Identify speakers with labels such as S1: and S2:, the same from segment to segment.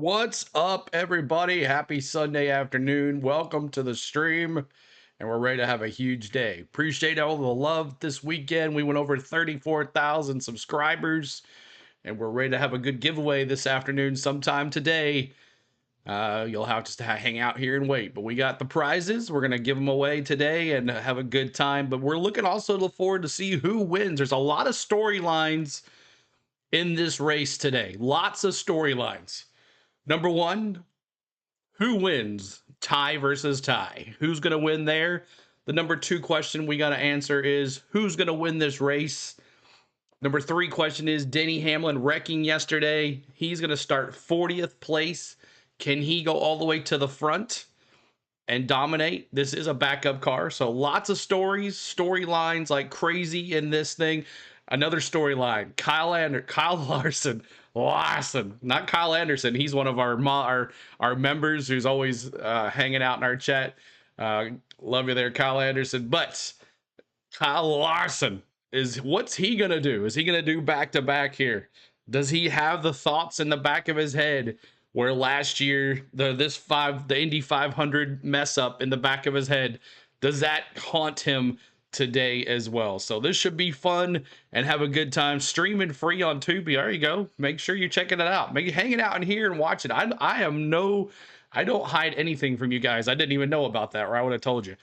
S1: What's up, everybody? Happy Sunday afternoon. Welcome to the stream, and we're ready to have a huge day. Appreciate all the love this weekend. We went over 34,000 subscribers, and we're ready to have a good giveaway this afternoon sometime today. You'll have to hang out here and wait, but we got the prizes. We're going to give them away today and have a good time, but we're looking also to look forward to see who wins. There's a lot of storylines in this race today. Lots of storylines. Number one, who wins? Tie versus tie. Who's going to win there? The number two question we got to answer is who's going to win this race? Number three question is Denny Hamlin wrecking yesterday. He's going to start 40th place. Can he go all the way to the front and dominate? This is a backup car, so lots of storylines like crazy in this thing. Another storyline, Kyle Larson, not Kyle Anderson. He's one of our members who's always hanging out in our chat. Love you there, Kyle Anderson. But Kyle Larson what's he gonna do? Is he gonna do back to back here? Does he have the thoughts in the back of his head where last year the Indy 500 mess up in the back of his head? Does that haunt him today as well? So this should be fun and have a good time. Streaming free on Tubi. There you go. Make sure you're checking it out. Make hanging out in here and watch it. I don't hide anything from you guys. I didn't even know about that, or I would have told you.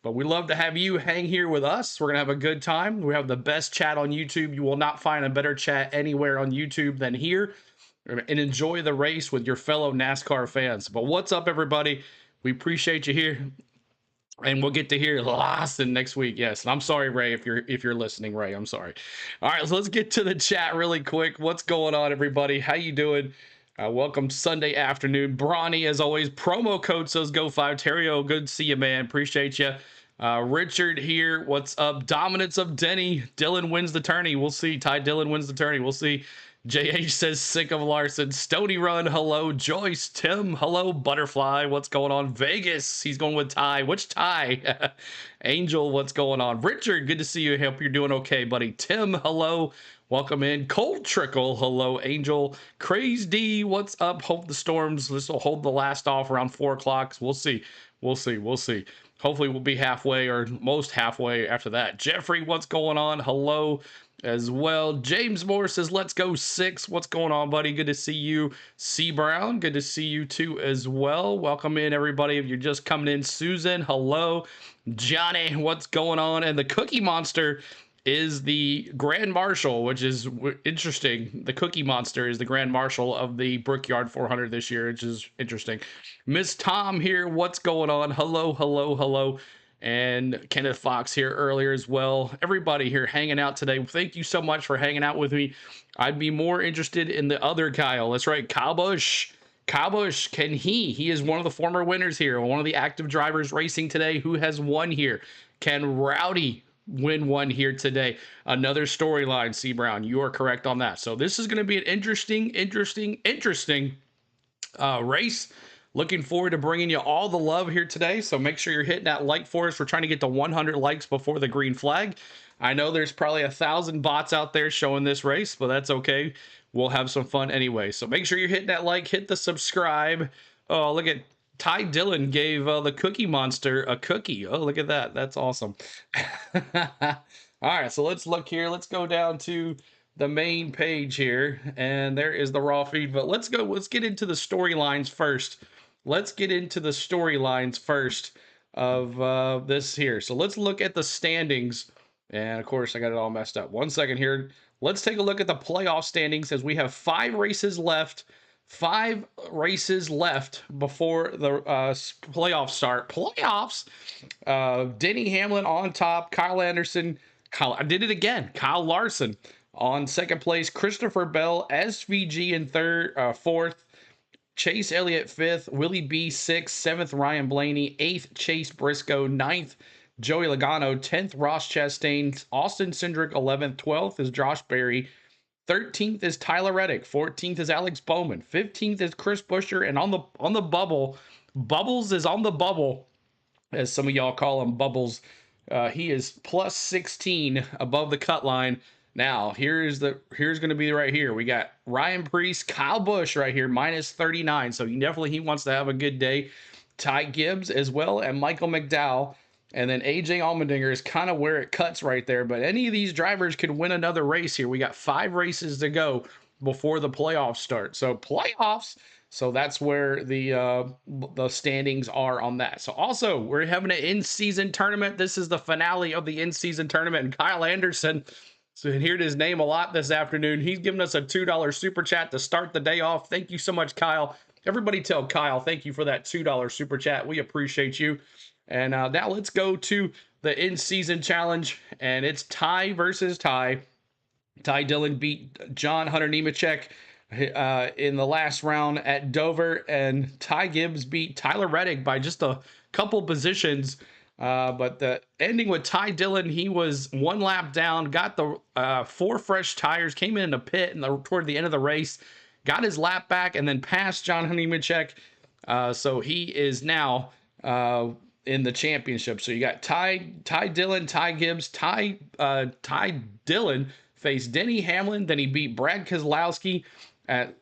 S1: But we love to have you hang here with us. We're gonna have a good time. We have the best chat on YouTube. You will not find a better chat anywhere on YouTube than here. And enjoy the race with your fellow NASCAR fans. But what's up, everybody? We appreciate you here. And we'll get to hear Lawson next week. Yes, and I'm sorry, Ray, if you're listening, Ray. I'm sorry. All right, so let's get to the chat really quick. What's going on, everybody? How you doing? Welcome Sunday afternoon. Brawny, as always. Promo code says Go5. Terrio, good to see you, man. Appreciate you. Richard here. What's up? Dominance of Denny. Dylan wins the tourney. We'll see. Ty Dillon wins the tourney. We'll see. JH says sick of Larson. Stony Run, hello. Joyce, Tim, hello. Butterfly, what's going on? Vegas, he's going with Ty. Which Ty? Angel, what's going on? Richard, good to see you. Hope you're doing okay, buddy. Tim, hello. Welcome in. Cold Trickle, hello. Angel, Craze D, what's up? Hope the storms, this will hold the last off around 4 o'clock. We'll see. We'll see. Hopefully we'll be halfway or most halfway after that. Jeffrey, what's going on? Hello as well. James Moore says, let's go 6. What's going on, buddy? Good to see you. C. Brown, good to see you too as well. Welcome in, everybody. If you're just coming in, Susan, hello. Johnny, what's going on? And the Cookie Monster is the Grand Marshal, which is interesting. The Cookie Monster is the Grand Marshal of the Brickyard 400 this year, which is interesting. Miss Tom here, what's going on? Hello. And Kenneth Fox here earlier as well. Everybody here hanging out today. Thank you so much for hanging out with me. I'd be more interested in the other Kyle. That's right, Kyle Busch. Kyle Busch, he is one of the former winners here, one of the active drivers racing today who has won here. Can Rowdy win one here today? Another storyline, C. Brown. You are correct on that. So this is going to be an interesting race. Looking forward to bringing you all the love here today. So make sure you're hitting that like for us. We're trying to get to 100 likes before the green flag. I know there's probably 1,000 bots out there showing this race, but that's okay. We'll have some fun anyway. So make sure you're hitting that like, hit the subscribe. Oh, look at Ty Dillon gave the Cookie Monster a cookie. Oh, look at that. That's awesome. All right, so let's look here. Let's go down to the main page here, and there is the raw feed. But let's get into the storylines first. Of this here. So let's look at the standings. And of course, I got it all messed up. 1 second here. Let's take a look at the playoff standings as we have 5 races left. 5 races left before the playoffs start. Playoffs. Denny Hamlin on top. Kyle Anderson. I did it again. Kyle Larson on second place. Christopher Bell, SVG in fourth. Chase Elliott 5th, Willie B 6th, 7th Ryan Blaney, 8th Chase Briscoe, 9th Joey Logano, 10th Ross Chastain, Austin Cindric 11th, 12th is Josh Berry, 13th is Tyler Reddick, 14th is Alex Bowman, 15th is Chris Buescher, and on the bubble, Bubbles is on the bubble, as some of y'all call him Bubbles. He is plus 16 above the cut line. Now, here's going to be right here. We got Ryan Preece, Kyle Busch right here, minus 39. So he wants to have a good day. Ty Gibbs as well, and Michael McDowell. And then AJ Allmendinger is kind of where it cuts right there. But any of these drivers could win another race here. We got 5 races to go before the playoffs start. So playoffs. So that's where the standings are on that. So also, we're having an in-season tournament. This is the finale of the in-season tournament. And Kyle Anderson, so I heard his name a lot this afternoon. He's giving us a $2 super chat to start the day off. Thank you so much, Kyle. Everybody tell Kyle, thank you for that $2 super chat. We appreciate you. And now let's go to the in-season challenge. And it's Ty versus Ty. Ty Dillon beat John Hunter Nemechek in the last round at Dover. And Ty Gibbs beat Tyler Reddick by just a couple positions. But the ending with Ty Dillon, he was 1 lap down, got the 4 fresh tires, came in a pit toward the end of the race, got his lap back, and then passed John Nemechek. So he is now in the championship. So you got Ty Dillon, Ty Gibbs. Ty Dillon faced Denny Hamlin, then he beat Brad Keselowski at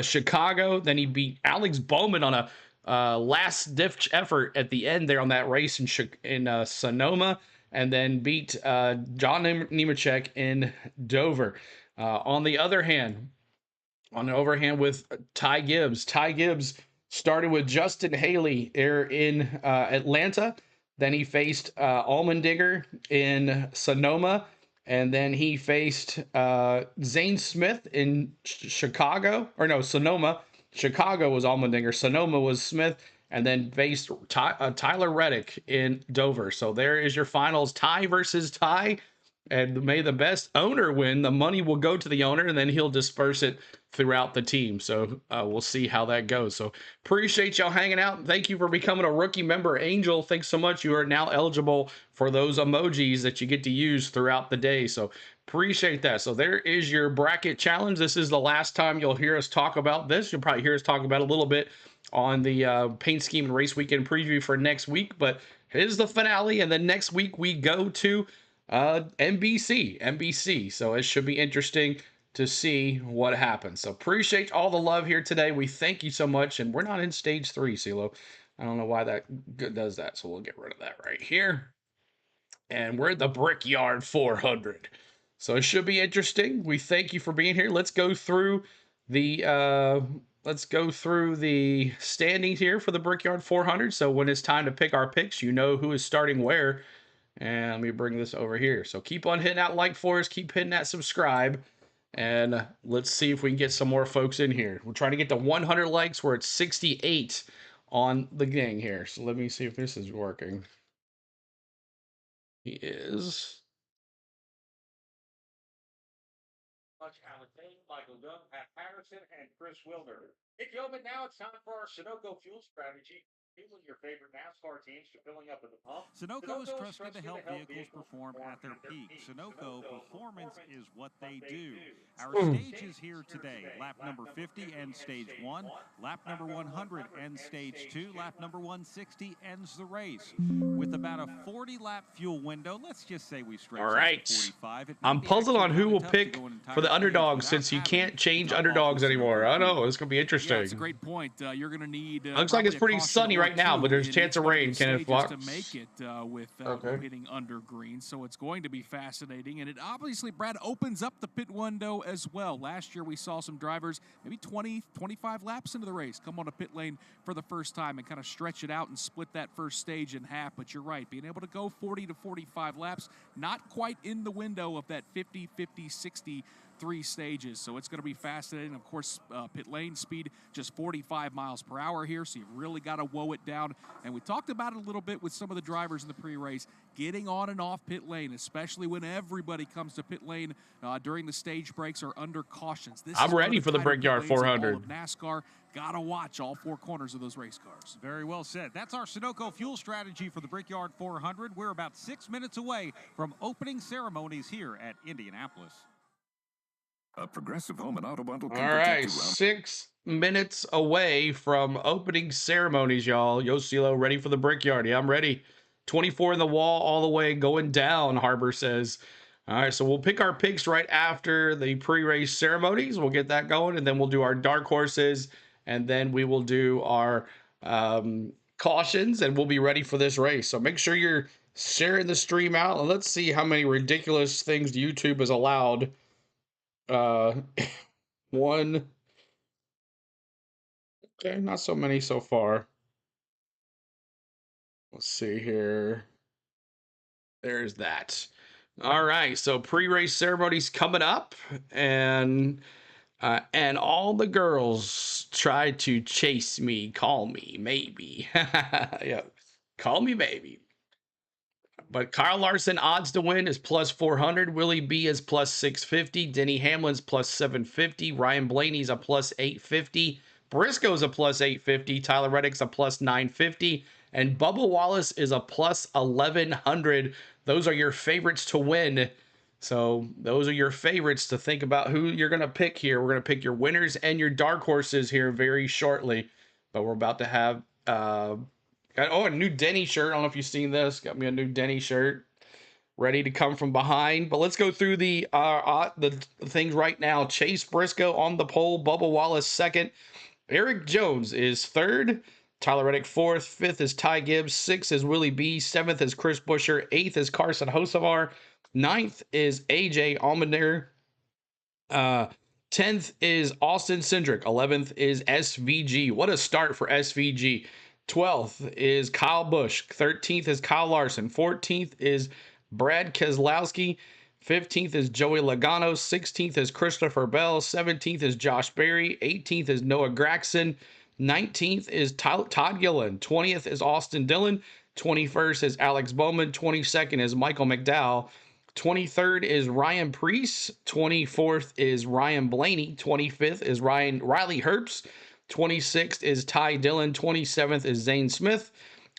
S1: Chicago, then he beat Alex Bowman on a last-ditch effort at the end there on that race in Sonoma, and then beat John Nemechek in Dover. On the overhand with Ty Gibbs. Ty Gibbs started with Justin Haley there in Atlanta. Then he faced Allmendinger in Sonoma. And then he faced Zane Smith in Sonoma. Chicago was Allmendinger. Sonoma was Smith. And then faced Tyler Reddick in Dover. So there is your finals. Ty versus Ty. And may the best owner win. The money will go to the owner, and then he'll disperse it throughout the team. So we'll see how that goes. So appreciate y'all hanging out. Thank you for becoming a rookie member. Angel, thanks so much. You are now eligible for those emojis that you get to use throughout the day. So appreciate that. So there is your bracket challenge. This is the last time you'll hear us talk about this. You'll probably hear us talk about it a little bit on the paint scheme and race weekend preview for next week. But it is the finale, and then next week we go to NBC. So it should be interesting to see what happens. So appreciate all the love here today. We thank you so much. And we're not in stage 3, CeeLo. I don't know why that does that. So we'll get rid of that right here. And we're at the Brickyard 400. So it should be interesting. We thank you for being here. Let's go through the standings here for the Brickyard 400. So when it's time to pick our picks, you know who is starting where. And let me bring this over here. So keep on hitting that like for us. Keep hitting that subscribe. And let's see if we can get some more folks in here. We're trying to get to 100 likes. We're at 68 on the gang here. So let me see if this is working. He is. Michael Dunn, Pat Patterson, and Chris Wilder. It's open now. It's time for our Sunoco fuel strategy. Fueling your favorite NASCAR teams to filling up at the pump.
S2: Sunoco is trusted to help vehicles perform at their peak. Sunoco, performance is what they do. Our stages here today: lap number 50 ends stage 1, lap number 100 ends stage 2, lap number 160 ends the race. With about a 40-lap fuel window, let's just say we stretch
S1: all right.
S2: to 45.
S1: I'm puzzled on who will pick for the underdogs, since you can't change underdogs anymore. I know, it's going to be interesting.
S2: Yeah, that's a great point. You're going to need...
S1: looks like it's pretty sunny right now, but there's a chance of rain. Kenneth Fox.
S2: To make it without hitting under green, so it's going to be fascinating. And it obviously, Brad, opens up the pit window as well. Last year we saw some drivers maybe 20, 25 laps into the race come on a pit lane for the first time and kind of stretch it out and split that first stage in half. But you're right, being able to go 40 to 45 laps, not quite in the window of that 50, 50, 60 3 stages. So it's going to be fascinating. Of course, pit lane speed just 45 miles per hour here, so you've really got to woe it down. And we talked about it a little bit with some of the drivers in the pre-race, getting on and off pit lane, especially when everybody comes to pit lane during the stage breaks or under cautions.
S1: I'm ready for the Brickyard 400.
S2: All of NASCAR. Gotta watch all 4 corners of those race cars.
S3: Very well said. That's our Sunoco fuel strategy for the Brickyard 400. We're about 6 minutes away from opening ceremonies here at Indianapolis.
S4: A Progressive Home and Auto Bundle.
S1: All right, 6 minutes away from opening ceremonies, y'all. Yo, CeeLo, ready for the Brickyard? Yeah, I'm ready. 24 in the wall all the way going down, Harbor says. All right, so we'll pick our picks right after the pre-race ceremonies. We'll get that going, and then we'll do our dark horses, and then we will do our cautions, and we'll be ready for this race. So make sure you're sharing the stream out, and let's see how many ridiculous things YouTube has allowed. One. Okay, not so many so far. Let's see here. There's that. All right, so pre-race ceremonies coming up, and all the girls try to chase me, call me, maybe. Yeah, call me, maybe. But Kyle Larson odds to win is plus 400. Willie B is plus 650. Denny Hamlin's plus 750. Ryan Blaney's a plus 850. Briscoe's a plus 850. Tyler Reddick's a plus 950. And Bubba Wallace is a plus 1100. Those are your favorites to win. So those are your favorites to think about who you're going to pick here. We're going to pick your winners and your dark horses here very shortly. But we're about to have a new Denny shirt. I don't know if you've seen this. Got me a new Denny shirt. Ready to come from behind. But let's go through the things right now. Chase Briscoe on the pole. Bubba Wallace second. Eric Jones is third. Tyler Reddick fourth. Fifth is Ty Gibbs. Sixth is Willie B. Seventh is Chris Buescher. Eighth is Carson Hocevar. Ninth is AJ Allmendinger. 10th is Austin Cindric. 11th is SVG. What a start for SVG. 12th is Kyle Busch. 13th is Kyle Larson. 14th is Brad Keselowski. 15th is Joey Logano. 16th is Christopher Bell. 17th is Josh Berry. 18th is Noah Gragson. 19th is Todd Gillen. 20th is Austin Dillon. 21st is Alex Bowman. 22nd is Michael McDowell. 23rd is Ryan Preece. 24th is Ryan Blaney. 25th is Riley Herbst. 26th is Ty Dillon. 27th is Zane Smith.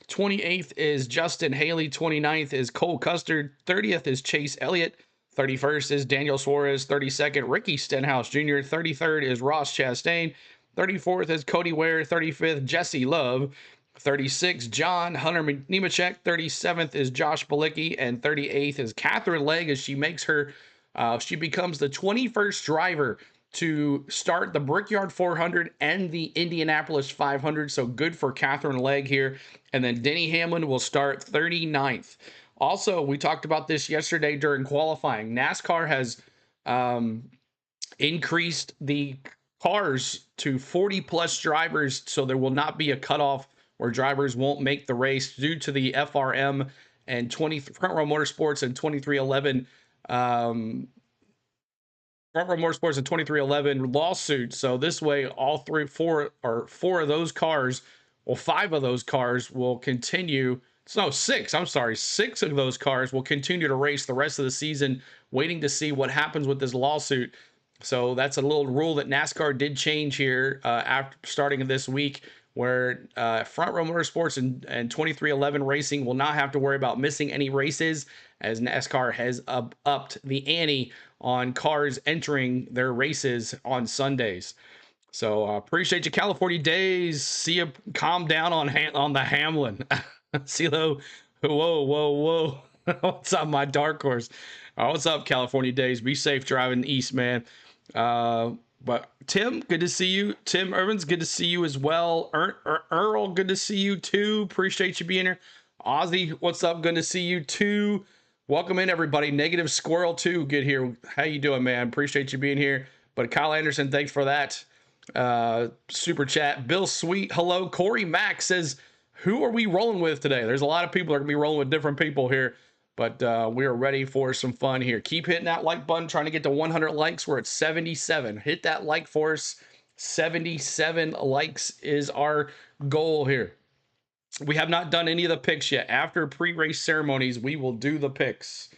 S1: 28th is Justin Haley. 29th is Cole Custer. 30th is Chase Elliott. 31st is Daniel Suarez. 32nd, Ricky Stenhouse Jr. 33rd is Ross Chastain. 34th is Cody Ware. 35th, Jesse Love. 36, John Hunter Nemechek. 37th is Josh Bilicki. And 38th is Catherine Legg as she makes her, she becomes the 21st driver to start the Brickyard 400 and the Indianapolis 500. So good for Catherine Legg here. And then Denny Hamlin will start 39th. Also, we talked about this yesterday during qualifying. NASCAR has increased the cars to 40 plus drivers, so there will not be a cutoff where drivers won't make the race due to the FRM and Front Row Motorsports and 2311 Front Row Motorsports and 2311 lawsuit. So this way, four of those cars, well, 5 of those cars will continue. No, 6. I'm sorry. 6 of those cars will continue to race the rest of the season, waiting to see what happens with this lawsuit. So that's a little rule that NASCAR did change here after starting this week, where Front Row Motorsports and 2311 Racing will not have to worry about missing any races, as NASCAR has upped the ante on cars entering their races on Sundays. So appreciate you, California Days. See you. Calm down on the Hamlin. CeeLo, whoa. What's up, my dark horse? What's up, California Days? Be safe driving east, man. But Tim, good to see you. Tim Irvins, good to see you as well. Earl, good to see you too. Appreciate you being here. Ozzy, what's up? Good to see you too. Welcome in, everybody. Negative Squirrel too. Good here. How you doing, man? Appreciate you being here. But Kyle Anderson, thanks for that super chat. Bill Sweet, hello. Corey Mack says, who are we rolling with today? There's a lot of people that are going to be rolling with different people here. But we are ready for some fun here. Keep hitting that like button, trying to get to 100 likes. We're at 77. Hit that like for us. 77 likes is our goal here. We have not done any of the picks yet. After pre-race ceremonies, we will do the picks.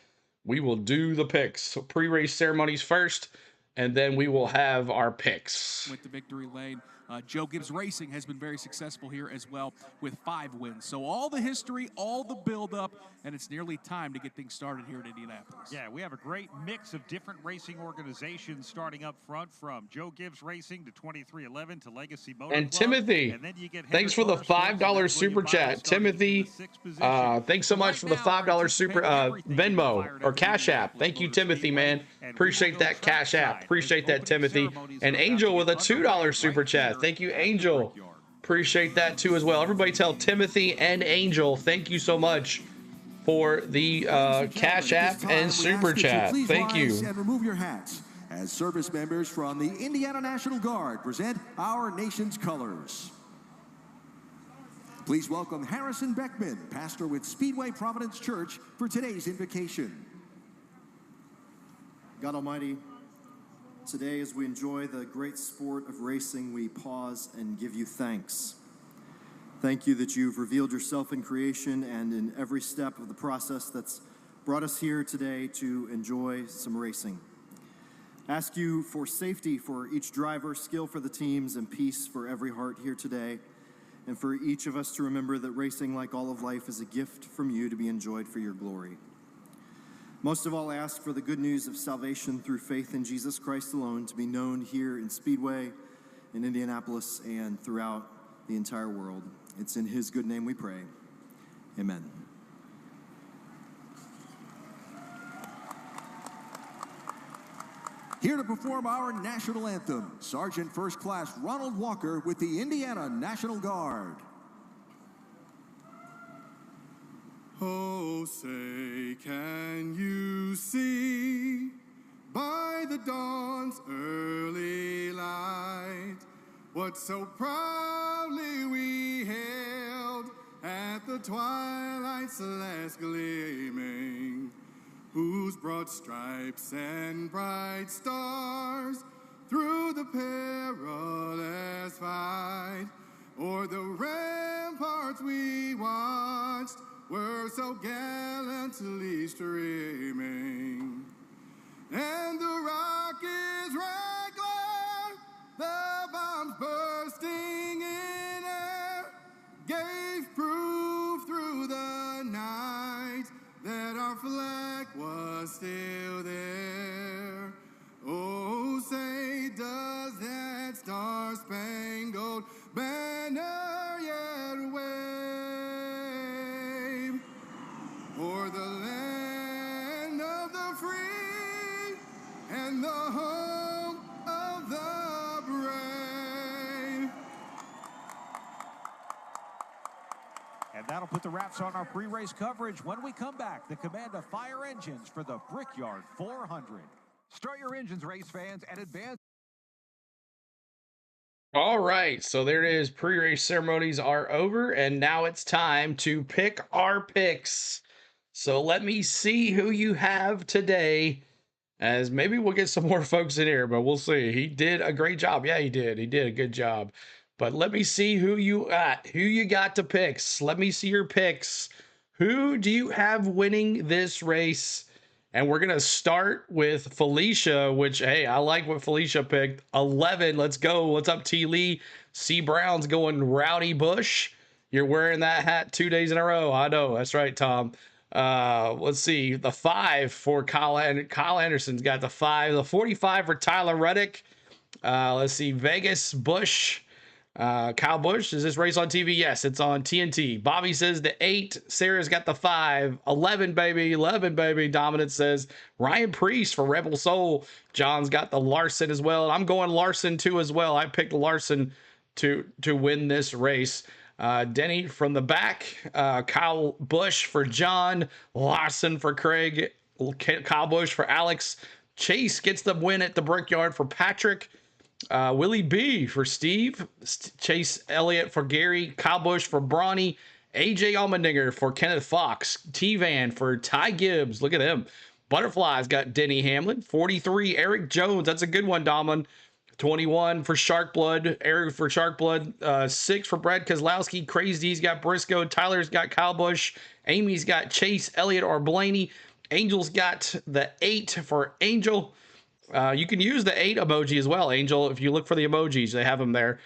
S1: So pre-race ceremonies first, and then we will have our picks.
S2: With the victory lane. Joe Gibbs Racing has been very successful here as well with 5 wins. So all the history, all the buildup, and it's nearly time to get things started here at Indianapolis.
S3: Yeah, we have a great mix of different racing organizations starting up front, from Joe Gibbs Racing to 2311 to Legacy Motor
S1: And
S3: Club.
S1: Timothy,
S3: And then you get
S1: thanks for the $5 super chat. Timothy, thanks so much for the $5 super Venmo or Cash App. Thank you, Timothy, man. Appreciate that Cash App. Appreciate that, Timothy. And Angel with a $2 super chat. Thank you, Angel. Appreciate that too as well. Everybody tell Timothy and Angel thank you so much for the Cash App and super chat. Thank you.
S5: And remove your hats as service members from the Indiana National Guard present our nation's colors. Please welcome Harrison Beckman, pastor with Speedway Providence Church, for today's invocation.
S6: God Almighty, today as we enjoy the great sport of racing, we pause and give you thanks. Thank you that you've revealed yourself in creation and in every step of the process that's brought us here today to enjoy some racing. Ask you for safety for each driver, skill for the teams, and peace for every heart here today, and for each of us to remember that racing, like all of life, is a gift from you to be enjoyed for your glory. Most of all, I ask for the good news of salvation through faith in Jesus Christ alone to be known here in Speedway, in Indianapolis, and throughout the entire world. It's in his good name we pray. Amen.
S5: Here to perform our national anthem, Sergeant First Class Ronald Walker with the Indiana National Guard.
S7: Oh, say, can you see by the dawn's early light what so proudly we hailed at the twilight's last gleaming, whose broad stripes and bright stars through the perilous fight o'er the ramparts we watched were so gallantly streaming. And the rocket's red glare, the bombs bursting in air, gave proof through the night that our flag was still there. Oh, say, does that star-spangled banner yet wave o'er the land of the free and the home of the brave?
S3: And that'll put the wraps on our pre-race coverage. When we come back, the command of fire engines for the Brickyard 400. Start your engines, race fans, and advance.
S1: All right, so there it is. Pre-race ceremonies are over, and now it's time to pick our picks. So let me see who you have today, as maybe we'll get some more folks in here, but we'll see. He did a great job. Yeah, he did. He did a good job. But let me see who you got to picks. Let me see your picks. Who do you have winning this race? And we're going to start with Felicia, which, hey, I like what Felicia picked. 11, let's go. What's up, T. Lee? C. Brown's going Rowdy Bush. You're wearing that hat 2 days in a row. I know. That's right, Tom. Let's see. The 5 for Kyle Anderson's got the 5. The 45 for Tyler Reddick. Let's see. Vegas Bush. Kyle Busch, is this race on TV? Yes, it's on TNT. Bobby says the 8. Sarah's got the 5. 11, baby. 11, baby. Dominance says Ryan Priest for Rebel Soul. John's got the Larson as well. I'm going Larson too as well. I picked Larson to win this race. Denny from the back. Kyle Busch for John. Larson for Craig. Kyle Busch for Alex. Chase gets the win at the Brickyard for Patrick. Willie B for Steve, Chase Elliott for Gary, Kyle Busch for Bronny, AJ Allmendinger for Kenneth Fox, T-Van for Ty Gibbs, look at him. Butterflies got Denny Hamlin, 43, Eric Jones, that's a good one, Domlin. 21 for Sharkblood, Eric for Sharkblood, 6 for Brad Keselowski, Crazy's got Briscoe, Tyler's got Kyle Busch, Amy's got Chase Elliott or Blaney, Angel's got the 8 for Angel. You can use the 8 emoji as well, Angel. If you look for the emojis, they have them there.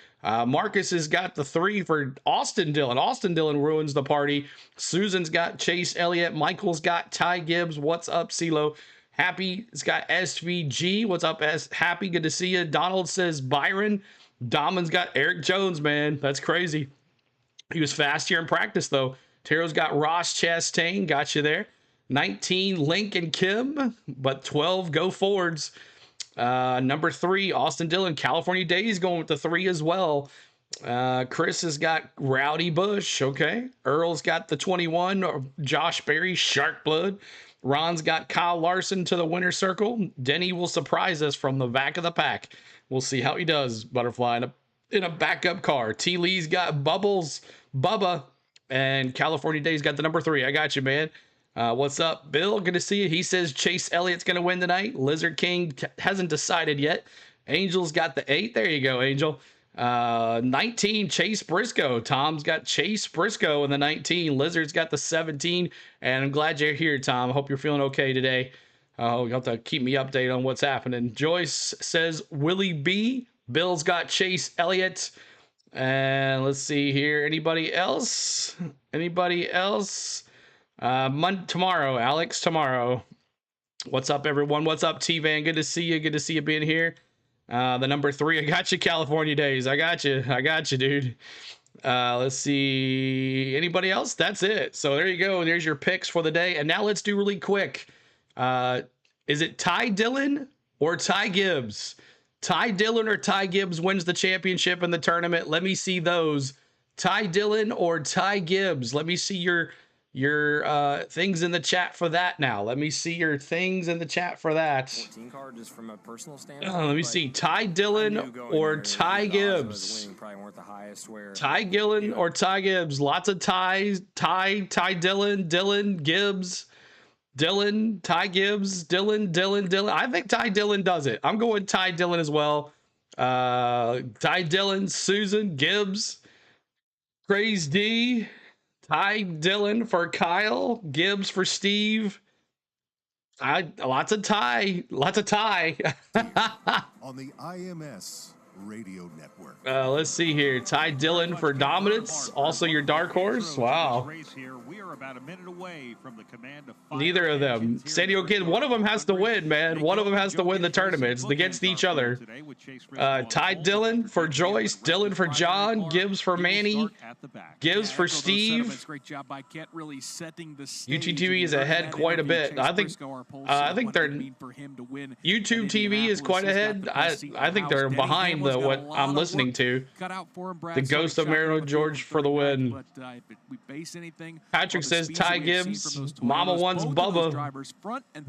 S1: Marcus has got the 3 for Austin Dillon. Austin Dillon ruins the party. Susan's got Chase Elliott. Michael's got Ty Gibbs. What's up, CeeLo? Happy's got SVG. What's up, Happy? Good to see you. Donald says Byron. Damon's got Eric Jones, man. That's crazy. He was fast here in practice, though. Taro's got Ross Chastain. Got you there. 19, Link and Kim. But 12, go Fords. Number 3, Austin Dillon. California Days going with the 3 as well. Chris has got Rowdy Bush. Okay. Earl's got the 21. Josh Berry, Shark Blood. Ron's got Kyle Larson to the winner's circle. Denny will surprise us from the back of the pack. We'll see how he does, Butterfly, in a backup car. T. Lee's got Bubba, and California Days got the number 3. I got you, man. What's up, Bill? Good to see you. He says Chase Elliott's going to win tonight. Lizard King hasn't decided yet. Angel's got the 8. There you go, Angel. 19, Chase Briscoe. Tom's got Chase Briscoe in the 19. Lizard's got the 17. And I'm glad you're here, Tom. I hope you're feeling okay today. You'll have to keep me updated on what's happening. Joyce says Willie B. Bill's got Chase Elliott. And let's see here. Anybody else? Tomorrow, Alex, tomorrow. What's up, everyone? What's up, T-Van? Good to see you. Good to see you being here. The number 3, I got you, California Days. I got you, dude. Let's see. Anybody else? That's it. So there you go. There's your picks for the day. And now let's do really quick. Is it Ty Dillon or Ty Gibbs? Ty Dillon or Ty Gibbs wins the championship in the tournament. Let me see those. Ty Dillon or Ty Gibbs. Let me see your things in the chat for that now. Let me see your things in the chat for that.
S8: 14 card just from a personal standpoint.
S1: Let me see. Ty Dillon or Ty Gibbs. Ty Dillon or Ty Gibbs. Lots of ties. Ty Dillon, Gibbs. Dillon, Ty Gibbs, Dillon. I think Ty Dillon does it. I'm going Ty Dillon as well. Ty Dillon, Susan, Gibbs, Craze D, Ty Dillon for Kyle, Gibbs for Steve. Lots of Ty.
S5: On the IMS Radio Network.
S1: Let's see here. Ty Dillon for dominance. Also your dark horse. Wow. Neither of them. San Diego Kid. One of them has to win, man. One of them has to win the tournament. It's against each other. Ty Dillon for Joyce. Dillon for John. Gibbs for Manny. Gibbs for Steve. UTV is ahead quite a bit. I think they're YouTube TV is quite ahead. I think they're behind what I'm listening to. The Ghost of Maryland George for the win. Patrick says Ty Gibbs. Mama wants Bubba.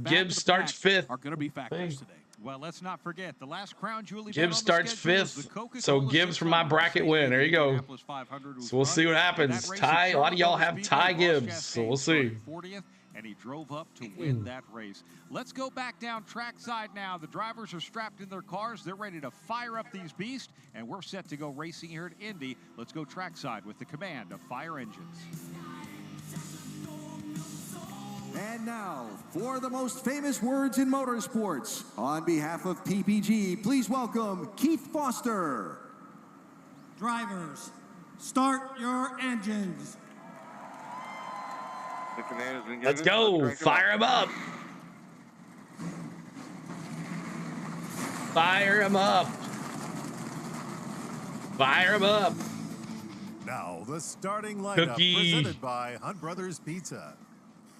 S1: Gibbs starts 5th.
S3: Well, let's not forget the last crown jewel.
S1: Gibbs starts 5th. So Gibbs for my bracket win. There you go. So we'll see what happens. Ty, a lot of y'all have Ty Gibbs. So we'll see.
S3: And he drove up to win that race. Let's go back down trackside now. The drivers are strapped in their cars. They're ready to fire up these beasts, and we're set to go racing here at Indy. Let's go trackside with the command of Fire Engines.
S5: And now, for the most famous words in motorsports, on behalf of PPG, please welcome Keith Foster.
S9: Drivers, start your engines.
S1: Let's go. Fire him up. Fire him up. Fire him up.
S5: Now, the starting lineup presented by Hunt Brothers Pizza.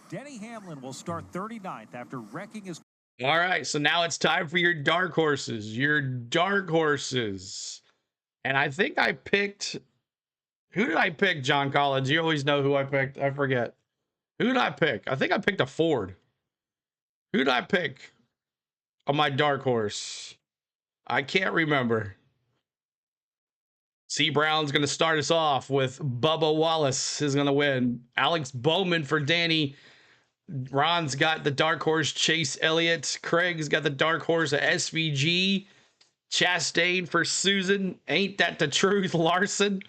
S3: Denny Hamlin will start 39th after wrecking his...
S1: All right, so now it's time for your dark horses. Your dark horses. And I think I picked... Who did I pick, John Collins? You always know who I picked. I forget. Who did I pick? I think I picked a Ford. Who did I pick on my dark horse? I can't remember. C. Brown's going to start us off with Bubba Wallace is going to win. Alex Bowman for Danny. Ron's got the dark horse Chase Elliott. Craig's got the dark horse SVG. Chastain for Susan. Ain't that the truth, Larson?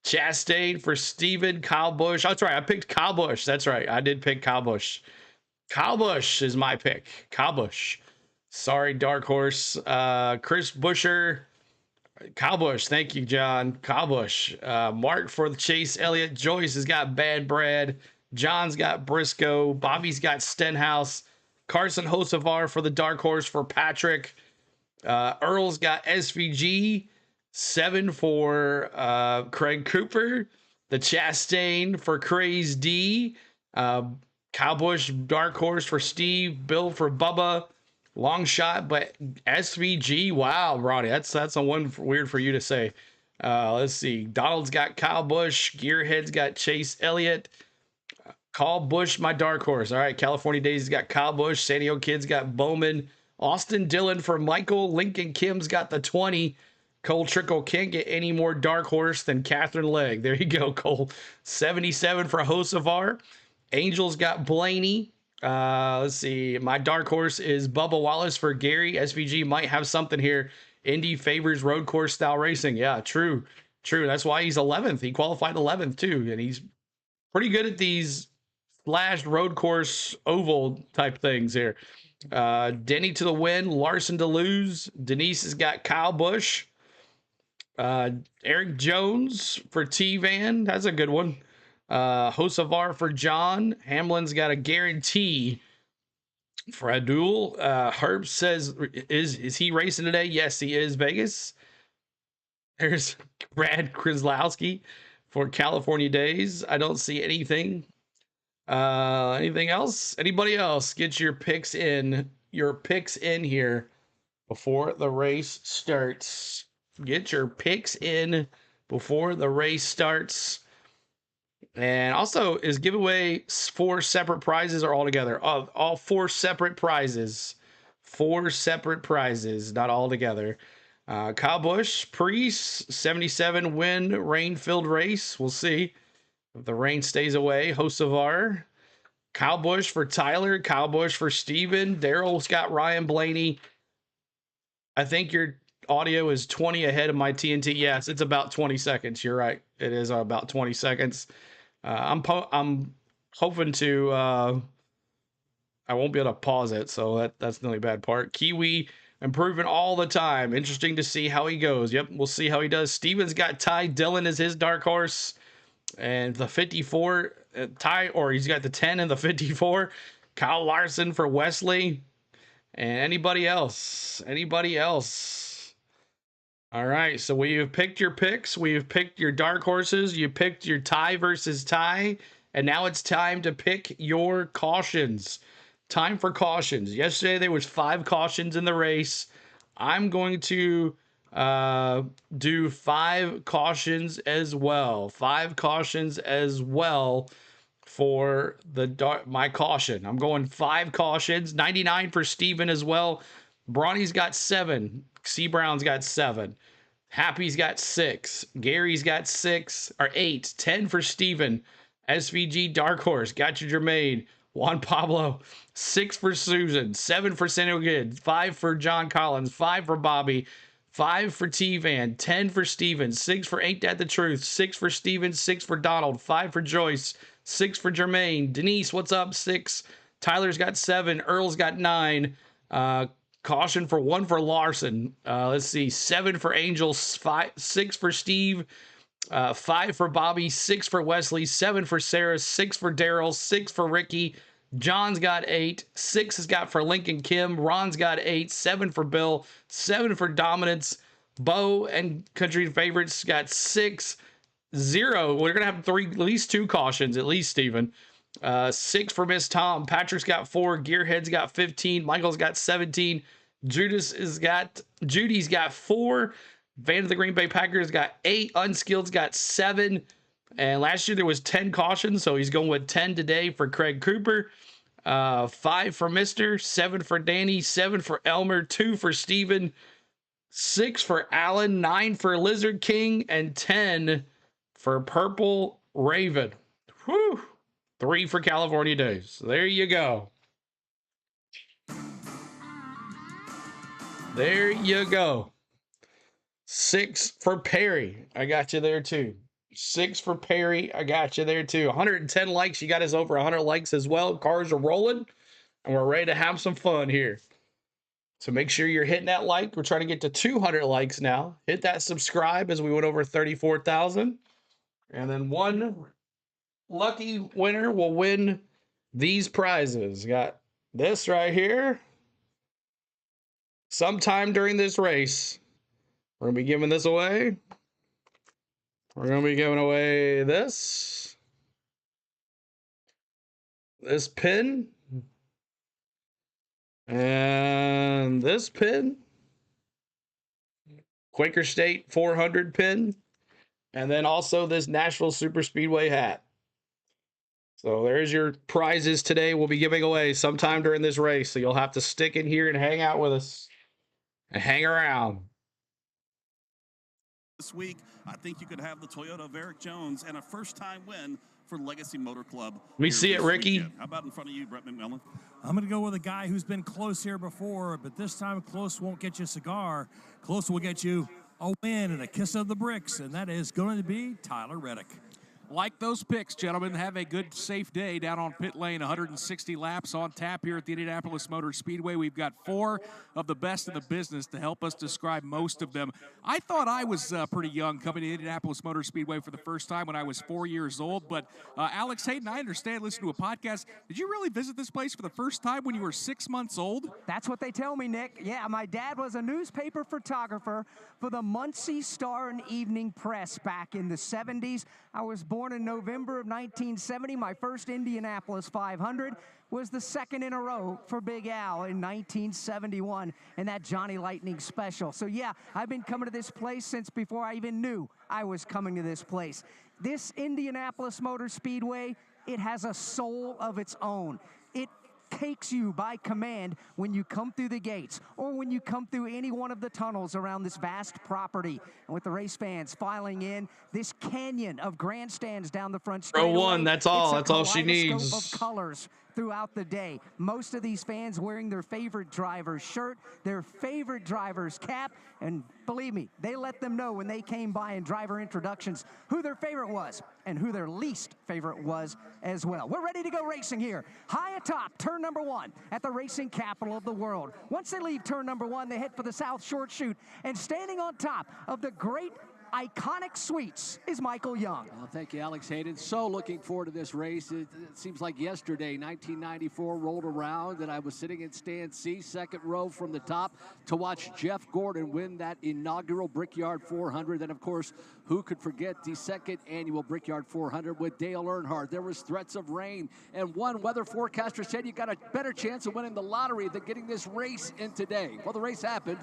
S1: Chastain for Steven. Kyle Busch. That's right. I picked Kyle Busch. That's right. I did pick Kyle Busch. Kyle Busch is my pick. Kyle Busch. Sorry, dark horse. Chris Buescher. Kyle Busch, thank you, John. Kyle Busch. Mark for the Chase Elliott. Joyce has got Bad Brad. John's got Briscoe. Bobby's got Stenhouse. Carson Hocevar for the Dark Horse for Patrick. Earl's got SVG. 7 for Craig Cooper. The Chastain for Craze D. Kyle Busch, Dark Horse for Steve. Bill for Bubba. Long shot, but SVG. Wow, Ronnie, that's a one weird for you to say. Let's see. Donald's got Kyle Busch. Gearhead's got Chase Elliott. Call Busch my dark horse. All right, California Days got Kyle Busch. San Diego Kid's got Bowman. Austin Dillon for Michael. Lincoln Kim's got the 20. Cole Trickle can't get any more dark horse than Catherine Legg. There you go, Cole. 77 for Hocevar. Angel's got Blaney. Let's see. My dark horse is Bubba Wallace for Gary. SVG might have something here. Indy favors road course style racing. Yeah, true. That's why he's 11th. He qualified 11th too, and he's pretty good at these slashed road course oval type things here. Denny to the win. Larson to lose. Denise has got Kyle Busch. Eric Jones for T-Van. That's a good one. Hocevar for John. Hamlin's got a guarantee for Abdul. Herb says, is he racing today? Yes, he is. Vegas. There's Brad Krzyzlowski for California Days. I don't see anything. Anything else? Anybody else? Get your picks in. Your picks in here before the race starts. Get your picks in before the race starts. And also, is giveaway 4 separate prizes or all together? All 4 separate prizes. 4 separate prizes, not all together. Kyle Busch, Priest, 77 win, rain-filled race. We'll see if the rain stays away. Hocevar. Kyle Busch for Tyler. Kyle Busch for Steven. Daryl's got Ryan Blaney. I think your audio is 20 ahead of my TNT. Yes, it's about 20 seconds. You're right. It is about 20 seconds. I'm hoping to, I won't be able to pause it, so that's the only bad part. Kiwi improving all the time. Interesting to see how he goes. Yep, we'll see how he does. Steven's got Ty Dillon as his dark horse. And the 54, he's got the 10 and the 54. Kyle Larson for Wesley. And anybody else? All right, so we have picked your picks. We have picked your dark horses. You picked your tie versus tie. And now it's time to pick your cautions. Time for cautions. Yesterday there was 5 cautions in the race. I'm going to do 5 cautions as well. 5 cautions as well for my caution. I'm going 5 cautions. 99 for Steven as well. Bronny's got 7. C. Brown's got 7. Happy's got 6. Gary's got 6 or 8. 10 for Steven. SVG Dark Horse. Got you Jermaine. Juan Pablo. 6 for Susan. 7 for San Diego Kid. 5 for John Collins. 5 for Bobby. 5 for T-Van. 10 for Steven. 6 for Ain't That the Truth. 6 for Steven. 6 for Donald. 5 for Joyce. 6 for Jermaine. Denise, what's up? 6. Tyler's got 7. Earl's got 9. Caution for 1 for Larson. Let's see. 7 for Angel. 6 for Steve. 5 for Bobby. 6 for Wesley. 7 for Sarah. 6 for Daryl. 6 for Ricky. John's got 8. 6 has got for Lincoln Kim. Ron's got 8. 7 for Bill. 7 for Dominance. Bo and Country Favorites got 6. 0. We're going to have at least 2 cautions, at least, Steven. 6 for Miss Tom. Patrick's got 4. Gearhead's got 15. Michael's got 17. Judy's got 4. Van of the Green Bay Packers got 8. Unskilled's got 7. And last year there was 10 cautions, so he's going with 10 today for Craig Cooper. 5 for Mr. 7 for Danny. 7 for Elmer. 2 for Steven. 6 for Alan. 9 for Lizard King. And 10 for Purple Raven. Whew. 3 for California Days. There you go. There you go. 6 for Perry. I got you there too. 6 for Perry. I got you there too. 110 likes. You got us over 100 likes as well. Cars are rolling, and we're ready to have some fun here. So make sure you're hitting that like. We're trying to get to 200 likes now. Hit that subscribe as we went over 34,000. And then one lucky winner will win these prizes. Got this right here. Sometime during this race, we're going to be giving this away. We're going to be giving away this pin. And this pin, Quaker State 400 pin, and then also this Nashville Super Speedway hat. So there's your prizes today. We'll be giving away sometime during this race. So you'll have to stick in here and hang out with us and hang around.
S10: This week, I think you could have the Toyota of Eric Jones and a first-time win for Legacy Motor Club.
S1: We see it, Ricky.
S10: Weekend. How about in front of you, Brett McMillan?
S11: I'm going to go with a guy who's been close here before, but this time close won't get you a cigar. Close will get you a win and a kiss of the bricks, and that is going to be Tyler Reddick.
S2: Like those picks, gentlemen. Have a good, safe day down on pit lane. 160 laps on tap here at the Indianapolis Motor Speedway. We've got 4 of the best in the business to help us describe most of them. I thought I was pretty young coming to Indianapolis Motor Speedway for the first time when I was 4 years old. But Alex Hayden, I understand, listen to a podcast. Did you really visit this place for the first time when you were 6 months old?
S12: That's what they tell me, Nick. Yeah, my dad was a newspaper photographer for the Muncie Star and Evening Press back in the 70s. I was born in November of 1970. My first Indianapolis 500 was the second in a row for Big Al in 1971 in that Johnny Lightning special. So yeah, I've been coming to this place since before I even knew I was coming to this place. This Indianapolis Motor Speedway, it has a soul of its own. It takes you by command when you come through the gates or when you come through any one of the tunnels around this vast property. And with the race fans filing in, this canyon of grandstands down the front straightaway.
S1: Row one, that's all. That's all she needs.
S12: Of colors throughout the day. Most of these fans wearing their favorite driver's shirt, their favorite driver's cap, and believe me, they let them know when they came by in driver introductions who their favorite was and who their least favorite was as well. We're ready to go racing here. High atop turn number 1 at the racing capital of the world. Once they leave turn number 1, they head for the South Short Chute, and standing on top of the great iconic suites is Michael Young.
S13: Well, thank you, Alex Hayden. So looking forward to this race. It seems like yesterday, 1994 rolled around, and I was sitting in stand C, second row from the top, to watch Jeff Gordon win that inaugural Brickyard 400. And, of course, who could forget the second annual Brickyard 400 with Dale Earnhardt? There was threats of rain, and one weather forecaster said you got a better chance of winning the lottery than getting this race in today. Well, the race happened,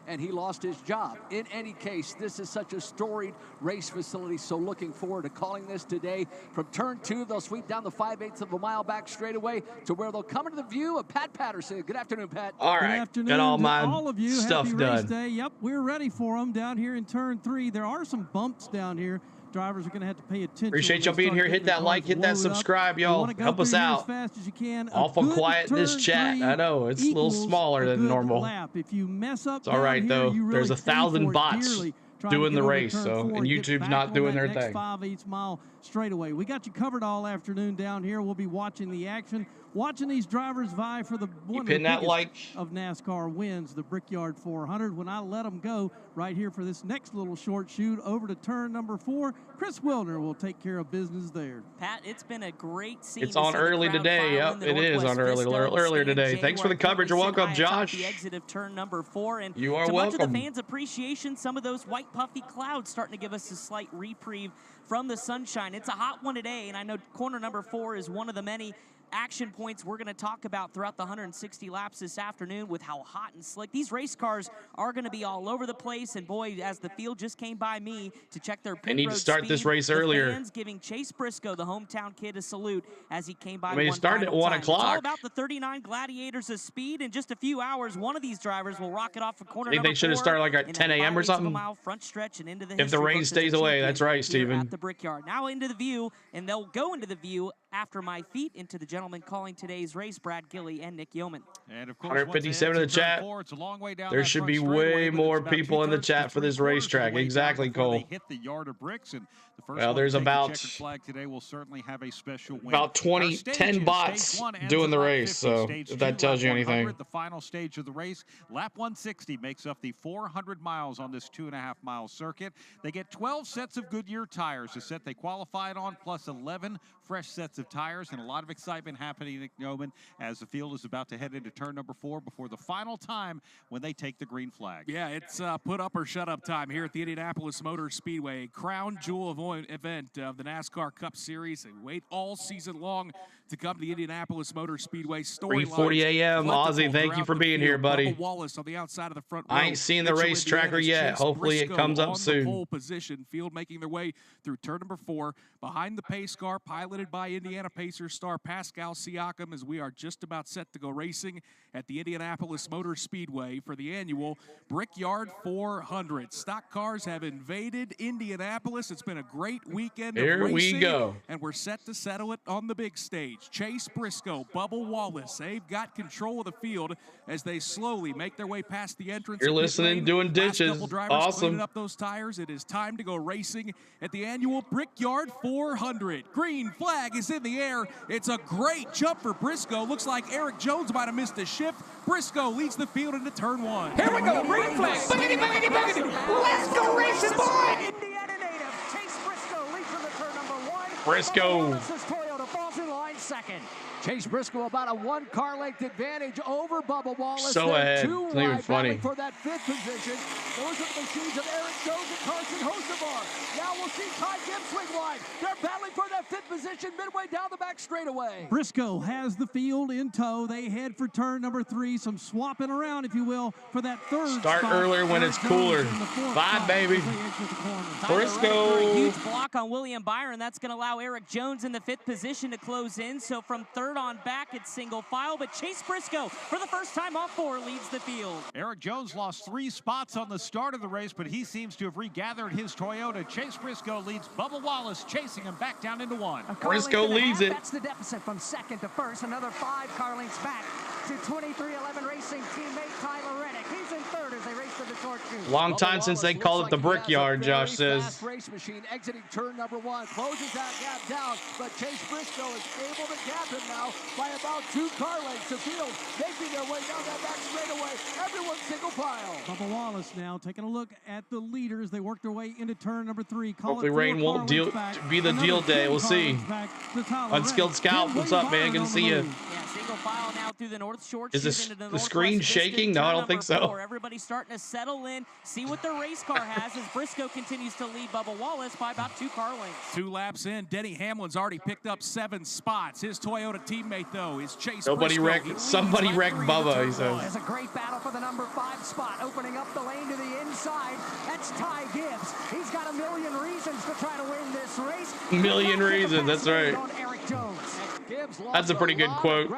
S13: and he lost his job. In any case, this is such a storied race facility, so looking forward to calling this today. From turn 2, they'll sweep down the 5/8 of a mile back straightaway to where they'll come into the view of Pat Patterson. Good afternoon, Pat.
S1: All right,
S9: Good afternoon
S1: got all my
S9: all of you.
S1: stuff
S9: Happy
S1: done.
S9: race day. Yep, we're ready for them down here in turn 3. There are some bumps down here. Drivers are going to have to pay attention.
S1: Appreciate y'all being here. Hit that like, hit that subscribe, y'all. Help us out.
S9: As fast as you can.
S1: Awful quiet in this chat. I know it's a little smaller than normal.
S9: Lap. If you mess up,
S1: it's all right though.
S9: Really
S1: There's 1,000 bots doing the race, so and YouTube's not doing their thing.
S9: 5/8 mile straightaway. We got you covered all afternoon down here. We'll be watching the action, watching these drivers vie for the one of the biggest of NASCAR wins, the Brickyard 400. When I let them go right here for this next little short shoot over to turn number 4, Chris Wilner will take care of business there.
S14: Pat, it's been a great scene.
S1: It's on early today. Yep, it is on earlier today. Thanks for the coverage. You're welcome, Josh.
S14: The exit of turn number 4, and
S1: you are
S14: to
S1: welcome.
S14: much of the fans' appreciation, some of those white puffy clouds starting to give us a slight reprieve from the sunshine. It's a hot one today, and I know corner number 4 is one of the many action points we're going to talk about throughout the 160 laps this afternoon with how hot and slick. These race cars are going to be all over the place, and boy, as the field just came by me to check their pit road speed,
S1: they need to start this race earlier.
S14: Fans giving Chase Briscoe, the hometown kid, a salute as he came by.
S1: I mean, it started at 1 o'clock.
S14: It's all about the 39 Gladiators of speed. In just a few hours, one of these drivers will rock it off of corner
S1: I think
S14: number
S1: they should have
S14: 4
S1: started like at 10 a.m. or something.
S14: Front stretch and into the
S1: if the rain stays away, that's right, Steven.
S14: At the Brickyard. Now into the view, and they'll go into the view after my feet into the gentleman calling today's race, Brad Gilly and Nick Yeoman.
S3: And of course,
S1: 157 in the chat.
S3: It's a long way down
S1: there should be way more people in the chat for this racetrack. Exactly, Cole.
S3: They hit the yard of bricks, and the first
S1: well, there's about
S3: flag today will certainly have a special win.
S1: About 10 bots doing the race. So if that tells you anything.
S3: The final stage of the race, lap 160 makes up the 400 miles on this 2.5-mile circuit. They get 12 sets of Goodyear tires, the set they qualified on, plus 11 fresh sets of tires, and a lot of excitement happening, Nick Yeoman, as the field is about to head into turn number 4 before the final time when they take the green flag.
S2: Yeah, it's put up or shut up time here at the Indianapolis Motor Speedway, a crown jewel event of the NASCAR Cup Series. They wait all season long to come to the Indianapolis Motor Speedway.
S1: 3:40 a.m. Ozzy, thank you for being here, buddy.
S2: Wallace on the outside of the front
S1: I ain't seen the race tracker yet. Hopefully it comes up soon.
S2: Pole position, field making their way through turn number 4 behind the pace car, piloted by Indiana Pacers star Pascal Siakam, as we are just about set to go racing at the Indianapolis Motor Speedway for the annual Brickyard 400. Stock cars have invaded Indianapolis. It's been a great weekend of racing.
S1: Here we go.
S2: And we're set to settle it on the big stage. Chase Briscoe, Bubba Wallace, they've got control of the field as they slowly make their way past the entrance.
S1: You're listening, doing ditches. Awesome.
S2: Cleaning up those tires. It is time to go racing at the annual Brickyard 400. Green flag is in the air. It's a great jump for Briscoe. Looks like Eric Jones might have missed a shift. Briscoe leads the field into turn 1.
S12: Here we go, green flag. Boogity, boogity, boogity. Let's go racing, boy! Indiana native Chase Briscoe leads into turn number 1.
S1: Briscoe.
S12: Toyota falls in line second.
S13: Chase Briscoe about a 1 car length advantage over Bubba Wallace.
S1: So ahead.
S13: Two
S1: It's not even funny.
S13: For that 5th position. Those are the machines of Eric Jones and Carson Hocevar. Now we'll see Ty Gibbs swing wide. They're battling for that 5th position midway down the back straightaway.
S9: Briscoe has the field in tow. They head for turn number 3. Some swapping around, if you will, for that 3rd
S1: Start
S9: spot.
S1: earlier when it's cooler. Bye, baby. Briscoe.
S14: Huge block on William Byron. That's going to allow Eric Jones in the 5th position to close in. So from 3rd on back, it's single file. But Chase Briscoe, for the first time off 4, leads the field.
S3: Eric Jones lost 3 spots on the start of the race, but he seems to have regathered his Toyota. Chase Briscoe leads Bubba Wallace, chasing him back down into 1.
S1: Briscoe leads it.
S12: That's the deficit from 2nd to 1st. Another 5 car lengths back to 2311 Racing teammate Tyler Reddick. He's in 3rd as they race to the short chute.
S1: Long time since they called it the Brickyard, Josh says.
S13: Fast race machine exiting turn number 1, closes that gap down, but Chase Briscoe is able to gap him now by about 2 car lengths. The field making their way down that back straightaway. Everyone single file.
S9: Bubba Wallace now taking a look at the leaders. They work their way into turn number 3.
S1: Hopefully rain won't be the deal day. We'll see. Unskilled Scout, what's up, man? Good to see you.
S14: Yeah, single file now through the North Shore.
S1: Is the screen shaking? No, I don't think so.
S14: Everybody's starting to settle in, see what their race car has as Briscoe continues to lead Bubba Wallace by about 2 car lengths.
S2: 2 laps in, Denny Hamlin's already picked up 7 spots. His Toyota teammate, though, is Chase
S1: Somebody wrecked Bubba, he says.
S12: There's a great battle for the number 5 spot, opening up the lane to the inside. That's Ty Gibbs. He's got a million reasons to try to win this race.
S1: Million reasons, that's right.
S12: Eric Jones.
S1: That's a pretty good quote.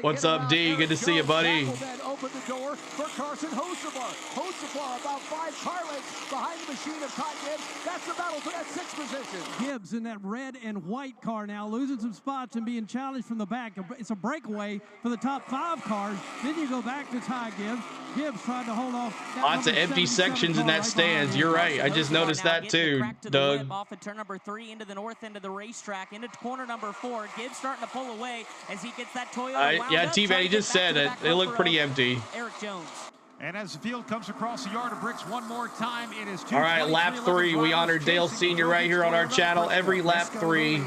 S1: What's up, D? Good to see you, buddy.
S13: Open the door for Carson Hocevar. Hocevar about 5 car lengths behind the machine of Ty Gibbs. That's the battle for that 6th position.
S9: Gibbs in that red and white car now, losing some spots and being challenged from the back. It's a breakaway for the top 5 cars. Then you go back to Ty Gibbs. Gibbs tried to hold off.
S1: Lots of empty sections in that stands. You're right. I just noticed that too, Doug.
S14: Off at turn number 3 into the north end of the racetrack, into corner number 4. Gibbs starting to pull away as he gets that Toyota.
S1: Yeah, T-Man, he just said it. They look pretty empty.
S14: Eric Jones.
S3: And as the field comes across the yard of bricks one more time, it is 2.
S1: All right, lap 3. We honored Dale Sr. right here on our channel. Every lap 3,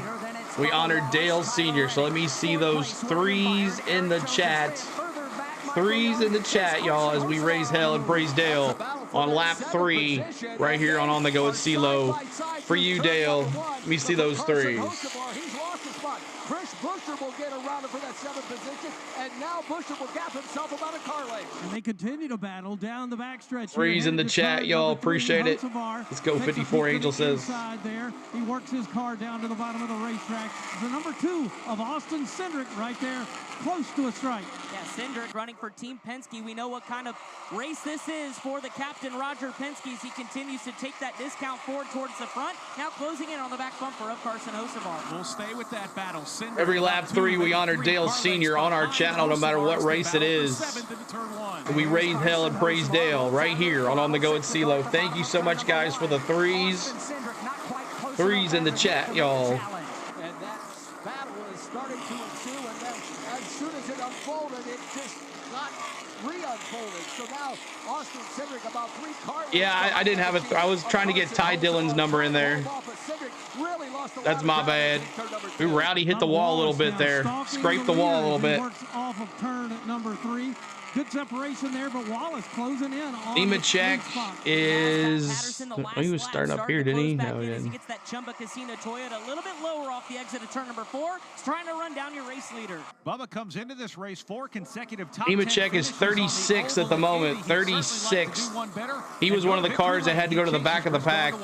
S1: we honored Dale Sr. So let me see those 3s in the chat. 3s in the chat, y'all, as we raise hell and praise Dale on lap 3 right here on the Go at CeeLo. For you, Dale. Let me see those 3s.
S13: Chris Buescher will get around it for that 7th 7th position, and now Buescher will gap himself about a car length.
S9: And they continue to battle down the backstretch.
S1: Threes in the chat, y'all. Appreciate it. Let's go 54, Angel says.
S9: There. He works his car down to the bottom of the racetrack. The number 2 of Austin Cindric right there, close to a strike.
S14: Yeah, Cindric running for Team Penske. We know what kind of race this is for the captain, Roger Penske, as he continues to take that discount forward towards the front. Now closing in on the back bumper of Carson Hocevar.
S2: We'll stay with that battle. Cindric
S1: Every lap 3, we honor Dale Sr. on our channel, no matter what race it is. We raise hell and praise Dale right here on the Go at CeeLo. Thank you so much, guys, for the 3s. 3s in the chat, y'all.
S13: And that battle is starting to ensue, and then as soon as it unfolded, it just got re-unfolded. So now Austin Cindric about 3 cars.
S1: Yeah, I didn't have I was trying to get Ty Dillon's number in there. That's my bad. Ooh, Rowdy hit the wall a little bit there. Scraped the wall a little bit.
S9: Works off of turn at number 3. Good separation there, but Wallace closing in on
S1: Nemechek is... he was starting up here, didn't he? No, he didn't.
S14: He gets that Chumba Casino Toyota a little bit lower off the exit of turn number 4. He's trying to run down your race leader.
S3: Bubba comes into this race 4 consecutive top
S1: Nemechek is 36 at the moment. 36. He was one of the cars that had to go to the back of the pack.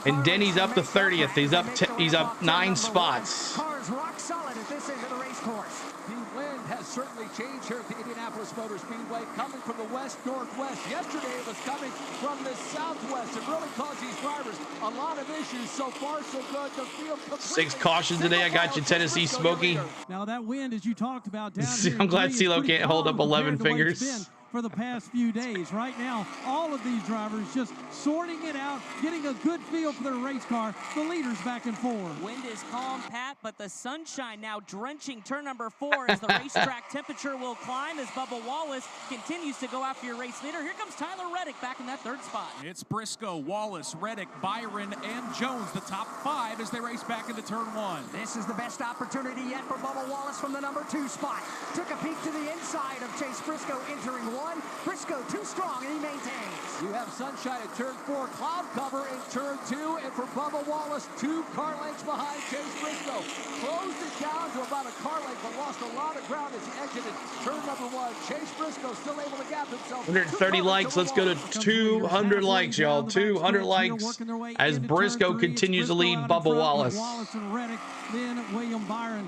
S1: And Denny's up to 30th. He's up 9 spots.
S12: Cars rock solid at this end of the race course.
S13: The wind has certainly changed here at the Indianapolis Motor Speedway, coming from the west-northwest. Yesterday it was coming from the southwest. It really caused these drivers a lot of issues. So far, so good. The field
S1: 6 cautions today. I got you, Tennessee Smokey.
S9: Now that wind, as you talked about down here,
S1: I'm glad CeeLo can't hold up 11 fingers.
S9: For the past few days. Right now, all of these drivers just sorting it out, getting a good feel for their race car. The leaders back and forth.
S14: Wind is calm, Pat, but the sunshine now drenching turn number 4 as the racetrack temperature will climb as Bubba Wallace continues to go after your race leader. Here comes Tyler Reddick back in that 3rd spot.
S2: It's Briscoe, Wallace, Reddick, Byron, and Jones, the top 5 as they race back into turn 1.
S12: This is the best opportunity yet for Bubba Wallace from the number 2 spot. Took a peek to the inside of Chase Briscoe entering 1. Briscoe too strong, and he maintains.
S13: You have sunshine at turn 4, cloud cover in turn 2, and for Bubba Wallace, 2 car lengths behind Chase Briscoe. Closed it down to about a car length, but lost a lot of ground as he exited turn number 1. Chase Briscoe still able to gap himself.
S1: 130 likes. Let's go to 200 likes, y'all. 200 likes as Briscoe continues to lead Bubba Wallace.
S9: Wallace and Reddick, then William Byron.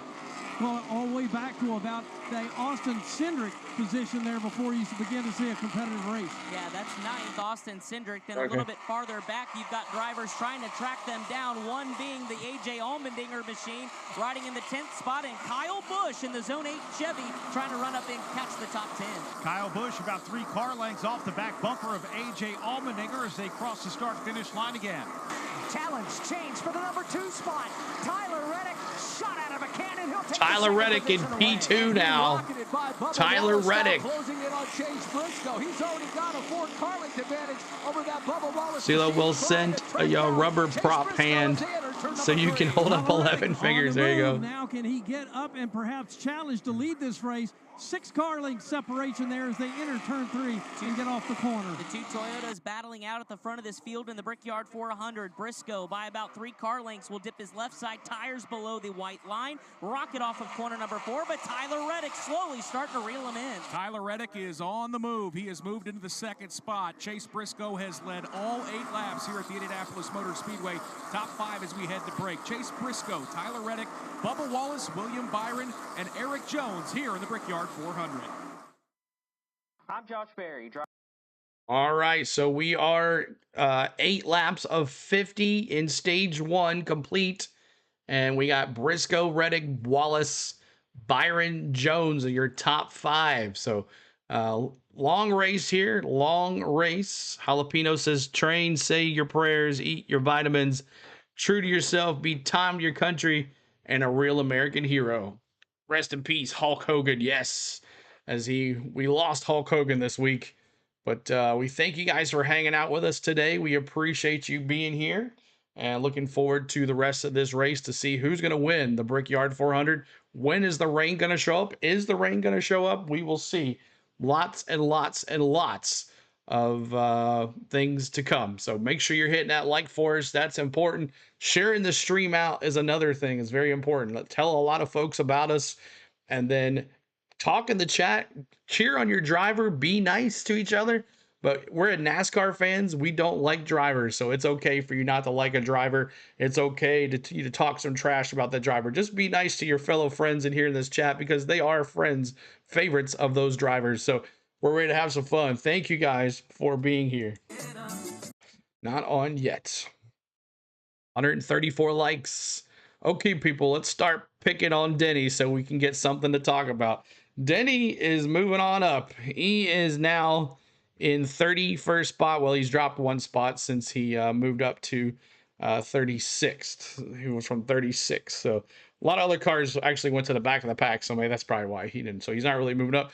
S9: Well, all the way back to about the Austin Cindric position there before you begin to see a competitive race.
S14: Yeah, that's 9th, Austin Cindric. Then a little bit farther back, you've got drivers trying to track them down, one being the A.J. Allmendinger machine, riding in the 10th spot, and Kyle Busch in the Zone 8 Chevy trying to run up and catch the top 10.
S3: Kyle Busch about 3 car lengths off the back bumper of A.J. Allmendinger as they cross the start-finish line again.
S12: Challenge change for the number 2 spot. Tyler Reddick shot out of a cannon.
S1: Tyler Reddick in P2 now. Tyler Reddick.
S13: Closing in on Chase Briscoe. He's already got a 4 car length advantage over that Bubba Wallace.
S1: CeeLo will send a rubber prop hand so you can hold up 11 fingers. There you go.
S9: Now can he get up and perhaps challenge to lead this race? 6 car length separation there as they enter turn 3 and get off the corner.
S14: The 2 Toyotas battling out at the front of this field in the Brickyard 400. Briscoe by about 3 car lengths will dip his left side tires below the white line. Rocket off of corner number 4, but Tyler Reddick slowly starting to reel him in.
S2: Tyler Reddick is on the move. He has moved into the 2nd spot. Chase Briscoe has led all 8 laps here at the Indianapolis Motor Speedway. Top 5 as we head to break. Chase Briscoe, Tyler Reddick, Bubba Wallace, William Byron, and Eric Jones here in the Brickyard 400.
S15: I'm Josh Berry.
S1: All right, so we are 8 laps of 50 in stage 1 complete, and we got Briscoe, Reddick, Wallace, Byron, Jones are your top 5. So long race here, long race. Jalapeno says, train, say your prayers, eat your vitamins, true to yourself, be time to your country, and a real American hero. Rest in peace, Hulk Hogan. Yes, as we lost Hulk Hogan this week, but we thank you guys for hanging out with us today. We appreciate you being here, and looking forward to the rest of this race to see who's going to win the Brickyard 400. When is the rain going to show up? Is the rain going to show up? We will see. Lots and lots and lots of things to come. So make sure you're hitting that like for us. That's important. Sharing the stream out is another thing. It's very important. Tell a lot of folks about us. and then talk in the chat, cheer on your driver, be nice to each other. But we're NASCAR fans. We don't like drivers, so it's okay for you not to like a driver. It's okay to talk some trash about the driver. Just be nice to your fellow friends in here in this chat, because they are friends, favorites of those drivers. So we're ready to have some fun. Thank you guys for being here. Not on yet. 134 likes. Okay, people, let's start picking on Denny so we can get something to talk about. Denny is moving on up. He is now in 31st spot. Well, he's dropped one spot since he moved up to 36th. He was from 36th. So a lot of other cars actually went to the back of the pack. So maybe that's probably why he didn't. So he's not really moving up.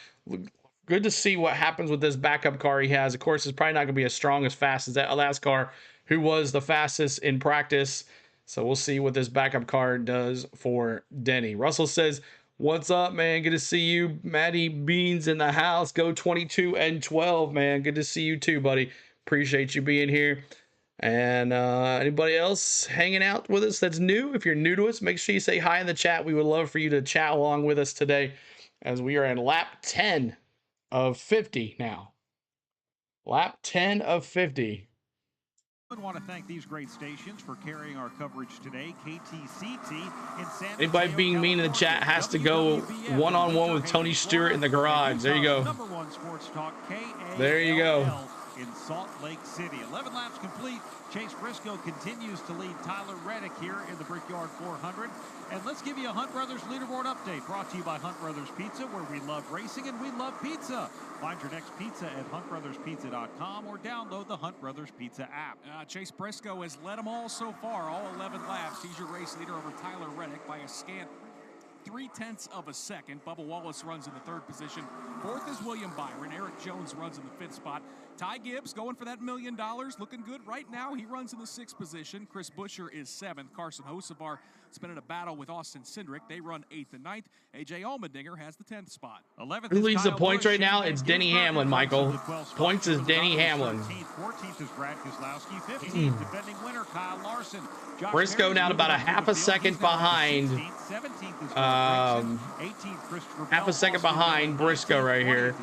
S1: Good to see what happens with this backup car he has. Of course, it's probably not going to be as strong, as fast as that last car, who was the fastest in practice. So we'll see what this backup car does for Denny. Russell says, what's up, man? Good to see you. Matty Beans in the house. Go 22 and 12, man. Good to see you too, buddy. Appreciate you being here. And anybody else hanging out with us that's new? If you're new to us, make sure you say hi in the chat. We would love for you to chat along with us today, as we are in lap 10 of 50 now. Lap 10 of 50.
S3: I want to thank these great stations for carrying our coverage today. KTCT in San
S1: Anybody being mean in the chat has to go one-on-one with Tony Stewart in the garage. There you go.
S3: #1 Sports Talk,
S1: there you go.
S3: In Salt Lake City. 11 laps complete. Chase Briscoe continues to lead Tyler Reddick here in the Brickyard 400. And let's give you a Hunt Brothers leaderboard update, brought to you by Hunt Brothers Pizza, where we love racing and we love pizza. Find your next pizza at huntbrotherspizza.com or download the Hunt Brothers Pizza app.
S2: Chase Briscoe has led them all so far, all 11 laps. He's your race leader over Tyler Reddick by a scant 0.3 of a second. Bubba Wallace runs in the 3rd position. 4th is William Byron. Eric Jones runs in the 5th spot. Ty Gibbs going for that $1 million, looking good right now. He runs in the 6th position. Chris Buescher is 7th. Carson Hocevar spinning a battle with Austin Cindric. They run 8th and 9th. AJ Allmendinger has the 10th spot.
S3: 11th
S1: Who leads the points right now? It's Denny Hamlin, Michael. Points is Denny Hamlin.
S3: 14th is Brad Keselowski. 15th, defending winner Kyle Larson.
S1: Briscoe down about a half a second behind.
S3: 18th,
S1: half a second behind Briscoe right here.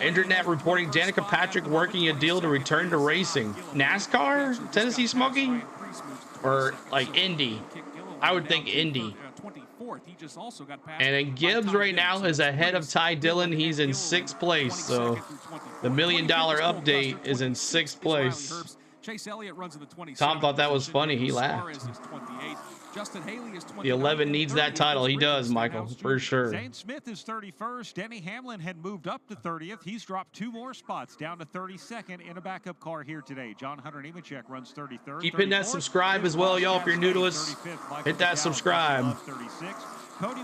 S1: Internet reporting Danica Patrick working a deal to return to racing. NASCAR? Tennessee Smoky? Or like Indy? I would think Indy. And then Gibbs right now is ahead of Ty Dillon. He's in 6th place. So the $1 million update is in 6th place.
S2: Chase Elliott runs in the 20.
S1: Tom thought that was funny. He laughed.
S2: Justin Haley is 29.
S1: The 11 needs that title. He does, Michael, for sure.
S3: Zane Smith is 31st. Denny Hamlin had moved up to 30th. He's dropped 2 more spots, down to 32nd in a backup car here today. John Hunter Nemechek runs 33rd.
S1: Keep hitting that subscribe as well, y'all. If you're new to us, hit that subscribe.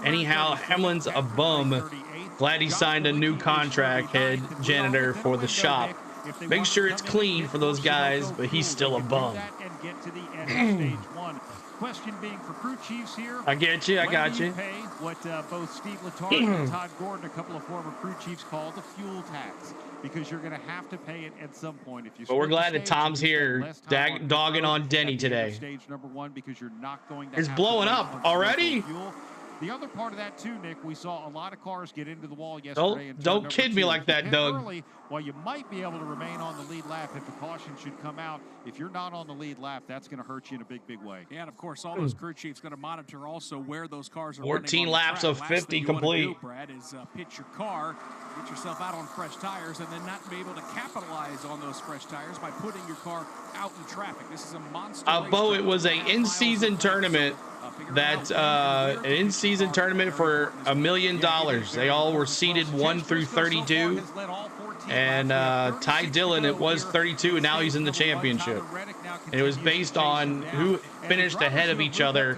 S1: Anyhow, Hamlin's a bum. Glad he signed a new contract, head janitor for the shop. Make sure it's clean for those guys, but he's still a bum.
S3: Question being for crew chiefs here.
S1: I get you. I got you.
S3: Pay what both Steve Letarte and Todd Gordon, a couple of former crew chiefs, called the fuel tax, because you're going to have to pay it at some point. If you.
S1: But we're glad that Tom's here, dogging on Denny today.
S3: Stage #1, because you're not going to.
S1: It's blowing up already.
S3: The other part of that too, Nick, we saw a lot of cars get into the wall yesterday.
S1: Don't kid me like that, Doug.
S3: Early, while you might be able to remain on the lead lap if the caution should come out, if you're not on the lead lap, that's going to hurt you in a big, big way.
S2: Yeah, and of course, all those crew chiefs going to monitor also where those cars are
S1: 14 laps of 50 complete.
S2: Do, Brad, is pitch your car, get yourself out on fresh tires, and then not be able to capitalize on those fresh tires by putting your car out in traffic. This is a monster.
S1: Bo, it was an in-season tournament. That an in-season tournament for $1 million. They all were seeded 1 through 32, and Ty Dillon, it was 32, and now he's in the championship. And it was based on who finished ahead of each other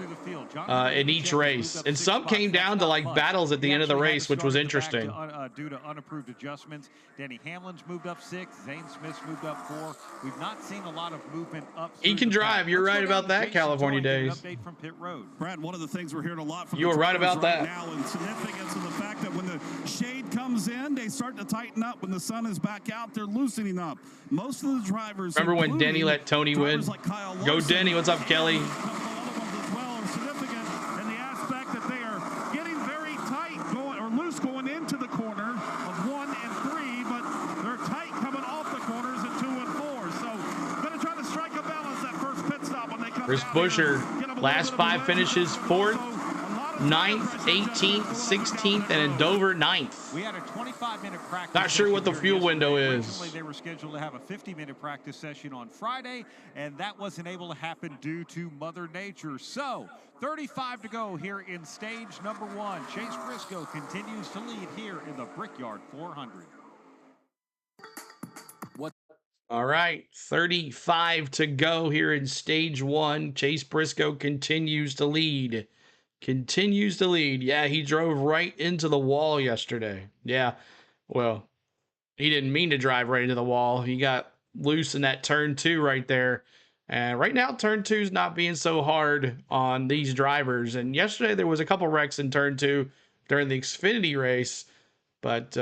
S1: in each race, and some came down to like battles at the end of the race, which was interesting.
S3: Due to unapproved adjustments, Denny Hamlin's moved up 6, Zane Smith's moved up 4. We've not seen a lot of movement up.
S1: He can drive. You're right about that, California days.
S3: Update from pit road.
S10: Brad, one of the things we're hearing a lot from
S1: you were right about that.
S10: Now, and significance of the fact that when the shade comes in, they start to tighten up. When the sun is back out, they're loosening up. Most of the drivers.
S1: Remember when Denny let Tony win?
S10: Like
S1: Go Denny! What's up, Kelly? Chris Buescher, last 5 finishes, 4th, 9th, 18th, 16th, and in Dover, 9th.
S3: We had a 25-minute practice.
S1: Not sure what the fuel window is.
S3: Originally, they were scheduled to have a 50-minute practice session on Friday, and that wasn't able to happen due to Mother Nature. So, 35 to go here in stage number 1. Chase Briscoe continues to lead here in the Brickyard 400.
S1: All right, 35 to go here in stage 1. Chase Briscoe continues to lead. Yeah, he drove right into the wall yesterday. Yeah, well, he didn't mean to drive right into the wall. He got loose in that turn 2 right there. And right now, turn 2 is not being so hard on these drivers. And yesterday, there was a couple wrecks in turn 2 during the Xfinity race. But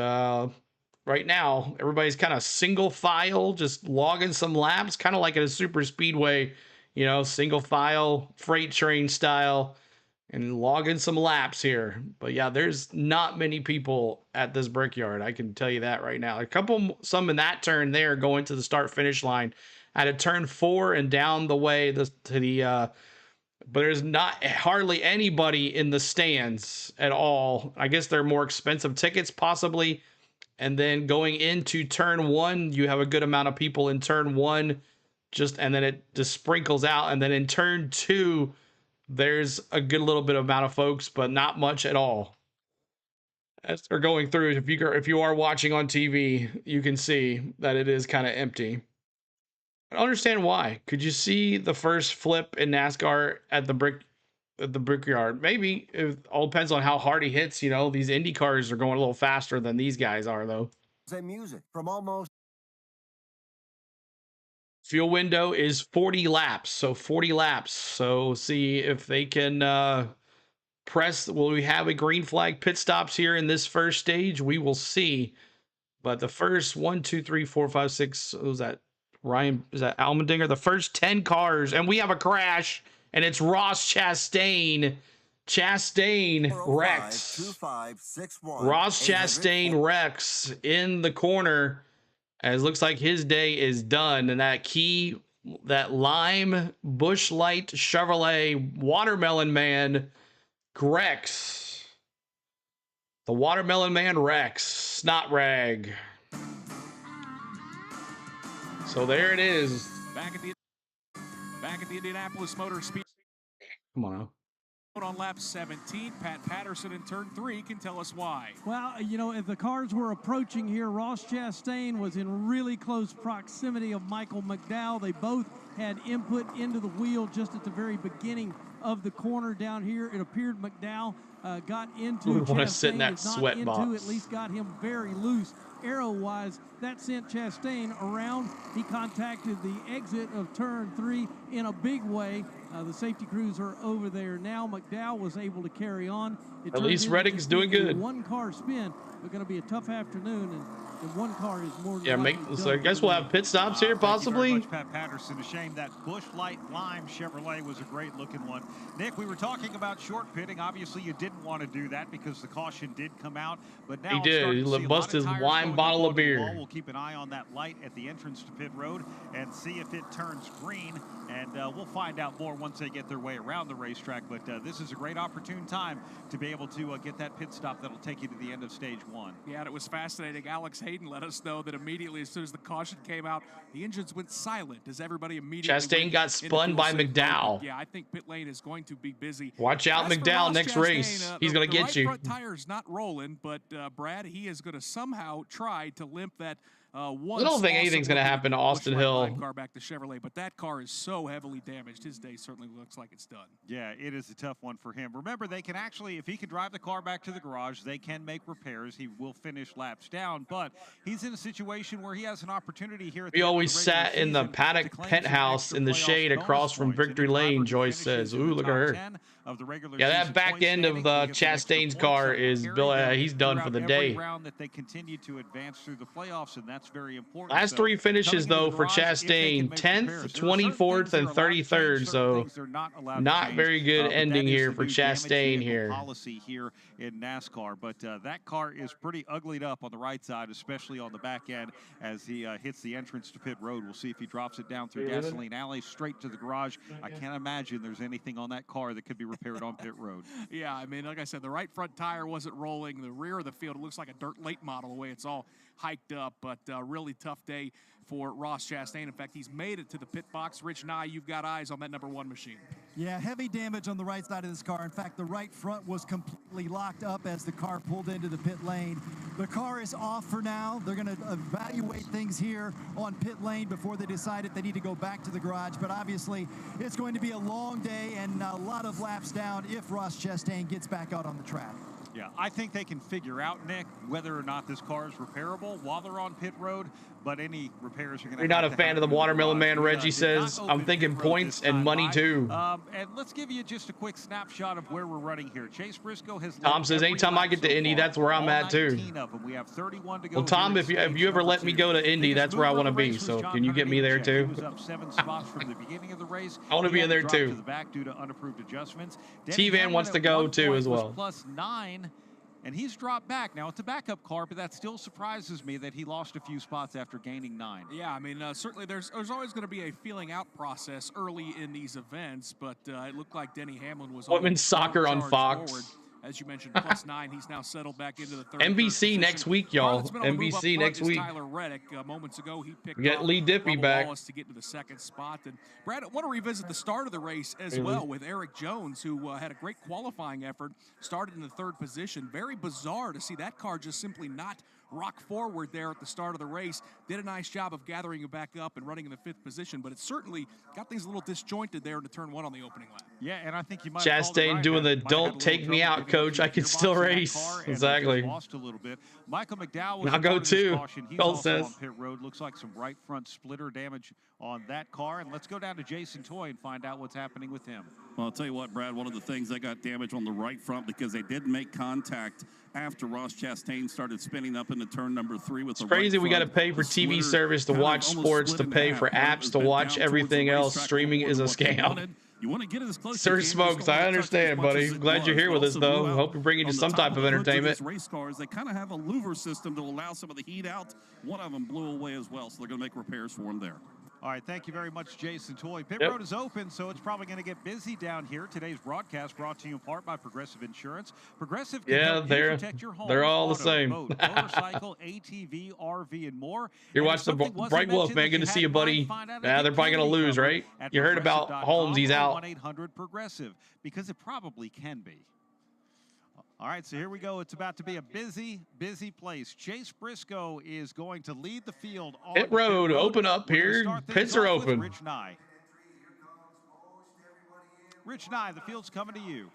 S1: right now, everybody's kind of single file, just logging some laps, kind of like at a super speedway, you know, single file, freight train style, and logging some laps here. But yeah, there's not many people at this Brickyard. I can tell you that right now. Some in that turn there going to the start finish line at a turn 4 and down the way but there's not hardly anybody in the stands at all. I guess they're more expensive tickets possibly. And then going into turn 1, you have a good amount of people in turn 1, and then it just sprinkles out. And then in turn 2, there's a good little bit of amount of folks, but not much at all. As they're going through, if you are watching on TV, you can see that it is kind of empty. I don't understand why. Could you see the first flip in NASCAR at the Brickyard? Maybe. It all depends on how hard he hits. You know, these Indy cars are going a little faster than these guys are, though.
S16: Music from almost.
S1: Fuel window is 40 laps. So 40 laps. So see if they can press. Will we have a green flag pit stops here in this first stage? We will see. But the first 1, 2, 3, 4, 5, 6. What was that? Ryan, is that Almendinger? The first 10 cars, and we have a crash, and it's Ross Chastain. Chastain wrecks. Ross Chastain wrecks in the corner, as looks like his day is done. And that lime Busch Light Chevrolet Watermelon Man wrecks. The Watermelon Man wrecks. Snot rag. So there it is.
S2: Back at the Indianapolis Motor Speedway.
S1: Come on now.
S2: On lap 17, Pat Patterson in turn 3 can tell us why.
S9: Well, you know, if the cars were approaching here, Ross Chastain was in really close proximity of Michael McDowell. They both had input into the wheel just at the very beginning of the corner down here. It appeared McDowell got into
S1: we want to
S9: Chastain,
S1: sit in that sweat box.
S9: At least got him very loose. Arrow-wise, that sent Chastain around. He contacted the exit of turn 3 in a big way. The safety crews are over there now. McDowell was able to carry on.
S1: At least Reddick's doing good.
S9: One car spin. It's going to be a tough afternoon, and one car is more.
S1: Yeah, so I guess we'll have pit stops here, possibly.
S3: Thank you very much, Pat Patterson. A shame that Busch Light Lime Chevrolet was a great-looking one. Nick, we were talking about short pitting. Obviously, you didn't want to do that because the caution did come out. But now
S1: he did. He busted his wine bottle of beer.
S3: We'll keep an eye on that light at the entrance to pit road and see if it turns green. And we'll find out more once they get their way around the racetrack. But this is a great opportune time to be able to get that pit stop that'll take you to the end of stage 1.
S2: Yeah, and it was fascinating. Alex Hayden let us know that immediately, as soon as the caution came out, the engines went silent as everybody immediately.
S1: Chastain got spun by McDowell.
S2: Yeah, I think pit lane is going to be busy.
S1: Watch out, McDowell, next race. He's going to get you.
S2: The right front tire's not rolling, but Brad, he is going to somehow try to limp that. I
S1: don't think anything's going to happen to Austin Hill.
S2: Car back to Chevrolet, but that car is so heavily damaged. His day certainly looks like it's done.
S3: Yeah, it is a tough one for him. Remember, they can actually, if he can drive the car back to the garage, they can make repairs. He will finish laps down, but he's in a situation where he has an opportunity here.
S1: We always sat in the paddock penthouse in the shade across from Victory Lane, Joyce says. Ooh, look at her. Yeah, that back end of Chastain's car is Bill. He's done for the day.
S3: That they continue to advance through the playoffs, and that's very important.
S1: Last three finishes, though, for Chastain, 10th, 24th, and 33rd. So not very good ending here for Chastain here.
S3: Policy here in NASCAR, but that car is pretty uglied up on the right side, especially on the back end as he hits the entrance to pit road. We'll see if he drops it down through Gasoline Alley straight to the garage. I can't imagine there's anything on that car that could be repaired on pit road.
S2: Yeah, I mean, like I said, the right front tire wasn't rolling. The rear of the field, it looks like a dirt late model the way it's all hiked up, but really tough day for Ross Chastain. In fact, he's made it to the pit box. Rich Nye, you've got eyes on that #1 machine.
S17: Yeah, heavy damage on the right side of this car. In fact, the right front was completely locked up as the car pulled into the pit lane. The car is off for now. They're going to evaluate things here on pit lane before they decide if they need to go back to the garage. But obviously, it's going to be a long day and a lot of laps down if Ross Chastain gets back out on the track.
S3: Yeah, I think they can figure out, Nick, whether or not this car is repairable while they're on pit road, but any repairs are going to
S1: You're not a fan of the Watermelon Man, Reggie says. I'm thinking points and money, too.
S3: And let's give you just a quick snapshot of where we're running here. Chase Briscoe has
S1: Tom says, anytime I get to Indy, that's where I'm at, too.
S3: We have 31 to go.
S1: Well, Tom, if you ever let me go to Indy, that's where I want to be. So can you get me there, too?
S3: He was up 7 spots from the beginning of the race.
S1: I want to be in there, too.
S3: To the back due to unapproved adjustments.
S1: T-Van wants to go, too, as well.
S3: +9. And he's dropped back. Now, it's a backup car, but that still surprises me that he lost a few spots after gaining 9.
S2: Yeah, I mean, certainly there's always going to be a feeling out process early in these events, but it looked like Denny Hamlin was
S1: Women's soccer on Fox.
S2: Forward. As you mentioned, +9. He's now settled back into the third.
S1: NBC next week, y'all. NBC next week.
S2: Tyler Reddick. Moments ago, he picked
S1: we got Lee Diffie back
S2: Wallace to get to the second spot. And Brad, I want to revisit the start of the race as well with Eric Jones, who had a great qualifying effort. Started in the third position. Very bizarre to see that car just simply not rock forward there at the start of the race. Did a nice job of gathering it back up and running in the 5th position, but it certainly got things a little disjointed there into turn 1 on the opening lap.
S3: Yeah, and I think you might
S1: Chastain doing the "don't take me out, coach, I can still race." Exactly.
S3: Lost a little bit. Michael McDowell was
S1: I'll go too.
S3: He's also on pit road. Looks like some right front splitter damage on that car. And let's go down to Jason Toy and find out what's happening with him.
S10: Well, I'll tell you what, Brad, one of the things that got damage on the right front because they didn't make contact after Ross Chastain started spinning up into turn #3 with the right
S1: crazy. We got to pay for TV service to watch sports, to pay for apps to watch everything else. Streaming is a scam.
S10: You want to get it as close
S1: Sir Smokes, I understand, buddy. Glad you're here with us, though. Hope you're bringing you some type of entertainment.
S10: Race cars, they kind of have a louver system to allow some of the heat out. One of them blew away as well, so they're going to make repairs for them there.
S3: All right, thank you very much, Jason Toy. Pit road is open, so it's probably going to get busy down here. Today's broadcast brought to you in part by Progressive Insurance. Progressive can help you protect your home.
S1: They're all
S3: auto,
S1: the same.
S3: boat, motorcycle, ATV, RV, and more.
S1: You're watching the Bright Wolf, man. Good to see you, buddy. Yeah, they're probably going to lose, right? You heard about Holmes. He's out.
S3: 1-800-PROGRESSIVE, because it probably can be. All right, so here we go. It's about to be a busy, busy place. Chase Briscoe is going to lead the field.
S1: Pit road, open up here. Pits are open.
S3: Rich Nye. Rich Nye, the field's coming to you.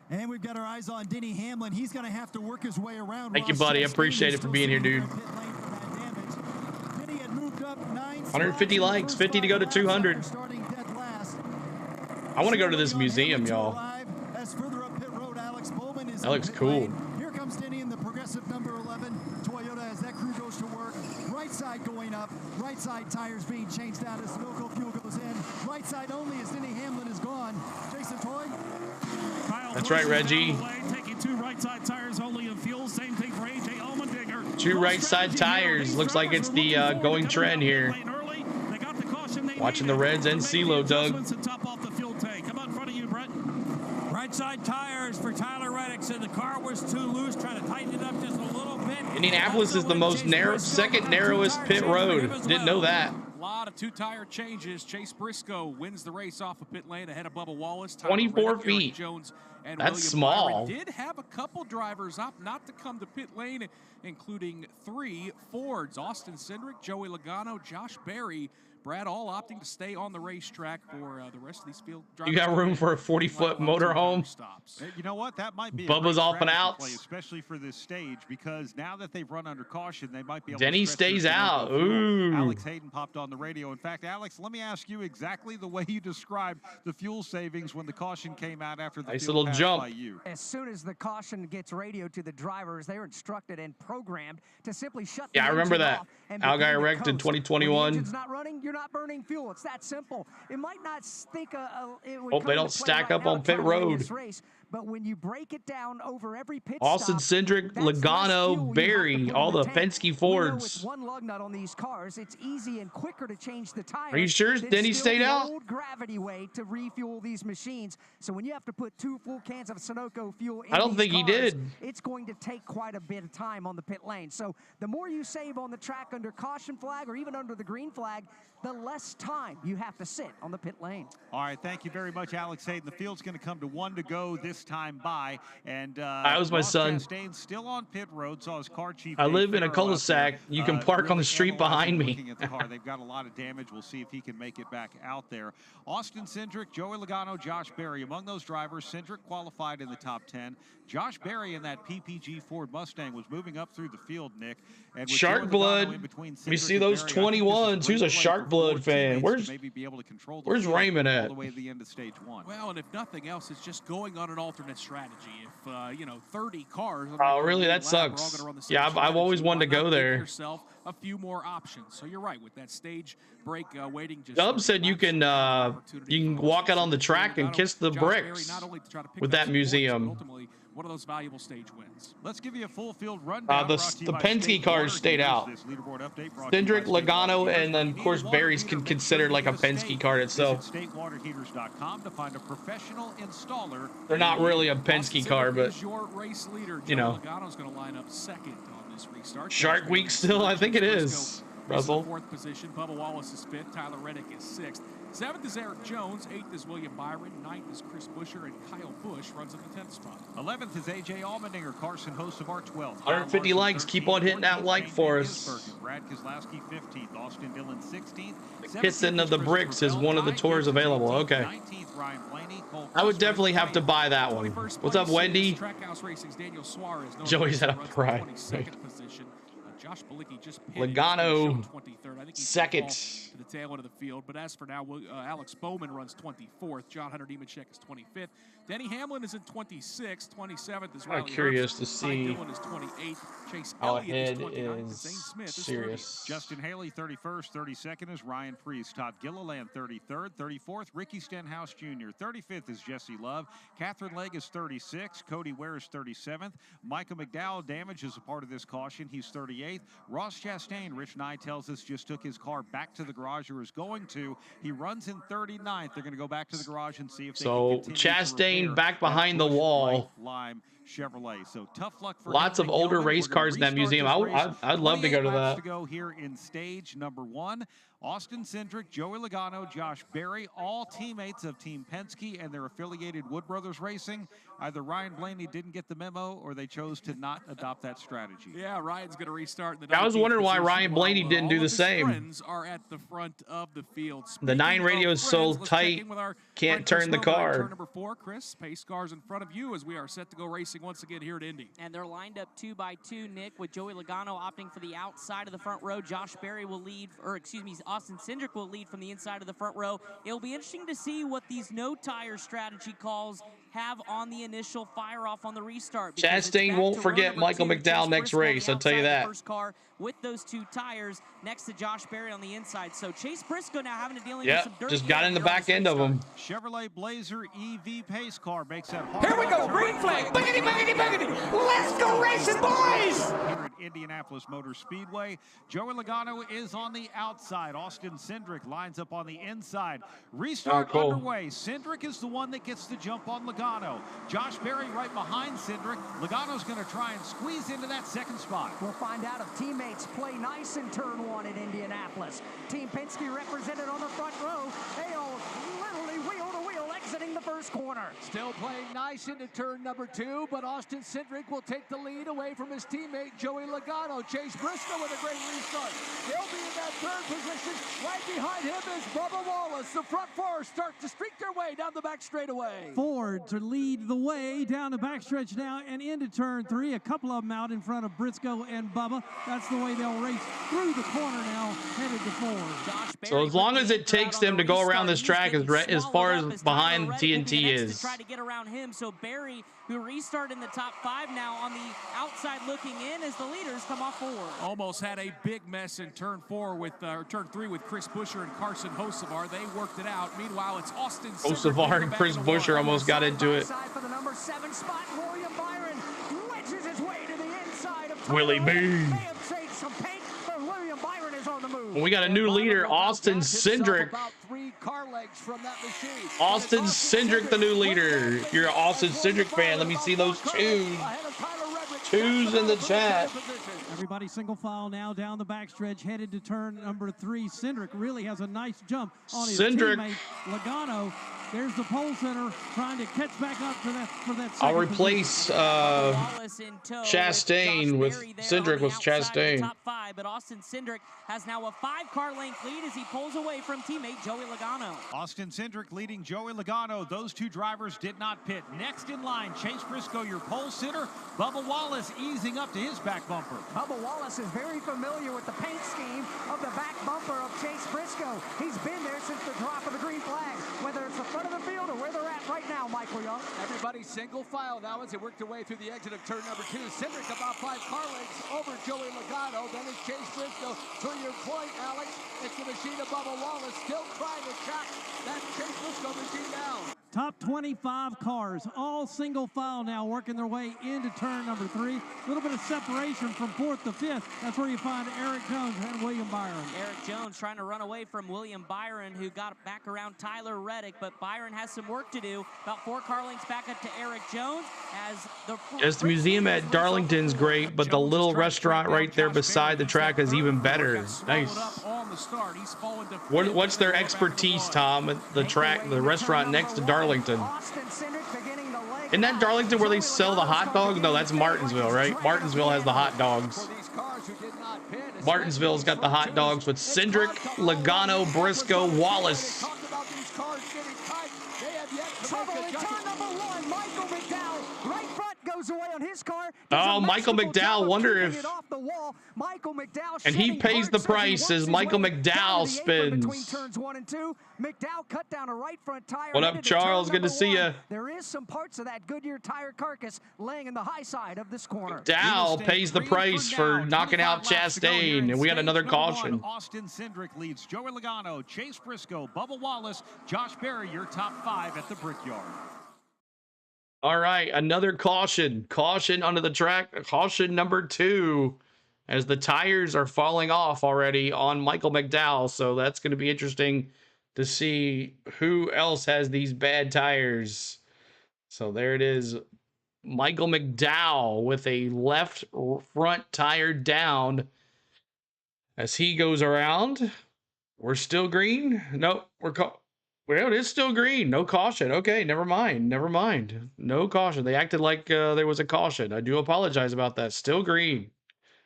S17: And we've got our eyes on Denny Hamlin. He's going to have to work his way around.
S1: Thank you, buddy. I appreciate it for being here, dude. 150 likes, 50 to go to 200. I want to go to this museum, y'all. That looks cool.
S17: Here comes Denny in the Progressive number 11 Toyota as that crew goes to work. Right side going up. Right side tires being changed out as local fuel goes in. Right side only as Denny Hamlin is gone. Jason Toy.
S1: That's right, Reggie.
S10: Taking 2 right side tires only in fuel. Same thing for AJ Allmendinger.
S1: 2 right side tires. Looks like it's the going trend here. Watching the Reds and CeeLo, Doug.
S11: Right side tires for Tyler Reddick. Said the car was too loose, trying to tighten it up just a little bit.
S1: Indianapolis is the most second narrowest pit road. Didn't know that.
S2: A lot of 2-tire changes. Chase Briscoe wins the race off of pit lane ahead of Bubba Wallace.
S1: 24 feet.
S2: Jones and
S1: that's
S2: William
S1: small.
S2: Byron did have a couple drivers opt not to come to pit lane, including 3 Fords. Austin Cindric, Joey Logano, Josh Berry. Brad, all opting to stay on the racetrack for the rest of these field
S1: drivers. You got room for a 40-foot motorhome?
S3: You know what? That might be
S1: Bubba's off and out,
S3: especially for this stage, because now that they've run under caution, they might be able
S1: Denny
S3: to
S1: stays out. Ooh.
S3: Alex Hayden popped on the radio. In fact, Alex, let me ask you exactly the way you described the fuel savings when the caution came out after the
S1: nice
S3: field
S1: little jump
S3: by you.
S12: As soon as the caution gets radioed to the drivers, they're instructed and programmed to simply shut
S1: the engine off. Yeah, I remember that. Algai wrecked in 2021.
S12: When the engine's not running, you're not burning fuel. It's that simple. It might not think it would
S1: hope they don't stack up on pit road.
S12: Race, but when you break it down over every pit
S1: Austin
S12: stop,
S1: Cindric, Logano, Berry, all the Penske Fords.
S12: With one lug nut on these cars, it's easy and quicker to change the tires.
S1: Are you sure Denny stayed out?
S12: Old gravity way to refuel these machines. So when you have to put 2 full cans of Sunoco fuel in
S1: I don't think
S12: cars,
S1: he did.
S12: It's going to take quite a bit of time on the pit lane. So the more you save on the track under caution flag or even under the green flag, the less time you have to sit on the pit lane.
S3: All right, thank you very much, Alex Hayden. The field's going to come to 1 to go this time by, and
S1: that was my son.
S3: Chastain still on pit road. Saw his car chief.
S1: I live in a cul-de-sac. You can park
S3: really
S1: on the street behind me.
S3: Looking at the car, they've got a lot of damage. We'll see if he can make it back out there. Austin Cindric, Joey Logano, Josh Berry. Among those drivers, Cindric qualified in the top 10. Josh Berry in that PPG Ford Mustang was moving up through the field, Nick. And
S1: Shark Blood. We see those 21s. Who's a Shark Blood fan? Where's Raymond at?
S2: All the way to the end of stage 1. Well, and if nothing else, it's just going on an alternate strategy. If you know, 30 cars.
S1: Oh, really? That sucks. Yeah, I've always wanted to go there.
S2: Yourself a few more options. So you're right with that stage break waiting.
S1: Dub said you can walk out on the track and kiss the bricks with that museum.
S2: Ultimately, one of those valuable stage wins.
S3: Let's give you a full field rundown.
S1: The Penske cars stayed out. Cindric, Logano, and then of course Berry's considered like a Penske car itself.
S3: StateWaterHeaters.com to find a professional installer.
S1: They're not really a Penske car, but
S2: your race leader,
S1: you know.
S2: Logano's going to line up second on this restart.
S1: Shark Week still, I think it is. Russell.
S2: 4th position. Bubba Wallace is 5th. Tyler Reddick is 6th. 7th is Eric Jones. 8th is William Byron. 9th is Chris Buescher. And Kyle Busch runs at the 10th spot.
S3: 11th is A.J. Allmendinger. Carson Hocevar 12th.
S1: 150 likes. Keep on hitting that like for us.
S3: Brad Keselowski 15th. Austin Dillon 16th.
S1: Kissing of the Bricks is one of the tours available. Okay.
S3: 19th, Ryan Blaney.
S1: I would definitely have to buy that one. What's up, Wendy? Joey's at a pride.
S2: Josh Bilicki just
S1: Logano
S2: 2nd to the tail end of the field. But as for now, Alex Bowman runs 24th. John Hunter Nemechek is 25th. Denny Hamlin is in 26th. 27th is Riley.
S1: I'm curious to see
S2: Dillon is 28th. Chase
S1: how
S2: Elliott
S1: ahead is
S2: Smith
S1: serious.
S3: Justin Haley 31st. 32nd is Ryan Priest. Todd Gilliland 33rd. 34th, Ricky Stenhouse Jr. 35th is Jesse Love. Catherine Legg is 36. Cody Ware is 37th. Micah McDowell damage is a part of this caution. He's 38th. Ross Chastain, Rich Nye tells us, just took his car back to the garage, or is going to. He runs in 39th. They're going to go back to the garage and see if they can continue
S1: Chastain back behind the wall.
S3: Lime Chevrolet. So tough luck for
S1: lots of older race cars in that museum. I'd love to go to that.
S3: To go here in stage number 1. Austin Cindric, Joey Logano, Josh Berry, all teammates of Team Penske and their affiliated Wood Brothers Racing. Either Ryan Blaney didn't get the memo or they chose to not adopt that strategy.
S2: Yeah, Ryan's going to restart in the
S1: I was wondering why Ryan Blaney didn't do the same.
S2: Friends are at the front of the field.
S1: The 9 radio is so tight, can't turn the car.
S2: Turn number 4, Chris. Pace cars in front of you as we are set to go racing once again here at Indy.
S14: And they're lined up 2 by 2, Nick, with Joey Logano opting for the outside of the front row. Josh Berry will lead, or excuse me, Austin Cindric will lead from the inside of the front row. It'll be interesting to see what these no-tire strategy calls have on the initial fire-off on the restart.
S1: Chastain won't forget Michael McDowell next race, I'll tell you that.
S14: First car with those 2 tires next to Josh Berry on the inside. So Chase Briscoe now having to deal with some dirt.
S1: Just got in the back end of him.
S3: Chevrolet Blazer EV pace car makes that hard.
S18: Here we go, green flag. Boogity, boogity, boogity. Let's go racing, boys.
S3: Here at Indianapolis Motor Speedway, Joey Logano is on the outside. Austin Cindric lines up on the inside. Restart underway. Cindric is the one that gets the jump on Logano. Josh Berry right behind Cindric. Logano's going to try and squeeze into that 2nd spot.
S12: We'll find out if teammates play nice in turn 1 at Indianapolis. Team Penske represented on the front row. They all literally wheel to wheel, exit exiting the first corner.
S13: Still playing nice into turn number 2, but Austin Cindric will take the lead away from his teammate Joey Logano. Chase Briscoe with a great restart. They'll be in that third position. Right behind him is Bubba Wallace. The front four start to streak their way down the back straightaway.
S9: Ford to lead the way down the backstretch now and into turn 3. A couple of them out in front of Briscoe and Bubba. That's the way they'll race through the corner now, headed to Ford.
S1: So as long as it takes them to go around this track as far as behind TNT is.
S14: To try to get around him, so Barry, who restarted in the top 5 now on the outside looking in as the leaders come off forward.
S2: Almost had a big mess in turn 4 with turn 3 with Chris Buescher and Carson Hocevar. They worked it out. Meanwhile, it's Austin
S1: Hocevar and Chris Buescher almost got into it.
S12: For the number 7 spot, William Byron wedges his way to the inside of
S1: Willie B.
S12: Some paint, but William Byron is on the move.
S1: We got a new leader, Austin Cindric.
S13: About 3 car lengths from that machine.
S1: Austin Cindric, the new leader. If you're an Austin Cindric fan, let me see those twos. Twos in the chat.
S9: Everybody single file now down the backstretch, headed to turn number 3. Cindric really has a nice jump on his teammate Logano. There's the pole center trying to catch back up for that.
S1: I'll replace Chastain with Cindric with Chastain.
S14: Top 5, but Austin Cindric has now a 5-car length lead as he pulls away from teammate Joey Logano.
S3: Austin Cindric leading Joey Logano. Those two drivers did not pit. Next in line, Chase Briscoe, your pole sitter. Bubba Wallace easing up to his back bumper.
S12: Bubba Wallace is very familiar with the paint scheme of the back bumper of Chase Briscoe. He's been there since the drop of the green flag, whether it's the front of the field or where they're at right now, Michael Young.
S13: Everybody single file now as they work their way through the exit of turn number 2. Cindric about 5 car lengths over Joey Logano. Then it's Chase Briscoe. To your point, Alex, it's the machine of Bubba Wallace still trying to track that Chase Briscoe machine down.
S9: Top 25 cars, all single file now, working their way into turn number 3. A little bit of separation from 4th to 5th. That's where you find Eric Jones and William Byron.
S14: Eric Jones trying to run away from William Byron, who got back around Tyler Reddick, but Byron has some work to do. About 4 car lengths back up to Eric Jones as
S1: the museum at Darlington's great, but the little restaurant right there beside the track is even better. Nice. What's their expertise, Tom? The restaurant next to Darlington. Isn't that Darlington where they sell the hot dogs? No, that's Martinsville, right? Martinsville has the hot dogs. Martinsville's got the hot dogs with Cindric, Logano, Briscoe, Wallace.
S12: Trouble in turn number 1, Michael McDowell, right front goes away on his car.
S1: Oh, Michael McDowell, wonder if...
S12: Michael McDowell,
S1: and he pays the price as Michael McDowell spins.
S12: Between turns 1 and 2, McDowell cut down a right front tire.
S1: What up, Charles? Good to see you.
S12: There is some parts of that Goodyear tire carcass laying in the high side of this corner.
S1: McDowell pays the price for knocking out Chastain, and we got another caution.
S3: Austin Cindric leads Joey Logano, Chase Briscoe, Bubba Wallace, Josh Berry, your top 5 at the Brickyard.
S1: All right, another caution. Caution onto the track. Caution number 2, as the tires are falling off already on Michael McDowell. So that's going to be interesting to see who else has these bad tires. So there it is. Michael McDowell with a left front tire down as he goes around. We're still green. Nope, well, it is still green. No caution. Okay, never mind. Never mind. No caution. They acted like there was a caution. I do apologize about that. Still green.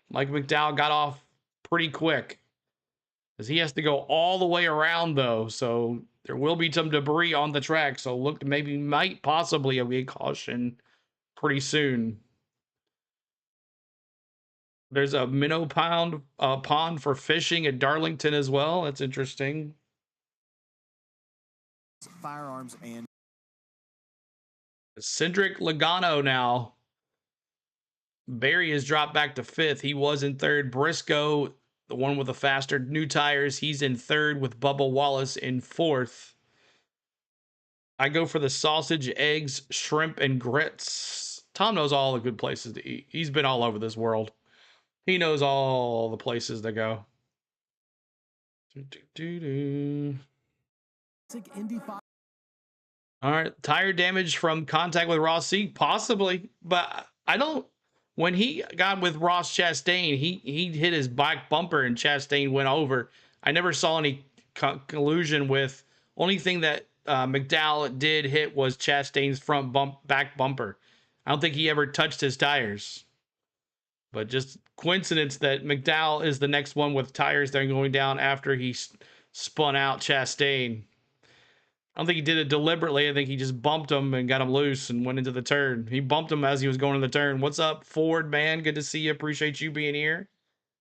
S1: Mike McDowell got off pretty quick, as he has to go all the way around, though. So there will be some debris on the track. So look, might possibly be a caution pretty soon. There's a minnow pond for fishing at Darlington as well. That's interesting.
S5: Firearms and
S1: Cindric, Logano now. Barry has dropped back to 5th. He was in 3rd. Briscoe, the one with the faster new tires, he's in 3rd with Bubba Wallace in 4th. I go for the sausage, eggs, shrimp, and grits. Tom knows all the good places to eat. He's been all over this world. He knows all the places to go. All right, tire damage from contact with Ross C, possibly, but I don't. When he got with Ross Chastain, he hit his back bumper and Chastain went over. I never saw any collusion with. Only thing that McDowell did hit was Chastain's back bumper. I don't think he ever touched his tires. But just coincidence that McDowell is the next one with tires that are going down after he spun out Chastain. I don't think he did it deliberately. I think he just bumped him and got him loose and went into the turn. He bumped him as he was going in the turn. What's up, Ford, man? Good to see you. Appreciate you being here.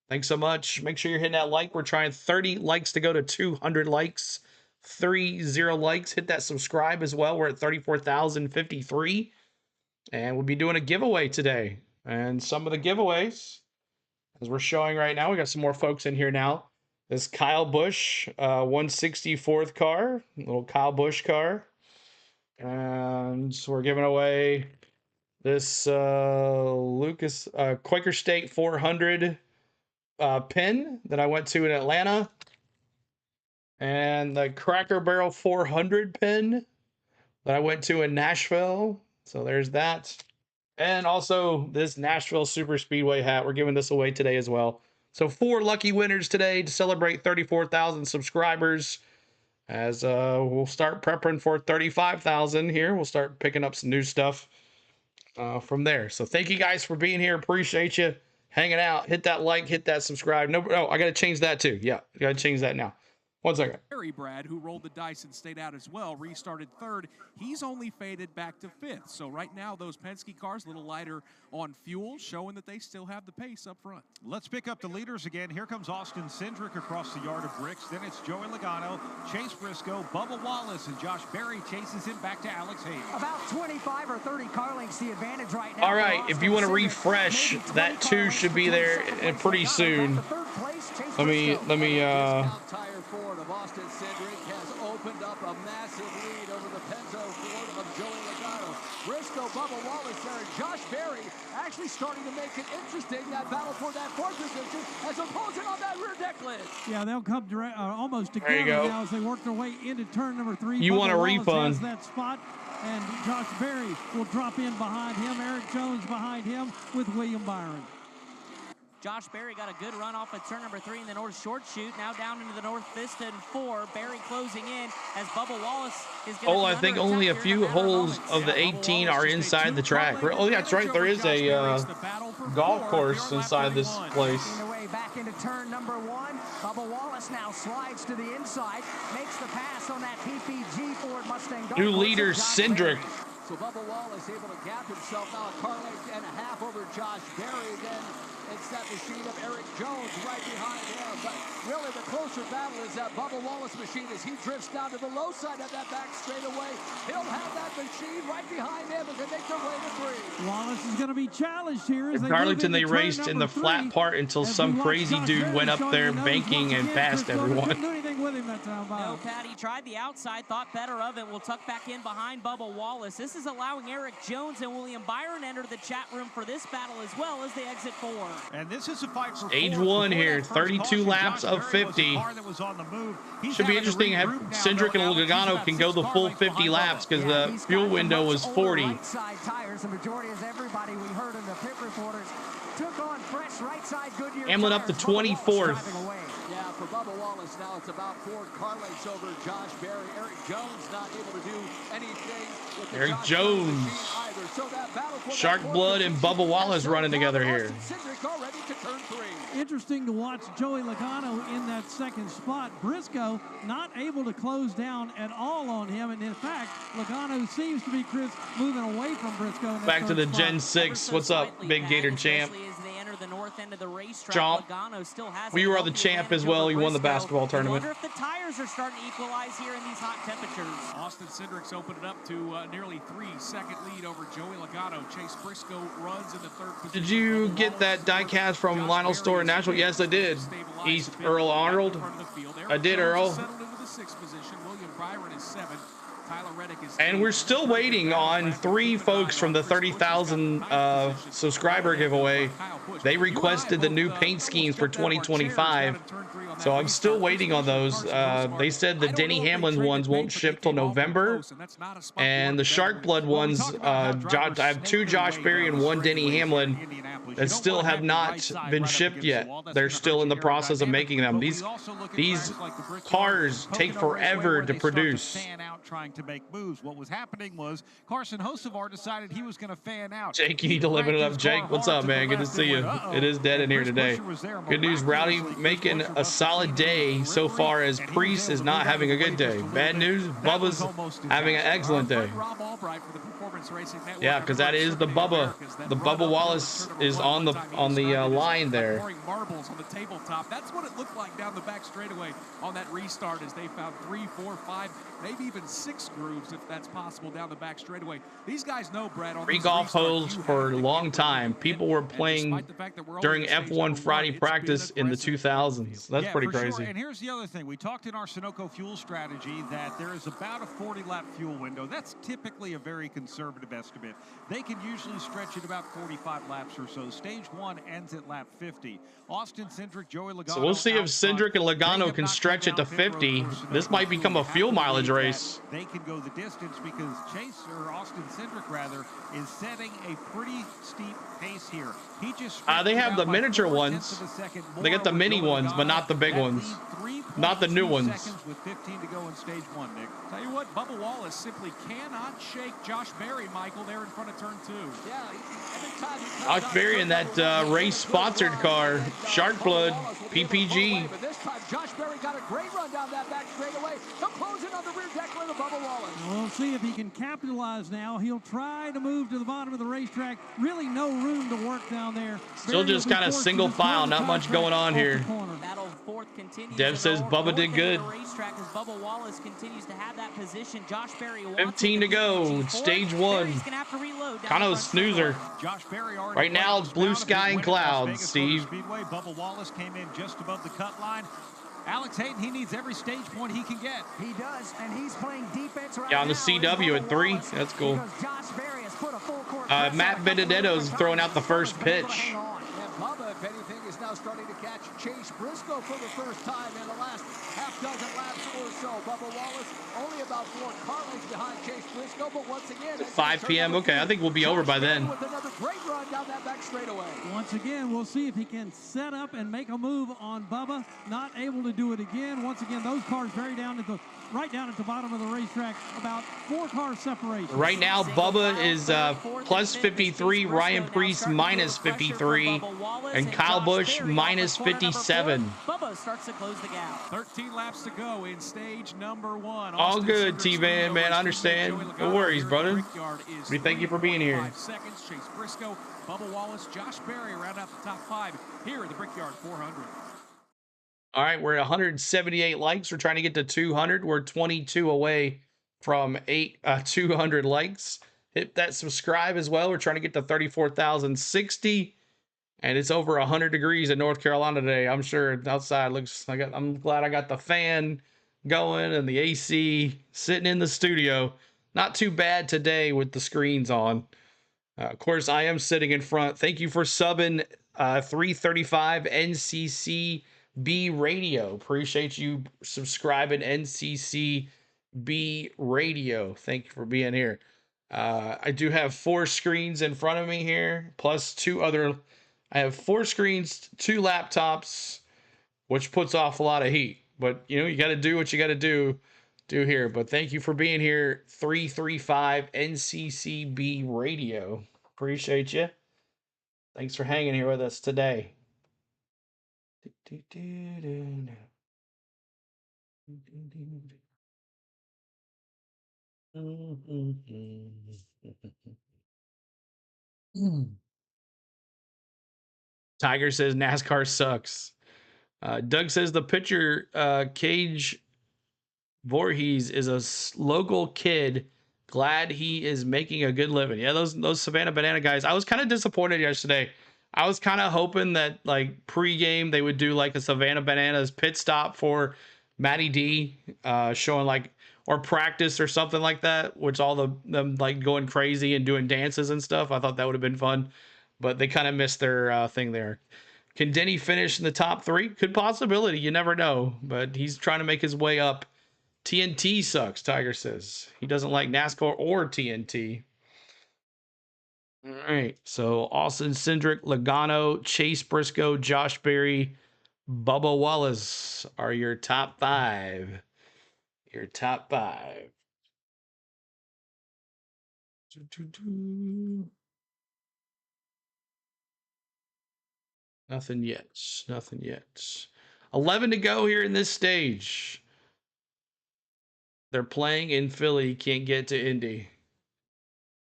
S1: Thanks so much. Make sure you're hitting that like. We're trying 30 likes to go to 200 likes. 30 likes. Hit that subscribe as well. We're at 34,053. And we'll be doing a giveaway today. And some of the giveaways, as we're showing right now, we got some more folks in here now. This Kyle Busch 164th car, little Kyle Busch car. And so we're giving away this Lucas Quaker State 400 pin that I went to in Atlanta. And the Cracker Barrel 400 pin that I went to in Nashville. So there's that. And also this Nashville Super Speedway hat. We're giving this away today as well. So 4 lucky winners today to celebrate 34,000 subscribers. As we'll start prepping for 35,000 here. We'll start picking up some new stuff from there. So thank you guys for being here. Appreciate you hanging out. Hit that like, hit that subscribe. No, I got to change that too. Yeah, I got to change that now. 1 second.
S2: Brad, who rolled the dice and stayed out as well, restarted 3rd. He's only faded back to 5th. So right now, those Penske cars a little lighter on fuel, showing that they still have the pace up front.
S3: Let's pick up the leaders again. Here comes Austin Cindric across the yard of bricks. Then it's Joey Logano, Chase Briscoe, Bubba Wallace, and Josh Berry chases him back to Alex Hayes.
S12: About 25 or 30 car lengths the advantage right now.
S1: All right, if you want to refresh, that 2 should be there pretty soon. Let me
S13: Ford of Austin Cindric has opened up a massive lead over the Penzo Ford of Joey Logano. Briscoe, Bubba Wallace there, and Josh Berry actually starting to make it interesting, that battle for that 4th position as opposing on that rear deck lid.
S9: Yeah, they'll come direct, almost together now as they work their way into turn number 3.
S1: You want a refund.
S9: Has that spot, and Josh Berry will drop in behind him. Eric Jones behind him with William Byron.
S14: Josh Berry got a good run off at turn number 3 in the north short chute. Now down into the north Vista and 4. Berry closing in as Bubba Wallace is going to
S1: I think only a few holes of the 18 are inside the track. Oh, yeah, that's right. There is a golf course inside this place.
S12: Back into turn number 1. Bubba Wallace now slides to the inside, makes the pass on that PPG Ford Mustang.
S1: New leader, Cindric.
S13: So Bubba Wallace able to gap himself now a car length and a half over Josh Berry. Then it's that machine of Eric Jones right behind him. But really the closer battle is that Bubba Wallace machine as he drifts down to the low side of that back straightaway. He'll have that machine right behind him as they make their way to 3.
S9: Wallace is going to be challenged here.
S1: As Darlington, they raced in the flat part until some crazy dude went up there banking and passed everyone.
S9: Couldn't do anything with him that time, Bob.
S14: No, Patty tried the outside, thought better of it. Will tuck back in behind Bubba Wallace. This is allowing Eric Jones and William Byron enter the chat room for this battle as well as they exit 4.
S3: And this is a fight for
S1: Stage 1 here, 32 laps of 50. Should be interesting. Cindric and Logano can go the full 50 laps because the fuel window was 40.
S12: Right side tires. The majority of everybody we heard in the pit reporters took on fresh right side Goodyear.
S1: Hamlin up to 24th.
S13: Yeah, for Bubba Wallace now it's about 4 car lengths over Josh Berry. Eric Jones not able to do anything with the
S1: Eric Jones. Shark Blood and Bubba Wallace running together here.
S9: Interesting to watch Joey Logano in that 2nd spot. Briscoe not able to close down at all on him. And in fact, Logano seems to be moving away from Briscoe.
S1: Back to the Gen 6. What's up, Big Gator champ?
S14: The north end of the racetrack.
S1: Chomp.
S14: Still has
S1: you are the champ as well. You won the basketball tournament.
S14: I wonder if the tires are starting to equalize here in these hot temperatures.
S2: Austin Cindric's opened it up to nearly 3-second lead over Joey Logano. Chase Briscoe runs in the 3rd position.
S1: Did you get that diecast from Lionel's store in Nashville? Yes, I did. East Earl Arnold. I did, Earl.
S2: Settled into the 6th position. William Byron is 7th. Tyler
S1: And we're still waiting on 3 folks from the 30,000 subscriber giveaway. They requested the new paint schemes for 2025. So I'm still waiting on those. They said the Denny Hamlin ones won't ship till November. And the Shark Blood ones, I have 2 Josh Berry and 1 Denny Hamlin that still have not been shipped yet. They're still in the process of making them. These cars take forever to produce.
S3: Trying to make moves. What was happening was Carson Hocevar decided he was going to fan out.
S1: Jake, you need to live it up. Jake, what's up, man? Good to see you. It is dead in here today. Good news, Rowdy making a solid day so far as Priest is not having a good day. Bad news, Bubba's having an excellent day. Yeah, because that is the Bubba. The Bubba Wallace is on the line there.
S2: Marbles on the tabletop. That's what it looked like down the back straightaway on that restart as they found 3, 4, 5, maybe even 6 grooves if that's possible down the back straightaway. These guys know, Brad. On
S1: free golf holes for a long time. People were playing during F1 Friday practice in the 2000s. That's pretty crazy.
S3: Sure. And here's the other thing. We talked in our Sunoco fuel strategy that there is about a 40-lap fuel window. That's typically a very conservative estimate. They can usually stretch it about 45 laps or so. Stage 1 ends at lap 50. Austin Cindric, Joey Logano.
S1: So we'll see if Cindric and Logano can stretch it to 50. This might become a fuel mileage race.
S3: They can go the distance because Austin Cindric rather is setting a pretty steep pace here. He just
S1: they have the miniature ones. They got the mini ones, but not the big ones. Not the new ones.
S3: With 15 to go in stage 1, Nick.
S2: Tell you what, Bubba Wallace simply cannot shake Josh Berry, Michael, there in front of turn 2.
S13: Yeah,
S1: Josh Berry in that race-sponsored car, Shark Blood, PPG.
S13: But this time, Josh Berry got a great run down that back straightaway. He'll close in on the rear deck with Bubba Wallace.
S9: We'll see if he can capitalize now. He'll try to move to the bottom of the racetrack. Really no room to work down there.
S1: Still just kind of single file, not much going on here. Dev says Bubba did good.
S14: Racetrack as Bubba Wallace continues to have that position. Josh Berry
S1: 15 to go, stage 1. Kind of a snoozer. Right now, it's blue sky and clouds, Steve.
S3: Speedway, Bubba Wallace came in just above the cut line. Alex Hayden, he needs every stage point he can get.
S12: He does, and he's playing defense right
S1: on the CW at 3. That's cool. Matt Benedetto's throwing out the first pitch.
S13: Bubba, if anything, is now starting to catch Chase Briscoe for the first time in the last half dozen laps or so. Bubba Wallace only about 4 car lengths behind Chase Briscoe, but once again,
S1: 5 p.m. Okay, I think we'll be over by then.
S13: With another great run down that back straightaway.
S9: Once again, we'll see if he can set up and make a move on Bubba. Not able to do it again. Once again, those cars right down at the bottom of the racetrack, about 4 cars separation.
S1: Right now, Bubba is plus 53, Ryan Preece minus 53, and Kyle Busch minus 57.
S14: Bubba starts to close the gap.
S2: 13 laps to go in stage number 1.
S1: All good, T-Van, man. I understand. No worries, brother. We thank you for being here.
S2: 5 seconds. Chase Briscoe, Bubba Wallace, Josh Berry round out the top 5 here at the Brickyard 400.
S1: All right, we're at 178 likes. We're trying to get to 200. We're 22 away from 200 likes. Hit that subscribe as well. We're trying to get to 34,060. And it's over 100 degrees in North Carolina today. I'm sure outside looks like I'm glad I got the fan going and the AC sitting in the studio. Not too bad today with the screens on. Of course, I am sitting in front. Thank you for subbing 335 NCCB Radio. Appreciate you subscribing NCCB Radio. Thank you for being here. I do have 4 screens in front of me here, plus 2 other. I have 4 screens, 2 laptops, which puts off a lot of heat. But, you know, you got to do what you got to do here. But thank you for being here, 335 NCCB Radio. Appreciate you. Thanks for hanging here with us today. Tiger says NASCAR sucks. Doug says the pitcher, Cage Voorhees, is a local kid. Glad he is making a good living. Yeah, those Savannah Banana guys. I was kind of disappointed yesterday. I was kind of hoping that like pregame they would do like a Savannah Bananas pit stop for Matty D showing like, or practice or something like that, which all them like going crazy and doing dances and stuff. I thought that would have been fun, but they kind of missed their thing there. Can Denny finish in the top 3? Could possibility. You never know, but he's trying to make his way up. TNT sucks, Tiger says. He doesn't like NASCAR or TNT. All right, so Austin Cindric, Logano, Chase Briscoe, Josh Berry, Bubba Wallace are your top 5. Your top 5. Nothing yet. Nothing yet. 11 to go here in this stage. They're playing in Philly. Can't get to Indy.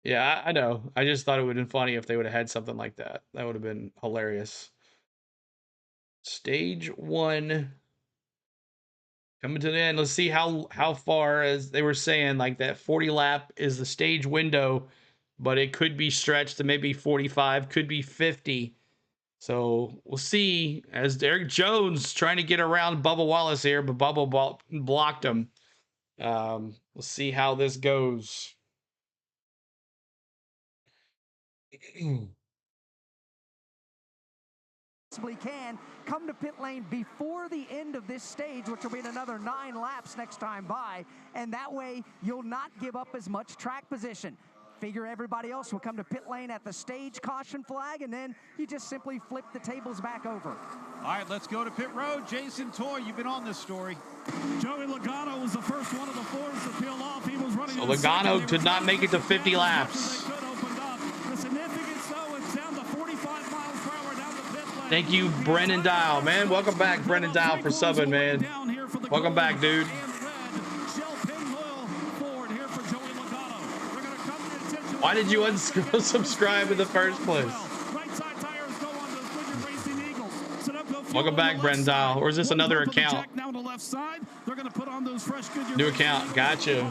S1: Yeah, I know. I just thought it would have been funny if they would have had something like that. That would have been hilarious. Stage 1 coming to the end. Let's see how far, as they were saying, like that 40 lap is the stage window, but it could be stretched to maybe 45, could be 50. So we'll see, as Derek Jones trying to get around Bubba Wallace here, but Bubba blocked him. We'll see how this goes.
S12: Can come to pit lane before the end of this stage, which will be another 9 laps next time by, and that way you'll not give up as much track position. Figure everybody else will come to pit lane at the stage caution flag, and then you just simply flip the tables back over.
S3: All right, let's go to pit road. Jason Toy, you've been on this story.
S11: Joey Logano was the first one of the fours to peel off. He was running.
S1: So Logano did not make it to 50 laps. Thank you, Brennan Dial, man. Welcome back, Brennan Dial, for subbing, man. Welcome back, dude. Why did you unsubscribe in the first place? Welcome back, Brennan Dial. Or is this another account? New account. Gotcha.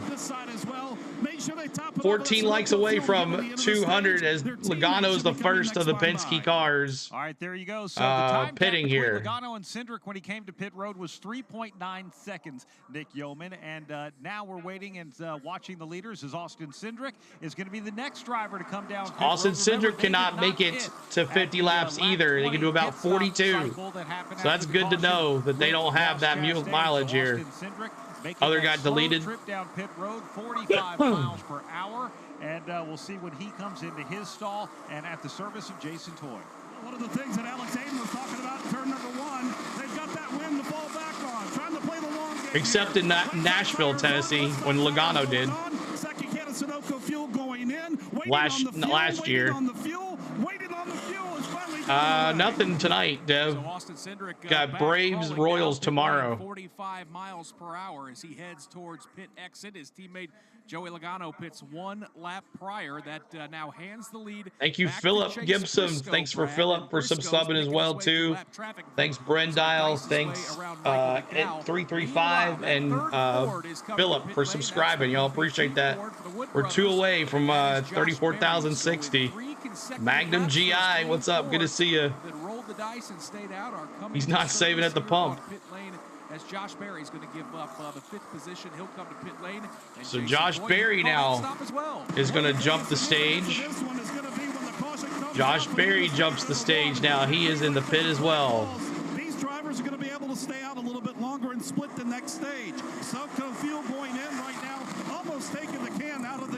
S1: 14 likes away from 200 as Logano's the first of the Penske cars.
S3: All right, there you go. So the time
S1: pitting here.
S3: Logano and Cindric when he came to pit road was 3.9 seconds, Nick Yeoman. And now we're waiting and watching the leaders as Austin Cindric is going to be the next driver to come down.
S1: Austin Cindric cannot make it to 50 laps either. They can do about 42. So that's good to know that they don't have that mileage here. Other got deleted.
S3: Trip down pit road, 45 miles per hour, and we'll see when he comes into his stall and at the service of Jason Toy.
S11: One of the things that Alex Hayden was talking about in turn number 1, they've got that wind to fall back on, trying to play the long game.
S1: Except in Nashville, Tennessee, when Logano did.
S11: Second can of Sunoco fuel going in.
S1: Last year. Nothing tonight, Dev.
S2: So Austin Cindric
S1: got Braves Royals tomorrow.
S2: 45 miles per hour as he heads towards pit exit. His teammate Joey Logano pits 1 lap prior. That now hands the lead.
S1: Thank you, Philip Gibson. Thanks for Philip for subbing as well too. Thanks, Brendile. Thanks, 335 and Philip for subscribing. Y'all appreciate that. We're 2 away from 34,060. Magnum GI, what's up? Good to see you. He's not saving at the pump.
S2: As Josh Berry's going to give up the 5th position, he'll come to pit lane.
S1: So Josh Berry now is going to jump the stage. Josh Berry jumps the stage now. He is in the pit as well.
S11: These drivers are going to be able to stay out a little bit longer and split the next stage. Sunoco fuel going in right now, almost taking the can out of the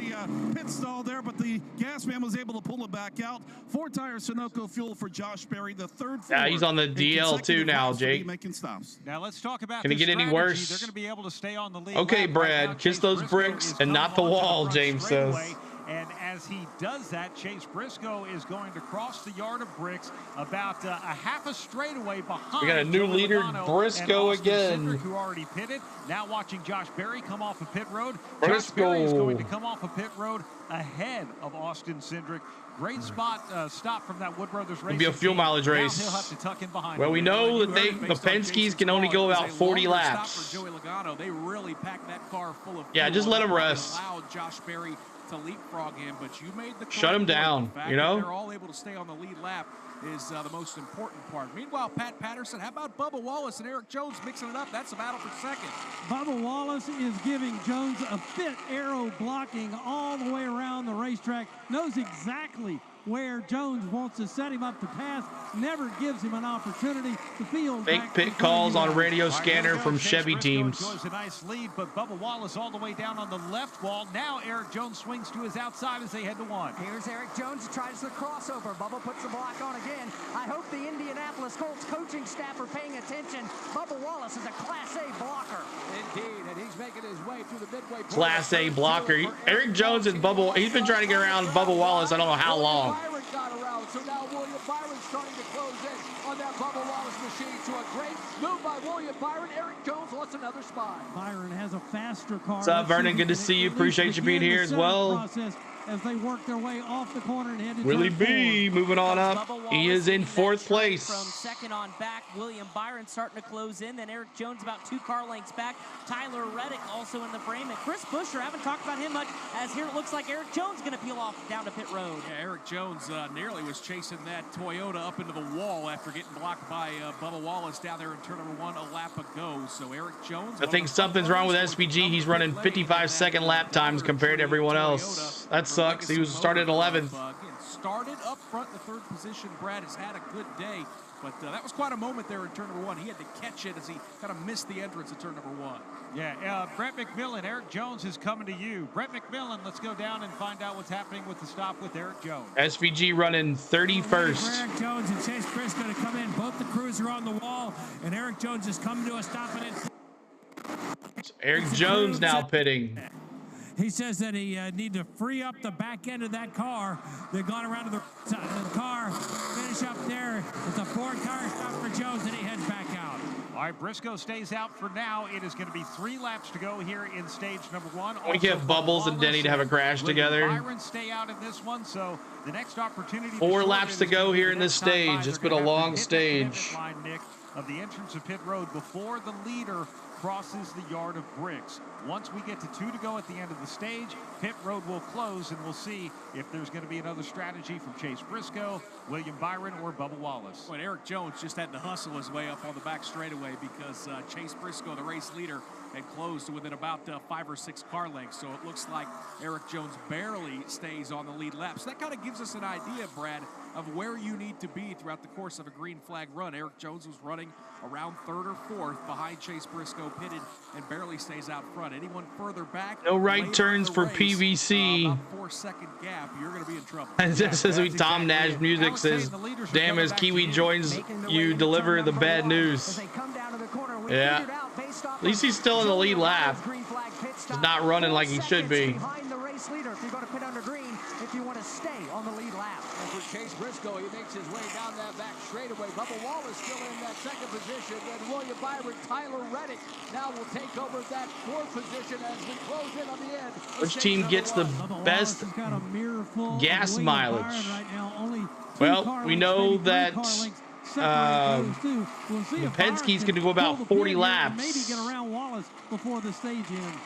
S11: pit stall there, but the gas man was able to pull it back out. 4-tire Sunoco fuel for Josh Berry, the third.
S1: Yeah, he's on the DL too now, Jake.
S3: Now let's talk about.
S1: Can it get any worse?
S3: They're going to be able to stay on the lead.
S1: Okay, Brad, kiss those bricks and not the wall, James says.
S3: And as he does that, Chase Briscoe is going to cross the yard of bricks about a half a straightaway behind.
S1: We got a new leader, Briscoe again.
S3: Cindric, who already pitted. Now watching Josh Berry come off of pit road.
S1: Briscoe.
S3: Josh Berry is going to come off of pit road ahead of Austin Cindric. Great spot stop from that Wood Brothers race.
S1: It'll be a fuel mileage race.
S3: He'll have to tuck in behind
S1: well, we know that the Penske's can only go about 40 laps.
S2: For Joey Logano, they really packed that car full of
S1: yeah, just let him rest.
S2: Allowed Josh Berry to leapfrog him, but you made the
S1: shut him down. You know,
S2: they're all able to stay on the lead lap is the most important part. Meanwhile, Pat Patterson, how about Bubba Wallace and Eric Jones mixing it up? That's a battle for second.
S9: Bubba Wallace is giving Jones a fit arrow blocking all the way around the racetrack. Knows exactly where Jones wants to set him up to pass, never gives him an opportunity to field.
S1: Fake pit calls on radio scanner from Chevy teams.
S3: Enjoys a nice lead, but Bubba Wallace all the way down on the left wall. Now Eric Jones swings to his outside as they head to one.
S12: Here's Eric Jones, tries the crossover. Bubba puts the block on again. I hope the Indianapolis Colts coaching staff are paying attention. Bubba Wallace is a Class A blocker.
S13: Indeed, and he's making his way through the midway.
S1: Class A blocker. Eric Jones and Bubba, he's been trying to get around Bubba Wallace I don't know how long.
S13: Byron got around, so now William Byron's starting to close in on that Bubba Wallace machine. So a great move by William Byron. Eric Jones wants another spot.
S9: Byron has a faster car.
S1: What's up, Vernon? Good to see you. Appreciate you being here as well.
S9: As they work their way off the corner and head to
S1: Willie B moving on up. He is in fourth place.
S14: From second on back, William Byron starting to close in. Then Eric Jones about 2 car lengths back. Tyler Reddick also in the frame. And Chris Buescher, haven't talked about him much, as here it looks like Eric Jones going to peel off down to pit road.
S2: Yeah, Eric Jones nearly was chasing that Toyota up into the wall after getting blocked by Bubba Wallace down there in turn number 1 a lap ago. So Eric Jones.
S1: I think something's wrong with SVG. He's running 55-second lap times compared to everyone else. That sucks. He was started 11th.
S2: Started up front in the 3rd position. Brad has had a good day, but that was quite a moment there in turn number 1. He had to catch it as he kind of missed the entrance at turn number 1.
S3: Yeah, Brett McMillan, Eric Jones is coming to you. Brett McMillan, let's go down and find out what's happening with the stop with Eric Jones.
S1: SVG running 31st.
S19: Eric Jones and Chase Briscoe to come in. Both the crews are on the wall, and Eric Jones is coming to a stop.
S1: Eric Jones now pitting.
S19: He says that he need to free up the back end of that car. They've gone around to the side of the car, finish up there. It's a 4-car stop for Jones, and he heads back out.
S3: All right, Briscoe stays out for now. It is going to be 3 laps to go here in stage number 1.
S1: We get Bubbles and Denny to have a crash together.
S3: Byron stay out in this one, so the next opportunity.
S1: 4 laps to go here in this stage. It's been a long stage.
S3: Line, Nick, of the entrance of pit road before the leader crosses the yard of bricks. Once we get to 2 to go at the end of the stage, pit road will close, and we'll see if there's going to be another strategy from Chase Briscoe, William Byron, or Bubba Wallace.
S2: Well, Eric Jones just had to hustle his way up on the back straightaway because Chase Briscoe, the race leader, had closed to within about 5 or 6 car lengths. So it looks like Eric Jones barely stays on the lead lap. So that kind of gives us an idea, Brad, of where you need to be throughout the course of a green flag run. Eric Jones was running around 3rd or 4th behind Chase Briscoe, pitted and barely stays out front. Anyone further back,
S1: no right turns for PVC.
S2: About 4-second gap, you're going to be in trouble.
S1: And just as we Tom Nash music says, damn, as Kiwi joins you, deliver the bad news. Yeah, at least he's still in the lead lap. He's not running like he should be.
S12: Behind the race leader, if you're going to pit under green, if you want to stay on the lead lap.
S13: And for Chase Briscoe, he makes his way down that back straightaway. Bubba Wallace still in that 2nd position. Then William Byron, Tyler Reddick now will take over that 4th position as we close in on the end.
S1: Which team gets the best gas mileage? Well, we know that Penske's going to go about 40 laps.
S9: Maybe get around Wallace before the stage ends.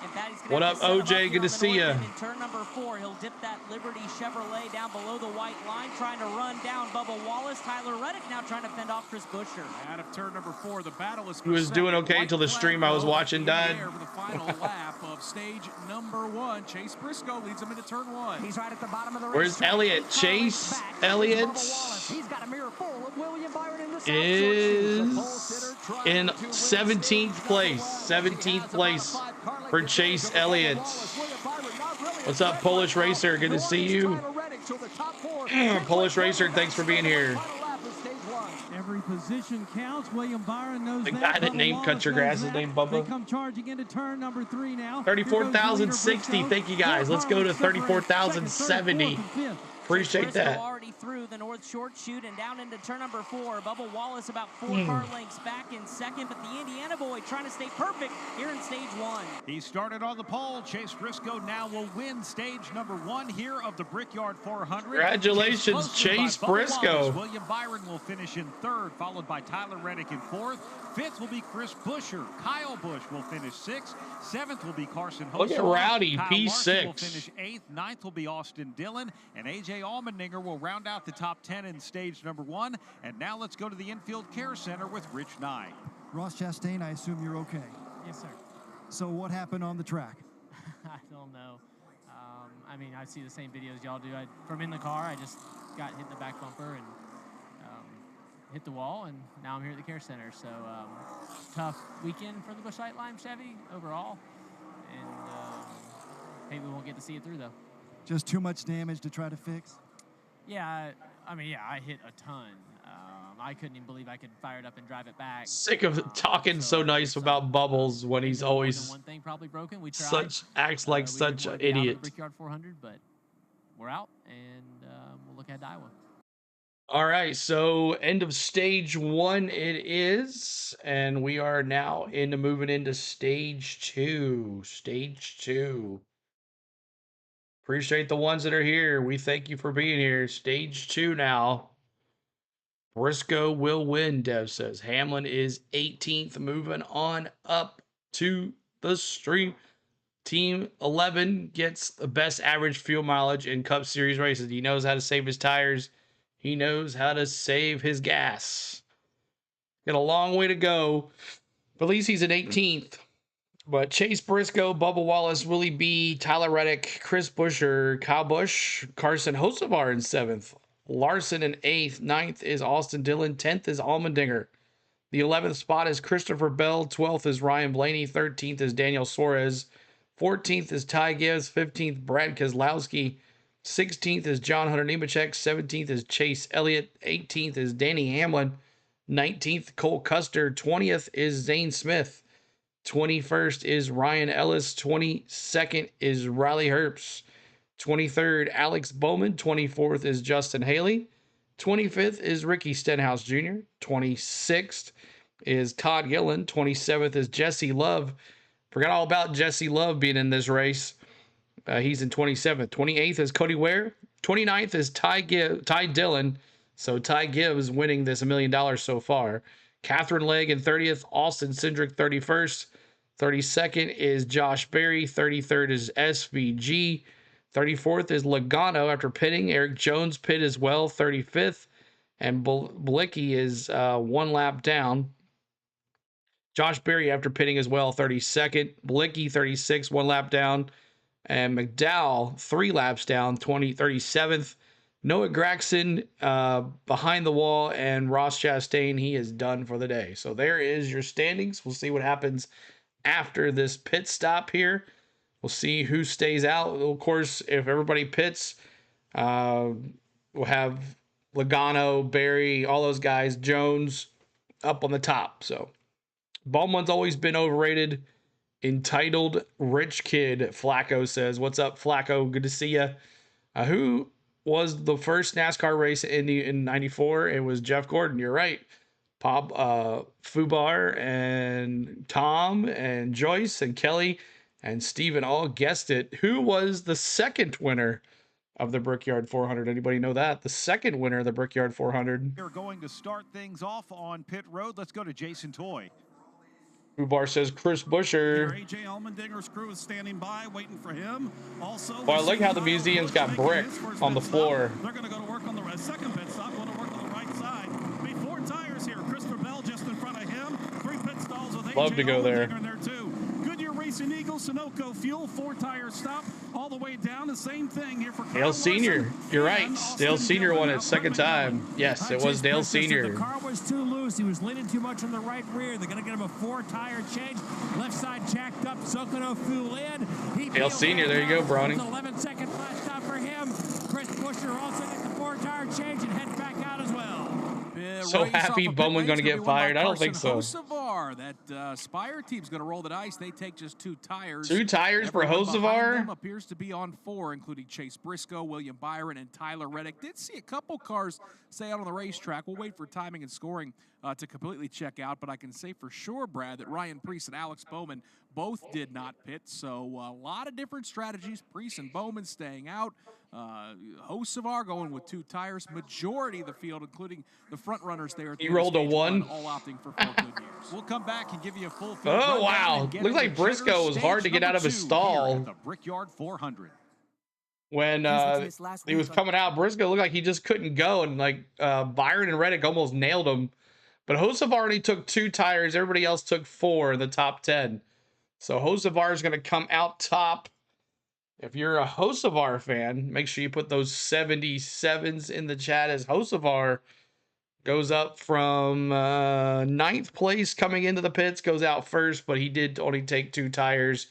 S1: What up, OJ? Good to see you.
S14: In turn number 4, he'll dip that Liberty Chevrolet down below the white line, trying to run down Bubba Wallace. Tyler Reddick now trying to fend off Chris Buescher.
S2: Out of turn number 4, the battle is.
S1: He was doing okay until the stream I was watching died.
S2: For the final lap of stage number 1, Chase Briscoe leads him into turn 1.
S12: He's right at the bottom of the race.
S1: Where's Elliott? Chase Elliott
S12: He's got a mirror full of William Byron in the
S1: is in 17th place. 17th place for Chase Elliott. What's up, Polish Racer? Good to see you. Polish Racer, thanks for being here.
S9: Every position counts. William Byron knows
S1: the
S9: that.
S1: guy that named Cut Your Grass is named Bubba.
S9: They come charging into turn number 3 now.
S1: 34,060. Thank you guys. Let's go to 34,070. Appreciate that.
S14: already through the north short chute and down into turn number 4. Bubba Wallace about 4 car lengths back in second, but the Indiana boy trying to stay perfect here in stage 1.
S3: He started on the pole. Chase Briscoe now will win stage number 1 here of the Brickyard 400.
S1: Congratulations, Chase Briscoe.
S3: Wallace. William Byron will finish in 3rd, followed by Tyler Reddick in 4th. 5th will be Chris Buescher. Kyle Busch will finish 6th. 7th will be Carson Hocevar.
S1: Look at Rowdy,
S3: Kyle
S1: P6.
S3: Larson will finish 8th. 9th will be Austin Dillon. And A.J. Allmendinger will round out the top 10 in stage number 1. And now let's go to the infield care center with Rich Nye.
S17: Ross Chastain, I assume you're okay.
S20: Yes, sir.
S17: So what happened on the track?
S20: I don't know. I mean, I see the same videos y'all do. From in the car, I just got hit in the back bumper and hit the wall, and now I'm here at the care center. So tough weekend for the Busch Light Lime Chevy overall, and maybe we won't get to see it through, though.
S17: Just too much damage to try to fix?
S20: Yeah, I mean, I hit a ton. I couldn't even believe I could fire it up and drive it back.
S1: Sick of talking so nice about Bubbles when he's always
S20: one thing probably broken. We tried.
S1: acts like such an idiot.
S20: Brickyard 400, but we're out, and we'll look at Iowa.
S1: All right, so end of stage 1 it is, and we are now moving into stage 2. Stage 2. Appreciate the ones that are here. We thank you for being here. Stage 2 now. Briscoe will win, Dev says. Hamlin is 18th, moving on up to the stream. Team 11 gets the best average fuel mileage in Cup Series races. He knows how to save his tires. He knows how to save his gas. Got a long way to go. But at least he's at 18th. But Chase Briscoe, Bubba Wallace, Willie B, Tyler Reddick, Chris Buescher, Kyle Busch, Carson Hocevar in 7th. Larson in 8th. 9th is Austin Dillon. 10th is Allmendinger. The 11th spot is Christopher Bell. 12th is Ryan Blaney. 13th is Daniel Suarez. 14th is Ty Gibbs. 15th, Brad Keselowski. 16th is John Hunter Nemechek. 17th is Chase Elliott. 18th is Danny Hamlin. 19th, Cole Custer. 20th is Zane Smith. 21st is Ryan Ellis. 22nd is Riley Herbst. 23rd, Alex Bowman. 24th is Justin Haley. 25th is Ricky Stenhouse Jr. 26th is Todd Gillen. 27th is Jesse Love. Forgot all about Jesse Love being in this race. He's in 27th. 28th is Cody Ware. 29th is Ty Dillon. So Ty Gibbs winning this $1 million so far. Catherine Legg in 30th. Austin Cindric 31st. 32nd is Josh Berry. 33rd is SVG. 34th is Logano after pitting. Eric Jones pit as well, 35th. And Blicky is 1 lap down. Josh Berry after pitting as well, 32nd. Blicky, 36th, 1 lap down. And McDowell, 3 laps down, 37th. Noah Gragson behind the wall. And Ross Chastain, he is done for the day. So there is your standings. We'll see what happens after this pit stop here. We'll see who stays out. Of course, if everybody pits, we'll have Logano, Berry, all those guys, Jones up on the top. So Bowman's always been overrated. Entitled rich kid, Flacco says. What's up, Flacco? Good to see you. Who was the first NASCAR race in 94? It was Jeff Gordon. You're right. Fubar and Tom and Joyce and Kelly and Steven all guessed it. Who was the second winner of the Brickyard 400? Anybody know that? The second winner of the Brickyard 400.
S3: We're going to start things off on pit road. Let's go to Jason Toy.
S1: Fubar says Chris Buescher.
S11: A.J. Allmendinger's crew is standing by, waiting for him. Also,
S1: well, I like how the museum's got brick on the floor.
S11: They're going to go to work on the second pit stop, going to work on the right side. Be 4 tires here. Christopher Bell just in front of him. 3 pit stalls with A.J.
S1: Love to go there.
S11: In there too. Goodyear Racing Eagle, Sunoco Fuel, 4-tire stop all the way down. The same thing here for
S1: Dale Sr. You're right. Dale Sr. won it second time. Yes, it was Dale Sr.
S19: The car was too loose. He was leaning too much on the right rear. They're going to get him a 4-tire change. Left side jacked up. Sokono fuel in.
S1: Dale Sr. There you go, Brownie.
S19: 11-second flat stop for him. Chris Buescher also gets the 4-tire change and heads back out as well.
S1: So happy Bowman's going to get fired. I don't think so.
S2: Hocevar. That Spire team's going to roll the dice. They take just 2 tires.
S1: 2 tires for Hocevar?
S2: Appears to be on 4, including Chase Briscoe, William Byron, and Tyler Reddick. Did see a couple cars stay out on the racetrack. We'll wait for timing and scoring to completely check out, but I can say for sure, Brad, that Ryan Preece and Alex Bowman both did not pit, so a lot of different strategies. Preece and Bowman staying out. Hocevar going with 2 tires. Majority of the field, including the front runners there.
S1: He rolled a 1.
S2: All opting for 4 good years.
S3: We'll come back and give you a full field.
S1: Oh, wow. Looks like Briscoe was hard to get out of his stall.
S3: The Brickyard 400.
S1: When he was coming out, Briscoe looked like he just couldn't go, and like Byron and Reddick almost nailed him. But Hocevar only took 2 tires. Everybody else took 4 in the top 10. So Hocevar is going to come out top. If you're a Hocevar fan, make sure you put those 77s in the chat, as Hocevar goes up from 9th place coming into the pits, goes out first, but he did only take 2 tires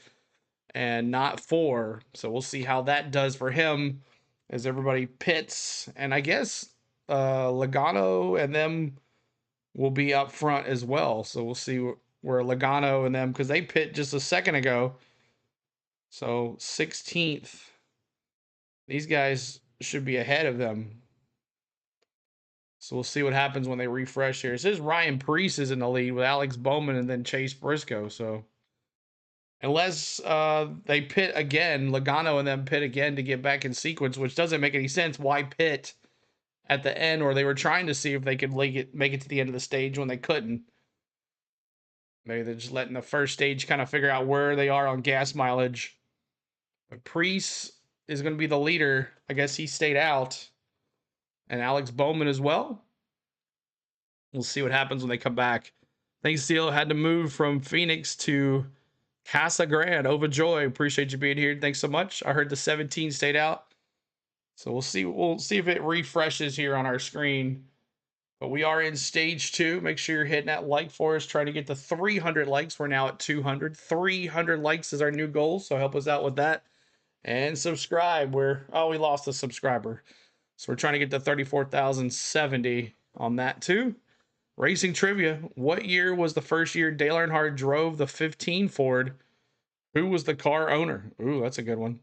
S1: and not 4. So we'll see how that does for him as everybody pits. And I guess Logano and them will be up front as well. So we'll see where Logano and them, because they pit just a second ago. So 16th. These guys should be ahead of them. So we'll see what happens when they refresh here. It says Ryan Preece is in the lead with Alex Bowman and then Chase Briscoe. So unless they pit again, Logano and them pit again to get back in sequence, which doesn't make any sense. Why pit at the end? Or they were trying to see if they could make it to the end of the stage when they couldn't. Maybe they're just letting the first stage kind of figure out where they are on gas mileage. But Preece is going to be the leader. I guess he stayed out. And Alex Bowman as well. We'll see what happens when they come back. Thanks, Steele. Had to move from Phoenix to Casa Grande. Overjoy. Appreciate you being here. Thanks so much. I heard the 17 stayed out. So we'll see. We'll see if it refreshes here on our screen. But we are in stage 2. Make sure you're hitting that like for us. Trying to get to 300 likes. We're now at 200. 300 likes is our new goal. So help us out with that. And subscribe. We lost a subscriber. So we're trying to get to 34,070 on that too. Racing trivia. What year was the first year Dale Earnhardt drove the 15 Ford? Who was the car owner? Ooh, that's a good one.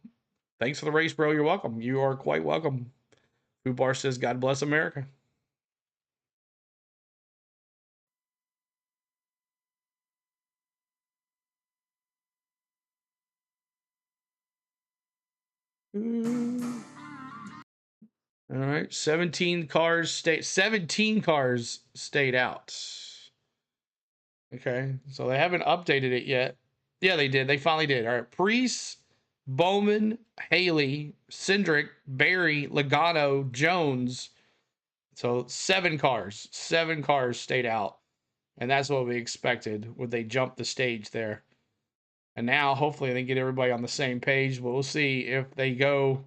S1: Thanks for the race, bro. You're welcome. You are quite welcome. Fubar says, God bless America. All right, 17 cars stayed out. Okay, so they haven't updated it yet. Yeah, they did. They finally did. All right, Preece, Bowman, Haley, Cindric, Barry, Logano, Jones. So 7 cars. 7 cars stayed out. And that's what we expected when they jumped the stage there. And now, hopefully, they get everybody on the same page. But we'll see if they go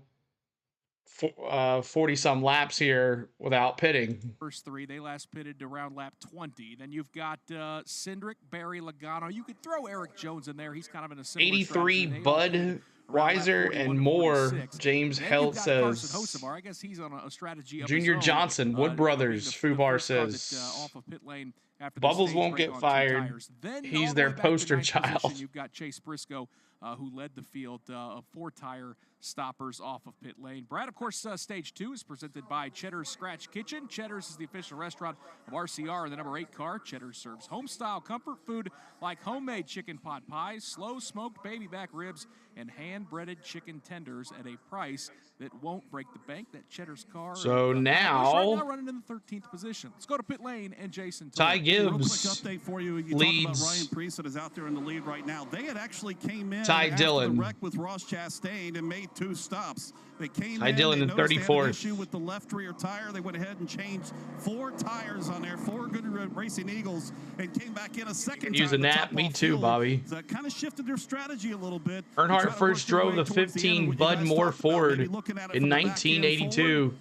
S1: 40-some laps here without pitting.
S2: First 3, they last pitted around lap 20. Then you've got Cindric, Barry, Logano. You could throw Eric Jones in there. He's kind of in a similar
S1: 83 Bud Weiser and more. James Helt says.
S2: I guess he's on a strategy.
S1: Junior Johnson, Wood Brothers. Fubar says.
S2: Off of pit lane
S1: Bubbles won't get fired. He's their poster child.
S2: You've got Chase Briscoe, who led the field of 4-tire stoppers off of pit lane. Brad, of course, stage 2 is presented by Cheddar's Scratch Kitchen. Cheddar's is the official restaurant of RCR and the number 8 car. Cheddar's serves home-style comfort food like homemade chicken pot pies, slow-smoked baby back ribs, and hand-breaded chicken tenders at a price that won't break the bank. That Cheddar's car.
S1: So now,
S2: right now running in the 13th position. Let's go to pit lane and Jason.
S1: Ty Gibbs
S11: real quick update for you. You
S1: leads.
S11: Talked about Ryan Preece that is out there in the lead right now. They had actually came in
S1: Ty
S11: after
S1: Dillon.
S11: the wreck with Ross Chastain and made 2 stops. They came
S1: Ty
S11: in.
S1: Dillon in 34th.
S11: Issue with the left rear tire. They went ahead and changed 4 tires on there. 4 good Racing Eagles, and came back in a second time.
S1: Use a nap. Me too, Bobby.
S11: So that kind of shifted their strategy a little bit.
S1: Earnhardt first drove the 15 Bud Moore Ford in 1982.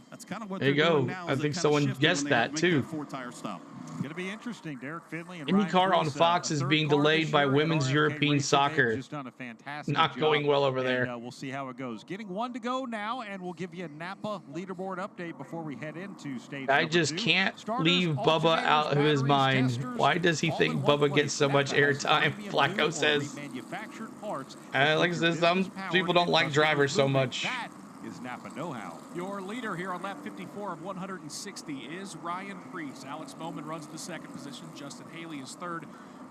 S1: There you go. I think someone guessed that too.
S3: Going to be interesting. Derek Finley and
S1: IndyCar on Fox is being delayed by women's European soccer.
S3: Just done a fantastic
S1: Not going well over there.
S3: And, we'll see how it goes. Getting one to go now, and we'll give you a Napa leaderboard update before we head into stage
S1: I
S3: number
S1: just
S3: 2.
S1: can't
S3: Starters,
S1: leave Bubba out of his mind.
S3: testers,
S1: Why does he think Bubba gets so much airtime? Flacco says. Like I said, some people don't like drivers so much.
S3: That is Napa know-how.
S2: Your leader here on lap 54 of 160 is Ryan Preece. Alex Bowman runs the second position. Justin Haley is third.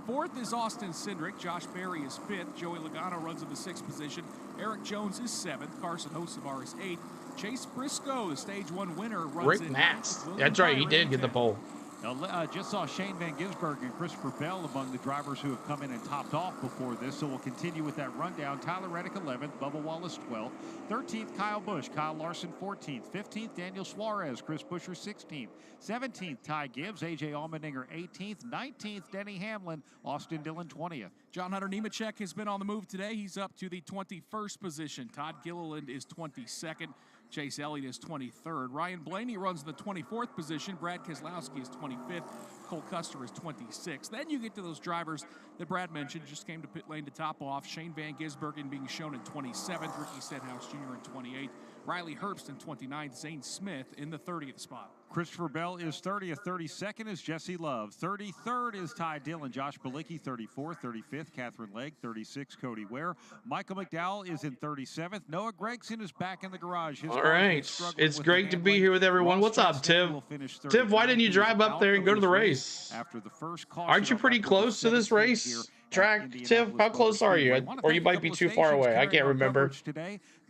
S2: Fourth is Austin Cindric. Josh Berry is fifth. Joey Logano runs in the sixth position. Eric Jones is seventh. Carson Hocevar is eighth. Chase Briscoe, the stage 1 winner, runs
S1: Rick
S2: in
S1: Matz.
S2: ninth.
S1: That's right, he did get the pole.
S3: Now, just saw Shane Van Gisbergen and Christopher Bell among the drivers who have come in and topped off before this, so we'll continue with that rundown. Tyler Reddick 11th, Bubba Wallace 12th, 13th Kyle Busch, Kyle Larson 14th, 15th Daniel Suarez, Chris Buescher 16th, 17th Ty Gibbs, AJ Allmendinger 18th, 19th Denny Hamlin, Austin Dillon 20th.
S2: John Hunter Nemechek has been on the move today. He's up to the 21st position. Todd Gilliland is 22nd. Chase Elliott is 23rd. Ryan Blaney runs in the 24th position. Brad Keselowski is 25th. Cole Custer is 26th. Then you get to those drivers that Brad mentioned, just came to pit lane to top off. Shane Van Gisbergen being shown in 27th. Ricky Stenhouse Jr. in 28th. Riley Herbst in 29th. Zane Smith in the 30th spot.
S3: Christopher Bell is 30th. 32nd is Jesse Love. 33rd is Ty Dillon. Josh Bilicki, 34th. 35th, Catherine Legg. 36th, Cody Ware. Michael McDowell is in 37th. Noah Gragson is back in the garage.
S1: All right. It's great to be here with everyone. What's up, Tim? Tim, why didn't you drive up there and go to the race?
S3: After the first
S1: Aren't you pretty close to this race? Track, Tim, how close are you? Or you might be too far away. I can't remember.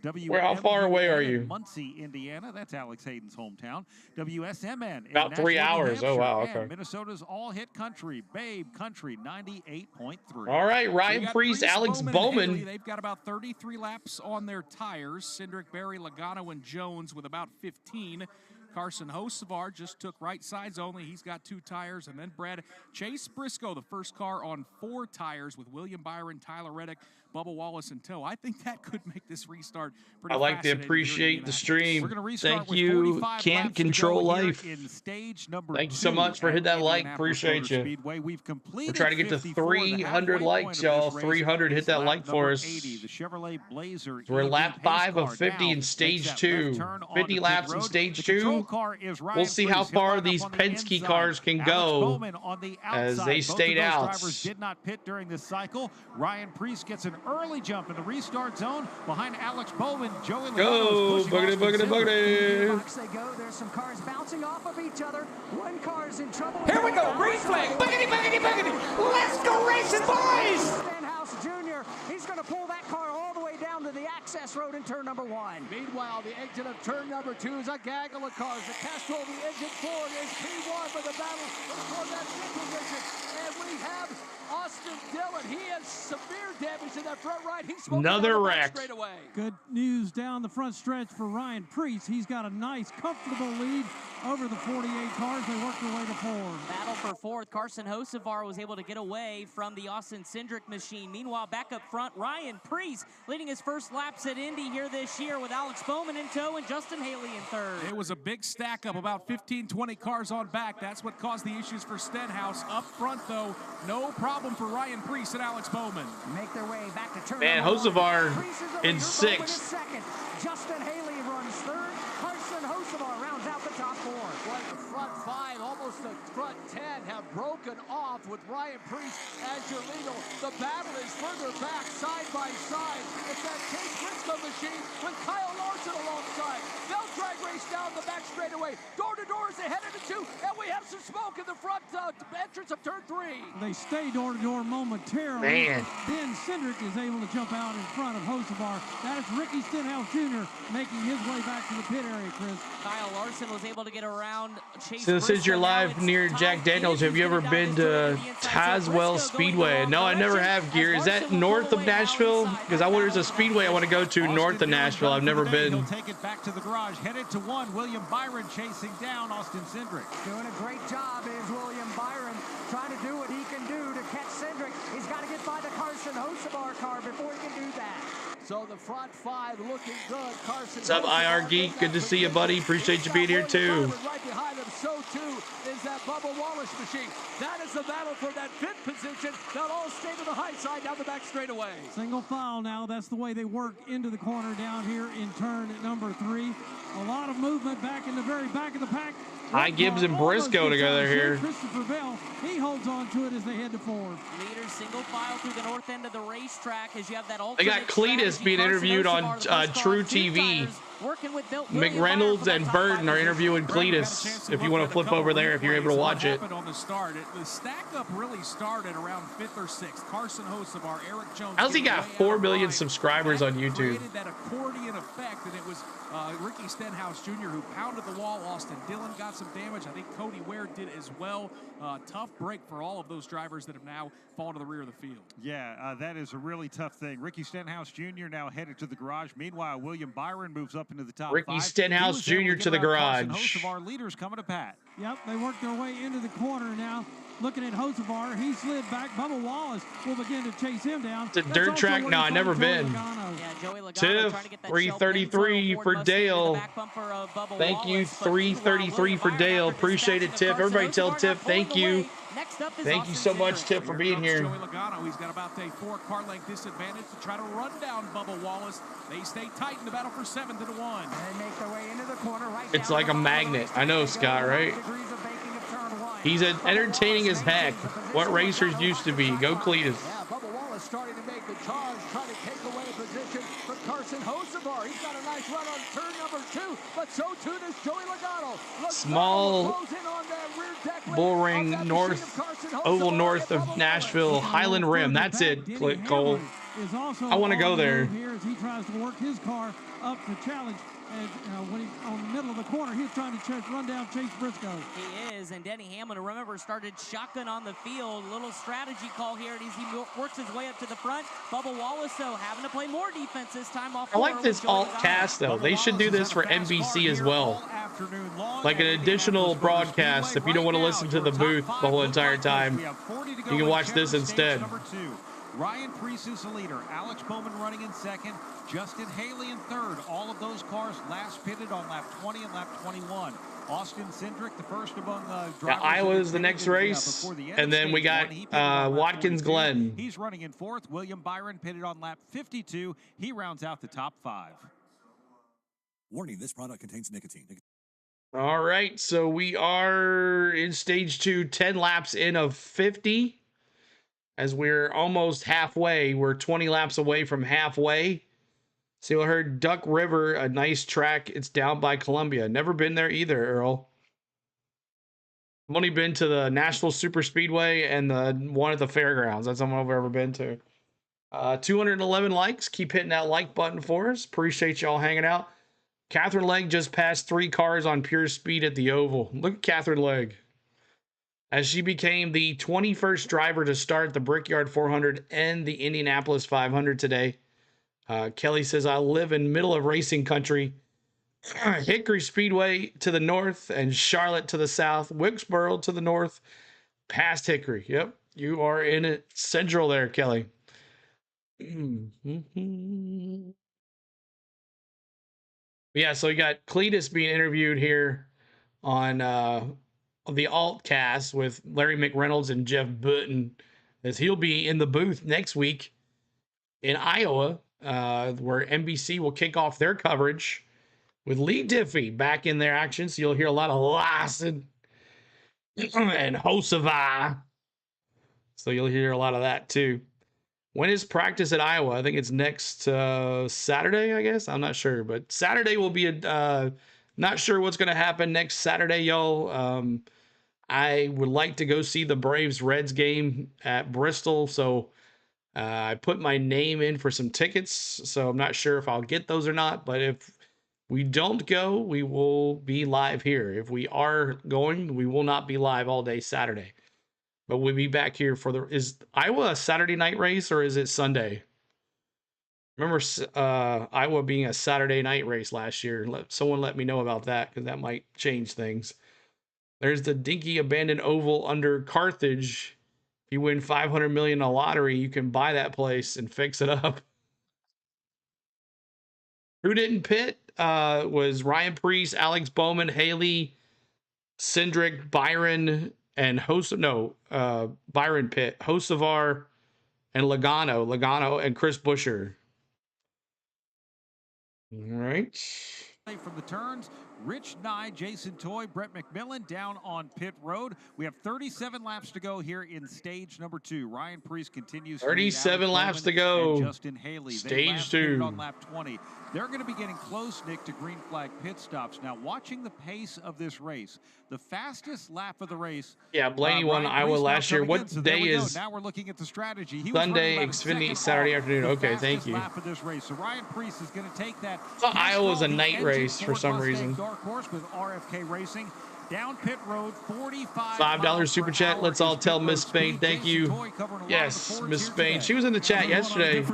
S1: How far away are you?
S3: Muncie, Indiana. That's Alex Hayden's hometown. WSMN.
S1: About 3 hours. Oh, wow. Okay.
S3: Minnesota's all hit country. Babe Country 98.3.
S1: All right. Ryan Preece, Alex Bowman.
S2: They've got about 33 laps on their tires. Cindric, Berry, Logano, and Jones with about 15. Carson Hocevar just took right sides only. He's got 2 tires. And then Brad Chase Briscoe, the first car on 4 tires with William Byron, Tyler Reddick, Bubba Wallace in tow. I think that could make this restart pretty
S1: I like to appreciate the stream. Thank you. Can't control life. Thank you so much for hitting that like. Appreciate you. We're trying to get to 300 likes, y'all. 300. Hit that like for us. We're lap 5 of 50 in stage 2. 50 laps in stage 2. We'll see how far these Penske cars can go as they stayed out.
S3: Did not pit during this cycle. Ryan Preece gets an early jump in the restart zone behind Alex Bowman. Joey
S1: Go, boogity, boogity, boogity.
S12: Box they go. There's some cars bouncing off of each other. One car's in trouble.
S18: Here we go. Green flag. Boogity, boogity, boogity. Let's go racing, boys.
S12: Stenhouse Jr. He's going to pull that car all the way down to the access road in turn number 1.
S13: Meanwhile, the exit of turn number 2 is a gaggle of cars. The Castro, the engine Ford is P1 for the battle for that position. And we have Austin Dillon. He has severe damage in that front right. He's
S1: another wreck.
S13: Straight away.
S9: Good news down the front stretch for Ryan Preece. He's got a nice, comfortable lead over the 48 cars. They work their way to 4.
S14: Battle for 4th. Carson Hocevar was able to get away from the Austin Cindric machine. Meanwhile, back up front, Ryan Preece leading his first laps at Indy here this year with Alex Bowman in tow and Justin Haley in third.
S2: It was a big stack up, about 15, 20 cars on back. That's what caused the issues for Stenhouse. Up front, though, no problem for Ryan Preece and Alex Bowman.
S12: Make their way back to turn
S1: Man, Hocevar in 6th.
S12: Justin Haley runs 3rd. Carson Hocevar rounds out the top 4.
S13: Well, the front 5, almost the front 10 have broken off with Ryan Preece as your leader. The battle is further back, side by side. It's that Chase Briscoe machine with Kyle Larson alongside. They'll drag race down the back straightaway. Door to door as they head into 2, and we have some smoke in the front entrance of turn 3.
S9: They stay door to door momentarily.
S1: Man.
S9: Then Cindric is able to jump out in front of Hocevar. That is Ricky Stenhouse Jr. making his way back to the pit area, Chris.
S14: Kyle Larson was able to get around Chase
S1: So since you're live near Jack Daniels, have you ever been to Tazewell Speedway? No, I never have, Gear. Is that north of Nashville? Because there's a speedway I want to go to north of Nashville. I've never been.
S3: He'll take it back to the garage. Headed to 1. William Byron chasing down Austin Cindric.
S12: Doing a great job is William Byron, trying to do what he can do to catch Cindric. He's got to get by the Carson Hocevar car before he can do that.
S13: So the front five looking good. Carson.
S1: What's up, IR Geek? Good to see you, buddy. Appreciate you being here, too.
S13: Right behind him, so too is that Bubba Wallace machine. That is the battle for that fifth position. They'll all stay to the high side down the back straightaway.
S9: Single file now. That's the way they work into the corner down here in turn number 3. A lot of movement back in the very back of the pack.
S1: High Gibbs and Briscoe together here.
S9: Christopher Bell, he holds on to it as they head to 4.
S14: Leaders single file through the north end of the racetrack as you have that
S1: They got Cletus being interviewed on True TV. McReynolds and Burton are interviewing Cletus. If you want to flip over there, if you're able to watch it.
S2: On the start, the stack up really started around 5th or 6th. Carson Hocevar, Eric Jones.
S1: How's he got 4 million subscribers on YouTube?
S2: Created that accordion effect, and it was Ricky Stenhouse Jr. who pounded the wall. Austin Dillon got some damage. I think Cody Ware did as well. Tough break for all of those drivers that have now fallen to the rear of the field.
S3: Yeah, that is a really tough thing. Ricky Stenhouse Jr. now headed to the garage. Meanwhile, William Byron moves up into the top
S1: Ricky
S3: 5.
S1: Stenhouse Jr. to the garage.
S3: Most of our leaders coming to Pat.
S9: Yep, they work their way into the corner now. Looking at Hocevar, he slid back. Bubba Wallace will begin to chase him down.
S1: It's a dirt track. No, I've never been. Tiff, 333 for Dale. Thank you, 333 for Dale. Appreciate it, Tiff. Everybody tell Tiff thank you. Thank you so much, Tiff, for being here.
S2: Joey Logano, he's got about a 4 car length disadvantage to try to run down Bubba Wallace. They stay tight in the battle for 7th and 1.
S12: They make their way into the corner right.
S1: It's like a magnet. I know, Scott, right? He's entertaining as heck. What racers used to be. Go Cletus.
S13: Yeah, Bubba Wallace starting to make the charge, trying to take away position from Carson Hocevar. He's got a nice run on turn number 2, but so too does Joey Logano.
S1: Small bullring north, oval north of Nashville, Highland Rim. That's it, Cole. I want to go there.
S9: Here as he tries to work his car up to challenge. And when he's on the middle of the corner, he's trying to run down Chase Briscoe.
S14: He is, and Denny Hamlin, remember, started shotgun on the field. Little strategy call here as he works his way up to the front. Bubba Wallace, though, having to play more defense this time off.
S1: I like this alt cast, though. They should do this for NBC as well. Like an additional broadcast. If you don't want to listen to the booth the whole entire time, you can watch this instead.
S3: Ryan Preece is the leader. Alex Bowman running in 2nd. Justin Haley in 3rd. All of those cars last pitted on lap 20 and lap 21. Austin Cindric, the first among drivers.
S1: Iowa is the next race, and then we got Watkins Glen.
S3: He's running in 4th. William Byron pitted on lap 52. He rounds out the top 5.
S5: Warning, this product contains nicotine.
S1: All right, so we are in stage 2, 10 laps in of 50. As we're almost halfway, we're 20 laps away from halfway. So I heard Duck River, a nice track. It's down by Columbia. Never been there either, Earl. I've only been to the National Super Speedway and the one at the fairgrounds. That's the one I've ever been to. 211 likes. Keep hitting that like button for us. Appreciate y'all hanging out. Catherine Legg just passed 3 cars on pure speed at the Oval. Look at Catherine Legg. As she became the 21st driver to start the Brickyard 400 and the Indianapolis 500 today. Kelly says, I live in middle of racing country. Hickory Speedway to the north and Charlotte to the south. Wilkesboro to the north, past Hickory. Yep, you are in it central there, Kelly. Yeah, so you got Cletus being interviewed here on the alt cast with Larry McReynolds and Jeff Button, as he'll be in the booth next week in Iowa, where NBC will kick off their coverage with Lee Diffie back in their action. So you'll hear a lot of Larson and Hocevar. So you'll hear a lot of that too. When is practice at Iowa? I think it's next Saturday, I guess. I'm not sure, but Saturday will be not sure what's going to happen next Saturday, y'all. I would like to go see the Braves-Reds game at Bristol, so I put my name in for some tickets, so I'm not sure if I'll get those or not, but if we don't go, we will be live here. If we are going, we will not be live all day Saturday, but we'll be back here for the... Is Iowa a Saturday night race, or is it Sunday? Remember Iowa being a Saturday night race last year. Someone let me know about that, because that might change things. There's the dinky abandoned oval under Carthage. If you win $500 million in a lottery, you can buy that place and fix it up. Who didn't pit was Ryan Preece, Alex Bowman, Haley, Cindric, Byron, and Byron pit, Hocevar, and Logano, and Chris Buescher. All right.
S3: From the turns, Rich Nye, Jason Toy, Brett McMillan down on pit road. We have 37 laps to go here in stage number 2. Ryan Preece continues.
S1: 37 laps to go.
S3: Justin Haley,
S1: stage 2
S3: on lap 20. They're going to be getting close, Nick, to green flag pit stops. Now, watching the pace of this race, the fastest lap of the race.
S1: Yeah, Blaney won Iowa last year. What day is?
S3: Now we're looking at the strategy.
S1: Sunday, Xfinity, Saturday afternoon. Okay, thank you.
S3: Lap of this race. So Ryan Preece is going to take that.
S1: I thought Iowa was a night race for some reason.
S3: Dark horse with RFK Racing. Down pit road, 45
S1: $5 super chat. Let's all tell Miss Spain thank you. Yes, Miss Spain. She was in the chat yesterday.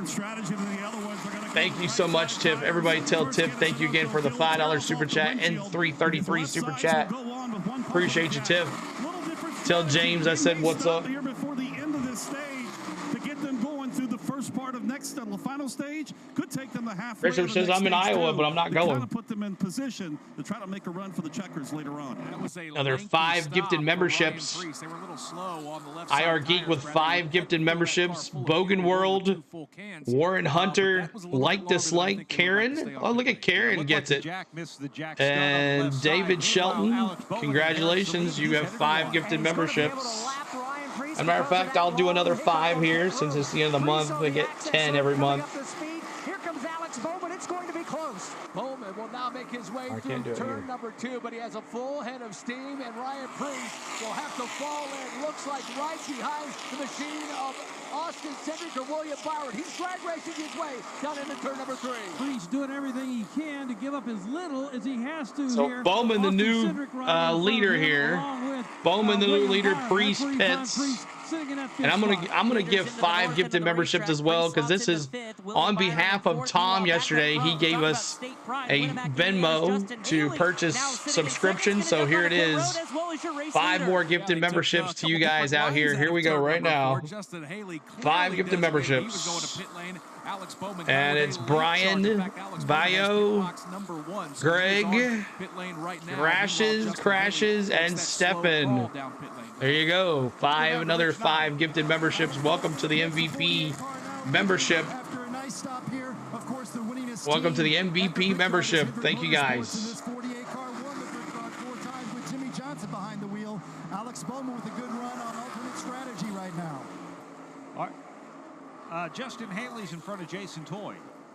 S1: Thank you so much, Tiff. Everybody tell Tiff thank you again for the $5 super chat and 333 super chat. Appreciate you, Tiff. Tell James I said what's up.
S11: Part of the final stage could take them the half.
S1: Richard says I'm in Iowa, but I'm not going.
S11: Kind of put them in position to try to make a run for the checkers later on.
S1: Another 5 gifted memberships. IR Geek with 5 gifted memberships. Bogan World, Warren Hunter, Like Dislike, Karen. Oh, look at Karen gets it. And David Shelton, congratulations, you have 5 gifted memberships. As a matter of fact, I'll do another 5 here since it's the end of the month. We get 10 every month.
S12: Here comes Alex Bowman. It's going to be close.
S13: Bowman will now make his way through turn number 2, but he has a full head of steam, and Ryan Preece will have to fall in. Looks like right behind the machine of Austin Cindric or William Byron. He's drag racing his way down into turn number 3.
S9: Preece doing everything he can to give up as little as he has to
S1: so
S9: here.
S1: Bowman, the new leader here. Bowman, the new leader. Preece pits. And I'm gonna give 5 gifted memberships as well, because this is on behalf of Tom. Yesterday he gave us a Venmo to purchase subscriptions, so here it is. 5 more gifted memberships to you guys out here. Here we go right now. 5 gifted memberships. And it's Brian, Bio, Greg, Crashes, and Stefan. There you go. Another 5 gifted memberships. Welcome to the MVP membership. Welcome to the MVP membership. Thank you guys.
S17: Alex Bowman with a good run on alternate strategy right now.
S3: Justin Haley's in front of Jason Toy.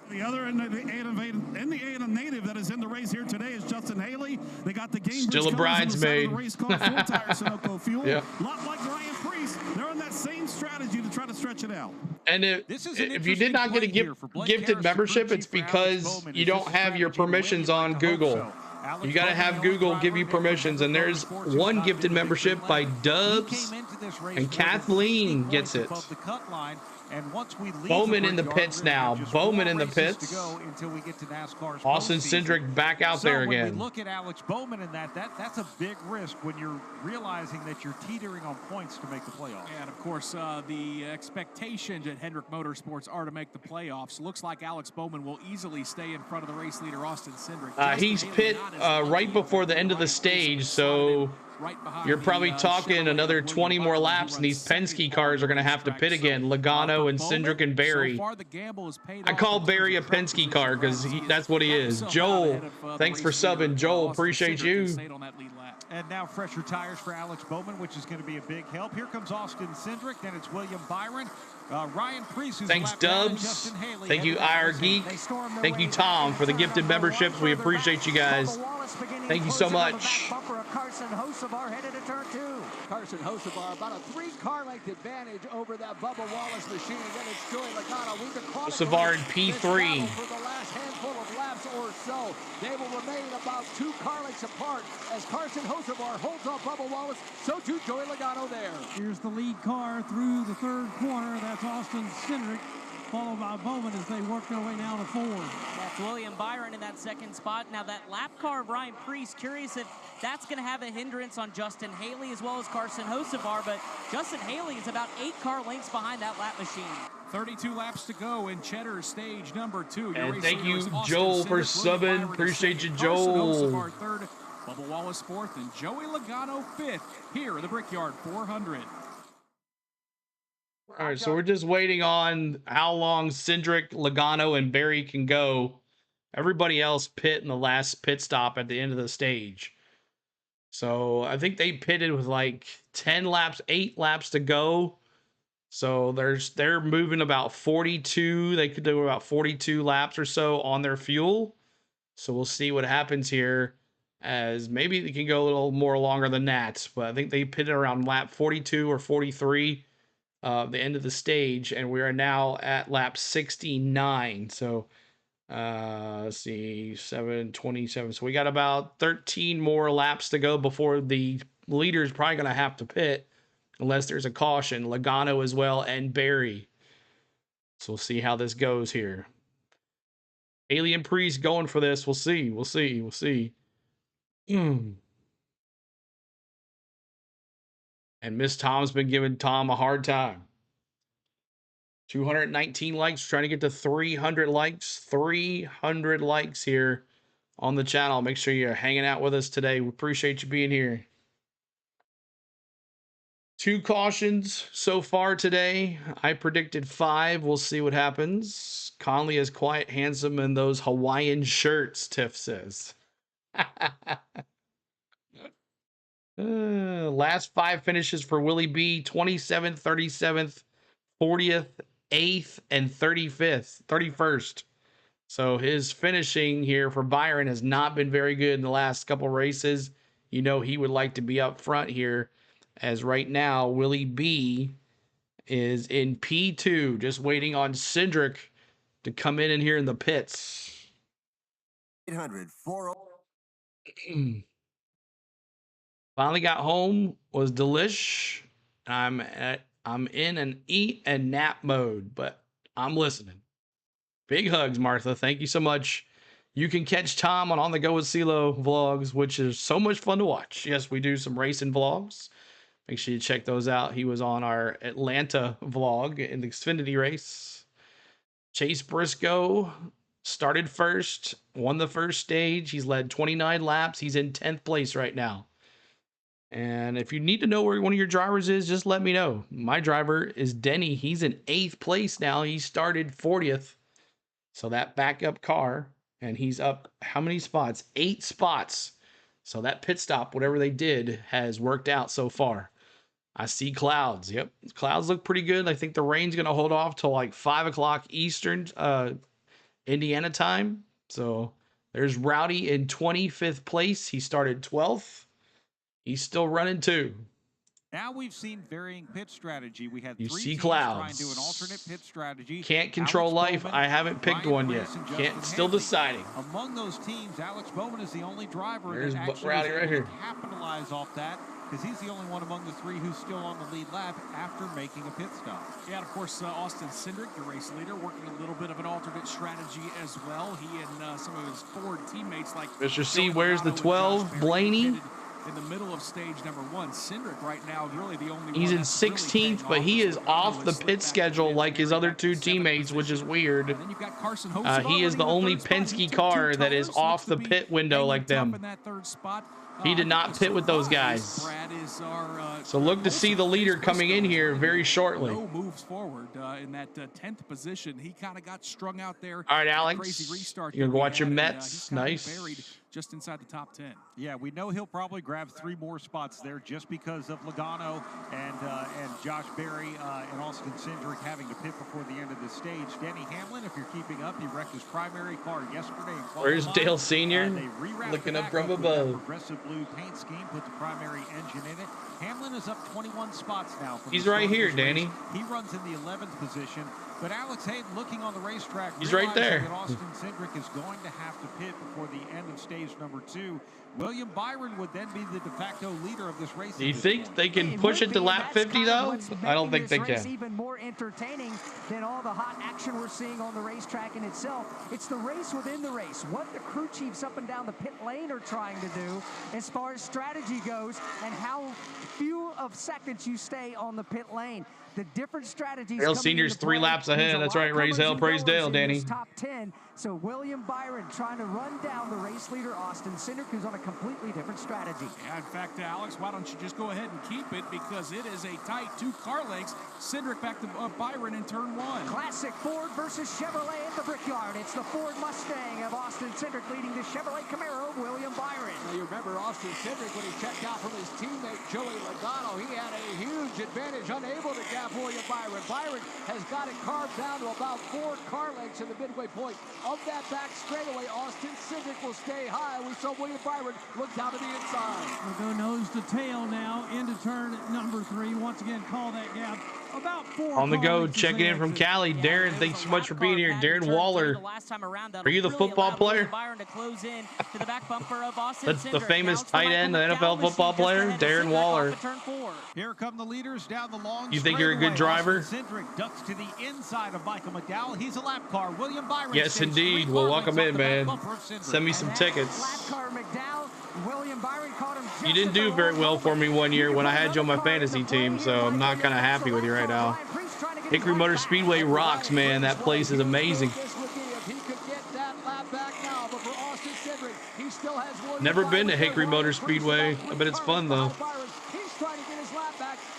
S11: The other in the A&M native that is in the race here today is Justin Haley. They got the game.
S1: Still a bridesmaid.
S11: Race car, full tire Sunoco fuel.
S1: Yeah.
S11: A lot like Ryan Preece. They're on that same strategy to try to stretch it out.
S1: And if you did not get a gifted membership, it's because you don't have your permissions on Google. You got to have Google give you permissions, and there's 1 gifted membership by Dubs, and Kathleen gets it. Bowman in the pits now. Bowman in the pits. Austin Cindric back out there again.
S3: When we look at Alex Bowman in that's a big risk when you're realizing that you're teetering on points to make the playoffs.
S2: And of course, the expectations at Hendrick Motorsports are to make the playoffs. Looks like Alex Bowman will easily stay in front of the race leader, Austin Cindric.
S1: He's pit right before the end of the stage, so you're probably talking another 20 more laps, and these Penske cars are going to have to pit again. Logano and Cindric and Barry. I call Barry a Penske car because that's what he is. Joel, thanks for subbing. Joel, appreciate you.
S3: And now fresher tires for Alex Bowman, which is going to be a big help. Here comes Austin Cindric. Then it's William Byron. Ryan Preece.
S1: Thanks, Dubs. Thank you, IR Geek. Thank you, Tom, for the gifted memberships. We appreciate you guys. Thank you so much.
S12: Carson Hocevar headed to turn 2.
S13: Carson Hocevar about a 3-car length advantage over that Bubba Wallace machine. Then it's Joey Logano.
S1: Hocevar in P3.
S13: For the last handful of laps or so, they will remain about 2 car lengths apart as Carson Hocevar holds off Bubba Wallace. So too Joey Logano there.
S9: Here's the lead car through the 3rd corner. That's Austin Cindric, followed by Bowman as they work their way now to 4.
S14: That's William Byron in that 2nd spot. Now that lap car of Ryan Preece, curious if That's going to have a hindrance on Justin Haley as well as Carson Hocevar, but Justin Haley is about 8 car lengths behind that lap machine.
S2: 32 laps to go in Cheddar stage number 2.
S1: And thank you, Joel, for subbing. Appreciate you, Joel.
S2: Hocevar third, Bubba Wallace fourth, and Joey Logano fifth here at the Brickyard 400.
S1: All right, so we're just waiting on how long Cindric, Logano, and Barry can go. Everybody else pit in the last pit stop at the end of the stage. So I think they pitted with like 10 laps, 8 laps to go. So they're moving about 42. They could do about 42 laps or so on their fuel. So we'll see what happens here, as maybe they can go a little more longer than that. But I think they pitted around lap 42 or 43. The end of the stage, and we are now at lap 69. So let's see, 7:27. So we got about 13 more laps to go before the leader's probably going to have to pit, unless there's a caution. Logano as well, and Barry. So we'll see how this goes here. Alien Priest going for this. We'll see. We'll see. And Miss Tom's been giving Tom a hard time. 219 likes, trying to get to 300 likes. 300 likes here on the channel. Make sure you're hanging out with us today. We appreciate you being here. 2 cautions so far today. I predicted 5. We'll see what happens. Conley is quiet, handsome in those Hawaiian shirts, Tiff says. Last 5 finishes for Willie B: 27th, 37th, 40th, 8th, and 31st. So his finishing here for Byron has not been very good in the last couple races. You know he would like to be up front here, as right now Willie B is in P2, just waiting on Cindric to come in here in the pits.
S16: 800
S1: Finally got home, was delish. I'm in an eat and nap mode, but I'm listening. Big hugs, Martha. Thank you so much. You can catch Tom on the Go with CeeLo vlogs, which is so much fun to watch. Yes, we do some racing vlogs. Make sure you check those out. He was on our Atlanta vlog in the Xfinity race. Chase Briscoe started first, won the first stage. He's led 29 laps. He's in 10th place right now. And if you need to know where one of your drivers is, just let me know. My driver is Denny. He's in 8th place now. He started 40th. So that backup car, and he's up how many spots? 8 spots. So that pit stop, whatever they did, has worked out so far. I see clouds. Yep, clouds look pretty good. I think the rain's going to hold off till like 5 o'clock Eastern Indiana time. So there's Rowdy in 25th place. He started 12th. He's still running 2.
S3: Now we've seen varying pit strategy. We had
S1: 3
S3: teams
S1: see
S3: trying
S1: clouds.
S3: to do an alternate pit strategy.
S1: Can't control
S3: Alex
S1: life.
S3: Bowman,
S1: I haven't picked
S3: Ryan
S1: one yet.
S3: Chris, and
S1: Can't.
S3: Justin
S1: Still
S3: Haley.
S1: deciding.
S3: Among those teams, Alex Bowman is the only driver
S1: There's
S3: that actually
S1: Rowdy
S3: was
S1: right
S3: able
S1: here.
S3: to capitalize off that, because he's the only one among the 3 who's still on the lead lap after making a pit stop.
S2: Yeah, and of course, Austin Cindric, the race leader, working a little bit of an alternate strategy as well. He and some of his Ford teammates like
S1: Mr. C, where's the 12? Blaney?
S2: In the middle of stage number 1. Cindric right now really the only
S1: He's
S2: one
S1: in 16th, but he is off the pit schedule like his other 2 teammates, which is weird. He is the only Penske car that is off the pit window like them. He did not pit with those guys. So look to see the leader coming in here very shortly.
S2: No moves forward in that 10th position. He kind of got strung out there.
S1: All right, Alex,
S2: crazy restart
S1: you're going to watch your
S2: and,
S1: Mets. Nice.
S2: Buried just inside the top 10.
S3: Yeah, we know he'll probably grab 3 more spots there just because of Logano and Josh Berry and Austin Cindric having to pit before the end of the stage. Denny Hamlin, if you're keeping up, he wrecked his primary car yesterday.
S1: Where's Dale Sr.? Looking up from above.
S3: Progressive blue paint scheme, put the primary engine in it. Hamlin is up 21 spots now.
S1: He's right here, Danny.
S3: He runs in the 11th position. But Alex Hayden, looking on the racetrack,
S1: he's right there.
S3: That Austin Cindric is going to have to pit before the end of stage number 2. William Byron would then be the de facto leader of this race.
S1: Do you think they can push it to lap 50 though? I don't think they can.
S12: Even more entertaining than all the hot action we're seeing on the racetrack in itself. It's the race within the race. What the crew chiefs up and down the pit lane are trying to do as far as strategy goes, and how few of seconds you stay on the pit lane. The different strategies.
S1: Dale Senior's 3 laps ahead. That's right. Raise hell, praise Dale, Danny.
S12: Top 10. So William Byron trying to run down the race leader, Austin Cindric, who's on a completely different strategy.
S2: Yeah, in fact, Alex, why don't you just go ahead and keep it, because it is a tight 2 car lengths. Cindric back to Byron in turn 1.
S12: Classic Ford versus Chevrolet at the Brickyard. It's the Ford Mustang of Austin Cindric leading the Chevrolet Camaro of William Byron.
S13: Now you remember Austin Cindric when he checked out from his teammate Joey Logano. He had a huge advantage, unable to gap William Byron. Byron has got it carved down to about 4 car lengths in the midway point of that back straightaway. Austin Cindric will stay high. We saw William Byron look down to the inside.
S9: We'll go nose to tail now into turn number 3. Once again, call that gap about 4.
S1: On the go, checking in from Cali. Darren, thanks so much for being here. Darren Waller. Are you the football player? That's the famous tight end, the NFL football player, Darren Waller.
S3: Here come the leaders down the long.
S1: You think you're a good driver?
S3: Cindric ducks to the inside of Michael McDowell. He's a lap car. William Byron.
S1: Yes, indeed. Well, welcome in, man. Send me some tickets. You didn't do very well for me one year when I had you on my fantasy team, so I'm not kind of happy with you right now. Hickory Motor Speedway rocks, man. That place is amazing. Never been to Hickory Motor Speedway. I bet it's fun, though.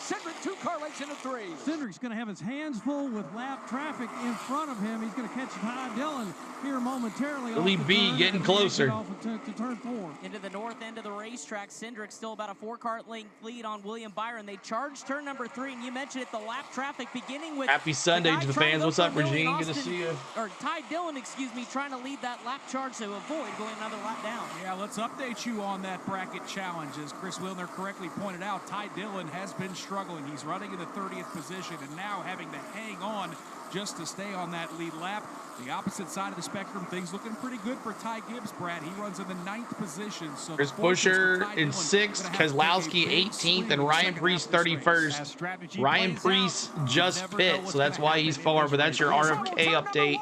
S13: Cindric 2 car lengths into 3.
S9: Cindric's going to have his hands full with lap traffic in front of him. He's going to catch Ty Dillon here momentarily.
S1: Willie B getting closer.
S9: To turn 4.
S14: Into the north end of the racetrack. Cindric still about a 4-car length lead on William Byron. They charge turn number 3, and you mentioned it, the lap traffic beginning with.
S1: Happy Sunday to the fans. What's up, Regine? Good to see you.
S14: Or Ty Dillon, excuse me, trying to lead that lap charge to avoid going another lap down.
S2: Yeah, let's update you on that bracket challenge. As Chris Wilner correctly pointed out, Ty Dillon has been struggling. He's running in the 30th position and now having to hang on just to stay on that lead lap. The opposite side of the spectrum, things looking pretty good for Ty Gibbs, Brad. He runs in the 9th position. So
S1: Chris Buescher in 6th, Kozlowski 18th, and Ryan Preece 31st. Ryan Preece just pit, so that's why he's far, but that's your RFK update.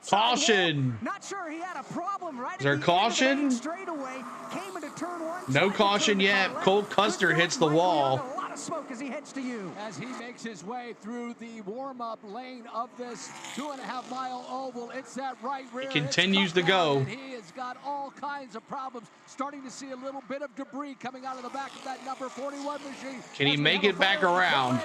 S1: Caution!
S12: Not sure he had a problem right.
S1: Is there caution? No caution yet. Cole Custer hits the wall.
S12: Smoke as he heads to you.
S13: As he makes his way through the warm-up lane of this 2.5-mile oval, it's that right rear.
S1: He continues to go.
S13: He has got all kinds of problems. Starting to see a little bit of debris coming out of the back of that number 41 machine.
S1: Can he make it back around?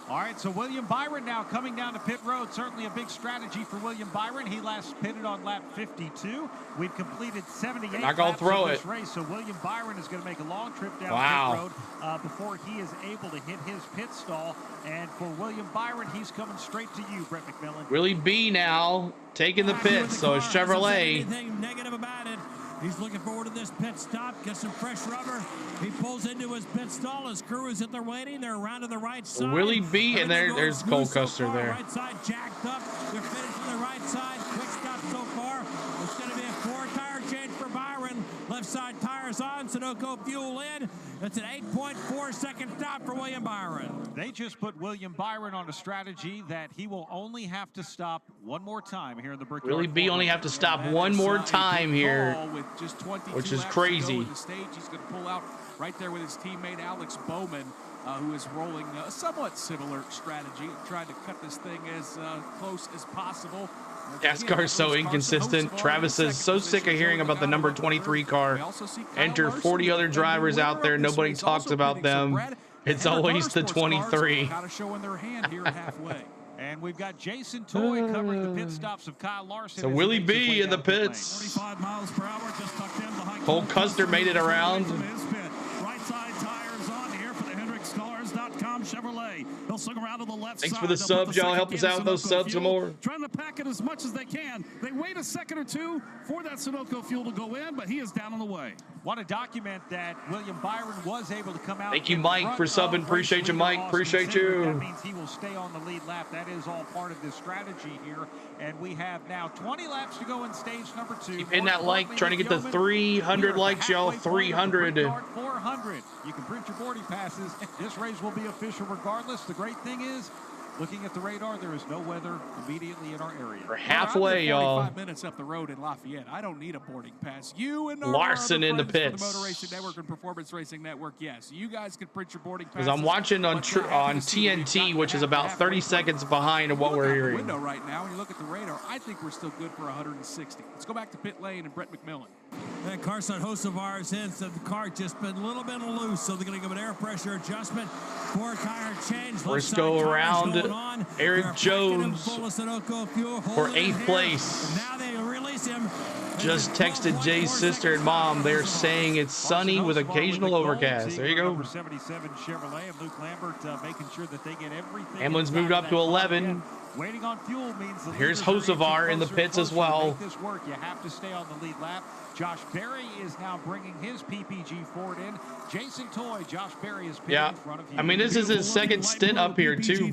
S3: All right, so William Byron now coming down to pit road. Certainly a big strategy for William Byron. He last pitted on lap 52. We've completed 78
S1: Not gonna
S3: laps
S1: throw
S3: of this
S1: it.
S3: race, so William Byron is going to make a long trip down
S1: Wow.
S3: pit road before he is able to hit his pit stall. And for William Byron, he's coming straight to you, Brett McMillan.
S1: Willie B now taking the pits, so it's Chevrolet.
S19: Anything negative about it. He's looking forward to this pit stop, get some fresh rubber. He pulls into his pit stall. His crew is at there waiting. They're around to the right side.
S1: Willie B, and there's Cole Custer there.
S19: Right side jacked up. They're finished on the right side. Quick stop so far. It's going to be a 4-tire change for Byron. Left side tires on, Sunoco fuel in. It's an 8.4-second stop for William Byron.
S3: They just put William Byron on a strategy that he will only have to stop one more time here in the Brickyard.
S1: Willie B only have to stop one more time here, which is crazy.
S2: The stage, he's going to pull out right there with his teammate Alex Bowman, who is rolling a somewhat similar strategy, trying to cut this thing as close as possible.
S1: NASCAR's so inconsistent. Travis is so sick of hearing about the number 23 car. Enter 40 other drivers out there. Nobody talks about them. It's always the 23.
S2: Kind of showing their hand here halfway.
S3: And we've got Jason Toy covering the pit stops of Kyle Larson.
S1: So Willie B in the pits.
S11: 45 miles per hour, just tucked in behind
S1: Cole Custer made it around.
S11: Right side tires on here for the HendrickStars.com Chevrolet. They'll swing around to the left
S1: Thanks
S11: side.
S1: for the subs, y'all. Help us out with those subs some more.
S11: Trying to pack it as much as they can. They wait a second or two for that Sunoco fuel to go in, but he is down on the way.
S3: Want to document that William Byron was able to come out.
S1: Thank you, Mike, for subbing. Appreciate you, Mike. Appreciate you.
S3: That means he will stay on the lead lap. That is all part of this strategy here. And we have now 20 laps to go in stage number 2.
S1: Keep hitting that like, trying to get to 300 likes, y'all. 300.
S3: 400. You can print your boarding passes. This race will be official regardless. The great thing is, looking at the radar, there is no weather immediately in our area.
S1: We're halfway, y'all.
S2: 45 minutes up the road in Lafayette. I don't need a boarding pass. You and
S1: Larson in the
S2: friends
S1: pits.
S2: from the Motor Racing Network and Performance Racing Network. Yes, you guys can print your boarding passes.
S1: Because I'm watching on TNT, which is about 30 seconds behind of what we're hearing.
S2: Window right now, when you look at the radar, I think we're still good for 160. Let's go back to pit lane and Brett McMillan.
S19: That Carson Hocevar's in, so the car just been a little bit loose, so they're going to give an air pressure adjustment. 4 tire change.
S1: Briscoe around Eric Jones for 8th place.
S19: Now they release him.
S1: Just texted Jay's sister and mom. They're saying it's sunny with occasional overcast. There you go.
S3: 77 Chevrolet and Luke Lambert making sure that they get everything.
S1: Hamlin's moved up to 11.
S3: Waiting on fuel means the
S1: here's Hocevar in the pits as well.
S3: To make this work, you have to stay on the lead lap. Josh Berry is now bringing his PPG Ford in. Jason Toy, Josh Berry is in front of you.
S1: I mean, this is his second stint up here too,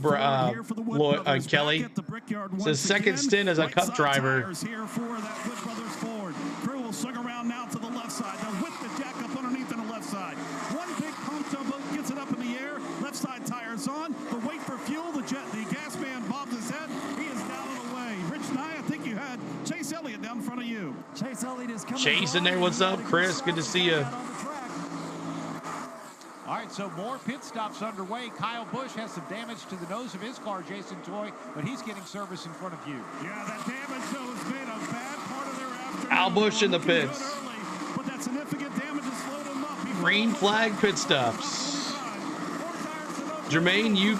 S1: Kelly. It's his second stint as a Cup driver.
S11: Here for that Wood Brothers Ford. Crew will swing around now to the left side. Now with the jack up underneath on the left side. One big pump tugboat gets it up in the air. Left side tires on. The wait for fuel. The gas man bobs his head. He is down and away. Rich Nye, I think you had Chase Elliott down in front of you.
S17: Chase Elliott is coming.
S1: Chase in there. What's up, Chris? Good to see you.
S3: All right, so more pit stops underway. Kyle Busch has some damage to the nose of his car, Jason Toy, but he's getting service in front of you.
S11: Yeah, that damage, though, has made a bad part of their afternoon.
S1: Al Busch in the pits.
S11: Early, but that significant damage has slowed him up.
S1: Green flag pit stops. Jermaine, you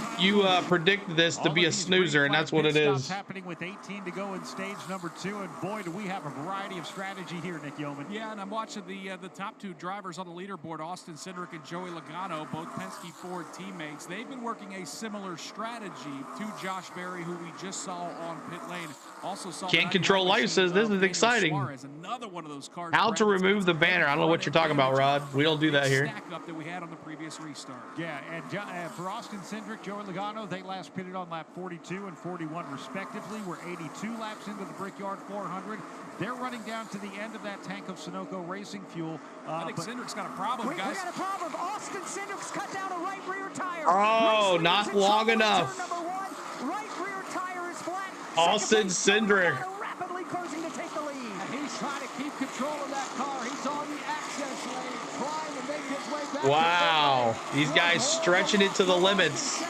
S1: predicted this to be a snoozer, and that's what it is.
S3: Happening with 18 to go in stage number 2, and boy, do we have a variety of strategy here, Nick Yeoman.
S2: Yeah, and I'm watching the top 2 drivers on the leaderboard, Austin Cindric and Joey Logano, both Penske Ford teammates. They've been working a similar strategy to Josh Berry, who we just saw on pit lane. Also saw
S1: Can't Control Life says this is exciting.
S2: Another one of those cars.
S1: How to remove the banner? I don't know what you're talking about, Rod. We don't do that here.
S2: Stack up that we had on the previous restart.
S3: Yeah, and for Austin Cindric, Joey Logano, they last pitted on lap 42 and 41 respectively. We're 82 laps into the Brickyard 400. They're running down to the end of that tank of Sunoco racing fuel.
S2: I think Cindric's got a problem, guys.
S12: We got a problem. Austin Cindric's cut down a right rear tire.
S1: Oh, not long enough.
S12: Number 1, right rear tire is flat.
S1: Austin Cindric.
S12: Rapidly closing to take the lead.
S13: And he's trying to keep control of that car. He's on the access lane, trying to make his way back.
S1: Wow, these guys stretching it to the limits.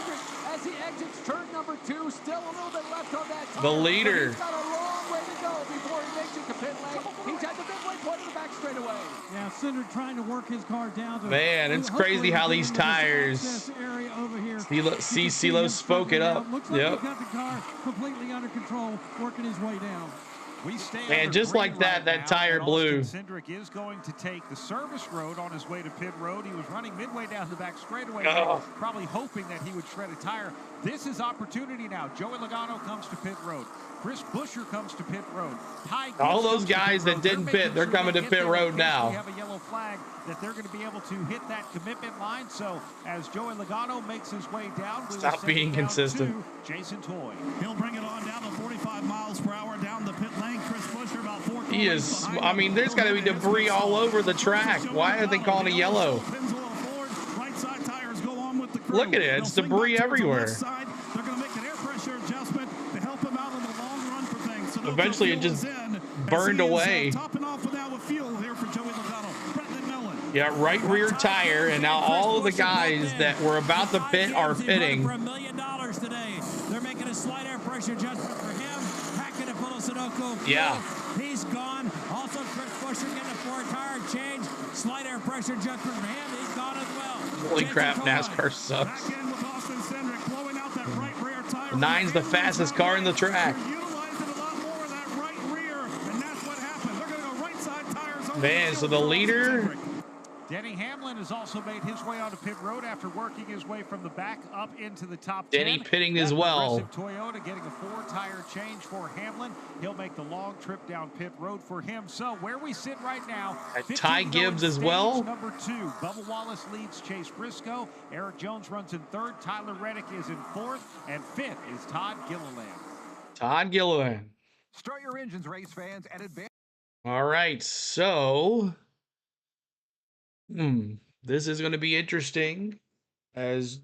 S13: As he exits turn number 2, still a little bit left on that tire.
S1: The leader.
S13: He's got a long way to go before he makes it to pit lane. He's at the midway point of the back straightaway.
S9: Yeah, Cindric trying to work his car down to.
S1: Man, it's crazy how these tires. CeeLo spoke it up.
S9: Looks like he got the car completely under control, working his way down.
S1: And just like that, that tire blew.
S3: Cindric is going to take the service road on his way to pit road. He was running midway down the back straightaway, probably hoping that he would shred a tire. This is opportunity now. Joey Logano comes to pit road. Chris Buescher comes to pit road.
S1: All those guys that didn't pit, they're coming to pit road now.
S3: We have a yellow flag that they're going to be able to hit that commitment line. So as Joey Logano makes his way down, we
S1: stop being consistent.
S3: Jason Toy.
S11: He'll bring it on down to 45 miles per hour down the pit lane. Chris Buescher about 4
S1: He is. I mean, there's got to be debris all over the track. Why are they calling it yellow?
S11: Right side tires go on with the crew.
S1: Look at it. It's debris everywhere.
S11: They're going to make an air pressure adjustment to help him out on the long run for things. So
S1: eventually, it just burned away.
S11: Topping off with fuel here for Joey Logano.
S1: Yeah, right rear tire, and now all of the guys that were about to pit are pitting.
S19: For $1 million today, they're making a slight air pressure adjustment for him. Packing it full of Sunoco.
S1: Yeah.
S19: He's gone. Also, Chris Buescher getting a 4-tire change. Slight air pressure adjustment for him. He's gone as well.
S1: Holy crap, NASCAR sucks. The 9's the fastest car in the track. Man, so the leader
S3: Denny Hamlin has also made his way onto pit road after working his way from the back up into the top 10.
S1: Denny pitting as well.
S3: Toyota getting a 4-tire change for Hamlin. He'll make the long trip down pit road for him. So where we sit right now,
S1: Ty Gibbs as well.
S3: Number 2, Bubba Wallace leads Chase Briscoe. Eric Jones runs in 3rd. Tyler Reddick is in 4th, and 5th is Todd Gilliland.
S1: Todd Gilliland.
S16: Start your engines, race fans, and advance.
S1: All right, so this is going to be interesting as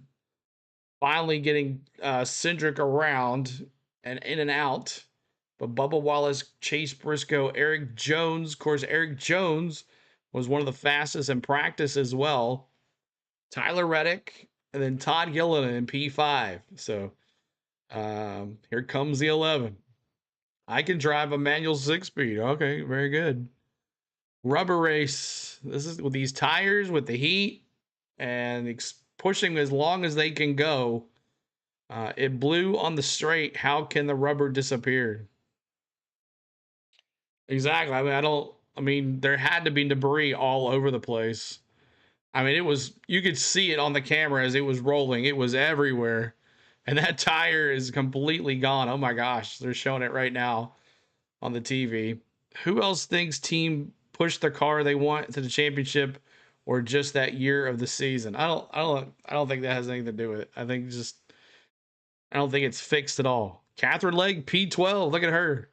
S1: finally getting Cindric around and in and out. But Bubba Wallace, Chase Briscoe, Eric Jones. Of course, Eric Jones was one of the fastest in practice as well. Tyler Reddick, and then Todd Gilliland in P5. So here comes the 11. I can drive a manual 6-speed. Okay, very good. Rubber race. This is with these tires, with the heat, and pushing as long as they can go. It blew on the straight. How can the rubber disappear? Exactly. I mean, there had to be debris all over the place. I mean, you could see it on the camera as it was rolling. It was everywhere. And that tire is completely gone. Oh my gosh, they're showing it right now on the TV. Who else thinks team pushed the car they want to the championship, or just that year of the season? I don't think that has anything to do with it. I don't think it's fixed at all. Catherine Legg, P12, look at her.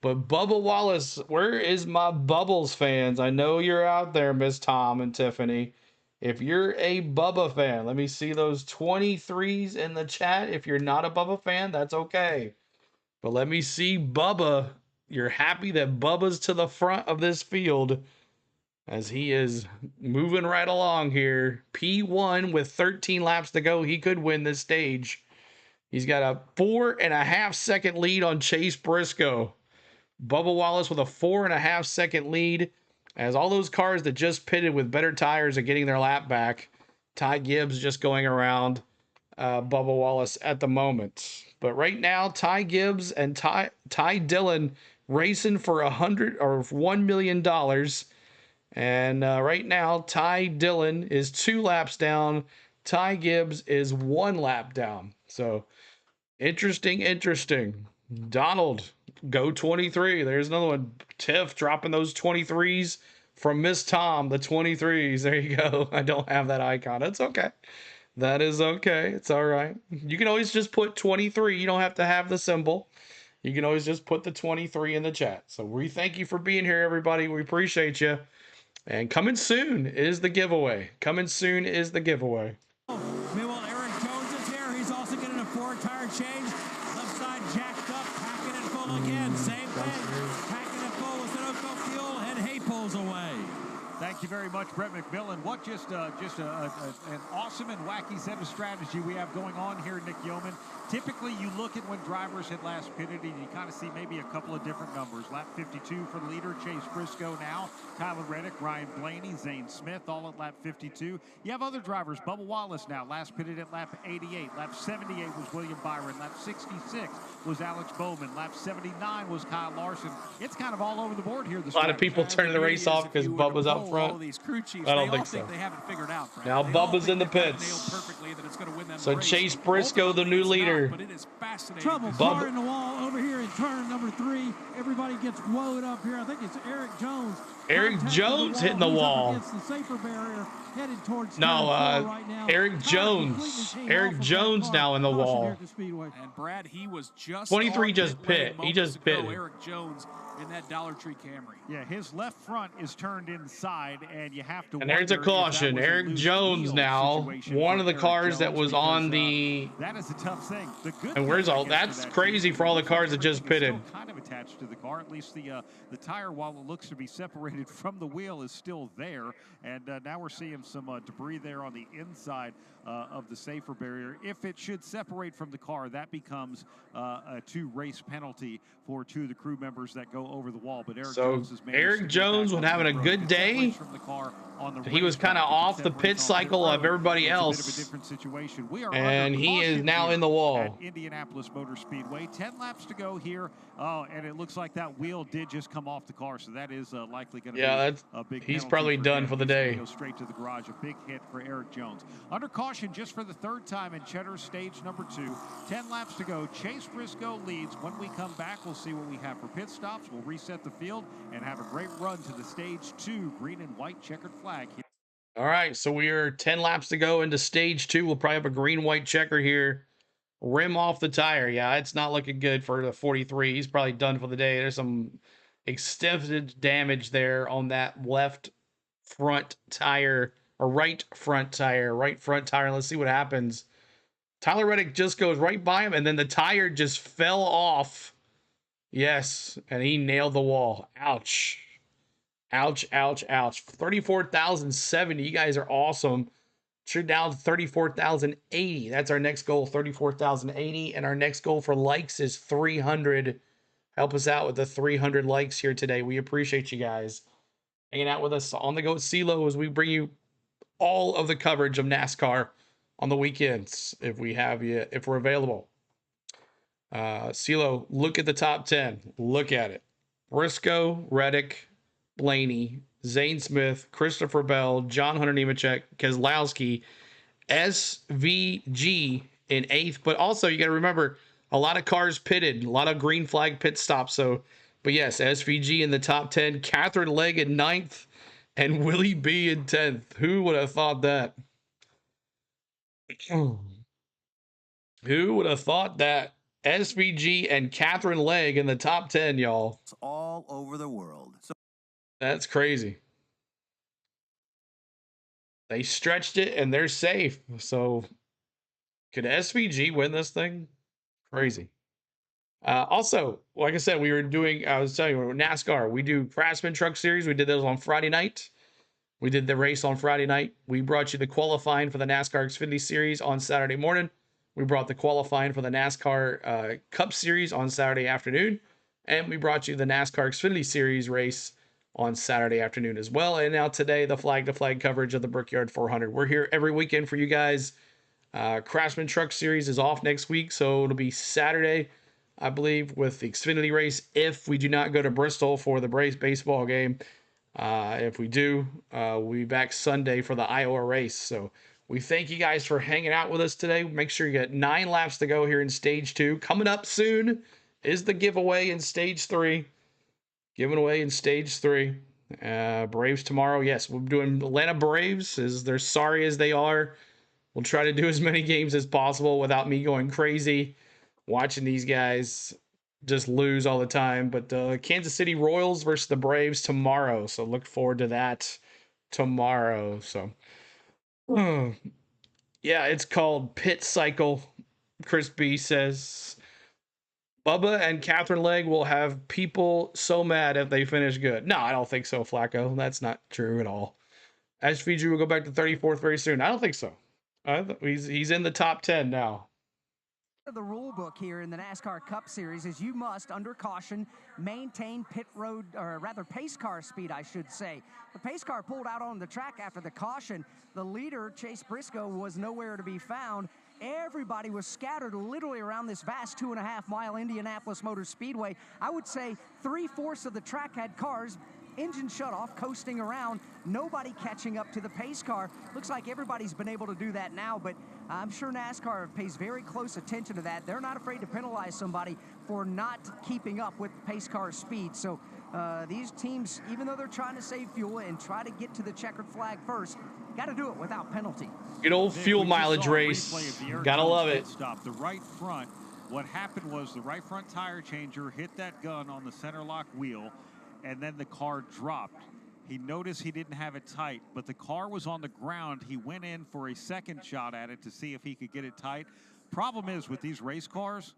S1: But Bubba Wallace, where is my Bubbles fans? I know you're out there, Miss Tom and Tiffany. If you're a Bubba fan, let me see those 23s in the chat. If you're not a Bubba fan, that's okay. But let me see Bubba. You're happy that Bubba's to the front of this field as he is moving right along here. P1 with 13 laps to go. He could win this stage. He's got a 4.5 second lead on Chase Briscoe. Bubba Wallace with a 4.5 second lead, as all those cars that just pitted with better tires are getting their lap back. Ty Gibbs just going around Bubba Wallace at the moment. But right now, Ty Gibbs and Ty Dillon racing for $1 million. And right now, Ty Dillon is 2 laps down. Ty Gibbs is 1 lap down. So interesting. Donald, go 23. There's another one. Tiff dropping those 23s from Miss Tom, the 23s. There you go. I don't have that icon. It's okay. That is okay. It's all right. You can always just put 23. You don't have to have the symbol. You can always just put the 23 in the chat. So we thank you for being here, everybody. We appreciate you. And coming soon is the giveaway.
S19: Meanwhile, Eric Jones is here. He's also getting a 4-tire change. Left side jacked up, packing it full again. Same thing. Packing it full with Sunoco fuel, and hay pulls away.
S3: Thank you very much, Brett McMillan. What just an awesome and wacky set of strategy we have going on here, Nick Yeoman. Typically, you look at when drivers had last pitted, and you kind of see maybe a couple of different numbers. Lap 52 for the leader, Chase Briscoe now. Tyler Reddick, Ryan Blaney, Zane Smith, all at lap 52. You have other drivers. Bubba Wallace now, last pitted at lap 88. Lap 78 was William Byron. Lap 66 was Alex Bowman. Lap 79 was Kyle Larson. It's kind of all over the board here.
S1: A lot of people turning the race off because Bubba's up front.
S2: All these crew chiefs,
S1: I don't think so.
S2: They haven't figured out.
S1: Now Bubba's in the pits. So Chase Briscoe, the new leader.
S2: But it is fascinating.
S9: Trouble, car in the wall over here in turn number 3. Everybody gets woed up here. I think it's Eric Jones.
S1: Eric Jones hitting the wall.
S9: Against the safer barrier, headed towards
S1: right now. Eric Jones. Eric Jones now in the wall.
S2: And Brad, he was just
S1: 23 just pit. He just pitted.
S2: Eric Jones in that Dollar Tree Camry.
S3: Yeah, his left front is turned inside, and you have to.
S1: And there's a caution. Eric Jones now, one of the cars that was on the.
S3: That is a tough thing. The good.
S1: And where's all? That's crazy for all the cars that just pitted.
S3: Kind of attached to the car. At least the tire, while it looks to be separated from the wheel, is still there. And now we're seeing some debris there on the inside of the safer barrier. If it should separate from the car, that becomes a 2 race penalty for 2 of the crew members that go over the wall. But
S1: Eric Jones was having a good day. He was kind of off the pit cycle of everybody else, and he is now in the wall.
S3: Indianapolis Motor Speedway. 10 laps to go here. Oh, and it looks like that wheel did just come off the car, so that is likely going to be a big.
S1: He's probably done for the day.
S3: Go straight to the garage. A big hit for Eric Jones. Under caution just for the 3rd time in Cheddar's stage number 2. 10 laps to go. Chase Briscoe leads. When we come back, we'll see what we have for pit stops. We'll reset the field and have a great run to the stage 2 green and white checkered flag.
S1: All right, so we are 10 laps to go into stage 2. We'll probably have a green-white checker here. Rim off the tire. Yeah, it's not looking good for the 43. He's probably done for the day. There's some extensive damage there on that left front tire, or right front tire. Let's see what happens. Tyler Reddick just goes right by him, and then the tire just fell off. Yes, and he nailed the wall. Ouch. Ouch, ouch, ouch. 34,070. You guys are awesome. We're down to 34,080. That's our next goal, 34,080. And our next goal for likes is 300. Help us out with the 300 likes here today. We appreciate you guys hanging out with us on the Go CeeLo as we bring you all of the coverage of NASCAR on the weekends if we're available. CeeLo, look at the top 10. Look at it. Briscoe, Reddick, Blaney, Zane Smith, Christopher Bell, John Hunter Nemechek, Keselowski, SVG in 8th. But also, you got to remember, a lot of cars pitted, a lot of green flag pit stops. But yes, SVG in the top 10, Catherine Legg in 9th, and Willie B in 10th. Who would have thought that? Who would have thought that? SVG and Catherine Legg in the top 10, y'all.
S5: It's all over the world.
S1: That's crazy. They stretched it and they're safe. So could SVG win this thing? Crazy. Also, like I said, I was telling you, NASCAR, we do Craftsman Truck Series. We did those on Friday night. We did the race on Friday night. We brought you the qualifying for the NASCAR Xfinity Series on Saturday morning. We brought the qualifying for the NASCAR Cup Series on Saturday afternoon. And we brought you the NASCAR Xfinity Series race on Saturday afternoon as well. And now today, the flag-to-flag coverage of the Brickyard 400. We're here every weekend for you guys. Craftsman Truck Series is off next week, so it'll be Saturday, I believe, with the Xfinity race if we do not go to Bristol for the Braves baseball game. If we do, we'll be back Sunday for the Iowa race. So we thank you guys for hanging out with us today. Make sure you get 9 laps to go here in Stage 2. Coming up soon is the giveaway in Stage 3. Giving away in Stage 3. Braves tomorrow. Yes, we're doing Atlanta Braves. They're sorry as they are. We'll try to do as many games as possible without me going crazy watching these guys just lose all the time. But Kansas City Royals versus the Braves tomorrow. So look forward to that tomorrow. So, yeah, it's called Pit Cycle. Chris B says, Bubba and Catherine Legg will have people so mad if they finish good. No, I don't think so, Flacco. That's not true at all. SVG will go back to 34th very soon. I don't think so. He's in the top 10 now.
S12: The rule book here in the NASCAR Cup Series is you must, under caution, maintain pit road, or rather pace car speed, I should say. The pace car pulled out on the track after the caution. The leader, Chase Briscoe, was nowhere to be found. Everybody was scattered literally around this vast 2.5-mile Indianapolis Motor Speedway. I would say 3/4 of the track had cars, engine shut off, coasting around, nobody catching up to the pace car. Looks like everybody's been able to do that now, but I'm sure NASCAR pays very close attention to that. They're not afraid to penalize somebody for not keeping up with pace car speed. So these teams, even though they're trying to save fuel and try to get to the checkered flag first, got to do it without penalty.
S1: Good old fuel mileage race. Gotta love it.
S3: Stop the right front. What happened was the right front tire changer hit that gun on the center lock wheel, and then the car dropped. He noticed he didn't have it tight, but the car was on the ground. He went in for a second shot at it to see if he could get it tight. Problem is with these race cars,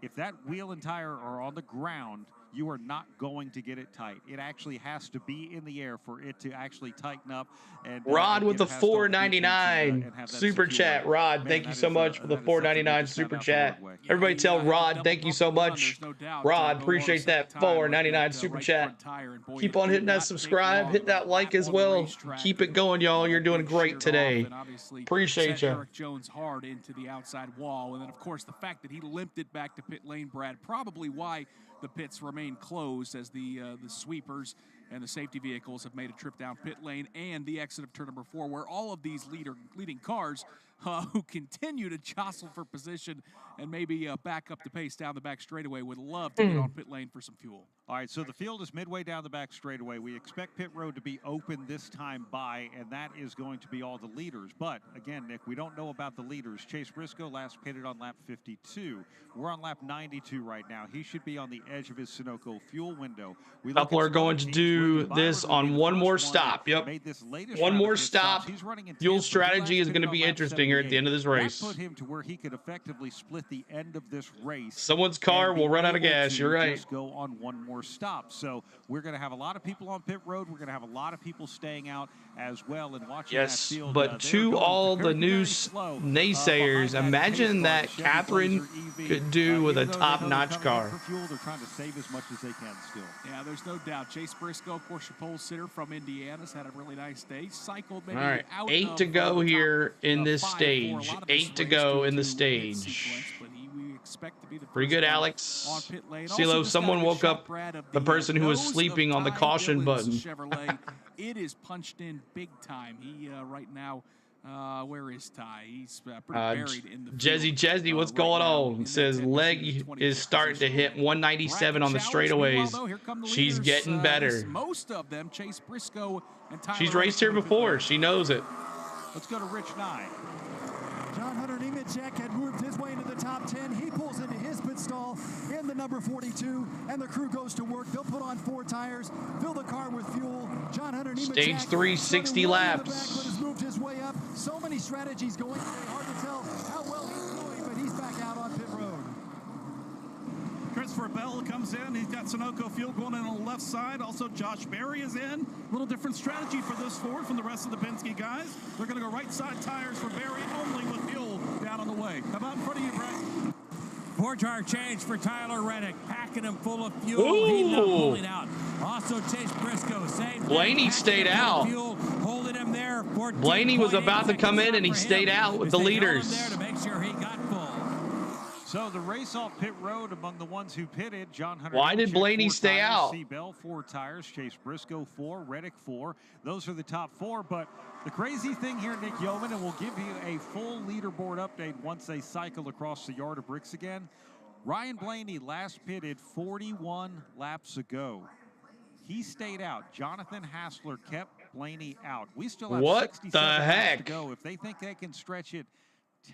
S3: if that wheel and tire are on the ground, you are not going to get it tight. It actually has to be in the air for it to actually tighten up. And
S1: Rod with the $4.99 super chat. Rod, thank you so much for the $4.99 super chat. Everybody tell Rod, thank you so much. Rod, appreciate that $4.99 super chat. Keep on hitting that subscribe, hit that like as well. Keep it going, y'all. You're doing great today. Appreciate you.
S2: Eric Jones hard into the outside wall, and then of course the fact that he limped it back to pit lane, Brad, probably why the pits remain closed as the sweepers and the safety vehicles have made a trip down pit lane and the exit of turn number 4, where all of these leading cars who continue to jostle for position and maybe back up the pace down the back straightaway would love to get on pit lane for some fuel.
S3: All right, so the field is midway down the back straightaway. We expect pit road to be open this time by, and that is going to be all the leaders. But, again, Nick, we don't know about the leaders. Chase Briscoe last pitted on lap 52. We're on lap 92 right now. He should be on the edge of his Sunoco fuel window.
S1: Couple are going to do this on one more stop. Yep. One more stop. Fuel strategy is going to be interesting here at the end of this race.
S3: That put him to where he could effectively split the end of this race.
S1: Someone's car will run out of gas. You're right.
S3: Just go on one more stop. So we're going to have a lot of people on pit road. We're going to have a lot of people staying out as well and watching that field.
S1: But to all the new naysayers, imagine that Catherine could do with a top-notch car.
S3: They're trying to save as much as they can still.
S2: Yeah, there's no doubt. Chase Briscoe, of course, your pole sitter from Indiana, has had a really nice day. Cycled maybe
S1: all right,
S2: out
S1: 8 to go here in this stage. 8 to go in the stage. Pretty good, Alex. CeeLo, someone woke up the person who was sleeping on the caution button.
S2: Chevrolet, it is punched in big time. He right now, where is Ty? He's pretty buried in the
S1: Jezzy, what's going on? It says leg is starting to hit 197 on the straightaways. She's getting better.
S2: Most of them, Chase Briscoe and Tyler.
S1: She's raced here before. She knows it.
S3: Let's go to Rich Nye.
S17: John Hunter Nemechek had moved his way into the top 10. He pulls into his pit stall in the number 42, and the crew goes to work. They'll put on 4 tires, fill the car with fuel. John Hunter Nemechek,
S1: stage 3, 60 laps.
S17: Back, but has moved his way up. So many strategies going. Hard to tell how well he's doing, but he's back out on pit road.
S11: Christopher Bell comes in. He's got Sunoco fuel going in on the left side. Also, Josh Berry is in. A little different strategy for this Ford from the rest of the Penske guys. They're going to go right side tires for Berry only with fuel down on the way. How about in front of you, Brett?
S19: 4-tire change for Tyler Reddick, packing him full of fuel. He's not pulling out. Also, Chase Briscoe, same
S1: Blaney stayed out.
S19: Fuel, holding him there.
S1: Blaney was about to come in, and he stayed out with the leaders.
S19: There to make sure he got full.
S3: So the race off pit road among the ones who pitted, John Hunter.
S1: Why did Blaney stay out?
S3: C. Bell 4 tires, Chase Briscoe 4, Reddick 4. Those are the top 4. But the crazy thing here, Nick Yeoman, and we'll give you a full leaderboard update once they cycle across the yard of bricks again. Ryan Blaney last pitted 41 laps ago. He stayed out. Jonathan Hassler kept Blaney out. We still have 67 laps to go. If they think they can stretch it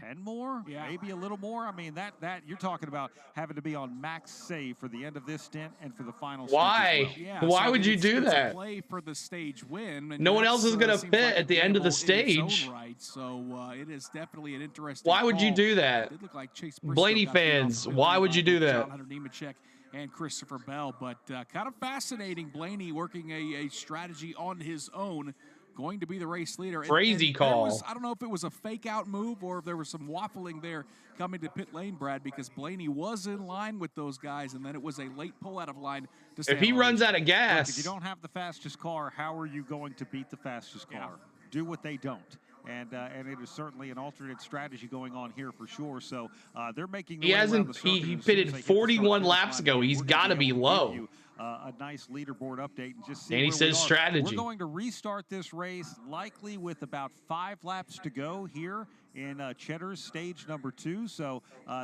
S3: 10 more, maybe a little more. I mean, that you're talking about having to be on max save for the end of this stint and for the final.
S1: Why?
S2: Yeah,
S1: why
S2: so
S1: would you do that?
S2: Play for the stage win.
S1: No one else is going to pit at the end of the stage.
S2: Right, so it is definitely an interesting.
S1: Why would you do that?
S2: It looked like Chase Briscoe
S1: Blaney fans, why would you do that?
S2: John Hunter Nemechek and Christopher Bell, but kind of fascinating. Blaney working a strategy on his own. Going to be the race leader.
S1: Crazy call.
S2: I don't know if it was a fake out move or if there was some waffling there coming to pit lane, Brad, because Blaney was in line with those guys, and then it was a late pull out of line.
S1: If he runs out of gas.
S3: Look, if you don't have the fastest car, how are you going to beat the fastest car? Do what they don't. And it is certainly an alternate strategy going on here for sure. So they're making.
S1: He pitted 41 laps ago. He's got to be low.
S3: A nice leaderboard update and just see.
S1: And he says strategy.
S3: We're going to restart this race likely with about 5 laps to go here in Cheddar's stage number 2. So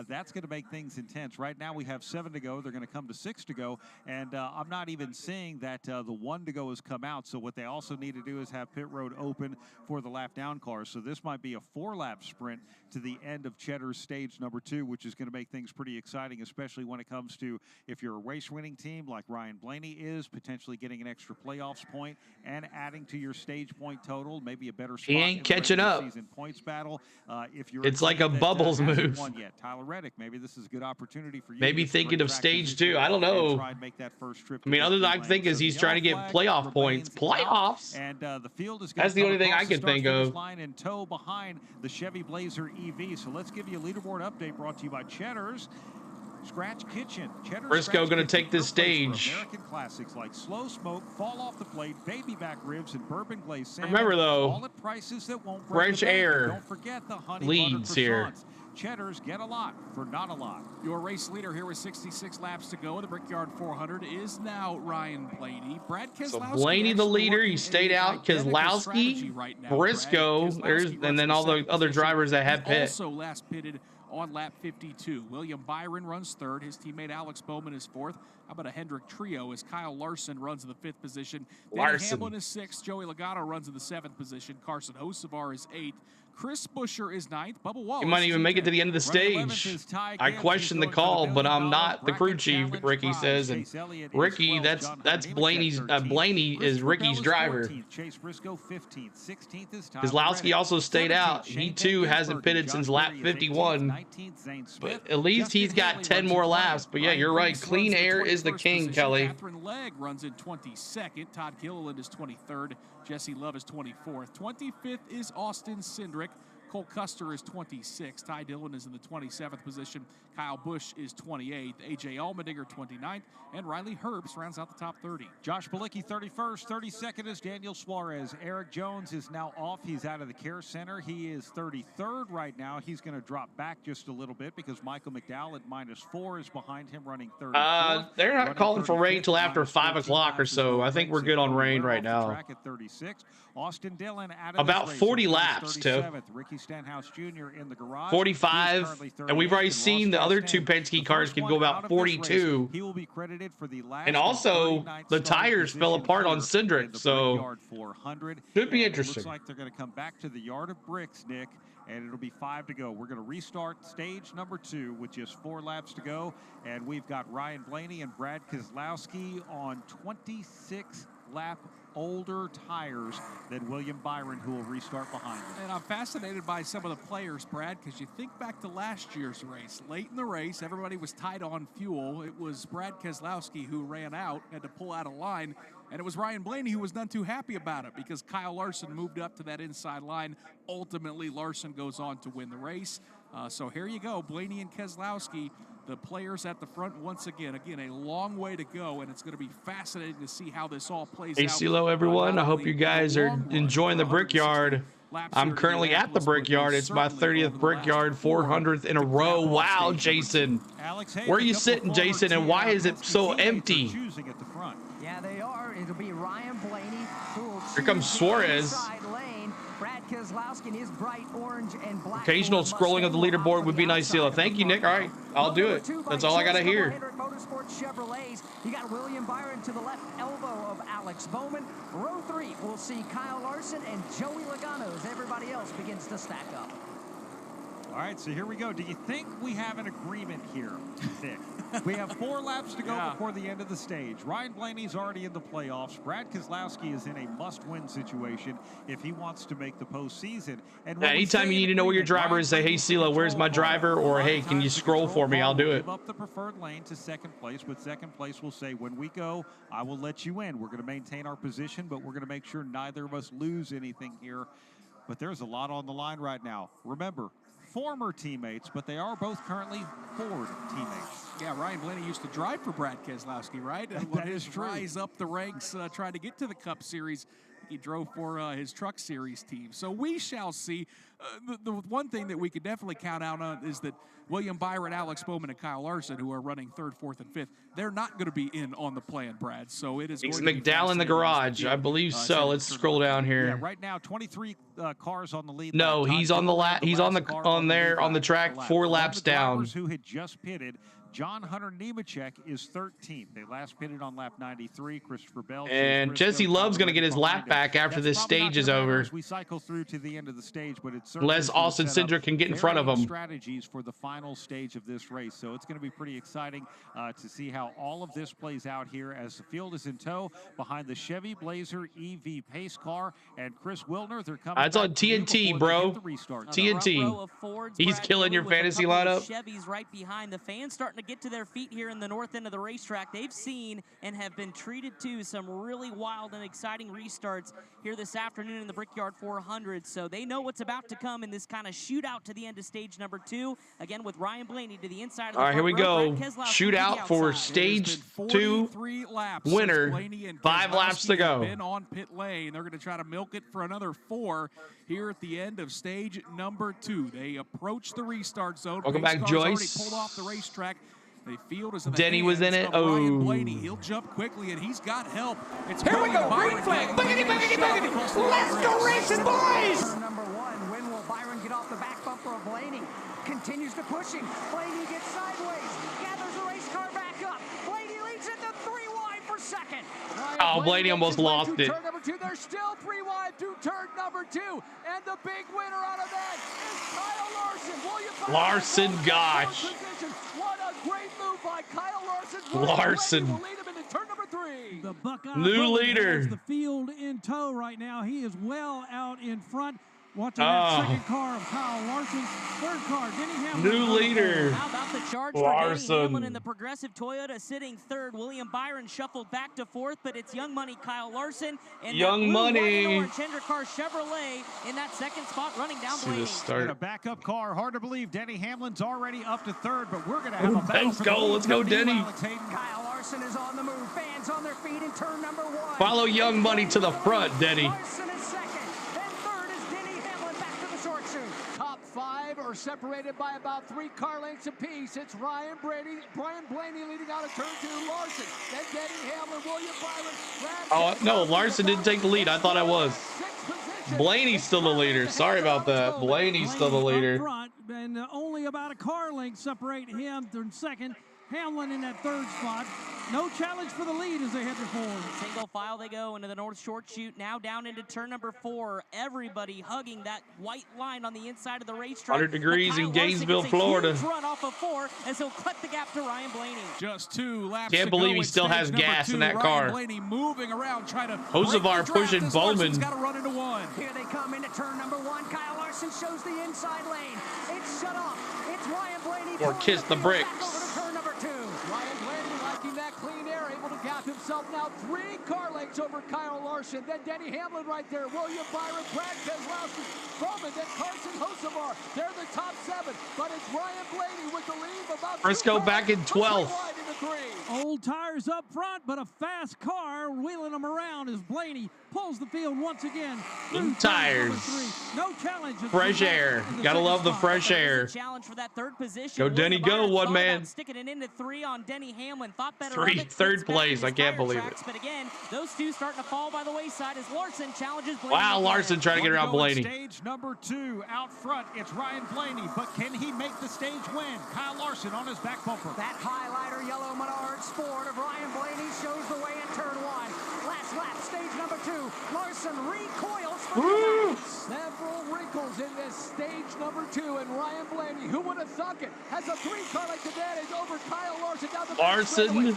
S3: that's going to make things intense. Right now we have 7 to go. They're going to come to 6 to go. And I'm not even seeing that the 1 to go has come out. So what they also need to do is have pit road open for the lap down cars. So this might be a 4-lap sprint to the end of Cheddar's stage number 2, which is going to make things pretty exciting, especially when it comes to if you're a race winning team like Ryan Blaney is, potentially getting an extra playoffs point and adding to your stage point total, maybe a better spot
S1: he ain't catching up.
S3: Season points battle.
S1: It's like a Bubbles move.
S3: Yet. Tyler Reddick, maybe this is a good opportunity for you.
S1: Maybe thinking of stage 2. I don't know. I mean, other than I think is he's trying to get playoff points. Playoffs?
S3: And the field is
S1: That's the only thing I can think of.
S3: Line in tow behind the Chevy Blazer EV. So let's give you a leaderboard update brought to you by Cheddar's Scratch Kitchen.
S1: Briscoe going to take this stage.
S3: American classics like Slow Smoke, Fall Off the Plate, Baby Back Ribs, and Bourbon Glazed Salmon.
S1: Remember though,
S3: all at prices that won't break
S1: fresh air.
S3: Don't forget the honey
S1: leads here.
S3: Cheddar's, get a lot for not a lot.
S2: Your race leader here with 66 laps to go. The Brickyard 400 is now Ryan Blaney. Brad Keselowski.
S1: So Blaney the leader. He stayed out. Keselowski, Briscoe, and then all the other drivers that had pit.
S2: Also last pitted on lap 52. William Byron runs third. His teammate Alex Bowman is fourth. How about a Hendrick trio as Kyle Larson runs in the 5th position. Danny Hamlin is 6th. Joey Logano runs in the 7th position. Carson Hocevar is 8th. Chris Buescher is 9th. Bubba Wallace.
S1: He might even make it to the end of the stage. I question the call, but I'm not the crew chief, Ricky says. And Ricky, that's Blaney's. Blaney is Ricky's driver. Keselowski also stayed out. He too hasn't pitted since lap 51. But at least he's got 10 more laps. But yeah, you're right. Clean air is the king, Kelly.
S2: Catherine Legg runs in 22nd. Todd Gilliland is 23rd. Jesse Love is 24th. 25th is Austin Cindric. Cole Custer is 26th. Ty Dillon is in the 27th position. Kyle Busch is 28th. AJ Allmendinger 29th. And Riley Herbst rounds out the top 30.
S3: Josh Bilicki 31st. 32nd is Daniel Suarez. Eric Jones is now off. He's out of the care center. He is 33rd right now. He's going to drop back just a little bit because Michael McDowell at -4 is behind him running 34th.
S1: They're not calling for rain until after 5 o'clock or so. I think we're good on rain right now.
S3: Track at 36. Austin Dillon out of
S1: about 40 laps, too.
S3: Ricky Stenhouse Jr. in the garage.
S1: 45, and we've already seen the other two Penske cars can go about 42.
S3: He will be credited for the last
S1: and also, the tires fell apart on Cindric, so should be interesting.
S3: Looks like they're going to come back to the yard of bricks, Nick, and it'll be 5 to go. We're going to restart stage number 2 with just 4 laps to go, and we've got Ryan Blaney and Brad Keselowski on 26-lap older tires than William Byron, who will restart behind him.
S2: And I'm fascinated by some of the players, Brad, because you think back to last year's race. Late in the race, everybody was tight on fuel. It was Brad Keselowski who ran out, had to pull out a line, and it was Ryan Blaney who was none too happy about it because Kyle Larson moved up to that inside line. Ultimately, Larson goes on to win the race. So here you go, Blaney and Keselowski, the players at the front once again. Again, a long way to go, and it's going to be fascinating to see how this all plays out.
S1: Hey, CeeLo, everyone. I hope you guys are enjoying the Brickyard. I'm currently at the Brickyard. It's my 30th Brickyard, 400th in a row. Wow, Jason. Where are you sitting, Jason, and why is it so empty?
S12: Yeah, they are. It'll be Ryan Blaney who will
S1: Here comes Suarez.
S12: Brad Keselowski in his bright orange and black.
S1: Occasional scrolling of the leaderboard would be nice, CeeLo. Thank you, Nick. All right, I'll do it. That's all I got to hear.
S12: Motorsports Chevrolets. You got William Byron to the left elbow of Alex Bowman. Row 3, we'll see Kyle Larson and Joey Logano as everybody else begins to stack up.
S3: All right, so here we go. Do you think we have an agreement here, Nick? We have 4 laps to go before the end of the stage. Ryan Blaney's already in the playoffs. Brad Keselowski is in a must-win situation if he wants to make the postseason. And
S1: anytime you need to know where your driver is, say, hey, CeeLo, where's my driver? Or, hey, can you scroll for me? I'll do it.
S3: Give up the preferred lane to second place, but second place will say, when we go, I will let you in. We're going to maintain our position, but we're going to make sure neither of us lose anything here. But there's a lot on the line right now. Remember, former teammates, but they are both currently Ford teammates.
S2: Yeah, Ryan Blaney used to drive for Brad Keselowski, right? And
S3: that is true.
S2: Rise up the ranks, trying to get to the Cup Series. He drove for his Truck Series team. So we shall see. The one thing that we could definitely count out on is that William Byron, Alex Bowman, and Kyle Larson, who are running 3rd, 4th, and 5th, they're not going to be in on the plan, Brad. So it is.
S1: It's McDowell in the garage, I believe so. Let's scroll down here.
S3: Yeah, right now, 23 cars on the lead.
S1: No, he's on the He's on the track 4 laps down.
S3: Who had just pitted. John Hunter Nemechek is 13th. They last pitted on lap 93. Christopher Bell.
S1: And Jesse Love's going to get his lap back after this stage is over.
S3: We cycle through to the end of the stage, but it's
S1: Unless Austin Cindric can get in front of him.
S3: Strategies for the final stage of this race. So it's going to be pretty exciting to see how all of this plays out here as the field is in tow behind the Chevy Blazer EV pace car and Chris Wilner. They're coming.
S1: It's on TNT, bro. TNT. He's killing your fantasy lineup.
S14: Chevys right behind. The fans starting to get to their feet here in the north end of the racetrack. They've seen and have been treated to some really wild and exciting restarts here this afternoon in the Brickyard 400. So they know what's about to come in this kind of shootout to the end of stage number 2. Again, with Ryan Blaney to the inside of the
S1: All right, here we go. Shootout for stage 2 winner. 5 laps to go.
S2: Been on pit lane. They're going to try to milk it for another 4 here at the end of stage number 2. They approach the restart zone.
S1: Welcome back, Joyce.
S2: Pulled off the racetrack. The field is in the
S1: Denny was in it. Oh.
S2: Ryan Blaney. He'll jump quickly, and he's got help. It's
S18: Here we go. Green flag. Boogity, boogity, boogity. Let's go racing, boys.
S12: Number 1. When will Byron get off the back bumper of Blaney? Continues to push him. Blaney gets sideways. Gathers the race car back up. Blaney leads it to 3 wide for second.
S1: Oh, Blaney almost lost it.
S13: Turn number 2. There's still 3 wide to turn number 2. And the big winner out of that is Kyle Larson.
S1: Larson, gosh.
S13: What a great move by Kyle Larson.
S1: Larson.
S13: Will lead him into turn number 3.
S9: The Buckeye
S1: new leader.
S9: Has the field in tow right now. He is well out in front. Watching that second car of Kyle Larson. Third car, Denny Hamlin.
S1: New leader.
S14: How about the charge for Denny Hamlin in the progressive Toyota sitting third? William Byron shuffled back to fourth, but it's Young Money Kyle Larson and
S1: Young Money
S14: Chandrakar Chevrolet in that second spot running down Blaney.
S3: In a backup car, hard to believe Denny Hamlin's already up to third, but we're going to have a battle.
S1: Let's go, Denny.
S12: Kyle Larson is on the move. Fans on their feet in turn number 1.
S1: Follow Young Money to the front, Denny.
S12: Larson is second. Then third is Denny Hamlin back to the short chute.
S13: Top 5 are separated by about 3 car lengths apiece. It's Brian Blaney leading out of turn 2. Larson, then Denny Hamlin, William Byron.
S1: Oh, no, Larson didn't take the lead. I thought I was. Blaney's still the leader. Sorry about that. Blaney's still the leader.
S9: Front, and only about a car length separate him from second. Hamlin in that third spot. No challenge for the lead as they head to forward.
S14: Single file they go into the north short chute. Now down into turn number 4. Everybody hugging that white line on the inside of the racetrack.
S1: 100 degrees in Gainesville, Florida.
S14: Run off of 4 as he'll cut the gap to Ryan Blaney.
S2: Just 2 laps.
S1: Can't believe he still has gas in that car.
S2: Ryan Blaney moving around trying to.
S1: Hosevar pushing Bowman.
S2: Got to run into 1.
S12: Here they come into turn number 1. Kyle Larson shows the inside lane. It's shut off. It's Ryan Blaney.
S1: Or kiss the bricks.
S12: Turn number 2.
S13: Ryan Blaney liking that clean air, able to gap himself now 3 car lengths over Kyle Larson. Then Denny Hamlin right there. William Byron, Brad Keselowski, Bowman, then Carson Hosevar. They're the top 7, but it's Ryan Blaney with the lead about
S1: Briscoe back in 12th.
S9: Old tires up front, but a fast car wheeling them around as Blaney pulls the field once again.
S1: New tires.
S9: No challenge.
S1: Fresh air. Gotta love the fresh air.
S14: Challenge for that third position.
S1: Go Denny, go, one man.
S14: Sticking it into 3 on Denny Hamlin. Thought better
S1: 3,
S14: of it.
S1: third place. I can't believe it.
S14: But again, those 2 starting to fall by the wayside as Larson challenges Blaney.
S1: Wow, Larson trying to get around Blaney.
S3: Stage number 2 out front. It's Ryan Blaney, but can he make the stage win? Kyle Larson on his back bumper.
S12: That highlighter yellow Menard Sport of Ryan Blaney shows the way in turn 1. Last lap, stage number 2. Larson recoils for the
S13: Several wrinkles in this stage number 2, and Ryan Blaney, who would have thunk it, has a 3-car length advantage over Kyle Larson. Down the
S1: Larson,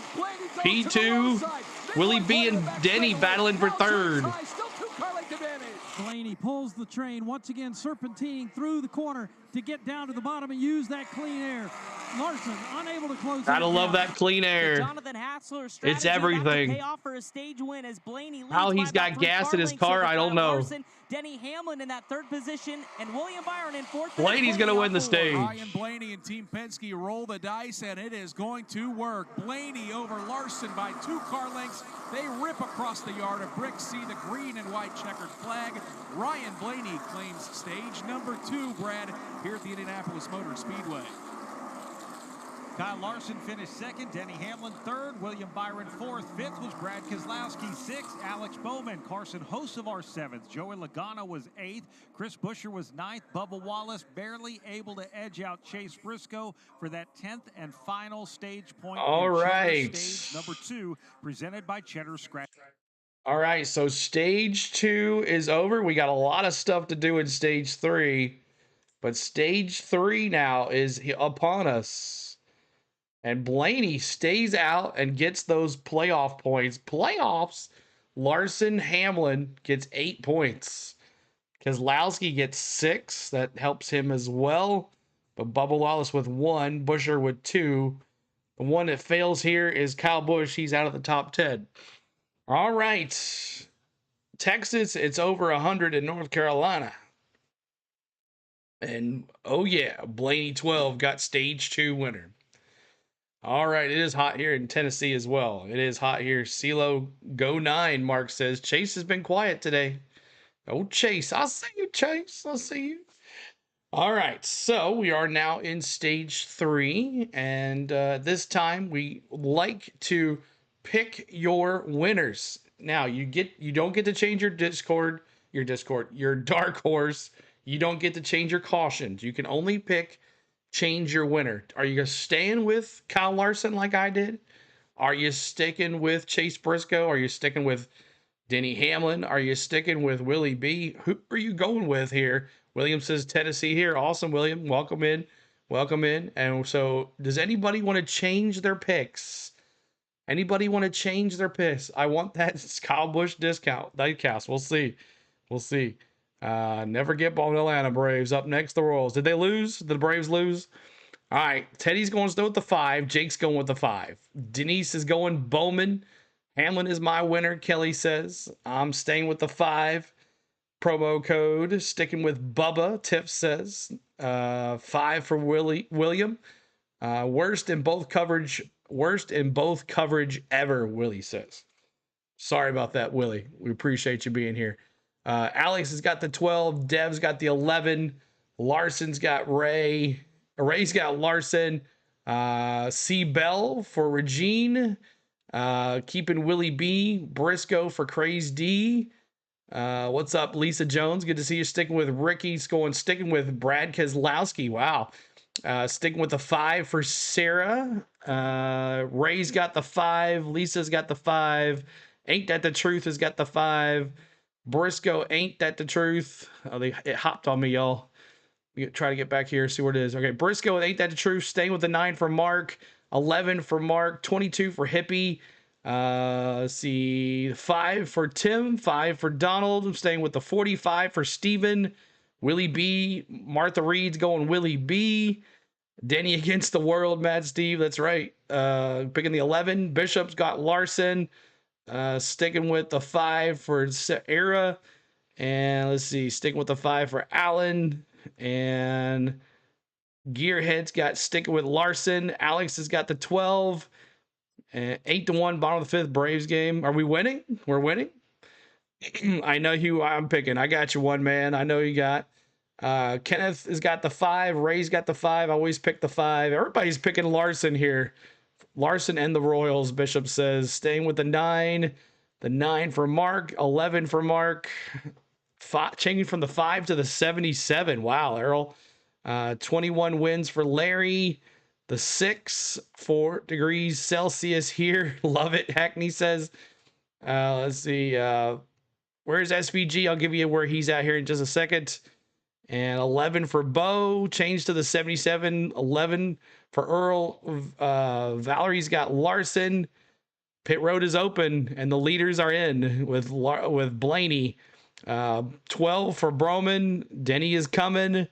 S1: P2, Willie B and Denny battling for third.
S13: Still 2-car length advantage.
S9: Blaney pulls the train once again, serpentining through the corner to get down to the bottom and use that clean air. Larson unable to close.
S1: Gotta love that clean air.
S14: Jonathan Hatzler
S1: it's everything.
S14: Pay off for a stage win as Blaney
S1: how he's got gas in his car, I don't know.
S14: Larson, Denny Hamlin in that third position, and William Byron in fourth.
S1: Blaney's gonna win the stage.
S2: Ryan Blaney and Team Penske roll the dice, and it is going to work. Blaney over Larson by 2 car lengths. They rip across the yard of bricks, see the green and white checkered flag. Ryan Blaney claims stage number 2, Brad, here at the Indianapolis Motor Speedway.
S3: Kyle Larson finished second, Denny Hamlin third, William Byron fourth, fifth was Brad Keselowski sixth, Alex Bowman, Carson Hosevar seventh, Joey Logano was eighth, Chris Buescher was ninth, Bubba Wallace barely able to edge out Chase Briscoe for that 10th and final stage point.
S1: All right.
S3: Stage number 2, presented by Cheddar Scratch.
S1: All right, so stage 2 is over. We got a lot of stuff to do in stage 3. But stage 3 now is upon us. And Blaney stays out and gets those playoff points. Playoffs, Larson Hamlin gets 8 points. Keselowski gets 6. That helps him as well. But Bubba Wallace with 1. Buescher with 2. The one that fails here is Kyle Busch. He's out of the top 10. All right. Texas, it's over 100 in North Carolina. And, oh yeah, Blaney 12 got stage 2 winner. All right, it is hot here in Tennessee as well. It is hot here. CeeLo Go 9, Mark says. Chase has been quiet today. Oh, Chase. I'll see you, Chase. I'll see you. All right, so we are now in stage 3. And this time we like to pick your winners. Now, you don't get to change your dark horse. You don't get to change your cautions. You can only change your winner. Are you staying with Kyle Larson like I did? Are you sticking with Chase Briscoe? Are you sticking with Denny Hamlin? Are you sticking with Willie B? Who are you going with here? William says Tennessee here. Awesome, William. Welcome in. Welcome in. And so, does anybody want to change their picks? Anybody want to change their picks? I want that Kyle Busch discount. Diecast. We'll see. We'll see. Never get ball in Atlanta Braves. Up next, the Royals. Did they lose? Did the Braves lose? All right. Teddy's going to stay with the 5. Jake's going with the 5. Denise is going Bowman. Hamlin is my winner, Kelly says. I'm staying with the 5. Promo code. Sticking with Bubba, Tiff says. 5 for William. Worst in both coverage ever, Willie says. Sorry about that, Willie. We appreciate you being here. Alex has got the 12. Dev's got the 11. Larson's got Ray. Ray's got Larson. C. Bell for Regine. Keeping Willie B. Briscoe for Craze D. What's up, Lisa Jones? Good to see you sticking with Ricky. Sticking with Brad Keselowski. Wow. Sticking with the 5 for Sarah. Ray's got the 5. Lisa's got the 5. Ain't That the Truth has got the 5. Briscoe, Ain't That the Truth. Oh, it hopped on me, y'all. Try to get back here, see where it is. Okay, Briscoe, Ain't That the Truth. Staying with the 9 for Mark. 11 for Mark. 22 for Hippie. Let's see. 5 for Tim. 5 for Donald. I'm staying with the 45 for Steven. Willie B. Martha Reed's going Willie B. Denny against the world, Mad Steve. That's right. Picking the 11. Bishop's got Larson. Sticking with the 5 for Sarah. And let's see. Sticking with the 5 for Allen. And Gearhead's got sticking with Larson. Alex has got the 12. 8-1, bottom of the 5th Braves game. Are we winning? We're winning. I know who I'm picking. I got you one, man. I know you got. Kenneth has got the 5. Ray's got the 5. I always pick the 5. Everybody's picking Larson here. Larson and the Royals, Bishop says. Staying with the 9. The 9 for Mark. 11 for Mark. Changing from the 5 to the 77. Wow, Errol. 21 wins for Larry. The 6, 4 degrees Celsius here. Love it, Hackney says. Let's see. Where's SVG? I'll give you where he's at here in just a second. And 11 for Bo. Change to the 77. 11 for Earl. Valerie's got Larson. Pit road is open, and the leaders are in with Blaney. 12 for Broman. Denny is coming.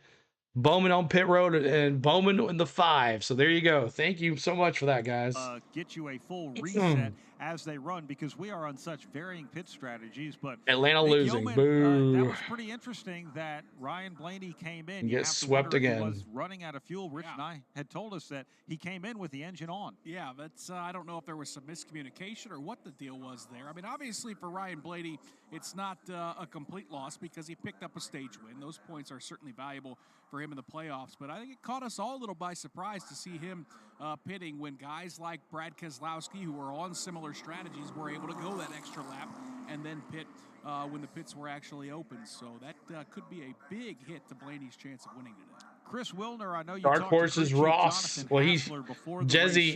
S1: Bowman on pit road and Bowman in the 5. So there you go. Thank you so much for that, guys.
S3: Get you a full reset as they run, because we are on such varying pit strategies. But
S1: Atlanta losing.
S3: Yeoman,
S1: Boo.
S3: that was pretty interesting that Ryan Blaney came in.
S1: You get swept again.
S3: He was running out of fuel. Rich and I had told us that he came in with the engine on.
S2: Yeah, that's I don't know if there was some miscommunication or what the deal was there. I mean, obviously for Ryan Blaney, it's not a complete loss because he picked up a stage win. Those points are certainly valuable for him in the playoffs. But I think it caught us all a little by surprise to see him pitting when guys like Brad Keselowski, who are on similar strategies, were able to go that extra lap and then pit when the pits were actually open. So that could be a big hit to Blaney's chance of winning today.
S3: Chris Wilner, I know you
S1: Dark Horse is Ross. Well,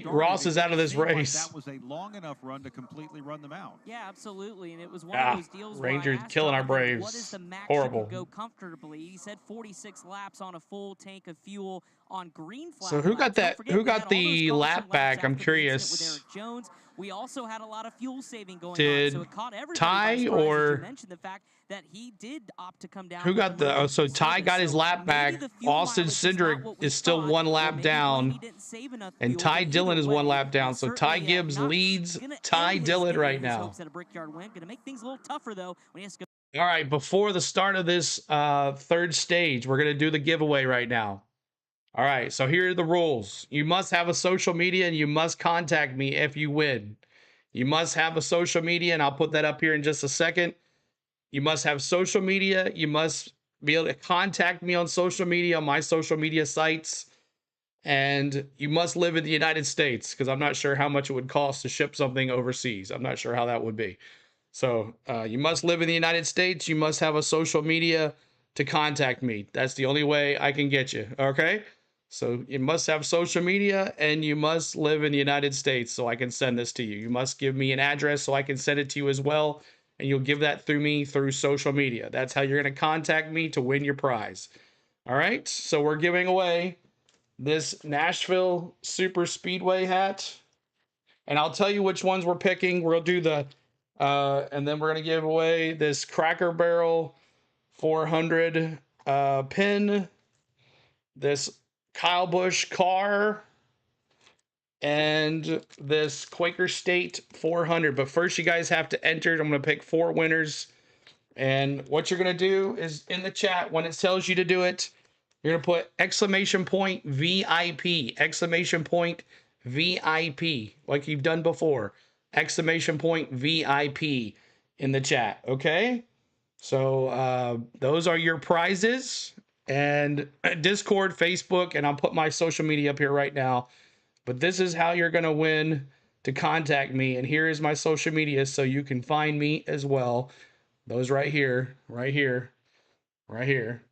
S1: Ross is out of this race.
S3: That was a long enough run to completely run them out.
S14: Yeah, absolutely. And it was one of those deals
S1: Rangers
S14: where I
S1: killing our
S14: Jonathan,
S1: Braves.
S14: what is the max
S1: Horrible.
S14: you could go comfortably? He said 46 laps on a full tank of fuel on green flag.
S1: So who got that? Who got the lap back? I'm curious.
S14: With Eric Jones, we also had a lot of fuel saving going
S1: on,
S14: so it caught everybody
S1: Ty
S14: by surprise,
S1: or
S14: you mentioned the fact that he did opt to come down.
S1: Who got the? Oh, so Ty got his lap back. Austin Cindric is still one lap down, and Ty Dillon is one lap down. So Ty Gibbs leads Ty Dillon right now.
S14: Gonna make things a little tougher though when he has to go.
S1: All right, before the start of this third stage, we're gonna do the giveaway right now. All right, so here are the rules. You must have a social media and you must contact me if you win. You must have a social media, and I'll put that up here in just a second. You must have social media. You must be able to contact me on social media, on my social media sites. And you must live in the United States, because I'm not sure how much it would cost to ship something overseas. I'm not sure how that would be. So you must live in the United States. You must have a social media to contact me. That's the only way I can get you, okay? So you must have social media, and you must live in the United States so I can send this to you. You must give me an address so I can send it to you as well, and you'll give that through me through social media. That's how you're going to contact me to win your prize. All right, so we're giving away this Nashville Super Speedway hat, and I'll tell you which ones we're picking. We'll do the, and then we're going to give away this Cracker Barrel 400 pin, this Kyle Busch car, and this Quaker State 400. But first, you guys have to enter. I'm going to pick 4 winners. And what you're going to do is in the chat, when it tells you to do it, you're going to put exclamation point VIP, exclamation point VIP, like you've done before. Exclamation point VIP in the chat. Okay. So those are your prizes. And Discord, Facebook, and I'll put my social media up here right now. But this is how you're going to win to contact me. And here is my social media so you can find me as well. Those right here, right here, right here.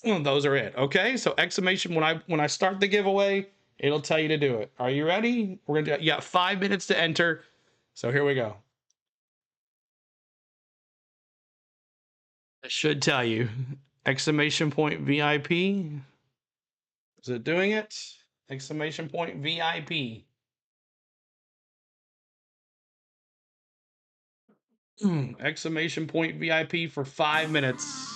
S1: Those are it. Okay, so exclamation, when I start the giveaway, it'll tell you to do it. Are you ready? We're going to do it. You got 5 minutes to enter. So here we go. It should tell you. Exclamation point VIP. Is it doing it? Exclamation point VIP. Exclamation point VIP for 5 minutes.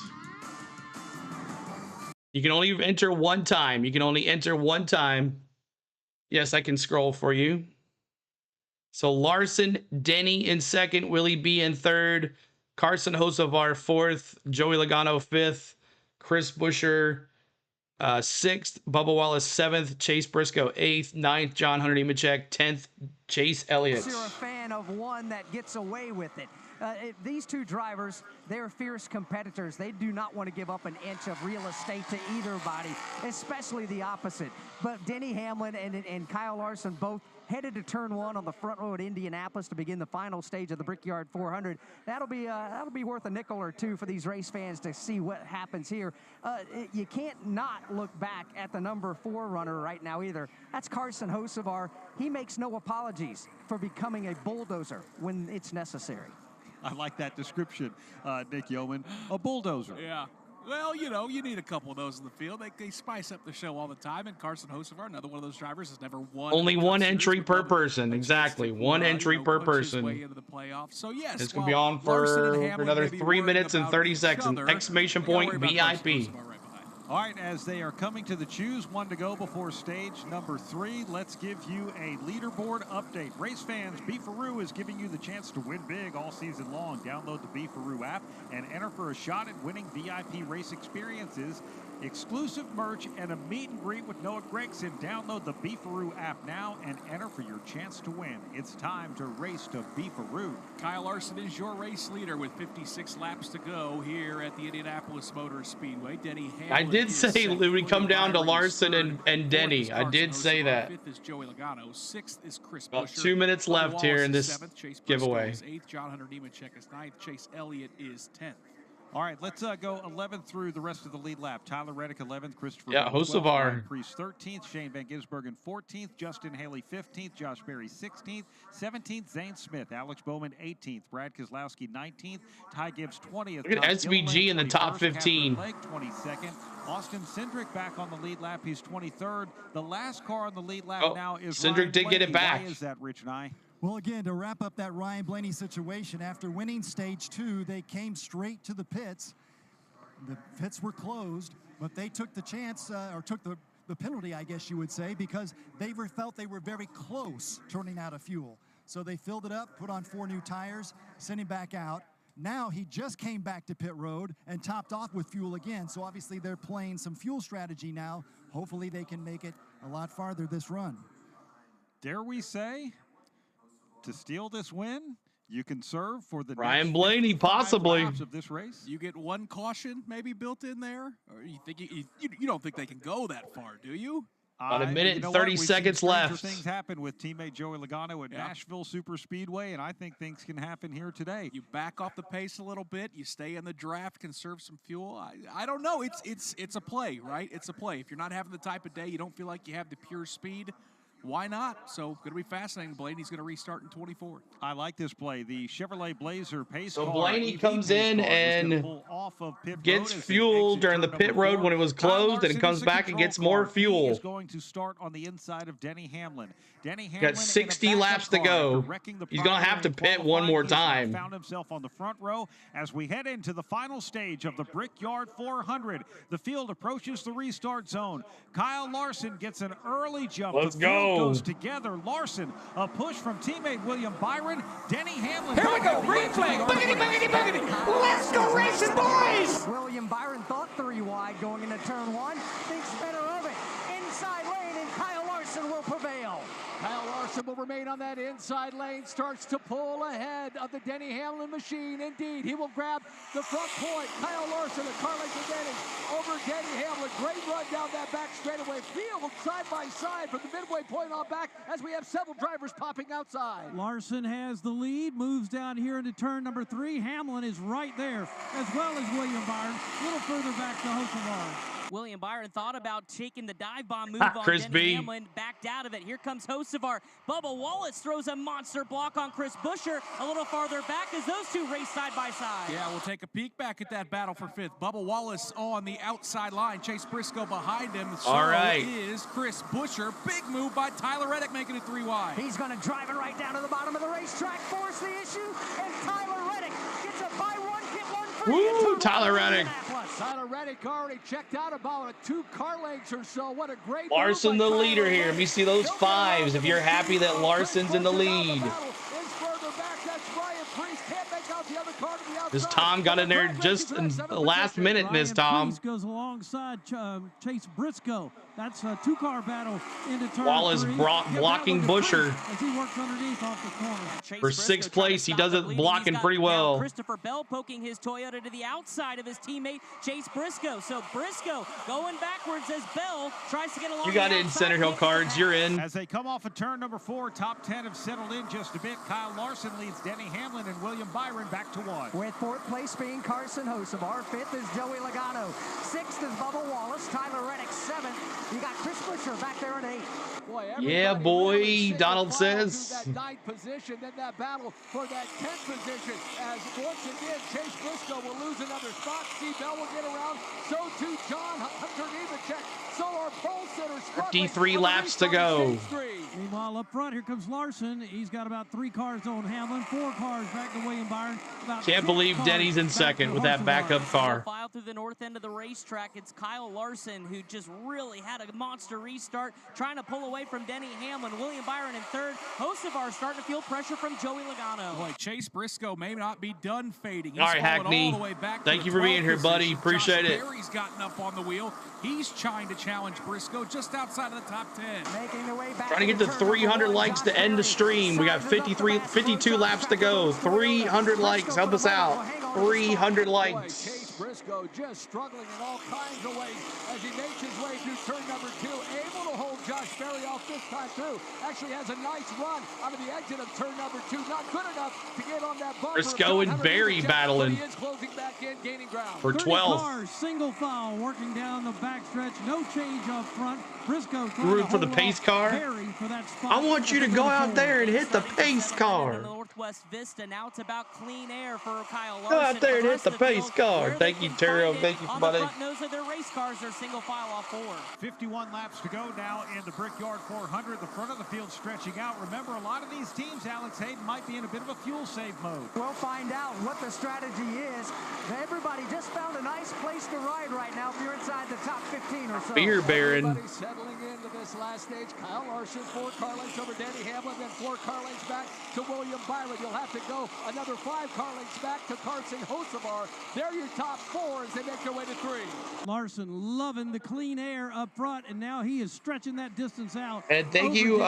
S1: You can only enter one time. You can only enter one time. Yes, I can scroll for you. So Larson, Denny in second, Willie B in third, Carson Hocevar fourth, Joey Logano fifth, Chris Buescher 6th, Bubba Wallace 7th, Chase Briscoe 8th, 9th, John Hunter Nemechek 10th, Chase Elliott.
S12: You're a fan of one that gets away with it. These two drivers, they're fierce competitors. They do not want to give up an inch of real estate to either body, especially the opposite. But Denny Hamlin and Kyle Larson both headed to turn 1 on the front row at Indianapolis to begin the final stage of the Brickyard 400. That'll be worth a nickel or two for these race fans to see what happens here. You can't not look back at the number 4 runner right now either. That's Carson Hocevar. He makes no apologies for becoming a bulldozer when it's necessary.
S3: I like that description, Nick Yeoman. A bulldozer.
S2: Yeah. Well, you know, you need a couple of those in the field. They spice up the show all the time. And Carson Hocevar, another one of those drivers, has never won.
S1: Only one entry per person. Exactly. One entry per person.
S2: Way into the playoffs. So, yes.
S1: It's going to be on for another 3 minutes and 30 seconds. Exclamation point VIP.
S3: All right, as they are coming to the choose, 1 to go before stage number 3, let's give you a leaderboard update. Race fans, Beefaroo is giving you the chance to win big all season long. Download the Beefaroo app and enter for a shot at winning VIP race experiences, exclusive merch, and a meet and greet with Noah Gragson. Download the Beefaroo app now and enter for your chance to win. It's time to race to Beefaroo.
S2: Kyle Larson is your race leader with 56 laps to go here at the Indianapolis Motor Speedway. Denny Hamlin.
S1: I did say it would come down to Larson and Denny. I did say that.
S2: 5th is Joey Logano. 6th is Chris
S1: About
S2: Buescher.
S1: 2 minutes left here in this
S2: 7th, Chase
S1: giveaway.
S2: Briscoe is 8th. John Hunter Nemechek is 9th. Chase Elliott is 10th.
S3: All right, let's go 11th through the rest of the lead lap. Tyler Reddick, 11th. Christopher
S1: Yeah,
S3: Bell, 12th.
S1: Hocevar.
S3: Ryan Preece, 13th. Shane Van Gisbergen, 14th. Justin Haley, 15th. Josh Berry, 16th. 17th, Zane Smith. Alex Bowman, 18th. Brad Keselowski, 19th. Ty Gibbs, 20th.
S1: Look at SVG in the top 15.
S3: Lake, 22nd. Austin Cindric back on the lead lap. He's 23rd. The last car on the lead lap now is
S1: Cindric
S3: Ryan
S1: did get it
S3: Blaney.
S1: back.
S3: Why is that, Rich and I?
S17: Well, again, to wrap up that Ryan Blaney situation, after winning stage 2, they came straight to the pits. The pits were closed, but they took the chance, or took the penalty, I guess you would say, because they felt they were very close to running out of fuel. So they filled it up, put on 4 new tires, sent him back out. Now he just came back to pit road and topped off with fuel again. So obviously they're playing some fuel strategy now. Hopefully they can make it a lot farther this run.
S3: Dare we say, to steal this win, you can serve for the
S1: Ryan Blaney, possibly.
S3: Of this race.
S2: You get one caution maybe built in there, or you think you don't think they can go that far, do you?
S1: About a minute and 30 seconds left.
S3: Things happen with teammate Joey Logano at Nashville Super Speedway, and I think things can happen here today.
S2: You back off the pace a little bit. You stay in the draft, conserve some fuel. I don't know. It's a play, right? It's a play. If you're not having the type of day, you don't feel like you have the pure speed. Why not? So, going to be fascinating. Blaney's going to restart in 24.
S3: I like this play. The Chevrolet Blazer pace
S1: So
S3: car,
S1: Blaney
S3: EV
S1: comes
S3: pace
S1: in
S3: car,
S1: and
S3: pull off of pit
S1: gets
S3: road as they
S1: fuel
S3: exit
S1: during the
S3: turn
S1: pit
S3: number
S1: road
S3: 4.
S1: when it was
S3: Kyle
S1: closed, and
S3: Larson
S1: it comes
S3: is the
S1: back and
S3: control
S1: gets more
S3: car.
S1: fuel.
S3: He is going to start on the inside of Denny Hamlin. Denny Hamlin
S1: Got 60 laps to go. He's going to have to pit one more time.
S3: Found himself on the front row as we head into the final stage of the Brickyard 400. The field approaches the restart zone. Kyle Larson gets an early jump.
S1: Let's
S3: the field
S1: go.
S3: goes together. Larson, a push from teammate William Byron. Denny Hamlin.
S18: Here we go, green flag, boogity, boogity, boogity. Let's go racing, boys!
S12: William Byron thought 3 wide going into turn 1. Thinks better of it. Inside lane, and Kyle Larson will prevail.
S13: Kyle Larson will remain on that inside lane, starts to pull ahead of the Denny Hamlin machine. Indeed, he will grab the front point. Kyle Larson, a car length advantage over Denny Hamlin. Great run down that back straightaway. Field side by side from the midway point on back as we have several drivers popping outside.
S9: Larson has the lead, moves down here into turn number 3. Hamlin is right there, as well as William Byron. A little further back to Hocevar.
S14: William Byron thought about taking the dive bomb move on
S1: Chris
S14: Denny
S1: B.
S14: Hamlin, backed out of it. Here comes Hocevar. Bubba Wallace throws a monster block on Chris Buescher a little farther back as those two race side by side.
S2: Yeah, we'll take a peek back at that battle for 5th. Bubba Wallace on the outside line. Chase Briscoe behind him. So
S1: all right.
S2: is Chris Buescher. Big move by Tyler Reddick, making it 3 wide.
S12: He's going to drive it right down to the bottom of the racetrack, force the issue, and Tyler Reddick gets a buy one, get one free.
S1: Woo, Tyler Reddick.
S13: Tyler Reddick already checked out about 2 car lengths or so. What a great
S1: Larson the leader here. Let me see those 5s if you're happy that Larson's in the lead. This Tom got in there just in the last minute, Miss Tom.
S9: Preece goes alongside Chase Briscoe. That's a 2-car battle into turn
S1: Wallace
S9: 3.
S1: blocking Buescher.
S9: As he works underneath off the corner.
S1: For 6th place, he does it blocking pretty well.
S14: Christopher Bell poking his Toyota to the outside of his teammate Chase Briscoe. So Briscoe going backwards as Bell tries to get along.
S1: You got it in Center Hill Cards. You're in.
S3: As they come off of turn number 4, top 10 have settled in just a bit. Kyle Larson leads Denny Hamlin and William Byron back to 1.
S12: With 4th place being Carson Hocevar. 5th is Joey Logano. 6th is Bubba Wallace. Tyler Reddick 7th. You got Chris Buescher back there at 8.
S1: Yeah, boy, Donald says.
S13: That 9th position, then that battle for that 10th position. As once again, Chase Briscoe will lose another spot. Steve Bell will get around. So too John Hunter Nemechek. So our pole sitters.
S1: 53 laps to go.
S9: Meanwhile, up front, here comes Larson. He's got about 3 cars on Hamlin, 4 cars back to William Byron.
S1: Can't believe Denny's in second with that backup car.
S14: File through the north end of the racetrack. It's Kyle Larson who just really had a monster restart, trying to pull away from Denny Hamlin. William Byron in 3rd. Hocevar starting to feel pressure from Joey Logano.
S2: Boy, Chase Briscoe may not be done fading. He's
S1: all right, Hackney.
S2: all the way back
S1: Thank you for being here, buddy. Appreciate it.
S2: Barry's gotten up on the wheel. He's trying to challenge Briscoe just outside of the top 10.
S12: Making the way back.
S1: Trying to get to 300 likes to end the stream. We got 52 laps to go. 300 likes. Help us out. 300 likes.
S13: Briscoe just struggling in all kinds of ways as he makes his way through turn number 2. Able to hold Josh Berry off this time through. Actually has a nice run out of the exit of turn number 2. Not good enough to get on that bumper.
S1: Briscoe and Berry battling
S13: he is closing back in, gaining ground.
S1: for 12.
S9: Cars, single file, working down the backstretch. No change up front. Briscoe
S1: room for the pace car.
S9: For that spot.
S1: I want you to go out there and hit the pace car.
S14: Northwest Vista. Now it's about clean air for Kyle Larson.
S1: Go out there and hit the pace car. Thank you, Terrio. Thank you, buddy.
S14: On the front nose of their race cars, they're single file off 4.
S3: 51 laps to go now in the Brickyard 400. The front of the field stretching out. Remember, a lot of these teams, Alex Hayden, might be in a bit of a fuel save mode.
S12: We'll find out what the strategy is. Everybody just found a nice place to ride right now if you're inside the top 15 or so.
S1: Beer Baron.
S13: Everybody settling into this last stage. Kyle Larson, 4 car lengths over Danny Hamlin, then 4 car lengths back to William Byron. You'll have to go another 5 car lengths back to Carson Hocevar. They're your top 4 as they make their way to 3.
S9: Larson loving the clean air up front, and now he is stretching that distance out.
S1: And thank you,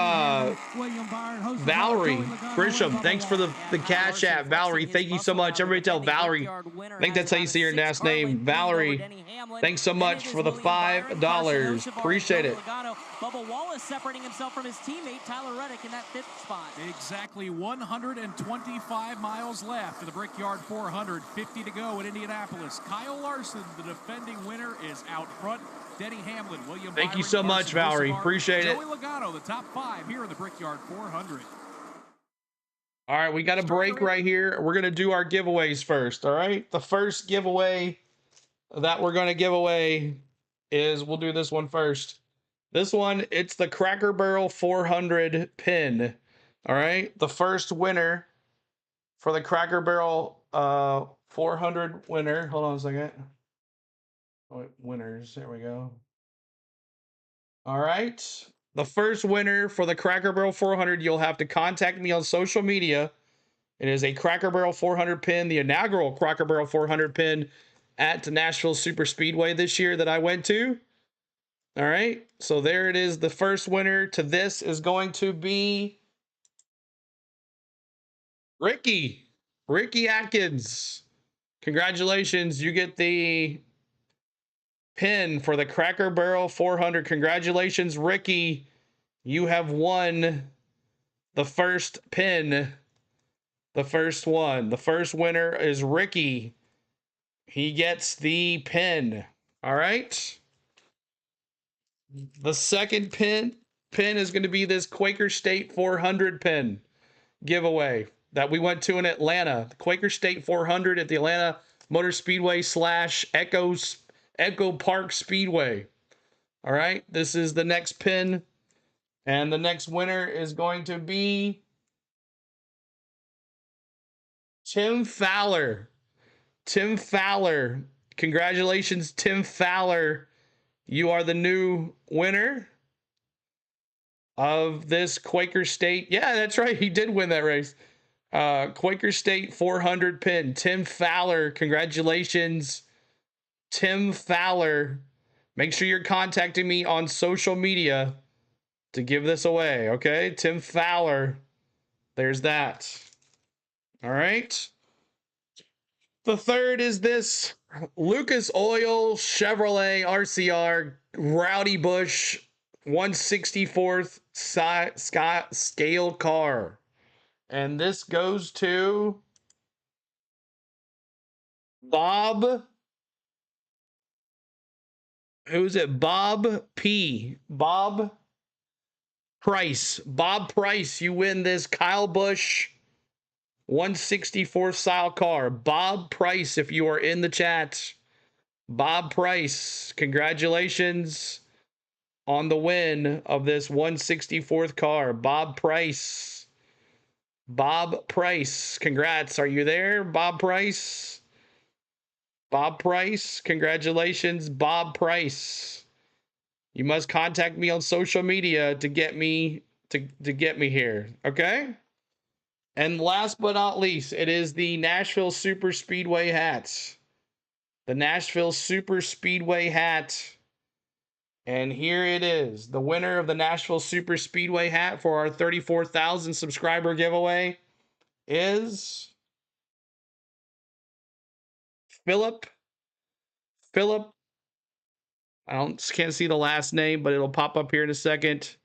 S9: William Byron,
S1: Valerie Grisham. Thanks for the Cash App. Valerie, thank you so much. Everybody tell Valerie. I think that's how you say her last name. Valerie, thanks so much for the $5. Appreciate it.
S14: Bubba Wallace separating himself from his teammate Tyler Reddick in that 5th spot.
S2: Exactly 125 miles left of the Brickyard 400. 50 to go at Indianapolis. Kyle Larson, the defending winner, is out front. Denny Hamlin, William
S1: Thank
S2: Byron,
S1: you so much, Valerie. Appreciate it.
S2: Joey Logano, the top 5 here in the Brickyard 400.
S1: All right, we got a break right here. We're going to do our giveaways first, all right? The first giveaway that we're going to give away is, we'll do this one first. This one, it's the Cracker Barrel 400 pin, all right? The first winner for the Cracker Barrel 400 winner. Hold on a second. Oh, winners, there we go. All right. The first winner for the Cracker Barrel 400, you'll have to contact me on social media. It is a Cracker Barrel 400 pin, the inaugural Cracker Barrel 400 pin at the Nashville Super Speedway this year that I went to. All right, so there it is. The first winner to this is going to be Ricky Atkins. Congratulations, you get the pin for the Cracker Barrel 400. Congratulations, Ricky. You have won the first pin. The first one. The first winner is Ricky. He gets the pin. All right. The second pin is going to be this Quaker State 400 pin giveaway that we went to in Atlanta. The Quaker State 400 at the Atlanta Motor Speedway / Echo Park Speedway. All right, this is the next pin, and the next winner is going to be Tim Fowler. Tim Fowler. Congratulations, Tim Fowler. You are the new winner of this Quaker State. Yeah, that's right. He did win that race. Quaker State 400 pin. Tim Fowler. Congratulations, Tim Fowler. Make sure you're contacting me on social media to give this away, okay? Tim Fowler. There's that. All right. The third is this Lucas Oil Chevrolet RCR Rowdy Bush 1/64th scale car. And this goes to Bob. Who's it? Bob P. Bob Price. Bob Price, you win this Kyle Busch 1/64th style car. Bob Price, if you are in the chat. Bob Price, congratulations on the win of this 1/64th car. Bob Price. Bob Price, congrats. Are you there, Bob Price? Bob Price, congratulations, Bob Price. You must contact me on social media to get me to get me here, okay? And last but not least, it is the Nashville Super Speedway hats. The Nashville Super Speedway hat. And here it is. The winner of the Nashville Super Speedway hat for our 34,000 subscriber giveaway is Philip Philip. Can't see the last name, but it'll pop up here in a second.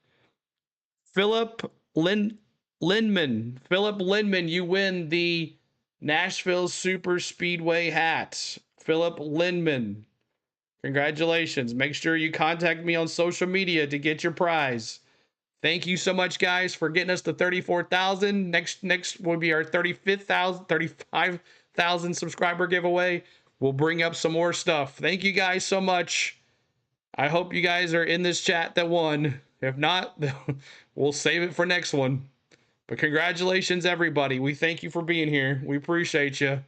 S1: Philip Lindman. Philip Lindman, you win the Nashville Super Speedway hat. Philip Lindman. Congratulations. Make sure you contact me on social media to get your prize. Thank you so much, guys, for getting us to 34,000. Next will be our 35,000 subscriber giveaway. We'll bring up some more stuff. Thank you guys so much. I hope you guys are in this chat that won. If not, we'll save it for next one. But congratulations, everybody. We thank you for being here. We appreciate you.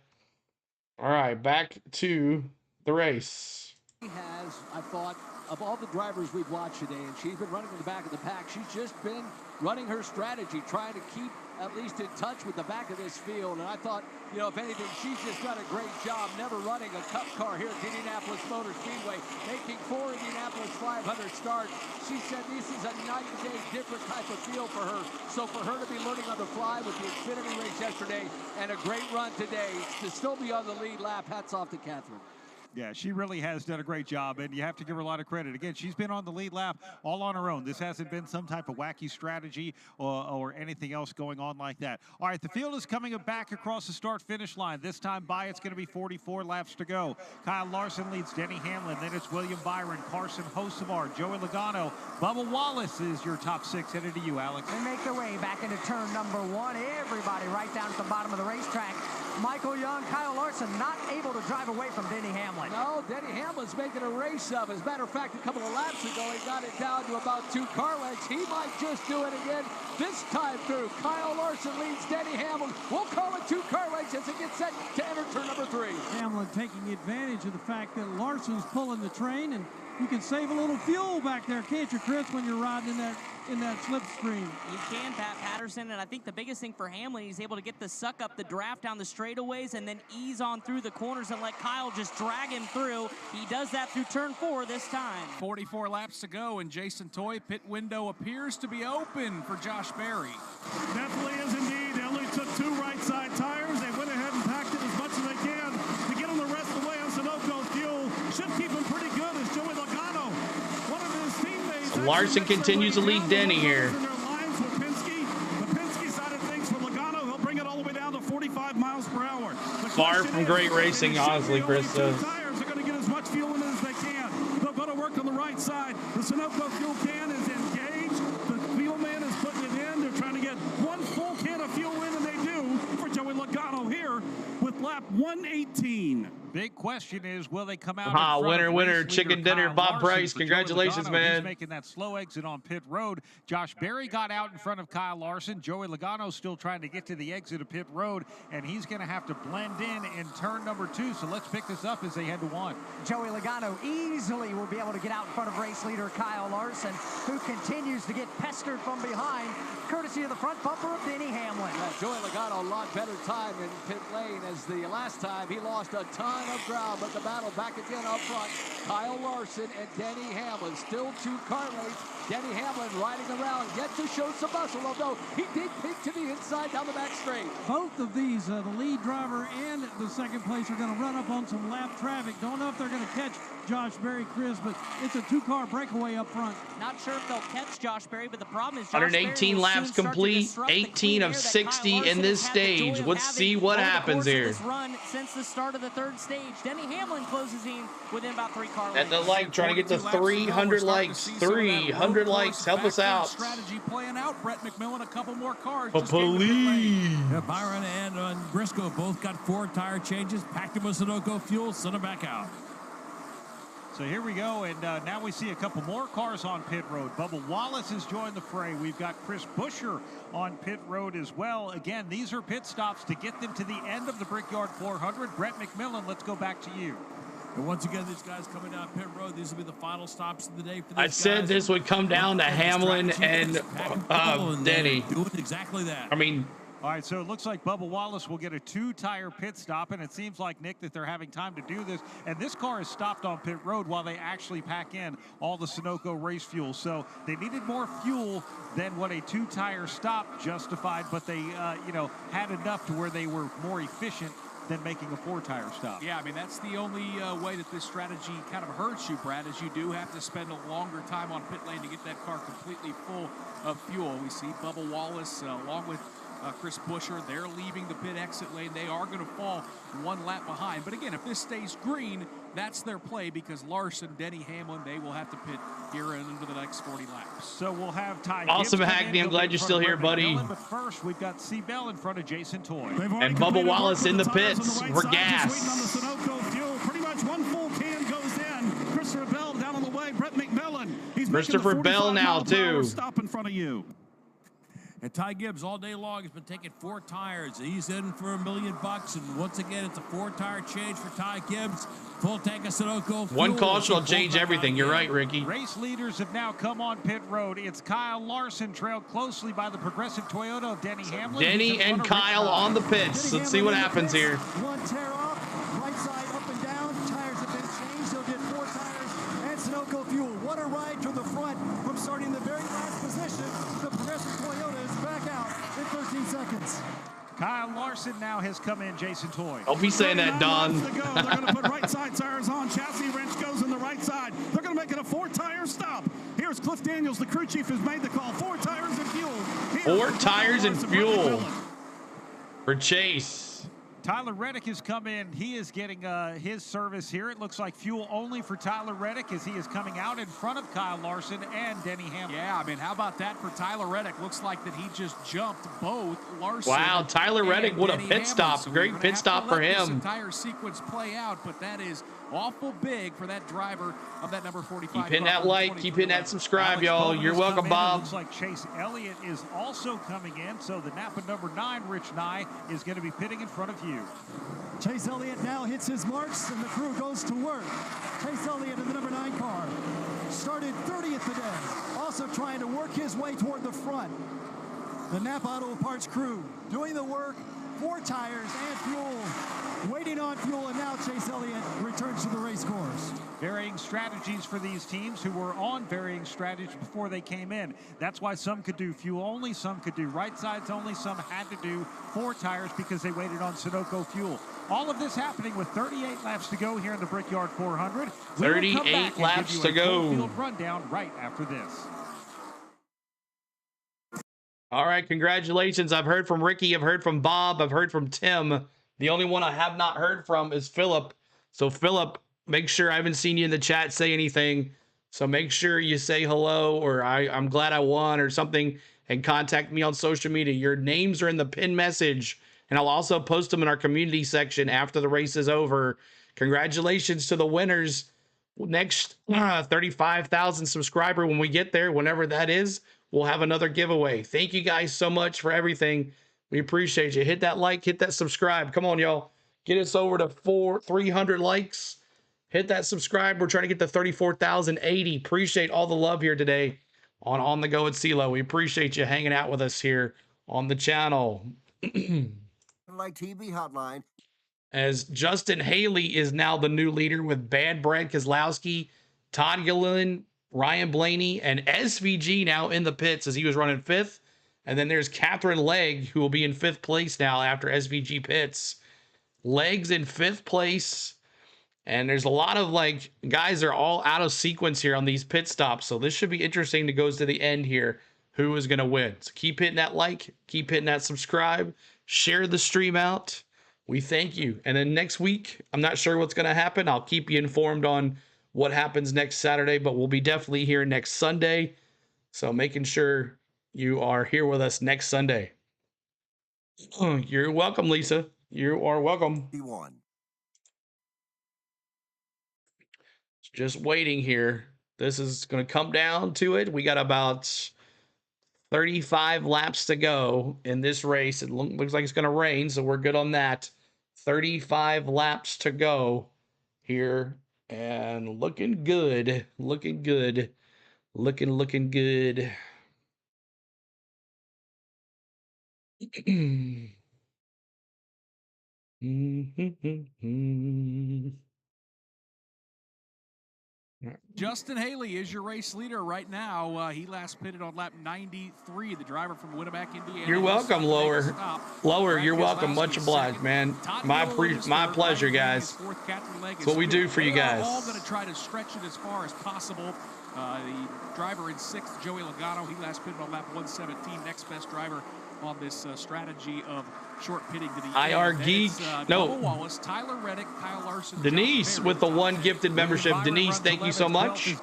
S1: All right, back to the race.
S13: He has, I thought, of all the drivers we've watched today, and she's been running in the back of the pack, she's just been running her strategy, trying to keep at least in touch with the back of this field. And I thought, you know, if anything, she's just done a great job never running a cup car here at the Indianapolis Motor Speedway, making 4 Indianapolis 500 starts. She said this is a night and day different type of feel for her. So for her to be learning on the fly with the Xfinity race yesterday and a great run today, to still be on the lead lap, hats off to Catherine.
S3: Yeah, she really has done a great job, and you have to give her a lot of credit. Again, she's been on the lead lap all on her own. This hasn't been some type of wacky strategy or anything else going on like that. All right, the field is coming back across the start-finish line. This time by, it's going to be 44 laps to go. Kyle Larson leads Denny Hamlin. Then it's William Byron, Carson Hocevar, Joey Logano. Bubba Wallace is your top 6. Headed to you, Alex.
S12: They make their way back into turn number 1. Everybody right down at the bottom of the racetrack. Michael Young, Kyle Larson not able to drive away from Denny Hamlin.
S13: No, Denny Hamlin's making a race of. As a matter of fact, a couple of laps ago, he got it down to about 2 car lengths. He might just do it again this time through. Kyle Larson leads Denny Hamlin. We'll call it 2 car lengths as it gets set to enter turn number 3.
S9: Hamlin taking advantage of the fact that Larson's pulling the train, and you can save a little fuel back there, can't you, Chris, when you're riding in that slipstream?
S14: You can, Pat Patterson, and I think the biggest thing for Hamlin, he's able to get the suck up the draft down the straightaways and then ease on through the corners and let Kyle just drag him through. He does that through turn 4 this time.
S2: 44 laps to go, and Jason Toy, pit window appears to be open for Josh Berry.
S11: Definitely is indeed. They only took 2 right side tires. They went ahead and packed it as much as they can to get them the rest of the way on Sunoco fuel. Should keep them pretty good as Joey Logano, one of his teammates.
S1: Larson continues to lead Denny here.
S11: The Penske side of things for Logano, he'll bring it all the way down to 45 miles per hour.
S1: Far from great racing, honestly, Chris says.
S11: Tires are going to get as much fuel in as they can. They'll go to work on the right side. The Sunoco fuel can is engaged. The fuel man is putting it in. They're trying to get 1 full can of fuel in, and they do for Joey Logano here with lap 118.
S3: Big question is, will they come out?
S1: Winner, chicken dinner, Bob Price. Congratulations, man.
S3: He's making that slow exit on pit road. Josh Berry got out in front of Kyle Larson. Joey Logano still trying to get to the exit of pit road, and he's going to have to blend in turn number 2. So let's pick this up as they head to 1.
S12: Joey Logano easily will be able to get out in front of race leader Kyle Larson, who continues to get pestered from behind, courtesy of the front bumper of Denny Hamlin.
S13: Yeah, Joey Logano a lot better time in pit lane as the last time he lost a ton of ground, but the battle back again up front. Kyle Larson and Denny Hamlin, still 2 car lengths. Denny Hamlin riding around, yet to show some muscle, although he did pick to the inside down the back straight.
S9: Both of these, the lead driver and the second place, are going to run up on some lap traffic. Don't know if they're going to catch Josh Berry, Chris, but it's a 2-car breakaway up front.
S14: Not sure if they'll catch Josh Berry, but the problem is Josh
S1: 118 laps complete, 18 of 60 in this stage. Let's see what happens here.
S14: Run since the start of the 3rd stage. Denny Hamlin closes in within about 3 car lengths.
S1: At the like, trying to get to 300 likes. 300 likes. Help us out.
S2: Strategy playing out. Brett McMillan, a couple more cars.
S19: Yeah, Byron and Briscoe both got 4 tire changes. Packed them with Sunoco fuel. Sent them back out.
S3: So here we go, and now we see a couple more cars on pit road. Bubba Wallace has joined the fray. We've got Chris Buescher on pit road as well. Again, these are pit stops to get them to the end of the Brickyard 400. Brett McMillan, let's go back to you.
S19: And once again, these guys coming down pit road, these will be the final stops of the day for these
S1: I said
S19: guys.
S1: this would come down to Hamlin and Denny.
S19: Doing exactly that.
S1: I mean,
S3: all right, so it looks like Bubba Wallace will get a 2-tire pit stop, and it seems like, Nick, that they're having time to do this. And this car is stopped on pit road while they actually pack in all the Sunoco race fuel. So they needed more fuel than what a 2-tire stop justified, but they, had enough to where they were more efficient than making a 4-tire stop.
S2: Yeah, I mean, that's the only way that this strategy kind of hurts you, Brad, is you do have to spend a longer time on pit lane to get that car completely full of fuel. We see Bubba Wallace along with Chris Buescher, they're leaving the pit exit lane. They are going to fall one lap behind. But again, if this stays green, that's their play, because Larson, Denny Hamlin, they will have to pit here into the next 40 laps.
S3: So we'll have Ty
S1: Awesome, Hackney. I'm glad you're still here, buddy.
S3: But first, we've got C-Bell in front of Jason Toy.
S1: And Bubba Wallace in the pits for gas.
S11: Waiting on the Sunoco fuel. Pretty much one full can goes in. Christopher Bell down on the way. Brett McMillan. He's
S1: Christopher Bell now, too.
S11: Stop in front of you.
S19: And Ty Gibbs all day long has been taking 4 tires. He's in for $1 million, and once again, it's a 4-tire change for Ty Gibbs. Full tank of Sunoco.
S1: One caution will change everything. You're right, Ricky.
S3: Race leaders have now come on pit road. It's Kyle Larson, trailed closely by the Progressive Toyota of Denny Hamlin.
S1: Denny and Kyle on the pits. Let's see what happens here.
S17: One tear off, right side up and down. Tires have been changed. He'll get 4 tires and Sunoco fuel. What a ride from the front from starting the very last position. The Progressive Toyota is back out in 13 seconds.
S3: Kyle Larson now has come in, Jason Toy.
S1: Don't be saying that, Don.
S11: They're going to put right side tires on. Chassis wrench goes in the right side. They're going to make it a 4-tire stop. Here's Cliff Daniels, the crew chief, has made the call. 4 tires and fuel.
S1: 4 tires and fuel for Chase.
S3: Tyler Reddick has come in. He is getting his service here. It looks like fuel only for Tyler Reddick as he is coming out in front of Kyle Larson and Denny Hamlin.
S2: Yeah, I mean, how about that for Tyler Reddick? Looks like that he just jumped both Larson.
S1: Wow, Tyler Reddick, what a pit stop.
S2: So
S1: Great pit stop for him.
S2: This entire sequence play out, but that is awful big for that driver of that number 45.
S1: Keep hitting that like, keep hitting that subscribe, y'all. You're welcome, Bob.
S3: Looks like Chase Elliott is also coming in, so the Napa number 9, Rich Nye, is going to be pitting in front of you.
S17: Chase Elliott now hits his marks, and the crew goes to work. Chase Elliott in the number 9 car started 30th today, also trying to work his way toward the front. The Napa Auto Parts crew doing the work, 4 tires and fuel, waiting on fuel, and now Chase Elliott returns to the race course.
S3: Varying strategies for these teams who were on varying strategies before they came in. That's why some could do fuel only, some could do right sides only, some had to do 4 tires because they waited on Sunoco fuel. All of this happening with 38 laps to go here in the Brickyard 400.
S1: 38 laps to go.
S3: Field rundown right after this.
S1: All right, congratulations. I've heard from Ricky. I've heard from Bob. I've heard from Tim. The only one I have not heard from is Philip. So, Philip, make sure, I haven't seen you in the chat say anything. So, make sure you say hello, or I'm glad I won or something, and contact me on social media. Your names are in the pin message, and I'll also post them in our community section after the race is over. Congratulations to the winners. Next 35,000 subscriber, when we get there, whenever that is, we'll have another giveaway. Thank you guys so much for everything. We appreciate you. Hit that like, hit that subscribe. Come on, y'all. Get us over to 300 likes. Hit that subscribe. We're trying to get to 34,080. Appreciate all the love here today on the Go at CeeLo. We appreciate you hanging out with us here on the channel.
S21: Like TV hotline.
S1: As Justin Haley is now the new leader with Bad Brad Keselowski, Todd Gilliland, Ryan Blaney, and SVG now in the pits as he was running 5th. And then there's Catherine Legg, who will be in 5th place now after SVG pits. Legg's in 5th place. And there's a lot of guys are all out of sequence here on these pit stops. So this should be interesting to go to the end here. Who is going to win? So keep hitting that like, keep hitting that subscribe, share the stream out. We thank you. And then next week, I'm not sure what's going to happen. I'll keep you informed on what happens next Saturday, but we'll be definitely here next Sunday. So making sure you are here with us next Sunday. You're welcome, Lisa. You are welcome.
S21: He won.
S1: Just waiting here. This is going to come down to it. We got about 35 laps to go in this race. It looks like it's going to rain, so we're good on that. 35 laps to go here. And looking good. Looking good. Looking good.
S2: Justin Haley is your race leader right now. He last pitted on lap 93. The driver from Winnebago, Indiana.
S1: You're welcome, Lower. Lower, you're welcome. Much obliged, man. My pleasure, guys. That's what we do for you guys.
S2: We're all going to try to stretch it as far as possible. The driver in sixth, Joey Logano, he last pitted on lap 117. Next best driver on this strategy of short pitting to the
S1: IR Geek. No.
S2: Wallace, Tyler Reddick, Kyle Larson,
S1: Denise with the one gifted membership. Denise, thank you so much.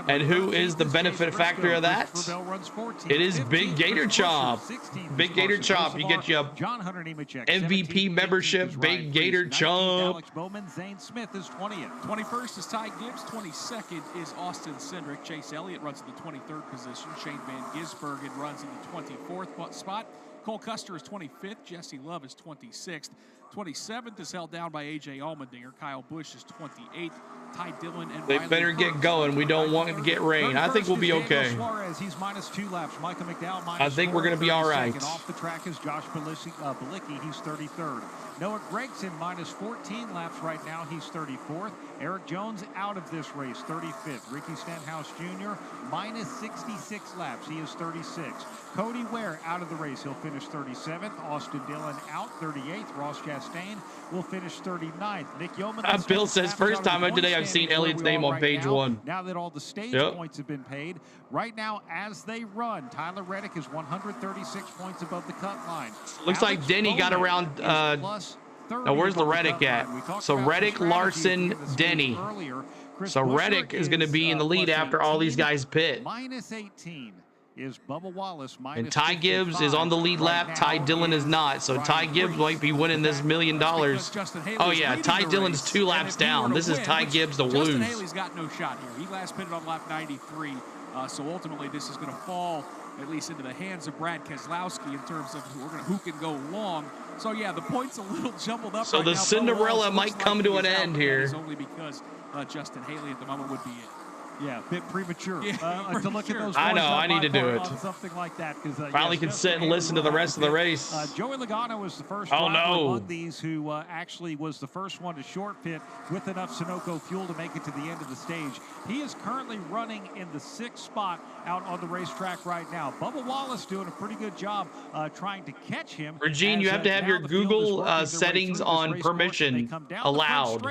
S1: And who is the benefit factor of that? It is Big Gator Chop. Big Gator Chop. You get your MVP membership. Big Gator Chop.
S3: Alex Bowman, Zane Smith is 20th.
S2: 21st is Ty Gibbs. 22nd is Austin Cindric. Chase Elliott runs in the 23rd position. Shane Van Gisbergen runs in the 24th spot. Cole Custer is 25th. Jesse Love is 26th. 27th is held down by A.J. Allmendinger. Kyle Busch is 28th. Ty Dillon and
S1: they better get going. We don't want it to get rain. I think we'll be okay.
S3: Suarez, he's -2 laps. Micah McDowell
S1: I think we're going to be all right.
S3: Off the track is Josh Bilicki. He's 33rd. Noah Gragson -14 laps right now. He's 34th. Eric Jones out of this race, 35th. Ricky Stenhouse Jr. -66 laps. He is 36th. Cody Ware out of the race. He'll finish 37th. Austin Dillon out, 38th. Ross Chastain will finish 39th. Nick Yeoman.
S1: Bill says, first time today I've seen Elliott's name on page 1.
S3: Now that all the stage points have been paid, right now as they run, Tyler Reddick is 136 points above the cut line.
S1: Looks like Denny got around. Now where's the Reddick at? So Reddick, Larson, Denny. So Reddick is going to be in the lead after all these guys pit.
S3: -18 is Bubba Wallace.
S1: And Ty Gibbs is on the lead lap. Ty Dillon is not. So Ty Gibbs might be winning this $1 million. Oh yeah, Ty Dillon's 2 laps down. This is Ty Gibbs to lose.
S2: Justin Haley's got no shot here. He last pitted on lap 93. So ultimately this is going to fall at least into the hands of Brad Keselowski in terms of who can go long. So yeah, the points a little jumbled up.
S1: So
S2: right
S1: the
S2: now.
S1: Cinderella might come to an end here.
S2: Only because Justin Haley at the moment would be it.
S3: Yeah, a bit premature to look at those.
S1: I know, I need to do it.
S3: Something like that because
S1: finally can sit and listen to the rest of the race.
S3: Joey Logano was the first driver among these who actually was the first one to short pit with enough Sunoco fuel to make it to the end of the stage. He is currently running in the 6th spot out on the racetrack right now. Bubba Wallace doing a pretty good job trying to catch him.
S1: Regine, you have to have your Google settings on permission allowed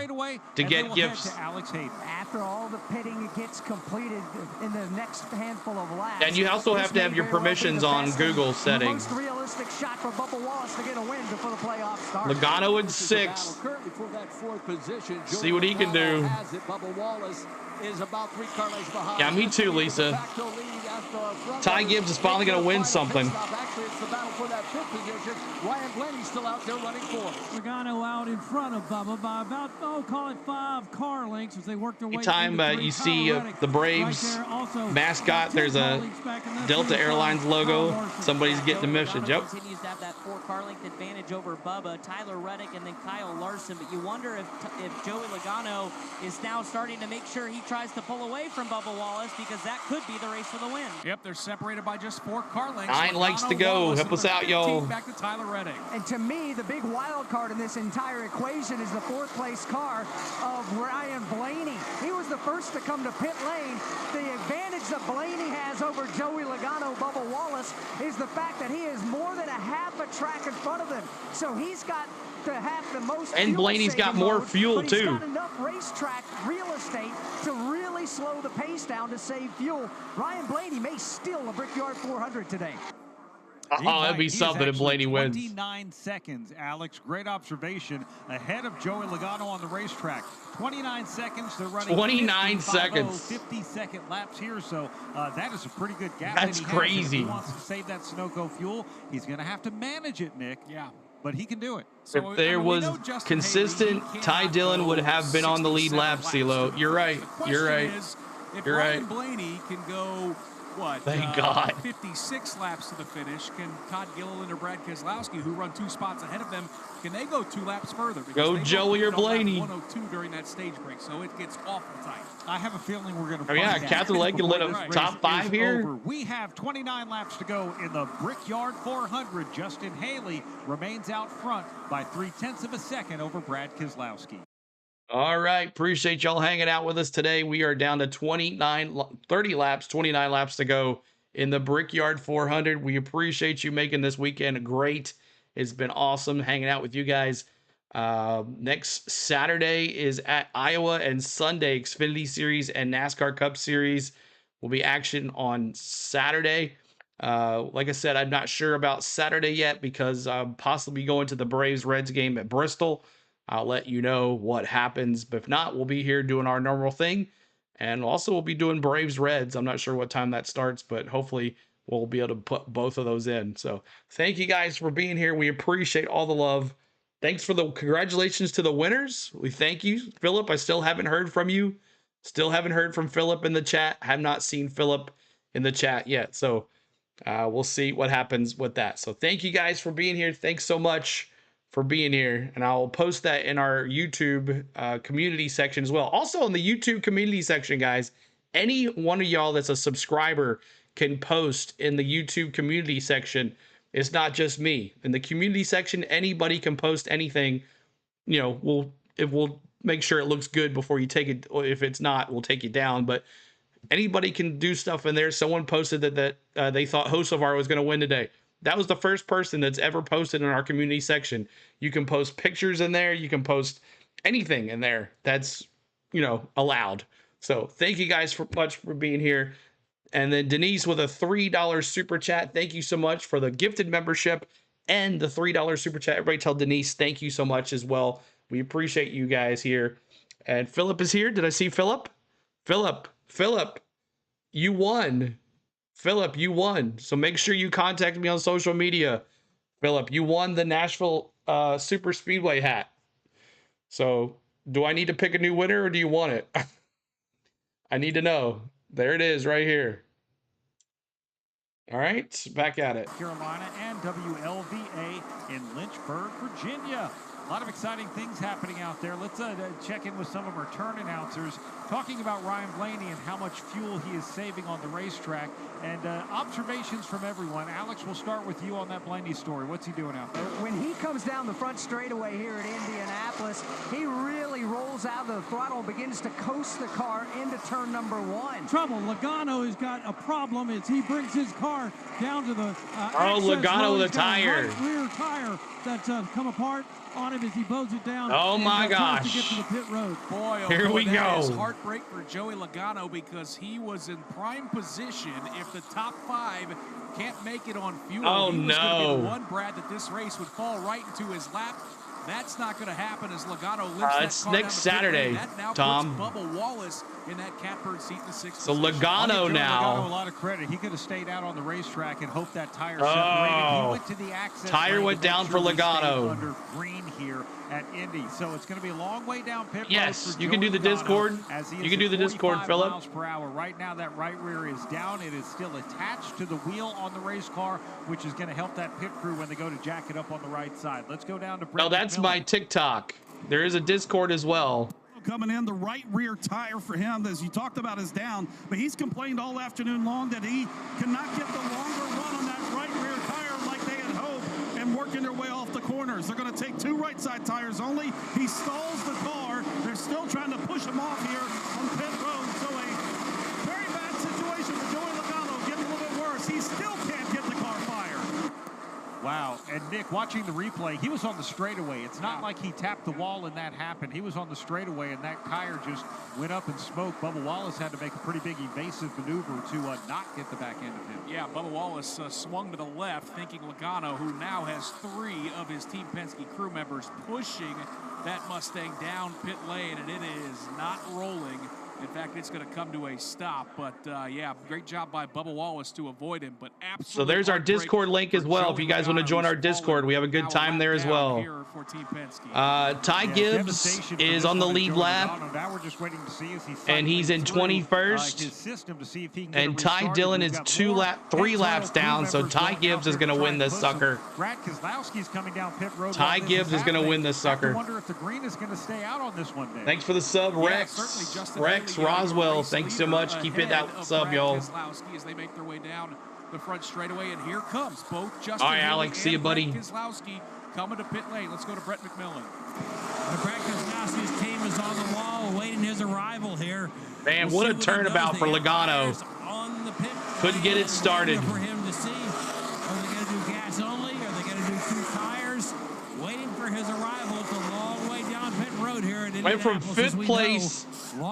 S1: to get gifts.
S12: After all the pitting gets completed in the next handful of laps.
S1: And you also have to have your permissions on Google settings.
S12: Most realistic shot for Bubba Wallace to get a win before the playoffs start.
S1: Logano in 6th.
S13: Currently for that 4th position.
S1: See what he can do.
S13: Bubba Wallace is about 3 car lengths behind.
S1: Yeah, me too, Lisa. Ty Gibbs is finally going to win something.
S13: Actually, it's the battle for that 5th position. Ryan Blaney's still out there running 4th.
S9: Logano out in front of Bubba by about, call it 5 car lengths as they work their way.
S1: Anytime you see the Braves mascot, there's a Delta Airlines logo. Somebody's getting the message. Yep.
S14: Continues to have that 4 car length advantage over Bubba, Tyler Reddick, and then Kyle Larson. But you wonder if Joey Logano is now starting to make sure he tries to pull away from Bubba Wallace, because that could be the race for the win.
S2: Yep, they're separated by just 4 car lengths.
S1: 9 likes to go. Help us out, y'all.
S2: Back to Tyler Reddick.
S12: And to me, the big wild card in this entire equation is the 4th place car of Ryan Blaney. He was the first to come to pit lane. The advantage that Blaney has over Joey Logano, Bubba Wallace, is the fact that he is more than a half a track in front of him. So he's got to have the most.
S1: And Blaney's got more fuel too.
S12: He's got enough racetrack real estate to really slow the pace down to save fuel. Ryan Blaney may steal a Brickyard 400 today.
S1: Oh, that'd be something if Blaney wins.
S3: 29 seconds, Alex. Great observation. Ahead of Joey Logano on the racetrack. 29 seconds. They're running
S1: 29 seconds.
S3: 50-second laps here, so that is a pretty good gap.
S1: That's crazy.
S3: If he wants to save that Sunoco fuel, he's going to have to manage it, Nick.
S2: Yeah.
S3: But he can do it.
S1: So, if there was consistent, Ty Dillon would have been on the lead lap, CeeLo. You're right. You're right.
S2: You're right. Ryan Blaney can go, what?
S1: Thank God.
S2: 56 laps to the finish. Can Todd Gilliland or Brad Keselowski, who run 2 spots ahead of them, can they go 2 laps further?
S1: Go Joey or Blaney.
S2: 102 during that stage break, so it gets awful tight.
S3: I have a feeling we're going to.
S1: Oh yeah, Catherine Lake can lit up top 5 here.
S3: Over. We have 29 laps to go in the Brickyard 400. Justin Haley remains out front by 0.3 of a second over Brad Keselowski.
S1: All right. Appreciate y'all hanging out with us today. We are down to 30 laps, 29 laps to go in the Brickyard 400. We appreciate you making this weekend great. It's been awesome hanging out with you guys. Next Saturday is at Iowa, and Sunday, Xfinity Series and NASCAR Cup Series will be action on Saturday. Like I said, I'm not sure about Saturday yet because I'm possibly going to the Braves-Reds game at Bristol. I'll let you know what happens. But if not, we'll be here doing our normal thing. And also we'll be doing Braves-Reds. I'm not sure what time that starts, but hopefully we'll be able to put both of those in. So thank you guys for being here. We appreciate all the love. Thanks for the congratulations to the winners. We thank you. Philip, I still haven't heard from you. Still haven't heard from Philip in the chat. Have not seen Philip in the chat yet. So we'll see what happens with that. So thank you guys for being here. Thanks so much for being here. And I'll post that in our YouTube community section as well. Also in the YouTube community section, guys, any one of y'all that's a subscriber can post in the YouTube community section. It's not just me. In the community section, anybody can post anything. You know, we'll make sure it looks good before you take it. Or if it's not, we'll take it down. But anybody can do stuff in there. Someone posted that they thought Hocevar was going to win today. That was the first person that's ever posted in our community section. You can post pictures in there. You can post anything in there that's, you know, allowed. So thank you guys much for being here. And then Denise with a $3 super chat. Thank you so much for the gifted membership and the $3 super chat. Everybody tell Denise thank you so much as well. We appreciate you guys here. And Philip is here. Did I see Philip? Philip, you won. Philip, you won. So make sure you contact me on social media. Philip, you won the Nashville Super Speedway hat. So do I need to pick a new winner or do you want it? I need to know. There it is right here. All right, back at it.
S3: Carolina and WLVA in Lynchburg, Virginia. A lot of exciting things happening out there. Let's check in with some of our turn announcers, talking about Ryan Blaney and how much fuel he is saving on the racetrack, and observations from everyone. Alex, we'll start with you on that Blaney story. What's he doing out there?
S12: When he comes down the front straightaway here at Indianapolis, he really rolls out of the throttle and begins to coast the car into turn number 1.
S9: Trouble. Logano has got a problem as he brings his car down to the
S1: Logano with a tire.
S9: Right rear tire that's come apart on him as he bows it down.
S1: Oh my gosh.
S9: To get to the pit road.
S2: Boy,
S1: here we go.
S2: That is heartbreak for Joey Logano because he was in prime position. If the top 5 can't make it on fuel,
S1: oh
S2: he was
S1: no.
S2: going to be the one, Brad, that this race would fall right into his lap. That's not going to happen as Logano lifts that
S1: it's
S2: car
S1: next Saturday,
S2: that now
S1: Tom.
S2: puts Bubba Wallace in that catbird seat in the 6th
S1: So
S2: position.
S1: Logano now.
S3: Logano a lot of credit. He could have stayed out on the racetrack and hoped that tire separated. He went to the access
S1: tire went down for Logano.
S3: Under green here at Indy, so it's going to be a long way down pit road.
S1: Yes,
S3: for
S1: you can do the
S3: Logano
S1: Discord.
S3: as
S1: You can do the Discord, Philip.
S3: miles per hour. Right now, that right rear is down. It is still attached to the wheel on the race car, which is going to help that pit crew when they go to jack it up on the right side. Let's go down to Brett.
S1: Oh, that's
S3: Miller.
S1: my TikTok. There is a Discord as well.
S11: Coming in, the right rear tire for him, as you talked about, is down, but he's complained all afternoon long that he cannot get the longer run on that right rear tire like they had hoped, and working their way off the corners. They're going to take 2 right side tires only. He stalls the car. They're still trying to push him off here on pit road. So a very bad situation for Joey Logano, getting a little bit worse. He still can't get the car fired.
S3: Wow. And Nick, watching the replay, he was on the straightaway. It's not like he tapped the wall and that happened. He was on the straightaway and that tire just went up in smoke. Bubba Wallace had to make a pretty big evasive maneuver to not get the back end of him.
S2: Yeah, Bubba Wallace swung to the left, thinking Logano, who now has 3 of his Team Penske crew members pushing that Mustang down pit lane, and it is not rolling. In fact, it's going to come to a stop. But, yeah, great job by Bubba Wallace to avoid him. But absolutely.
S1: So there's our Discord link as well. If you guys want to join our Discord, we have a good time there as well. Ty Gibbs is on the lead lap. And he's in 21st. And Ty Dillon is 3 laps down. So Ty Gibbs is going to win this sucker.
S3: Brad Keselowski's coming down pit road.
S1: Ty Gibbs is going to win this sucker.
S3: I wonder if the green is going to stay out on this one day.
S1: Thanks for the sub, Rex. Rex Roswell, thanks so much. Keep hitting that sub, y'all.
S2: As they make their way down the front straightaway, and here comes both Justin
S1: All right, Alex, see you, buddy.
S2: Keselowski coming to pit lane. Let's go to Brett McMillan.
S19: Brett Keselowski's team is on the wall awaiting his arrival here.
S1: Man, what a turnabout for Logano. Couldn't get it started.
S19: For him to see. Are they going to do gas only? Are they going to do 2 tires? Waiting for his arrival. It's a long way down pit road here at
S1: Went from 5th place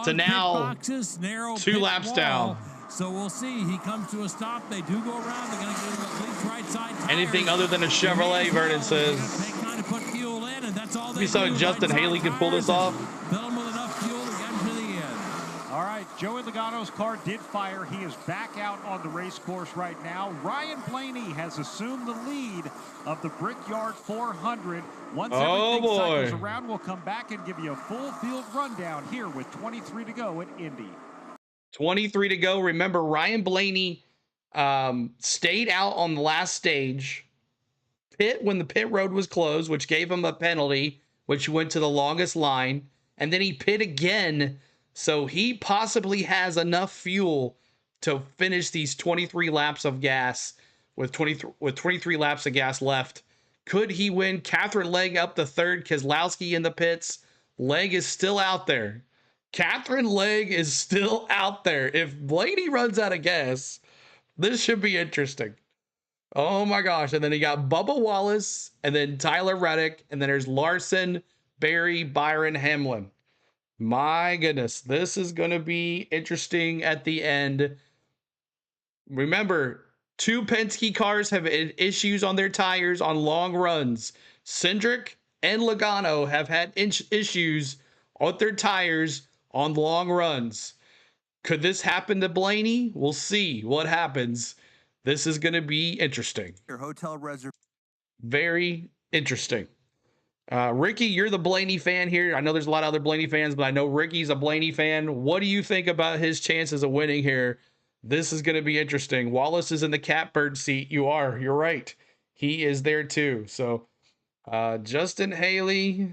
S1: to now 2 laps down.
S19: So we'll see. He comes to a stop. They do go around. They're going to give him at least right side tires.
S1: Anything other than a Chevrolet, Vernon says.
S19: Take time to put fuel in, and that's all they
S1: We saw
S19: do.
S1: Justin Haley can pull this off.
S19: Fill him with enough fuel to get him to the end.
S3: All right, Joey Logano's car did fire. He is back out on the race course right now. Ryan Blaney has assumed the lead of the Brickyard 400. Once everything cycles around, we'll come back and give you a full field rundown here with 23 to go at Indy.
S1: 23 to go. Remember, Ryan Blaney stayed out on the last stage. Pit when the pit road was closed, which gave him a penalty, which went to the longest line. And then he pit again. So he possibly has enough fuel to finish these 23 laps of gas with 23 laps of gas left. Could he win? Catherine Legg up to 3rd. Keselowski in the pits. Legg is still out there. Catherine Legg is still out there. If Blaney runs out of gas, this should be interesting. Oh my gosh. And then he got Bubba Wallace and then Tyler Reddick. And then there's Larson, Barry, Byron, Hamlin. My goodness. This is going to be interesting at the end. Remember, 2 Penske cars have issues on their tires on long runs. Cindric and Logano have had issues on their tires on long runs. Could this happen to Blaney? We'll see what happens. This is going to be interesting.
S21: Your hotel reservation.
S1: Very interesting. Ricky, you're the Blaney fan here. I know there's a lot of other Blaney fans, but I know Ricky's a Blaney fan. What do you think about his chances of winning here? This is going to be interesting. Wallace is in the catbird seat. You're right. He is there too. So Justin Haley,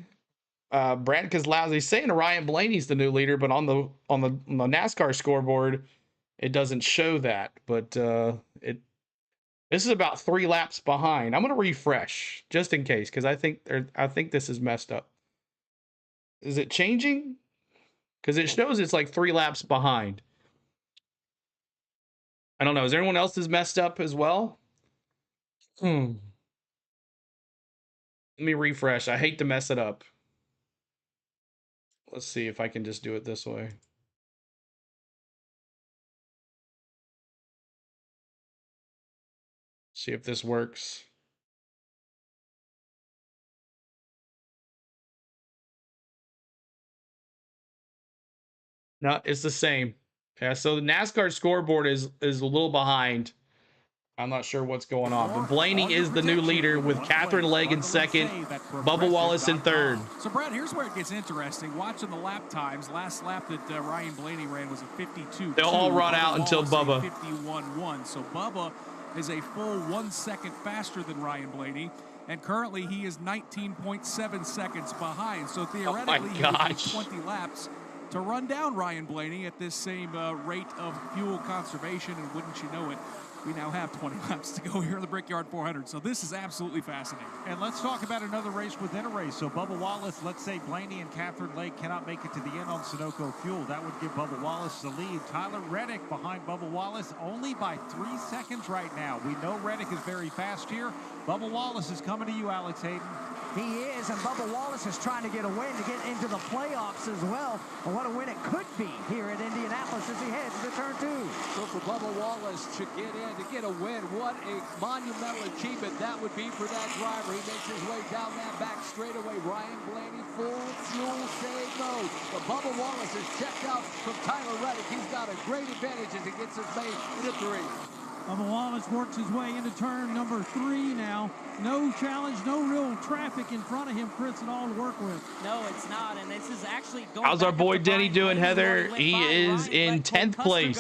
S1: Brad Keselowski saying Ryan Blaney's the new leader, but on the NASCAR scoreboard, it doesn't show that. But this is about 3 laps behind. I'm going to refresh just in case because I think this is messed up. Is it changing? Because it shows it's like 3 laps behind. I don't know. Is anyone else is messed up as well? Let me refresh. I hate to mess it up. Let's see if I can just do it this way. See if this works. No, it's the same. Yeah, so the NASCAR scoreboard is a little behind. I'm not sure what's going on. But Blaney is the new leader with Catherine Legg in 2nd, Bubba Wallace in 3rd.
S2: So, Brad, here's where it gets interesting. Watching the lap times, last lap that Ryan Blaney ran was a 52.
S1: They'll all run out until Bubba.
S2: 51.1. So Bubba is a full 1 second faster than Ryan Blaney. And currently he is 19.7 seconds behind. So theoretically, he would need 20 laps to run down Ryan Blaney at this same rate of fuel conservation. And wouldn't you know it, we now have 20 laps to go here in the Brickyard 400. So this is absolutely fascinating.
S3: And let's talk about another race within a race. So Bubba Wallace, let's say Blaney and Catherine Legg cannot make it to the end on Sunoco fuel. That would give Bubba Wallace the lead. Tyler Reddick behind Bubba Wallace only by 3 seconds right now. We know Reddick is very fast here. Bubba Wallace is coming to you, Alex Hayden.
S12: He is, and Bubba Wallace is trying to get a win to get into the playoffs as well. And what a win it could be here at Indianapolis as he heads to turn 2.
S13: So for Bubba Wallace to get in, to get a win, what a monumental achievement that would be for that driver. He makes his way down that back straightaway. Ryan Blaney, full fuel save mode. But Bubba Wallace is checked out from Tyler Reddick. He's got a great advantage as he gets his way into 3.
S9: Bubba Wallace works his way into turn number 3 now. No challenge, no real traffic in front of him, Chris, at all to work with.
S14: No, it's not, and this is actually going.
S1: How's our boy Denny doing, Heather? He is in 10th place.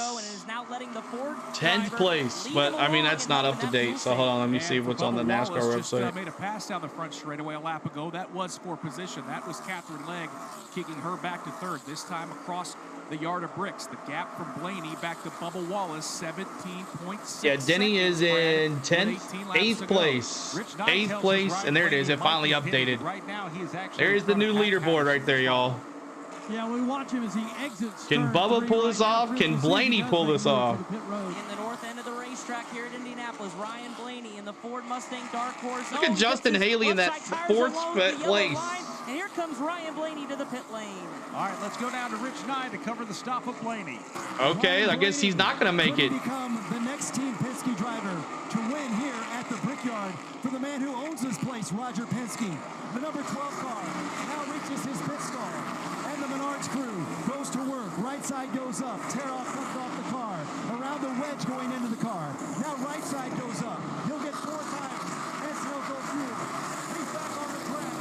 S1: 10th place, but I mean that's not up to date. So hold on, let me see what's on the NASCAR website.
S2: Made a pass down the front straightaway a lap ago. That was for position. That was Catherine Legg kicking her back to 3rd. This time across the yard of bricks. The gap from Blaney back to Bubba Wallace, 17.6.
S1: Yeah, Denny is in 10th, 8th place. 8th place, and there it is. It finally updated. There's the new leaderboard right there, y'all.
S9: Yeah, we watch him as he exits.
S1: Can Bubba pull this off? Can Blaney pull this off?
S14: In the north end of the racetrack here at Indianapolis, Ryan Blaney in the Ford Mustang Dark Horse.
S1: Look at Justin Haley in that 4th place.
S14: And here comes Ryan Blaney to the pit lane.
S3: All right, let's go down to Rich Nye to cover the stop of Blaney.
S1: Okay, I guess he's not going to make it.
S17: Become the next Team Penske driver to win here at the Brickyard for the man who owns this place, Roger Penske. The number 12 car now reaches his pit stall. And the Menards crew goes to work. Right side goes up. Tear off comes off the car. Around the wedge going into the car. Now right side goes up. He'll get 4 tires. And he'll go through. He's back on the track.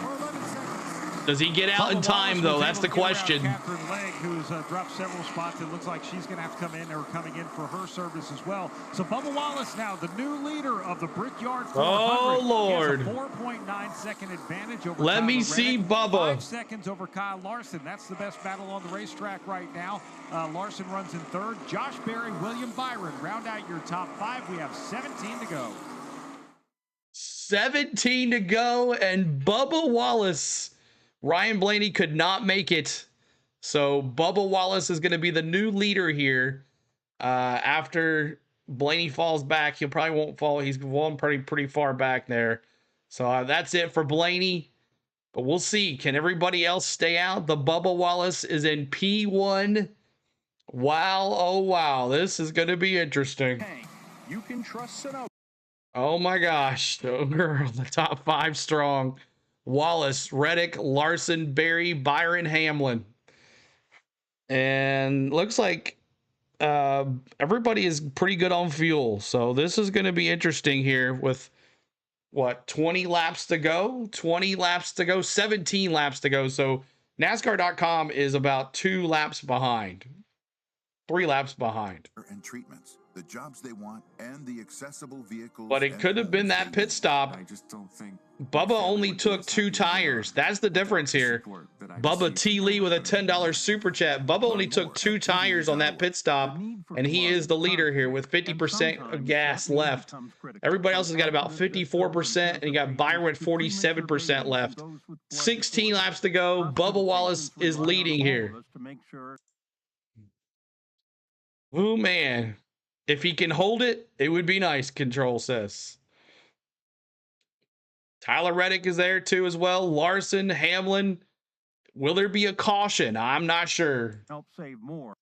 S17: For 11 seconds.
S1: Does he get out in time, though? That's the question.
S3: Catherine Legg, who's dropped several spots. It looks like she's going to have to come in or coming in for her service as well. So Bubba Wallace now, the new leader of the Brickyard 400.
S1: Oh, Lord.
S3: He has a 4.9-second advantage over
S1: Let
S3: Kyle
S1: me see
S3: Reddick.
S1: Bubba.
S3: 5 seconds over Kyle Larson. That's the best battle on the racetrack right now. Larson runs in 3rd. Josh Berry, William Byron. Round out your top 5. We have 17 to go.
S1: 17 to go, and Bubba Wallace. Ryan Blaney could not make it. So Bubba Wallace is going to be the new leader here. After Blaney falls back, he probably won't fall. He's fallen pretty far back there. So that's it for Blaney. But we'll see. Can everybody else stay out? The Bubba Wallace is in P1. Wow. Oh, wow. This is going to be interesting.
S16: You can trust Sunoco.
S1: Oh, my gosh. Oh, girl. The top 5 strong. Wallace, Reddick, Larson, Berry, Byron, Hamlin. And looks like everybody is pretty good on fuel. So this is going to be interesting here with, what, 20 laps to go? 20 laps to go, 17 laps to go. So NASCAR.com is about 2 laps behind. 3 laps behind.
S4: And treatments, the jobs they want, and the accessible vehicles.
S1: But it could have been that pit stop.
S4: I just don't think
S1: Bubba only took 2 tires. That's the difference here. Bubba T. Lee with a $10 super chat. Bubba only took 2 tires on that pit stop, and he is the leader here with 50% of gas left. Everybody else has got about 54%, and you got Byron with 47% left. 16 laps to go. Bubba Wallace is leading here. Oh, man. If he can hold it, it would be nice, Control says. Tyler Reddick is there too as well. Larson, Hamlin. Will there be a caution? I'm not sure.
S16: Help save more.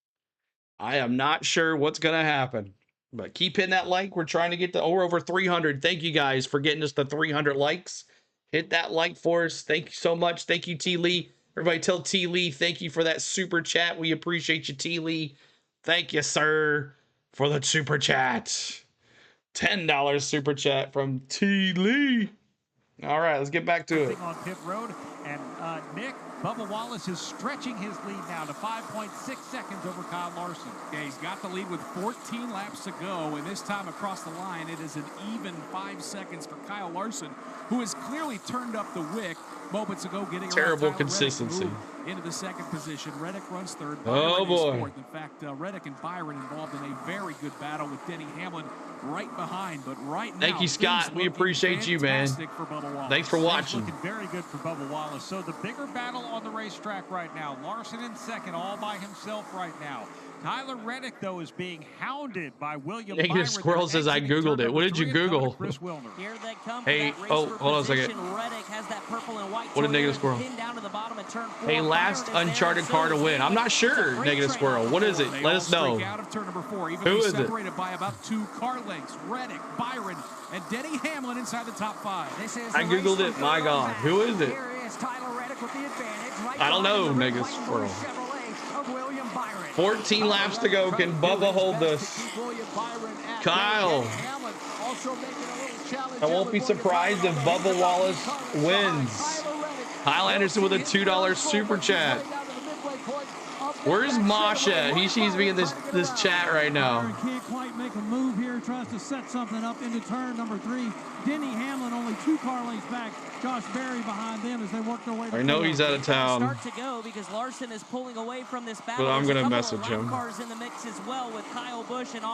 S1: I am not sure what's going to happen. But keep hitting that like. We're trying to get to over 300. Thank you guys for getting us to 300 likes. Hit that like for us. Thank you so much. Thank you, T. Lee. Everybody tell T. Lee thank you for that super chat. We appreciate you, T. Lee. Thank you, sir, for the super chat. $10 super chat from T. Lee. All right, let's get back to it.
S3: On pit road, and Nick, Bubba Wallace is stretching his lead now to 5.6 seconds over Kyle Larson.
S2: Yeah, he's got the lead with 14 laps to go, and this time across the line, it is an even 5 seconds for Kyle Larson, who has clearly turned up the wick moments ago, getting
S1: terrible consistency
S2: into the 2nd position. Reddick runs 3rd.
S1: Oh, boy.
S2: 4th. In fact, Reddick and Byron involved in a very good battle with Denny Hamlin right behind. But right now,
S1: thank you, Scott. We appreciate you, man. Thanks for watching.
S3: Looking very good for Bubba Wallace. So the bigger battle on the racetrack right now. Larson in 2nd, all by himself right now. Tyler Reddick, though, is being hounded by William Byron.
S1: Negative Squirrel says I Googled it. What did you Google?
S14: Here they come.
S1: Hey, oh, hold on a second.
S14: Reddick has that purple and white.
S1: What did Negative Squirrel?
S14: Down to the bottom of turn 4.
S1: Hey, last Uncharted car to win. I'm not sure, Negative Squirrel. What is it? Let us know.
S2: Out of turn number 4, even
S1: who is
S2: separated
S1: it?
S2: by about 2 car lengths. Reddick, Byron, and Denny Hamlin inside the top 5.
S1: I Googled it. My God. Who is it?
S12: Here is Tyler Reddick with the advantage. Right
S1: I don't know, Negative Squirrel. 14 laps to go. Can Bubba hold this? Kyle. I won't be surprised if Bubba Wallace wins. Kyle Anderson with a $2 super chat. Where's Mosh at? He sees me in this chat right now.
S9: Can't quite make a move here tries to set something up into turn number 3. Denny Hamlin only 2 car lengths back. Josh Berry behind them as they work their way to
S1: I know he's out of town.
S14: Start to go because Larson is pulling away from this battle.
S1: But I'm
S14: going
S1: gonna
S14: to
S1: message him.
S14: Cars in the mix as well with Kyle Busch and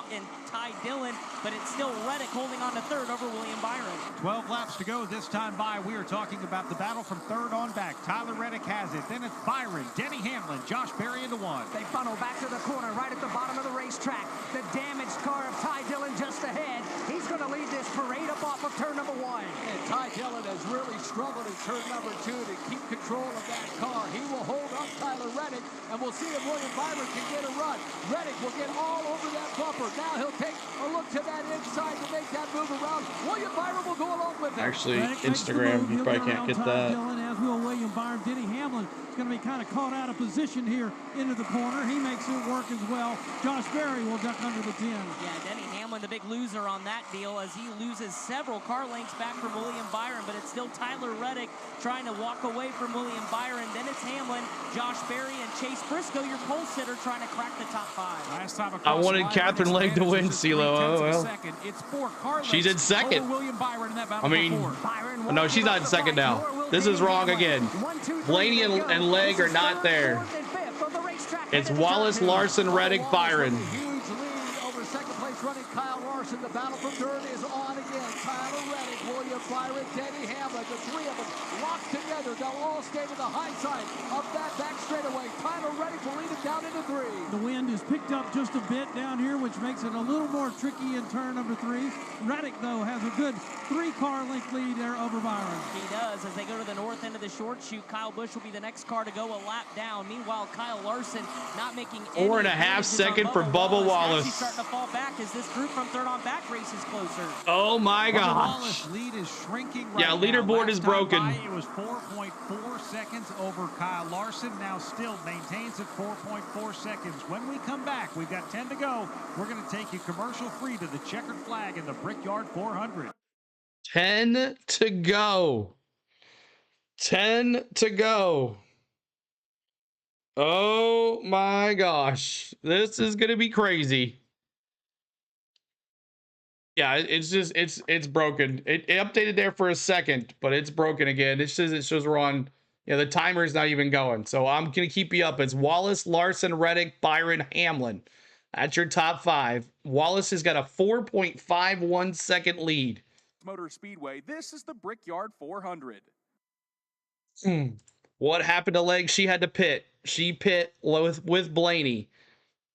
S14: Ty Dillon, but it's still Reddick holding on to third over William Byron.
S3: 12 laps to go this time by. We are talking about the battle from third on back. Tyler Reddick has it. Then it's Byron, Denny Hamlin, Josh Berry into 1.
S12: They funnel back to the corner right at the bottom of the racetrack. The damaged car of Ty Dillon just ahead. He's going to lead this parade up off of turn number 1.
S13: And Ty Dillon has really struggled in turn number 2 to keep control of that car. He will hold up Tyler Reddick, and we'll see if William Byron can get a run. Reddick will get all over that bumper. Now he'll take a look to that inside to make that move around. William Byron will go along with it.
S1: Actually, Instagram, you probably can't get that.
S9: Dillon, as will William Byron. Denny Hamlin is going to be kind of caught out of position here into the corner. He makes it work as well. Josh Berry will duck under the 10.
S14: Yeah, Denny Hamlin, the big loser on that deal, as he loses several car lengths back from William Byron, but it's still Tyler Reddick trying to walk away from William Byron. Then it's Hamlin, Josh Berry, and Chase Briscoe, your pole sitter, trying to crack the top 5.
S2: Last time
S1: I wanted Catherine Legg to win, CeeLo. Oh, well.
S2: It's 4 car
S1: She's in second.
S2: William Byron in that battle.
S1: I mean, no, she's not in second now. This is wrong again. Blaney and Legg are not there. It's Wallace, Larson, Reddick, Byron.
S13: Huge lead over second place running Kyle Larson. The battle for third is on again. Tyler Reddick, William Byron, Denny Hamlin. The 3 of them locked together. They'll all stay to the high side of that back straightaway. Tyler Reddick will lead it down into 3.
S9: The wind is picked up just a bit down here, which makes it a little more tricky in turn number 3. Reddick, though, has a good 3-car length lead there over Byron.
S14: He does. As they go to the north end of the short chute, Kyle Busch will be the next car to go a lap down. Meanwhile, Kyle Larson not making any
S1: 4.5 seconds for Bubba Wallace.
S14: He's starting to fall back as this group from third on back races closer.
S1: Oh my gosh.
S3: Wallace lead is shrinking right
S1: yeah, leaderboard
S3: now.
S1: is broken.
S3: It was 4.4 seconds over Kyle Larson. Now still maintains at 4.4 seconds. When we come back, we've got 10 to go. We're going to take you commercial free to the checkered flag in the Brickyard 400.
S1: 10 to go. 10 to go. Oh my gosh. This is going to be crazy. Yeah, it's just, it's broken. It updated there for a second, but it's broken again. It shows we're on, yeah, the timer is not even going. So I'm going to keep you up. It's Wallace, Larson, Reddick, Byron, Hamlin. That's your top 5. Wallace has got a 4.51 second lead.
S2: Motor Speedway. This is the Brickyard 400.
S1: What happened to Legg? She had to pit. She pit with Blaney.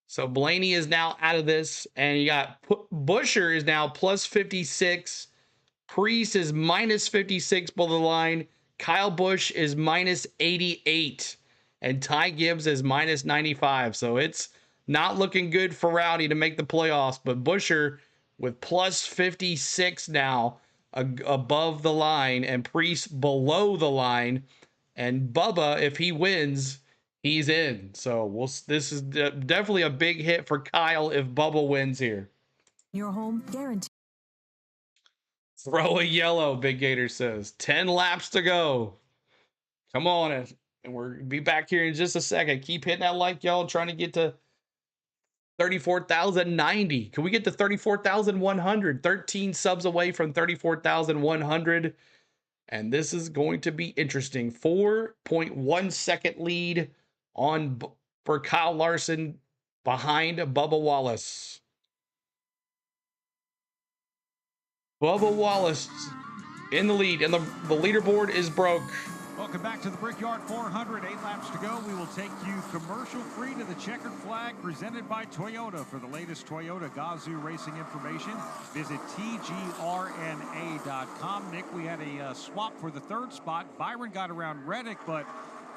S1: So Blaney is now out of this, and you got Busher is now plus 56. Priest is minus 56 below the line. Kyle Busch is minus 88, and Ty Gibbs is minus 95. So it's not looking good for Rowdy to make the playoffs, but Busher with plus 56 now above the line, and Priest below the line, and Bubba, if he wins, he's in. So this is definitely a big hit for Kyle if Bubba wins here.
S6: Your home guaranteed.
S1: Throw a yellow, Big Gator says. 10 laps to go. Come on, and we'll be back here in just a second. Keep hitting that like, y'all. Trying to get to 34,090. Can we get to 34,100? 13 subs away from 34,100. And this is going to be interesting. 4.1 second lead for Kyle Larson behind Bubba Wallace. Bubba Wallace in the lead, and the leaderboard is broke.
S3: Welcome back to the Brickyard 400. 8 laps to go. We will take you commercial free to the checkered flag presented by Toyota. For the latest Toyota Gazoo racing information, visit tgrna.com. Nick, we had a swap for the third spot. Byron got around Reddick, but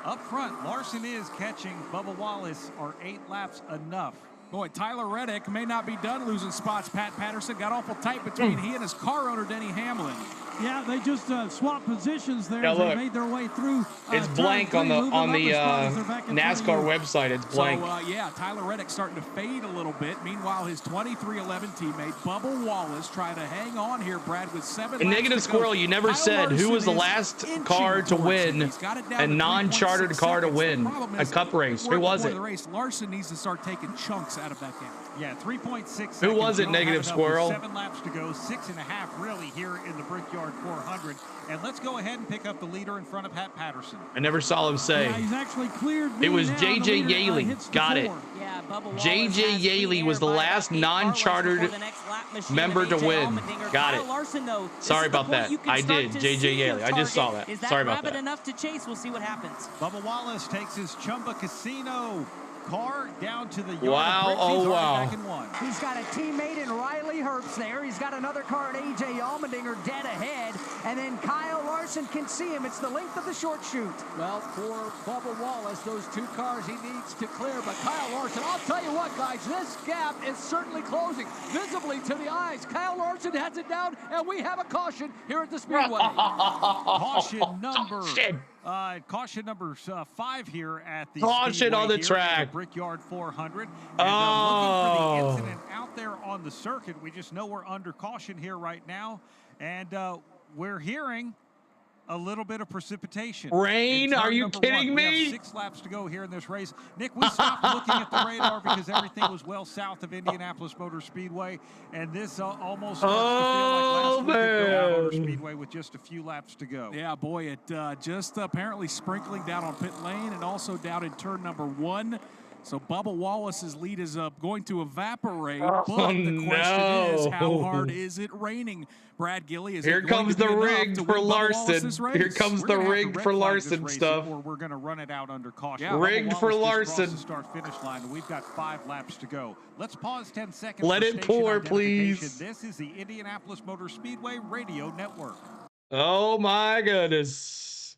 S3: up front, Larson is catching Bubba Wallace. Are 8 laps enough?
S2: Boy, Tyler Reddick may not be done losing spots. Pat Patterson got awful tight between he and his car owner, Denny Hamlin.
S9: Yeah, they just swapped positions there.
S1: Yeah,
S9: As
S1: look.
S9: they made their way through.
S1: It's blank on the NASCAR website. It's blank.
S2: So yeah, Tyler Reddick starting to fade a little bit. Meanwhile, his 2311 teammate Bubba Wallace trying to hang on here, Brad, with 7
S1: And
S2: laps
S1: Negative
S2: to go.
S1: Squirrel, you never
S2: Kyle
S1: said who
S2: Larson
S1: was the
S2: is
S1: last
S2: inching
S1: car to
S2: towards him.
S1: win
S2: He's got it down
S1: a
S2: to
S1: non-chartered
S2: 3.6
S1: car to
S2: seconds.
S1: win
S2: The problem
S1: a
S2: is,
S1: cup race.
S2: before
S1: Who was
S2: the
S1: it?
S2: race, Larson needs to start taking chunks out of that gap.
S3: Yeah, 3.6 seconds.
S1: Who was it,
S3: Don't
S1: Negative
S3: have enough with
S1: Squirrel?
S3: 7 laps to go, 6.5 really here in the Brickyard 400. And let's go ahead and pick up the leader in front of Pat Patterson.
S1: I never saw him say.
S9: Yeah, he's actually cleared.
S1: It was
S9: now,
S1: J.J.
S9: the leader,
S1: Yaley.
S9: hits the
S1: Got it.
S9: floor.
S14: Yeah, Bubba Wallace
S1: J.J.
S14: has
S1: Yaley
S14: clean
S1: was
S14: air
S1: the
S14: by
S1: last
S14: about 8 car lengths
S1: non-chartered
S14: before the next lap machine
S1: member
S14: of
S1: to
S14: AJ
S1: win.
S14: Allmendinger.
S1: Got
S14: Kyle
S1: it.
S14: Larson, though,
S1: Sorry
S14: this is the
S1: about
S14: point
S1: that.
S14: you can
S1: I
S14: start
S1: did.
S14: to
S1: J.J.
S14: see your
S1: Yaley. I just saw
S14: target.
S1: that.
S14: Is that
S1: Sorry about
S14: rapid
S1: that.
S14: enough to chase? We'll see what happens.
S3: Bubba Wallace takes his Chumba Casino car down to the yard.
S1: Wow, oh wow.
S3: Back in one.
S12: He's got a teammate in Riley Herbst there. He's got another car at AJ Allmendinger dead ahead. And then Kyle Larson can see him. It's the length of the short chute.
S13: Well, for Bubba Wallace, those 2 cars he needs to clear. But Kyle Larson, I'll tell you what, guys, this gap is certainly closing visibly to the eyes. Kyle Larson has it down, and we have a caution here at the Speedway.
S3: Caution number 5 here at the
S1: Caution on the track.
S3: Brickyard 400. And
S1: Oh.
S3: looking for the incident out there on the circuit. We just know we're under caution here right now. And we're hearing a little bit of precipitation.
S1: Rain? Are you kidding me?
S3: We have 6 laps to go here in this race. Nick, we stopped looking at the radar because everything was well south of Indianapolis Motor Speedway, and this almost starts to feel like last week at Indianapolis Motor Speedway with just a few laps to go.
S2: Yeah, boy, it just apparently sprinkling down on pit lane and also down in turn number 1. So Bubba Wallace's lead is going to evaporate, but the question is, how hard is it raining? Brad Gilly, is
S1: Here
S2: it going
S1: comes
S2: to be
S1: the
S2: enough
S1: rig
S2: to
S1: for
S2: win Bubba
S1: Larson.
S2: Wallace's race?
S1: Here comes the rig for Larson stuff.
S3: Or we're going to run it out under caution.
S2: Yeah,
S1: rigged for Larson.
S3: The start-finish line, and we've got 5 laps to go. Let's pause 10 seconds.
S1: Let
S3: for
S1: it
S3: station
S1: pour,
S3: identification.
S1: please.
S3: This is the Indianapolis Motor Speedway Radio Network.
S1: Oh my goodness.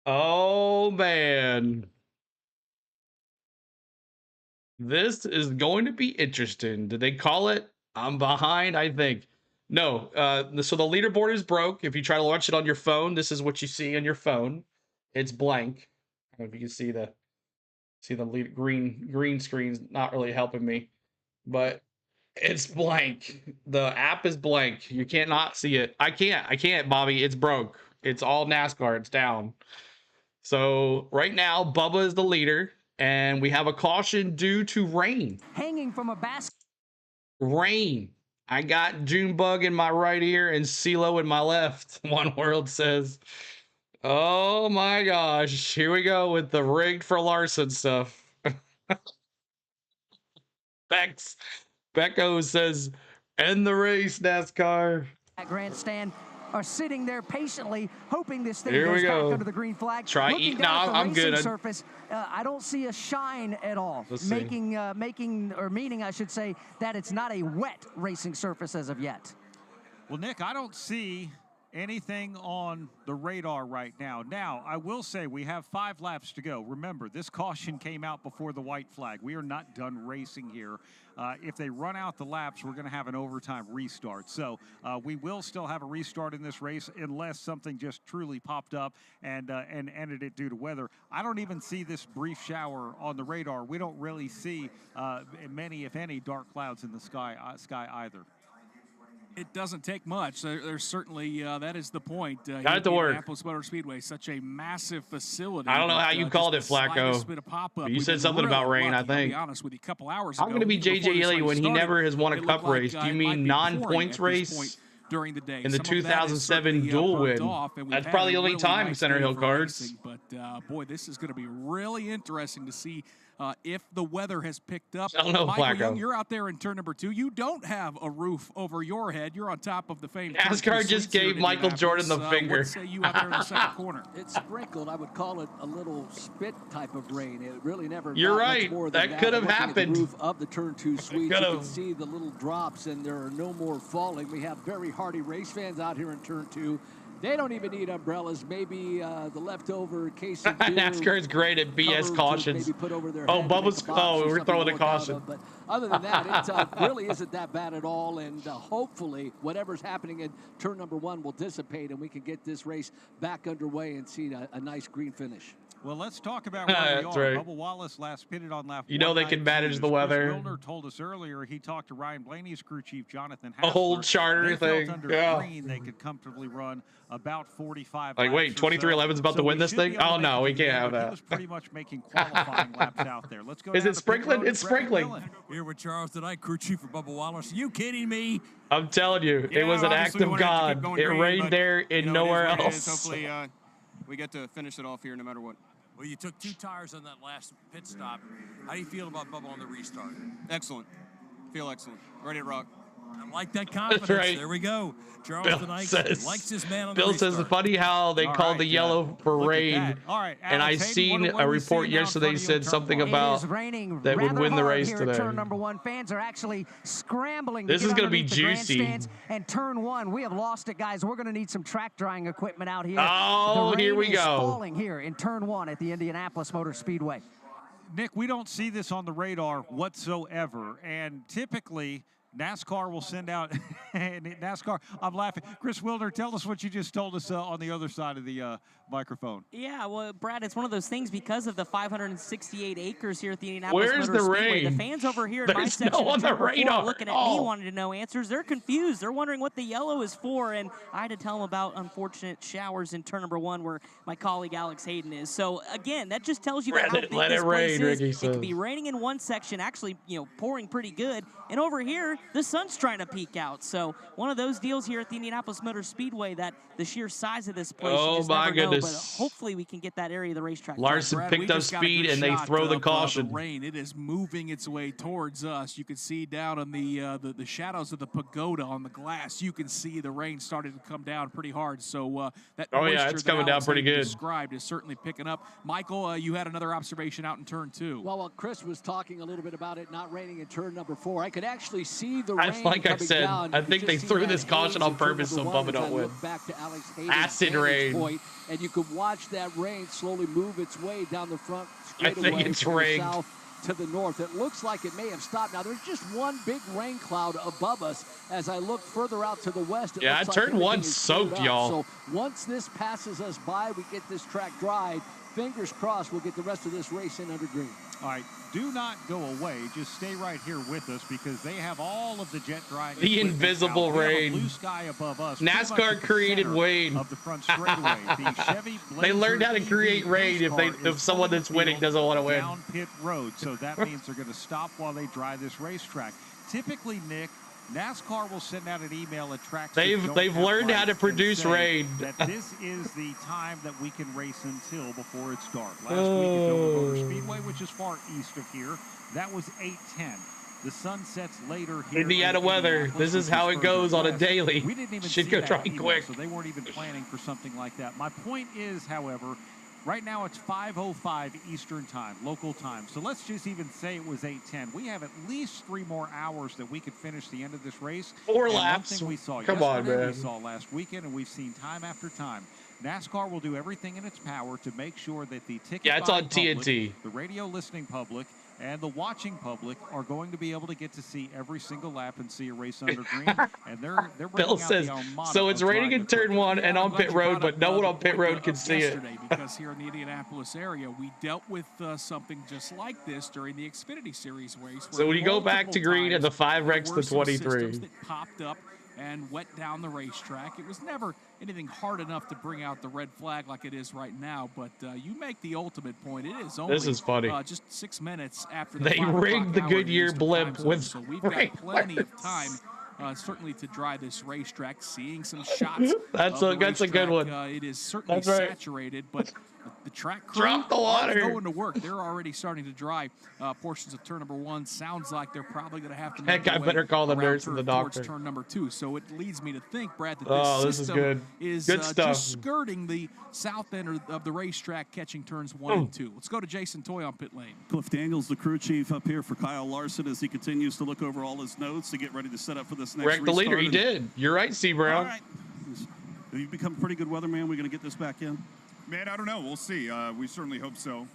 S1: Oh man. This is going to be interesting. Did they call it? I'm behind, I think. No. So the leaderboard is broke. If you try to launch it on your phone, this is what you see on your phone. It's blank. I don't know if you can see the green screen's not really helping me, but it's blank. The app is blank. You can't not see it. I can't, Bobby. It's broke. It's all NASCAR. It's down. So right now, Bubba is the leader, and we have a caution due to rain.
S12: Hanging from a basket.
S1: Rain. I got Junebug in my right ear and CeeLo in my left. One World says, oh my gosh. Here we go with the rigged for Larson stuff. Becco says, end the race, NASCAR.
S12: That grandstand are sitting there patiently, hoping this thing
S1: Here
S12: goes
S1: we
S12: back
S1: go.
S12: under the green flag.
S1: Try
S12: Looking
S1: eat.
S12: down
S1: No,
S12: at the
S1: I'm
S12: racing
S1: good.
S12: surface, I don't see a shine at all.
S1: Let's see.
S12: Meaning, I should say, that it's not a wet racing surface as of yet.
S3: Well, Nick, I don't see anything on the radar right now. Now, I will say we have 5 laps to go. Remember, this caution came out before the white flag. We are not done racing here. If they run out the laps, we're going to have an overtime restart. So we will still have a restart in this race unless something just truly popped up and ended it due to weather. I don't even see this brief shower on the radar. We don't really see many, if any, dark clouds in the sky either.
S2: It doesn't take much. There's certainly, that is the point.
S1: Got it to work.
S2: Indianapolis Motor Speedway, such a massive facility.
S1: I don't know how you called it, Flacco. You said something about rain, I think.
S2: I'll be honest with you, a couple hours ago.
S1: I'm going to be J.J. Yaley when he never has won a cup race. Do you mean non-points race?
S2: During the day.
S1: In the 2007 dual win. That's probably the only time in Center Hill Cards.
S2: But boy, this is going to be really interesting to see if the weather has picked up.
S1: I don't know,
S2: Michael
S1: Flacco.
S2: Young, you're out there in turn number 2. You don't have a roof over your head. You're on top of the famed
S1: NASCAR just gave Michael Jordan the finger.
S2: What say you out there in the second corner?
S13: It's sprinkled. I would call it a little spit type of rain. It really never.
S1: You're
S13: got
S1: right.
S13: Much more than
S1: That could have
S13: Looking at
S1: happened.
S13: the roof of the turn 2 suite, you
S1: could
S13: can
S1: have.
S13: see the little drops, and there are no more falling. We have very hardy race fans out here in turn 2. They don't even need umbrellas. Maybe the leftover case of beer.
S1: NASCAR is great at BS cautions.
S13: Maybe put over their
S1: Oh,
S13: head
S1: Bubba's. Oh, we're throwing a caution.
S13: But other than that, it really isn't that bad at all. And hopefully, whatever's happening in turn number 1 will dissipate, and we can get this race back underway and see a nice green finish.
S3: Well, let's talk about where we are.
S1: Right.
S3: Bubba Wallace last pitted on lap.
S1: You know they can manage the weather.
S3: Chris Wilner told us earlier he talked to Ryan Blaney's crew chief, Jonathan
S1: A whole
S3: Hassler.
S1: charter
S3: They
S1: thing.
S3: felt under green they could comfortably run about 45
S1: Like, wait, 2311's about to win this thing? Oh, no, we can't have that.
S3: He was pretty much making qualifying laps out there. Let's go.
S1: Is it sprinkling? It's sprinkling.
S7: Here with Charles tonight, crew chief for Bubba Wallace. Are you kidding me?
S1: I'm telling you, it was an act of God. It rained there and nowhere else.
S22: Hopefully, we get to finish it off here no matter what.
S7: Well, you took 2 tires on that last pit stop. How do you feel about Bubba on the restart?
S22: Excellent. Feel excellent. Ready to rock.
S7: I like that confidence.
S1: That's right.
S7: There we go. Charles
S1: Bill
S7: tonight
S1: says,
S7: likes this man on the
S1: Bill
S7: restart.
S1: says it's funny how they called the yellow for rain.
S3: All right,
S1: And I seen a report yesterday said something about that would win the race today.
S12: Turn number 1, fans are actually scrambling.
S1: This is going to be juicy.
S12: And turn 1, we have lost it, guys. We're going to need some track drying equipment out here.
S1: Oh, here we go.
S12: Falling here in turn 1 at the Indianapolis Motor Speedway.
S3: Nick, we don't see this on the radar whatsoever, and typically NASCAR will send out NASCAR. I'm laughing. Chris Wilner, tell us what you just told us on the other side of the microphone.
S14: Yeah, well, Brad, it's one of those things because of the 568 acres here at the Indianapolis
S1: Where's
S14: Motor
S1: the
S14: Speedway.
S1: rain?
S14: The fans over here in my
S1: There's
S14: section
S1: no on the radar
S14: looking at
S1: at
S14: me
S1: all.
S14: wanting to know answers. They're confused. They're wondering what the yellow is for, and I had to tell them about unfortunate showers in turn number 1 where my colleague Alex Hayden is. So, again, that just tells you about how big this place is. It can be raining in one section, actually, pouring pretty good, and over here, the sun's trying to peek out. So, one of those deals here at the Indianapolis Motor Speedway that the sheer size of this place, you just never know, but hopefully we can get that area of the racetrack.
S1: Larson
S2: Brad,
S1: picked up speed and they throw the caution.
S2: The rain, it is moving its way towards us. You can see down on the shadows of the pagoda on the glass. You can see the rain started to come down pretty hard. So that moisture
S1: it's coming down pretty good.
S2: Described is certainly picking up. Michael, you had another observation out in turn 2.
S13: Well, while Chris was talking a little bit about it not raining in turn number 4, I could actually see the rain
S1: like I
S13: coming
S1: said,
S13: down.
S1: I think they threw this caution on purpose so Bubba don't win.
S13: Back to Alex Hayden's
S1: Acid rain.
S13: Point, and you could watch that rain slowly move its way down the front
S1: I think it's
S13: from the
S1: rigged.
S13: south to the north. It looks like it may have stopped. Now, there's just one big rain cloud above us. As I look further out to the west, it looks like
S1: turn
S13: everything
S1: 1
S13: is
S1: soaked,
S13: cleared up.
S1: y'all.
S13: So once this passes us by, we get this track dried. Fingers crossed we'll get the rest of this race in under green.
S3: All right, do not go away. Just stay right here with us because they have all of the jet drying.
S1: The invisible rain.
S3: Blue sky above us.
S1: NASCAR created rain.
S3: Of the front straightaway. The Chevy
S1: They learned how to create rain if someone that's winning doesn't want to win.
S3: Down pit road, so that means they're going to stop while they dry this racetrack. Typically, Nick, NASCAR will send out an email at tracks.
S1: They've learned how to produce rain.
S3: That this is the time that we can race until before it's dark. Last week at Dover Motor Speedway, which is far east of here, that was 8:10. The sun sets later here.
S1: Indiana weather. This is how it goes on a daily.
S3: We didn't even
S1: Should
S3: see
S1: go
S3: that
S1: dry
S3: email,
S1: quick.
S3: so they weren't even planning for something like that. My point is, however, right now it's 5:05 Eastern time, local time. So let's just even say it was 8:10. We have at least 3 more hours that we could finish the end of this race.
S1: 4
S3: and
S1: laps.
S3: One thing we saw
S1: Come on,
S3: yesterday,
S1: man.
S3: we saw last weekend, and we've seen time after time. NASCAR will do everything in its power to make sure that the ticket
S1: Yeah, it's on
S3: buying public,
S1: TNT.
S3: the radio listening public, and the watching public are going to be able to get to see every single lap and see a race under green. And they're
S1: Bill
S3: bringing out
S1: says,
S3: the Armada
S1: so it's
S3: of
S1: raining in
S3: driving
S1: turn 1 and on pit road, but no one on pit road can see it.
S2: Yesterday, because here in the Indianapolis area, we dealt with something just like this during the Xfinity Series race.
S1: So when you go back to green and the 5 wrecks
S2: there
S1: to
S2: were some
S1: 23.
S2: systems that popped up and went down the racetrack. It was never anything hard enough to bring out the red flag like it is right now, but you make the ultimate point. It is only
S1: This is funny.
S2: Just 6 minutes after the
S1: They
S2: 5 o'clock
S1: rigged the
S2: hour
S1: Goodyear
S2: Eastern
S1: blimp
S2: time zone,
S1: with
S2: so we've got
S1: rain
S2: plenty of
S1: flares.
S2: time. Certainly to dry this racetrack, seeing some shots.
S1: That's
S2: of the
S1: a good one.
S2: it is certainly
S1: That's right.
S2: saturated, but the track crew
S1: Drop the water.
S2: are going to work. They're already starting to dry portions of turn number 1. Sounds like they're probably going to have to make
S1: Heck, I
S2: their
S1: better
S2: way
S1: call the
S2: around
S1: nurse and the
S2: towards
S1: doctor.
S2: turn number 2. So it leads me to think, Brad, that
S1: Oh,
S2: this
S1: this is
S2: system
S1: good.
S2: is
S1: Good stuff.
S2: just skirting the south end of the racetrack, catching turns 1 and 2. Let's go to Jason Toy on pit lane.
S10: Cliff Daniels, the crew chief, up here for Kyle Larson as he continues to look over all his notes to get ready to set up for this next
S1: Wrecked the leader. He
S10: restart.
S1: did. You're right, C. Brown.
S10: All right. Have you become a pretty good weatherman? We're going to get this back in?
S8: Man, I don't know. We'll see. We certainly hope so.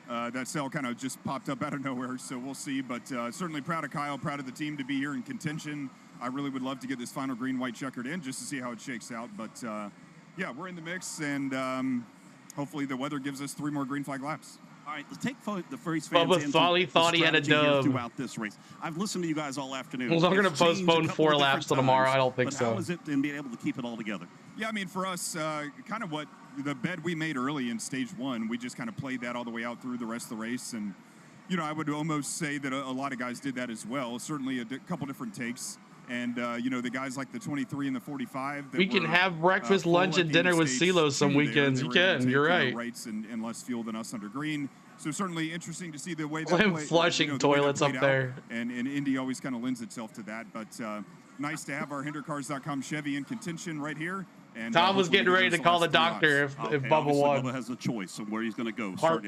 S8: That cell kind of just popped up out of nowhere, so we'll see. But certainly proud of Kyle, proud of the team to be here in contention. I really would love to get this final green-white checkered in just to see how it shakes out. But, yeah, we're in the mix, and hopefully the weather gives us 3 more green flag laps.
S10: All right, let's take the race fans
S1: Bubba thought he had a dub
S10: throughout this race. I've listened to you guys all afternoon.
S1: Well, they're going to postpone 4 laps till tomorrow. I don't think so.
S10: How is it in being able to keep it all together?
S8: Yeah, I mean, for us, kind of what the bed we made early in stage 1, we just kind of played that all the way out through the rest of the race. And, you know, I would almost say that a lot of guys did that as well. Certainly a couple different takes. And, you know, the guys like the 23 and the 45.
S1: We can have breakfast, lunch, and dinner with CeeLo some weekends. You can. You're right.
S8: Rights and less fuel than us under green. So certainly interesting to see the way
S1: that flushing toilets up there.
S8: And Indy always kind of lends itself to that. But nice to have our HinderCars.com Chevy in contention right here. And
S1: Tom was getting ready to call the doctor if Bubba won.
S10: Bubba has a choice of where he's going to go.
S1: Heart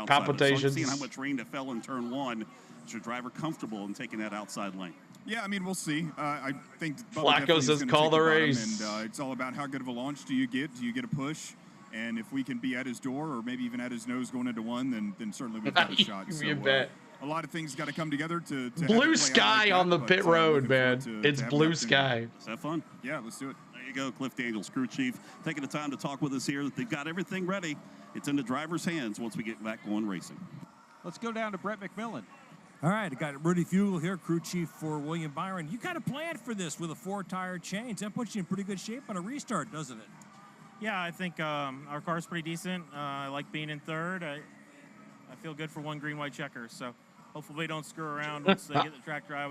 S1: palpitations.
S10: So seeing how much rain that fell in turn 1, is your driver comfortable in taking that outside lane?
S8: Yeah, I mean, we'll see. I think
S1: Flacco says call the race.
S8: And it's all about how good of a launch do you get? Do you get a push? And if we can be at his door or maybe even at his nose going into 1, then certainly we've got a shot. So, a lot of things got to come together to
S1: blue sky on the pit road, man. It's blue sky.
S10: Let's have fun.
S8: Yeah, let's do it.
S10: There you go, Cliff Daniels, crew chief, taking the time to talk with us here. They've got everything ready. It's in the driver's hands once we get back going racing.
S3: Let's go down to Brett McMillan.
S7: All right, I got Rudy Fugle here, crew chief for William Byron. You kind of planned for this with a 4-tire change. That puts you in pretty good shape on a restart, doesn't it?
S15: Yeah, I think our car's pretty decent. I like being in third. I feel good for 1 green-white checker. So hopefully we don't screw around once they get the track dry.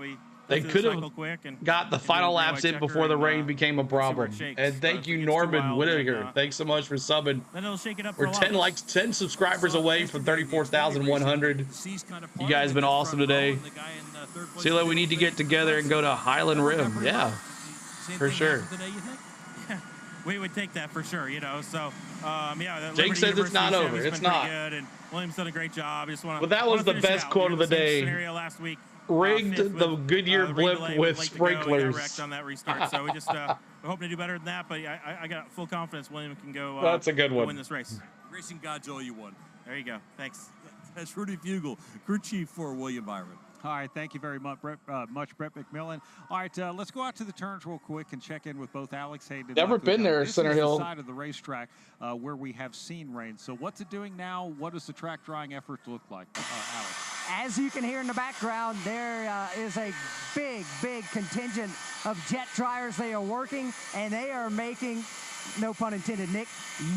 S1: They could have got the final laps in before the rain became a problem. And thank you, Norman Whittaker. Thanks so much for subbing.
S15: Then it'll shake it up.
S1: We're 10 subscribers away from 34,100. You guys have been awesome today. CeeLo, we need to get together and go to Highland Rim. Yeah, for sure.
S15: We would take that for sure, you know. So, yeah.
S1: Jake says it's not over. It's not.
S15: Good, and William's done a great job.
S1: But that was the best quote of the day.
S15: Scenario last week.
S1: Rigged the Goodyear blip with sprinklers.
S15: On that restart. So we just we're hoping to do better than that. But I got full confidence William can go.
S1: That's a good one.
S15: Win this race.
S7: Racing gods owe you one.
S15: There you go. Thanks.
S7: That's Rudy Fugle, crew chief for William Byron.
S3: All right, thank you very much, Brett McMillan. All right, let's go out to the turns real quick and check in with both Alex Hayden.
S1: Never been there, Center Hill.
S3: This is the side of the racetrack where we have seen rain. So what's it doing now? What does the track drying efforts look like, Alex?
S12: As you can hear in the background, there is a big contingent of jet dryers. They are working, and they are making, no pun intended, Nick,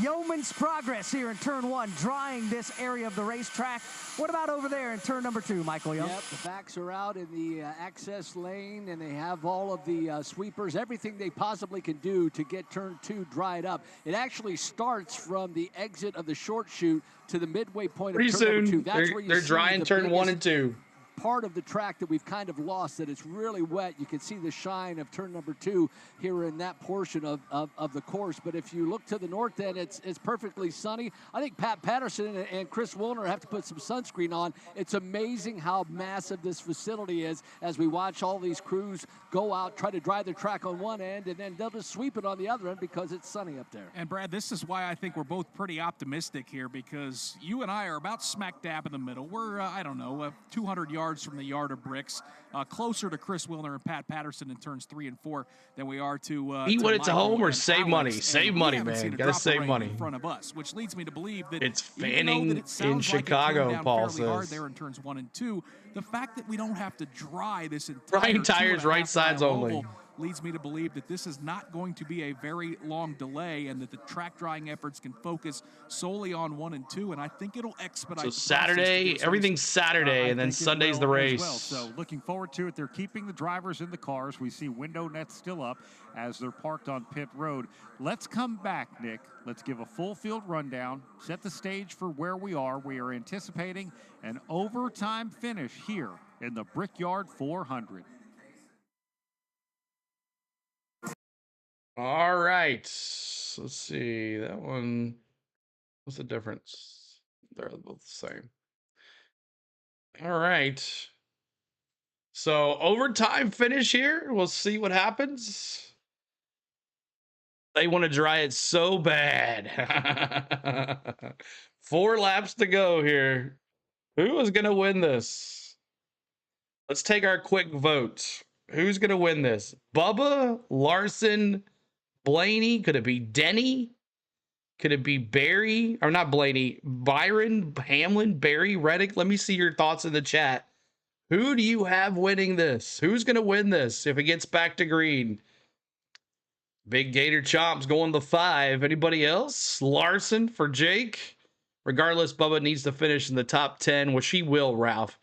S12: yeoman's progress here in turn 1, drying this area of the racetrack. What about over there in turn number 2, Michael Young?
S13: Yep, the backs are out in the access lane, and they have all of the sweepers, everything they possibly can do to get turn 2 dried up. It actually starts from the exit of the short chute to the midway point of turn number 2. That's where
S1: they're drying turn 1 and 2.
S13: Part of the track that we've kind of lost, that it's really wet. You can see the shine of turn number 2 here in that portion of the course. But if you look to the north end, it's perfectly sunny. I think Pat Patterson and Chris Wilner have to put some sunscreen on. It's amazing how massive this facility is as we watch all these crews go out, try to dry the track on one end, and then they'll just sweep it on the other end because it's sunny up there.
S2: And Brad, this is why I think we're both pretty optimistic here, because you and I are about smack dab in the middle. We're, I don't know, 200 yards from the yard of bricks, closer to Chris Wilner and Pat Patterson in turns 3 and 4 than we are to
S1: eat when it's home or save money. Save money, man. Gotta save money
S2: in front of us, which leads me to believe that
S1: it's fanning in Chicago. Paul says
S2: hard there in turns 1 and 2. The fact that we don't have to dry this entire
S1: drying tires right sides only
S2: leads me to believe that this is not going to be a very long delay, and that the track drying efforts can focus solely on 1 and 2, and I think it'll expedite.
S1: So Saturday, everything's Saturday, and then Sunday's the race.
S3: Well. So looking forward to it. They're keeping the drivers in the cars. We see window nets still up as they're parked on pit road. Let's come back, Nick. Let's give a full field rundown, set the stage for where we are. We are anticipating an overtime finish here in the Brickyard 400.
S1: All right, let's see that one. What's the difference? They're both the same. All right, so overtime finish here. We'll see what happens. They want to dry it so bad. 4 laps to go here. Who is going to win this? Let's take our quick vote. Who's going to win this? Bubba, Larson, Blaney? Could it be Denny? Could it be Barry? Or not Blaney. Byron, Hamlin, Barry, Reddick? Let me see your thoughts in the chat. Who do you have winning this? Who's going to win this if it gets back to green? Big Gator Chomp's going to 5. Anybody else? Larson for Jake. Regardless, Bubba needs to finish in the top 10, which he will, Ralph.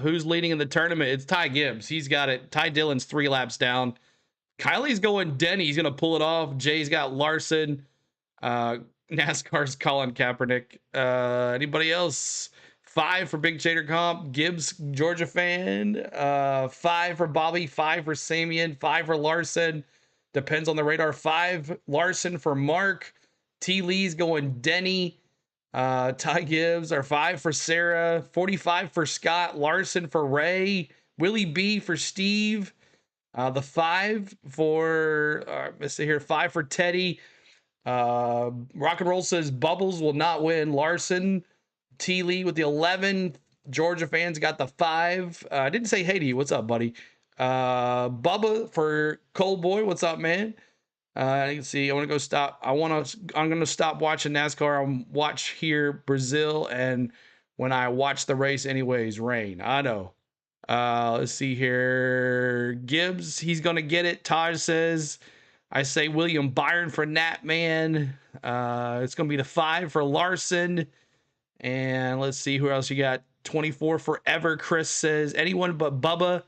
S1: Who's leading in the tournament? It's Ty Gibbs. He's got it. Ty Dillon's 3 laps down. Kylie's going Denny. He's going to pull it off. Jay's got Larson. NASCAR's Colin Kaepernick. Anybody else? 5 for Big Chater Comp. Gibbs, Georgia fan. 5 for Bobby. 5 for Samian. 5 for Larson. Depends on the radar. 5 Larson for Mark. T. Lee's going Denny. Ty Gibbs are 5 for Sarah. 45 for Scott. Larson for Ray. Willie B for Steve. The 5 for let's see here. 5 for Teddy. Rock and Roll says Bubbles will not win. Larson. T. Lee with the 11. Georgia fans got the 5. I didn't say hey to you. What's up, buddy? Bubba for Cold Boy. What's up, man? You can see. I want to go stop. I'm going to stop watching NASCAR. I'll watch here Brazil, and when I watch the race, anyways, rain. I know. Let's see here. Gibbs, he's going to get it. Taj says, I say William Byron for Nat Man. It's going to be the 5 for Larson. And let's see who else you got. 24 for Ever. Chris says anyone but Bubba.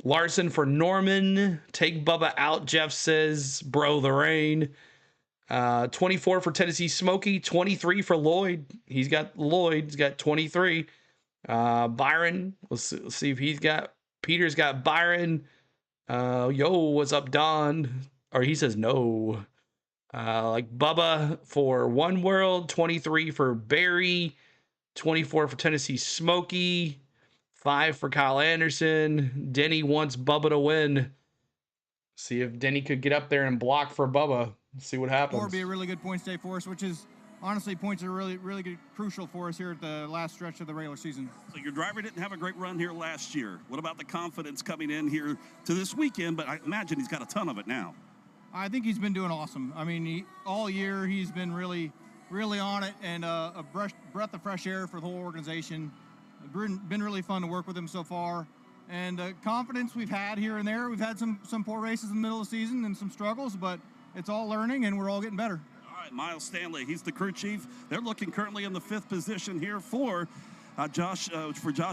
S1: Larson for Norman. Take Bubba out, Jeff says. Bro, the rain. 24 for Tennessee Smokey. 23 for Lloyd. He's got 23. Byron. Let's see if he's got. Peter's got Byron. Yo, what's up, Don? Or he says no. Like Bubba for One World. 23 for Barry. 24 for Tennessee Smokey. 5 for Kyle Anderson. Denny wants Bubba to win. See if Denny could get up there and block for Bubba. See what happens.
S22: Would be a really good points day for us, which is honestly points are really good, crucial for us here at the last stretch of the regular season.
S10: So your driver didn't have a great run here last year. What about the confidence coming in here to this weekend? But I imagine he's got a ton of it now.
S22: I think he's been doing awesome. I mean, all year he's been really on it, and a breath of fresh air for the whole organization. Been really fun to work with him so far, and confidence we've had here and there. We've had some poor races in the middle of the season and some struggles, but it's all learning, and we're all getting better.
S10: All right, Miles Stanley, he's the crew chief. They're looking currently in the 5th position here for Josh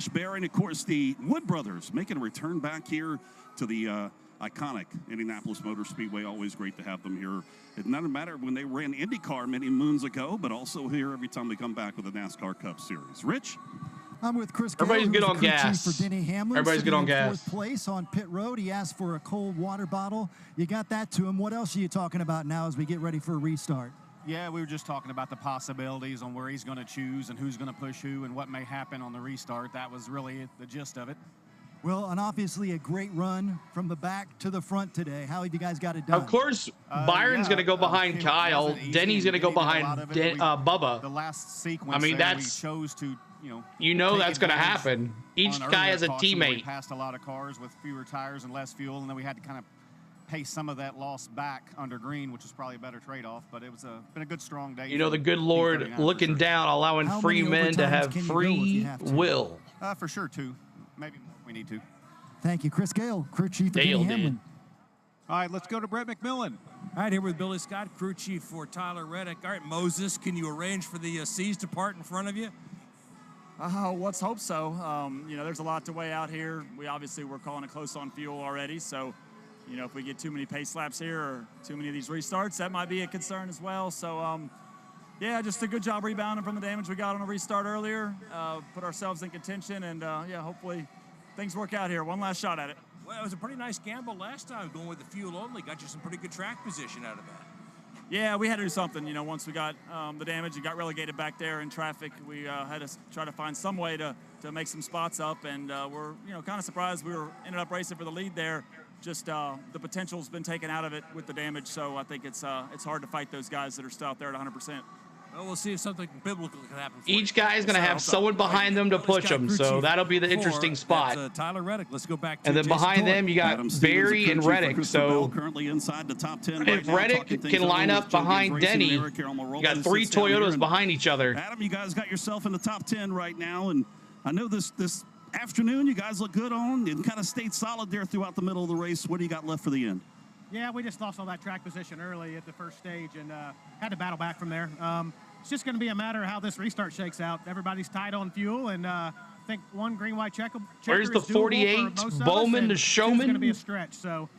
S10: Berry, and of course the Wood brothers making a return back here to the iconic Indianapolis Motor Speedway. Always great to have them here. It doesn't matter when they ran IndyCar many moons ago, but also here every time they come back with the NASCAR Cup Series. Rich?
S17: I'm with Chris.
S1: Everybody's good on gas.
S17: For Denny Hamlin,
S1: everybody's good on gas.
S17: 4th place on pit road. He asked for a cold water bottle. You got that to him. What else are you talking about now as we get ready for a restart?
S22: Yeah, we were just talking about the possibilities on where he's going to choose and who's going to push who and what may happen on the restart. That was really the gist of it.
S17: Well, and obviously a great run from the back to the front today. How have you guys got it done?
S1: Of course, Byron's going to go behind Kyle. Denny's going to go behind Bubba.
S22: The last sequence.
S1: I mean, that's
S22: we chose to,
S1: that's going to happen. Each guy has a teammate.
S22: We passed a lot of cars with fewer tires and less fuel, and then we had to kind of pay some of that loss back under green, which was probably a better trade-off. But it was been a good, strong day.
S1: The good Lord looking down, allowing free men to have free will.
S22: For sure, 2, maybe more. We need to.
S17: Thank you, Chris Gale, crew chief for Denny Hamlin.
S3: All right, let's go to Brett McMillan.
S19: All right, here with Billy Scott, crew chief for Tyler Reddick. All right, Moses, can you arrange for the C's to part in front of you?
S5: Let's hope so. There's a lot to weigh out here. We're calling it close on fuel already, so if we get too many pace laps here or too many of these restarts, that might be a concern as well. So, just a good job rebounding from the damage we got on a restart earlier. Put ourselves in contention, and hopefully things work out here. One last shot at it.
S19: Well, it was a pretty nice gamble last time going with the fuel only. Got you some pretty good track position out of that.
S5: Yeah, we had to do something. Once we got the damage and got relegated back there in traffic, we had to try to find some way to make some spots up. And we're kind of surprised we ended up racing for the lead there just the potential's been taken out of it with the damage. So I think it's hard to fight those guys that are still out there at 100%.
S19: Well, we'll see if something biblical can happen.
S1: Each guy is going to have someone behind them to push them, so that'll be the interesting spot.
S19: Tyler Reddick. Let's go back to
S1: and then behind them, you got Barry and Reddick. So
S10: currently inside the top 10.
S1: If Reddick can line up behind Denny, you got 3 Toyotas behind each other.
S10: Adam, you guys got yourself in the top 10 right now, and I know this afternoon you guys look good on and kind of stayed solid there throughout the middle of the race. What do you got left for the end?
S18: Yeah, we just lost all that track position early at the first stage and had to battle back from there. It's just going to be a matter of how this restart shakes out. Everybody's tight on fuel, and I think one green-white checker.
S1: Where's the 48? Bowman, the showman?
S18: It's going to be a stretch, so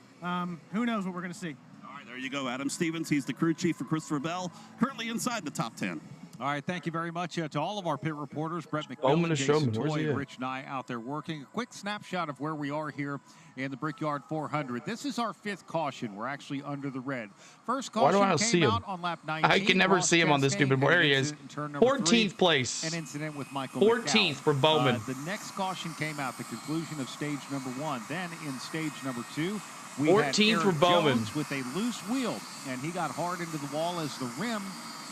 S18: who knows what we're going to see.
S10: All right, there you go, Adam Stevens. He's the crew chief for Christopher Bell, currently inside the top 10.
S3: All right, thank you very much to all of our pit reporters, Brett McDowell, Jason Toy, Rich Nye out there working. A quick snapshot of where we are here in the Brickyard 400. This is our 5th caution. We're actually under the red. First caution came out on lap 19.
S1: I can never see him on this stupid board. There he is. 14th place.
S3: An incident with Michael
S1: 14th for Bowman.
S3: The next caution came out, the conclusion of stage number 1. Then in stage number 2, we
S1: 14th for Bowman
S3: with a loose wheel, and he got hard into the wall as the rim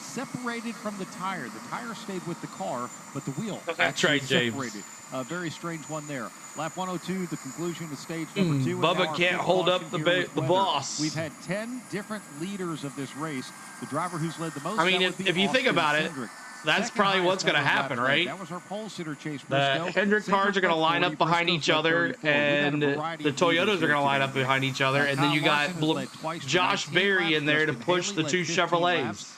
S3: separated from the tire. The tire stayed with the car, but the wheel
S1: That's right, James.
S3: separated. A very strange one there. Lap 102, the conclusion of stage number 2.
S1: Bubba can't hold up the boss.
S3: We've had 10 different leaders of this race. The driver who's led the most.
S1: I mean, if you think about it, that's probably what's going to happen, right?
S3: That was our pole sitter, Chase
S1: Briscoe. The Hendrick cars are going to line up behind each other, and the Toyotas are going to line up behind each other, and then you got Josh Berry in there to push the 2 Chevrolets.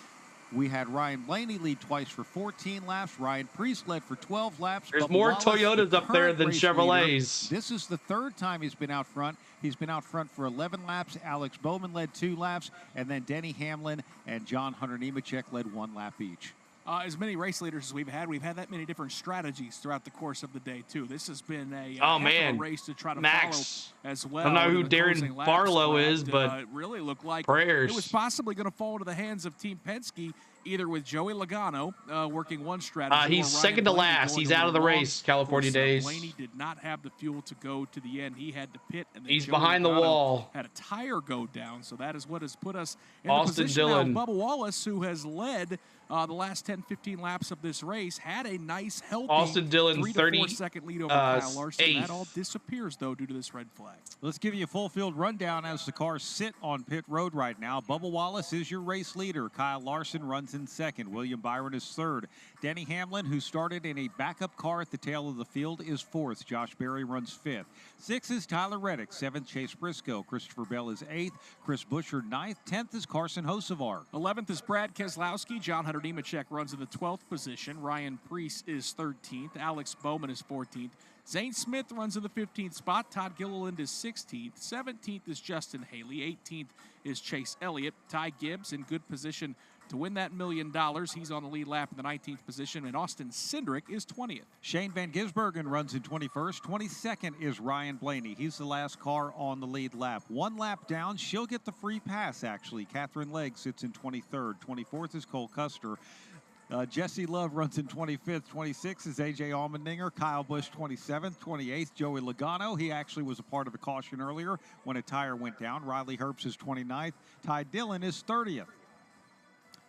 S3: We had Ryan Blaney lead twice for 14 laps. Ryan Priest led for 12 laps.
S1: There's more Toyotas up there than Chevrolets.
S3: This is the 3rd time he's been out front. He's been out front for 11 laps. Alex Bowman led 2 laps. And then Denny Hamlin and John Hunter Nemechek led 1 lap each.
S2: As many race leaders as we've had that many different strategies throughout the course of the day, too. This has been a race to try to follow as well.
S1: I don't know who Darren Barlow is, but
S2: it really looked like
S1: prayers.
S2: It was possibly going to fall into the hands of Team Penske, either with Joey Logano working one strategy.
S1: He's second to last. He's out of the race, California days.
S2: Blaney did not have the fuel to go to the end. He had to pit, and then
S1: he's
S2: Joey
S1: behind the
S2: Logano
S1: wall.
S2: Had a tire go down, so that is what has put us in
S1: Austin
S2: the position
S1: Dillon.
S2: now. Bubba Wallace, who has led the last 10-15 laps of this race, had a nice, healthy
S1: Austin Dillon
S2: 3 to 4 second lead over Kyle Larson.
S1: 8th.
S2: That all disappears, though, due to this red flag.
S3: Let's give you a full field rundown as the cars sit on pit road right now. Bubba Wallace is your race leader. Kyle Larson runs in 2nd. William Byron is 3rd. Denny Hamlin, who started in a backup car at the tail of the field, is 4th. Josh Berry runs 5th. 6th is Tyler Reddick. 7th, Chase Briscoe. Christopher Bell is 8th. Chris Buescher 9th. 10th is Carson Hocevar.
S2: 11th is Brad Keselowski. John Hunter Nemechek runs in the 12th position. Ryan Priest is 13th. Alex Bowman is 14th. Zane Smith runs in the 15th spot. Todd Gilliland is 16th. 17th is Justin Haley. 18th is Chase Elliott. Ty Gibbs in good position to win that $1 million. He's on the lead lap in the 19th position, and Austin Cindric is 20th.
S3: Shane Van Gisbergen runs in 21st. 22nd is Ryan Blaney. He's the last car on the lead lap. 1 lap down, she'll get the free pass, actually. Catherine Legg sits in 23rd. 24th is Cole Custer. Jesse Love runs in 25th. 26th is A.J. Allmendinger. Kyle Busch 27th. 28th, Joey Logano. He actually was a part of the caution earlier when a tire went down. Riley Herbst is 29th. Ty Dillon is 30th.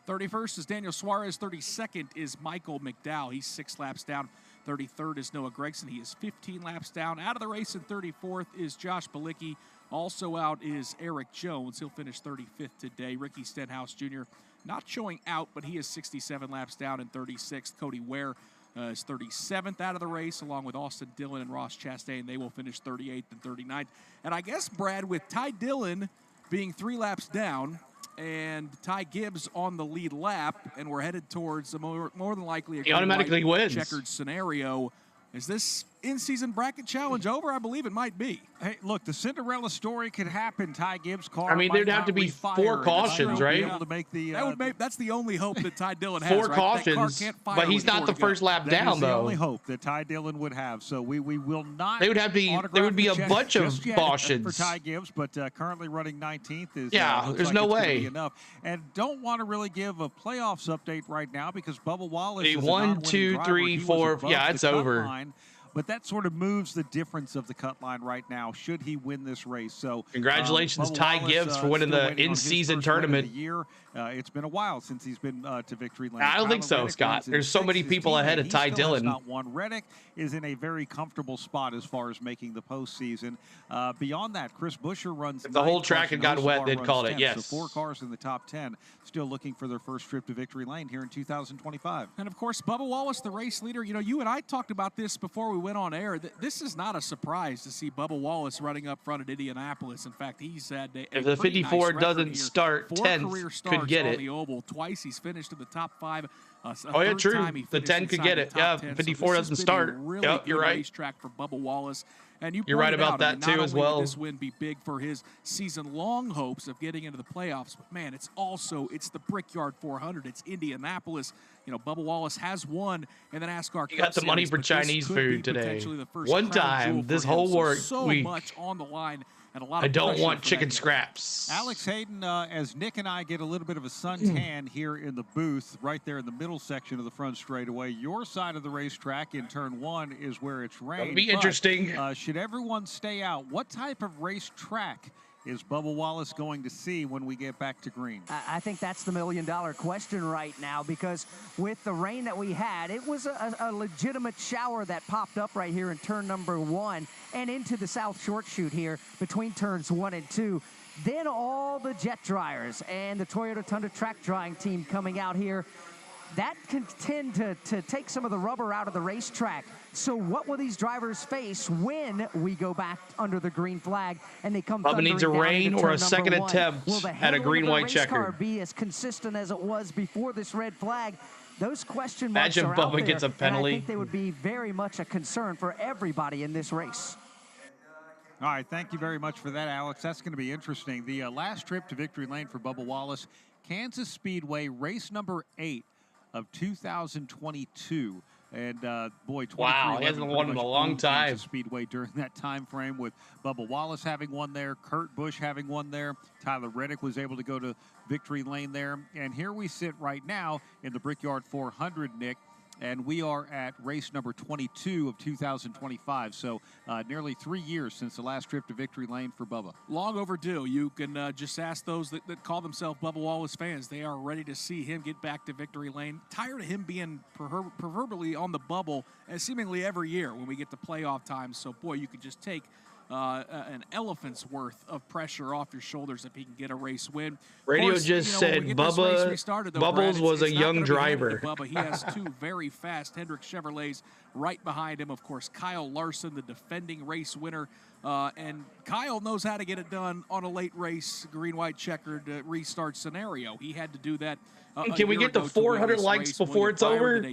S2: 31st is Daniel Suarez. 32nd is Michael McDowell. He's 6 laps down. 33rd is Noah Gragson. He is 15 laps down. Out of the race in 34th is Josh Bilicki. Also out is Eric Jones. He'll finish 35th today. Ricky Stenhouse Jr. not showing out, but he is 67 laps down in 36th. Cody Ware is 37th out of the race, along with Austin Dillon and Ross Chastain. They will finish 38th and 39th. And I guess, Brad, with Ty Dillon being 3 laps down and Ty Gibbs on the lead lap, and we're headed towards a more than likely
S1: he automatically wins.
S2: Checkered scenario. Is this in-season bracket challenge over? I believe it might be.
S3: Hey, look, the Cinderella story could happen. Ty Gibbs' car.
S1: I mean, there'd have to be 4 cautions, right?
S3: Able to make the,
S2: that's the only hope that Ty Dillon has.
S1: 4 cautions, but he's not the first lap down, though.
S3: That is the only hope that Ty Dillon would have. So we will not.
S1: They would have to. There would be a bunch of cautions
S3: for Ty Gibbs, but currently running 19th is.
S1: There's no way.
S3: Enough. And don't want to really give a playoffs update right now because Bubba Wallace.
S1: 1, 2, 3, 4. Yeah, it's over.
S3: but that sort of moves the difference of the cut line right now should he win this race. So
S1: congratulations, Ty Gibbs, for winning the in-season tournament.
S3: It's been a while since he's been to victory lane.
S1: I don't think so, Scott. There's so many people ahead of Ty Dillon.
S3: Not one. Reddick is in a very comfortable spot as far as making the postseason. Beyond that, Chris Buescher runs.
S1: If the whole track had got wet, they'd called it. Yes.
S3: So 4 cars in the top 10, still looking for their first trip to victory lane here in 2025.
S2: And of course, Bubba Wallace, the race leader. You know, you and I talked about this before we went on air. This is not a surprise to see Bubba Wallace running up front at Indianapolis. In fact, he's had
S1: if the 54 doesn't start 10th, could get it.
S2: The oval. Twice he's finished in the top 5.
S1: Oh yeah, true. The 10 could get it. Yeah, 54 doesn't start.
S2: Really
S1: yep, you're right.
S2: Racetrack for Bubba Wallace. And
S1: you're right about that too, as well.
S2: This win be big for his season-long hopes of getting into the playoffs, but man, it's the Brickyard 400. It's Indianapolis. You know, Bubba Wallace has won in the NASCAR Cup Series.
S1: You got the money for Chinese food today. One time, this whole week.
S2: So much on the line. And a lot of
S1: I don't want chicken scraps.
S3: Alex Hayden, as Nick and I get a little bit of a suntan here in the booth, right there in the middle section of the front straightaway. Your side of the racetrack in turn 1 is where it's rained.
S1: That'll be interesting.
S3: Should everyone stay out? What type of racetrack is Bubba Wallace going to see when we get back to green?
S12: I think that's the million-dollar question right now, because with the rain that we had, it was a legitimate shower that popped up right here in turn number 1 and into the south short chute here between turns 1 and 2. Then all the jet dryers and the Toyota Tundra track drying team coming out here. That can tend to take some of the rubber out of the racetrack. So what will these drivers face when we go back under the green flag and they come
S1: Bubba needs a rain or a second attempt at a green-white checker.
S12: Will the car be as consistent as it was before this red flag? Those question marks
S1: Imagine
S12: are
S1: Bubba
S12: out
S1: gets
S12: there,
S1: a penalty.
S12: and I think they would be very much a concern for everybody in this race.
S3: All right, thank you very much for that, Alex. That's going to be interesting. The last trip to victory lane for Bubba Wallace, Kansas Speedway, race number 8 of 2022. And boy, 23
S1: wow, he hasn't won in a long time.
S3: Speedway during that time frame, with Bubba Wallace having won there, Kurt Busch having won there, Tyler Reddick was able to go to victory lane there. And here we sit right now in the Brickyard 400, Nick. And we are at race number 22 of 2025. So nearly 3 years since the last trip to victory lane for Bubba.
S2: Long overdue. You can just ask those that call themselves Bubba Wallace fans. They are ready to see him get back to victory lane. Tired of him being proverbially on the bubble seemingly every year when we get to playoff time. So, boy, you could just take an elephant's worth of pressure off your shoulders if he can get a race win.
S1: Radio course, just said Bubbles was a young driver.
S2: Bubba. He has 2 very fast Hendrick Chevrolets right behind him. Of course, Kyle Larson, the defending race winner. And Kyle knows how to get it done on a late race, green-white checkered restart scenario. He had to do that.
S1: Can we get the 400 likes before it's over?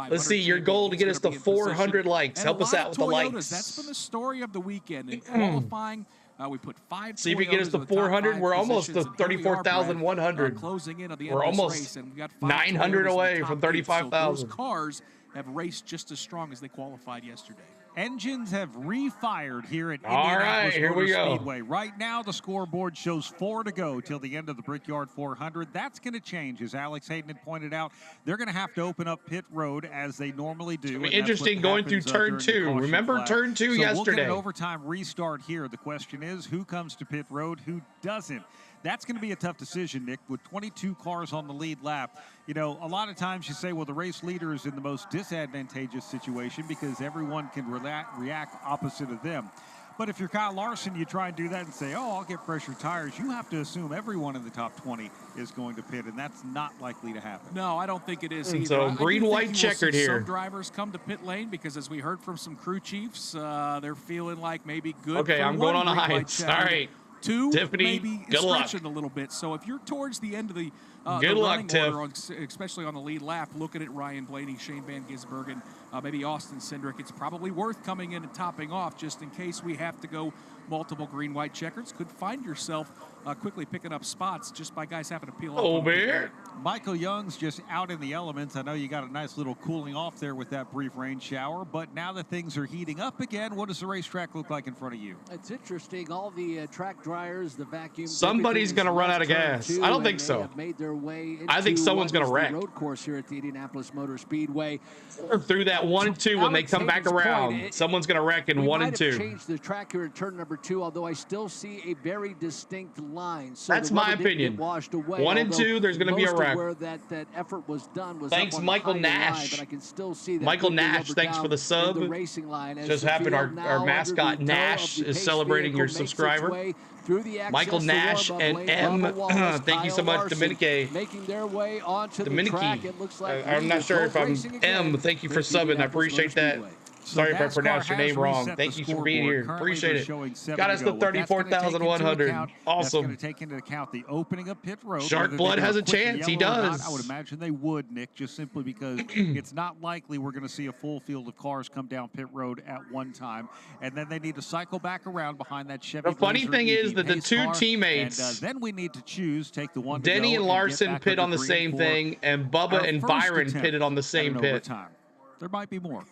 S1: Let's see, your goal to get us the 400 likes. Help us out with the likes.
S2: That's been the story of the weekend. In qualifying, we put 5
S1: See if we get us to 400. We're almost to 34,100.
S2: Closing in on the end
S1: We're
S2: of this
S1: almost
S2: race, and we got
S1: 900 away from 35,000.
S2: So those cars have raced just as strong as they qualified yesterday.
S3: Engines have refired here at
S1: All right,
S3: Indianapolis
S1: here we
S3: Motor
S1: go.
S3: Speedway. Right now, the scoreboard shows 4 to go till the end of the Brickyard 400. That's going to change, as Alex Hayden had pointed out. They're going to have to open up pit road as they normally do.
S1: It's going to be interesting going through turn 2. Remember turn 2 yesterday?
S3: We'll get an overtime restart here. The question is, who comes to pit road, who doesn't? That's going to be a tough decision, Nick, with 22 cars on the lead lap. You know, a lot of times you say, well, the race leader is in the most disadvantageous situation because everyone can react opposite of them. But if you're Kyle Larson, you try and do that and say, oh, I'll get fresher tires. You have to assume everyone in the top 20 is going to pit, and that's not likely to happen.
S2: No, I don't think it is either.
S1: So green-white checkered here.
S2: Some drivers come to pit lane because, as we heard from some crew chiefs, they're feeling like maybe good.
S1: Okay, I'm going on a heights. All right.
S2: 2
S1: Tiffany,
S2: maybe
S1: good luck.
S2: stretching a little bit. So if you're towards the end of the
S1: good luck,
S2: running
S1: Tiff.
S2: order, especially on the lead lap, looking at Ryan Blaney, Shane Van Gisbergen, maybe Austin Cindric, it's probably worth coming in and topping off just in case we have to go multiple green-white checkers. Could find yourself quickly picking up spots just by guys having to peel
S1: Oh,
S2: off.
S1: man.
S3: Michael Young's just out in the elements. I know you got a nice little cooling off there with that brief rain shower, but now that things are heating up again, what does the racetrack look like in front of you?
S13: It's interesting. All the track dryers, the vacuum.
S1: Somebody's going to run out of gas. I don't think so.
S13: Made their way
S1: I think someone's going to wreck.
S13: Road course here at the Indianapolis Motor Speedway.
S1: Or through that 1 and 2 when they come back around, someone's going to wreck in 1 and 2.
S13: We might have changed the track here at turn number 2, although I still see a very distinct line. So
S1: that's my opinion. 1 and 2, there's going to be a wreck.
S13: Where that effort was done was
S1: thanks, Michael Nash.
S13: Line, but I can still see that
S1: Michael Nash, thanks for the sub.
S13: The racing line.
S1: Just happened. Our mascot Nash is celebrating your subscriber. Michael Nash and M. Thank you so much, Dominique.
S13: Making their way onto the track. It looks like
S1: I'm not sure if I'm M. Thank you for subbing. I appreciate that. Sorry if I pronounced your name wrong. Thank you for being here. Appreciate it. Got us to 34,100. Awesome.
S3: Going to take into account the opening of pit road.
S1: Shark Blood has a chance. He does.
S3: I would imagine they would, Nick, just simply because it's not likely we're going to see a full field of cars come down pit road at one time, and then they need to cycle back around behind that Chevy.
S1: The funny thing is that the two teammates,
S3: and then we need to choose, take the one.
S1: Denny and Larson pit on the same thing, and Bubba and Byron pitted on the same pit.
S3: There might be more.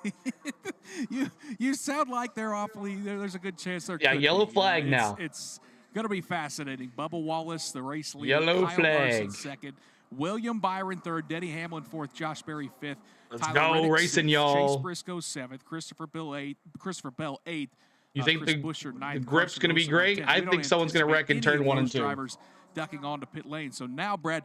S2: you sound like they're awfully. There's a good chance they're.
S1: Yeah, yellow flag now.
S2: It's going to be fascinating. Bubba Wallace, the race leader.
S1: Yellow
S2: Kyle
S1: flag.
S2: Larson second. William Byron third. Denny Hamlin fourth. Josh Berry fifth.
S1: Let's
S2: Tyler
S1: go
S2: Reddick,
S1: racing,
S2: sixth,
S1: y'all.
S2: Chase Briscoe seventh. Christopher Bell eighth.
S1: You think
S2: Chris Buescher, ninth,
S1: the grip's going to be great? I think someone's going to wreck in turn 1 and 2.
S2: Drivers ducking onto pit lane. So now, Brad,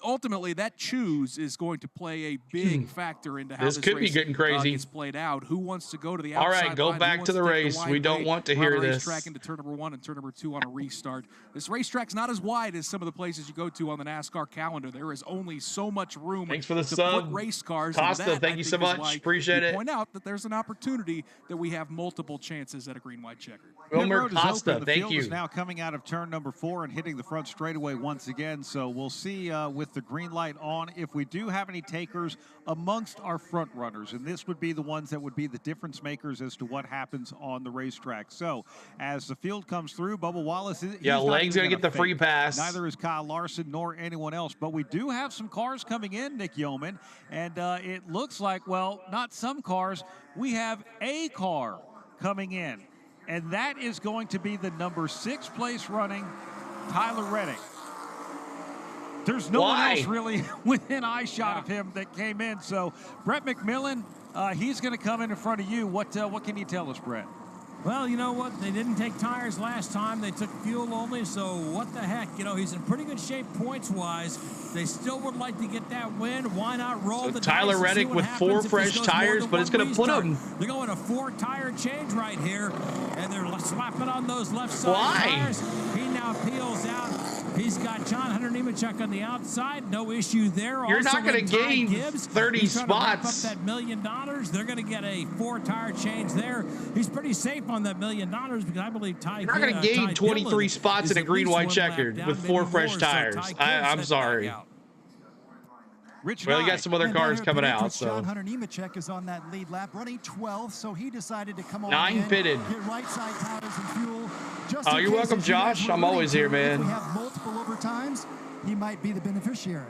S2: ultimately that choose is going to play a big factor into how this
S1: could be getting crazy.
S2: Gets played out. Who wants to go to the outside?
S1: All right, go
S2: line?
S1: back to the race. We don't want to hear this.
S2: Track into turn number 1 and turn number 2 on a restart. This racetrack's not as wide as some of the places you go to on the NASCAR calendar. There is only so much room.
S1: Thanks for the
S2: to
S1: sub.
S2: put race cars.
S1: Costa, thank you so much. Appreciate it.
S2: Point out that there's an opportunity that we have multiple chances at a green-white checker.
S1: Wilmer Costa,
S3: the
S1: thank
S3: field
S1: you.
S3: is now coming out of turn number 4 and hitting the front straightaway once again. So we'll see with the green light on if we do have any takers amongst our front runners. And this would be the ones that would be the difference makers as to what happens on the racetrack. So as the field comes through, Bubba Wallace is
S1: Lang's going to get the free pass.
S3: Neither is Kyle Larson nor anyone else. But we do have some cars coming in, Nick Yeoman. And it looks like, well, not some cars. We have a car coming in. And that is going to be the number 6 place running Tyler Reddick. There's no one else really within eye shot of him that came in. So Brett McMillan, he's going to come in front of you. What can you tell us, Brett?
S19: Well, you know what? They didn't take tires last time. They took fuel only, so what the heck? You know, he's in pretty good shape points-wise. They still would like to get that win. Why not roll the dice?
S1: Tyler Reddick with 4 fresh tires, but it's going to put him.
S19: They're going a 4-tire change right here, and they're slapping on those left side tires. He now peels out. He's got John Hunter Nemechek on the outside. No issue there.
S1: You're not going to gain 30 spots.
S19: Up that $1 million. They're going to get a 4-tire change there. He's pretty safe on that $1 million because I believe Ty.
S1: You're not going to gain 23 spots in a green-white checkered with 4 fresh tires. I'm sorry. Well, you got some other cars coming out. So
S17: John Hunter Nemechek is on that lead lap, running 12th, so he decided to come on
S1: 9 pitted.
S17: Get right side tires and fuel.
S1: Oh, you're welcome, Josh. I'm always here, man.
S17: If we have multiple overtimes, he might be the beneficiary.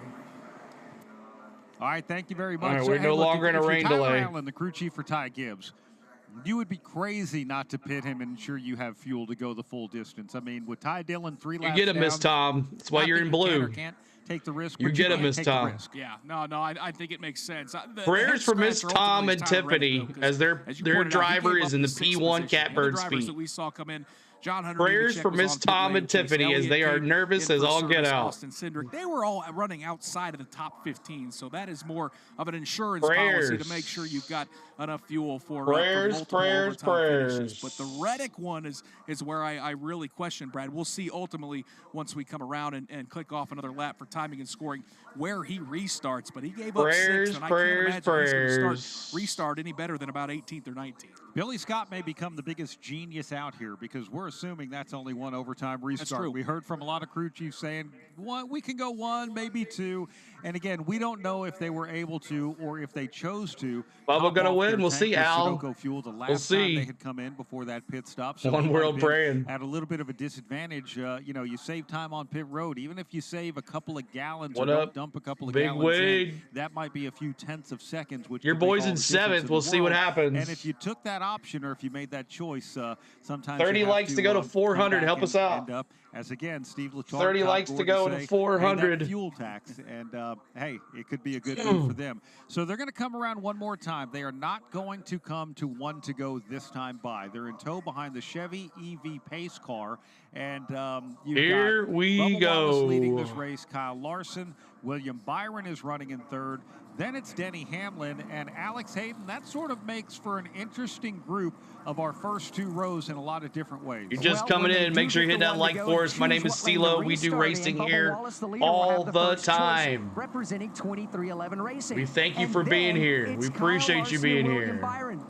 S3: All right, thank you very much.
S1: All right, we're no longer in a rain delay.
S3: Allen, the crew chief for Ty Gibbs. You would be crazy not to pit him and ensure you have fuel to go the full distance. I mean, with Ty Dillon 3 laps
S1: you get him, Miss Tom. That's why you're in blue.
S3: Can't take the risk.
S1: You get him, Miss Tom.
S2: Yeah, no, I think it makes sense.
S1: Prayers for Miss Tom and Tiffany as their driver is in the P1 Catbird speed.
S2: That we saw come in. John Hunter
S1: Prayers for Miss Tom and Tiffany as they are nervous as all get out.
S2: Austin Cindric. They were all running outside of the top 15, so that is more of an insurance policy to make sure you've got enough fuel for
S1: prayers.
S2: Finishes. But the Reddick one is where I really question, Brad. We'll see ultimately once we come around and click off another lap for timing and scoring where he restarts. But he gave up 6, and I can't imagine he's going to restart any better than about 18th or 19th.
S3: Billy Scott may become the biggest genius out here because we're assuming that's only one overtime restart.
S2: That's true.
S3: We heard from a lot of crew chiefs saying, we can go one, maybe two. And again, we don't know if they were able to or if they chose to.
S1: Bubba gonna win. We'll see, Al.
S3: Fuel the last
S1: We'll see.
S3: time they had come in before that pit stop. So
S1: One world brand.
S3: At a little bit of a disadvantage. You save time on pit road. Even if you save a couple of gallons or don't dump a couple of gallons in, that might be a few tenths of seconds. Which
S1: your boys in 7th. We'll see what happens.
S3: And if you took that option or if you made that choice, sometimes
S1: 30 likes to go to 400. Help us out.
S3: End up, as again, Steve Letarte,
S1: 30 likes to go to 400.
S3: Hey, fuel tax, and hey, it could be a good move for them. So they're going to come around one more time. They are not going to come to one to go this time by. They're in tow behind the Chevy EV pace car, and
S1: here we
S3: Bubba
S1: go.
S3: Wallace leading this race. Kyle Larson, William Byron is running in third. Then it's Denny Hamlin and Alex Hayden. That sort of makes for an interesting group of our first two rows in a lot of different ways.
S1: You're just coming in. Make sure you hit that like for us. My name is CeeLo. We do racing here all the time.
S12: Representing 2311 Racing.
S1: We thank you for being here. We appreciate you being here.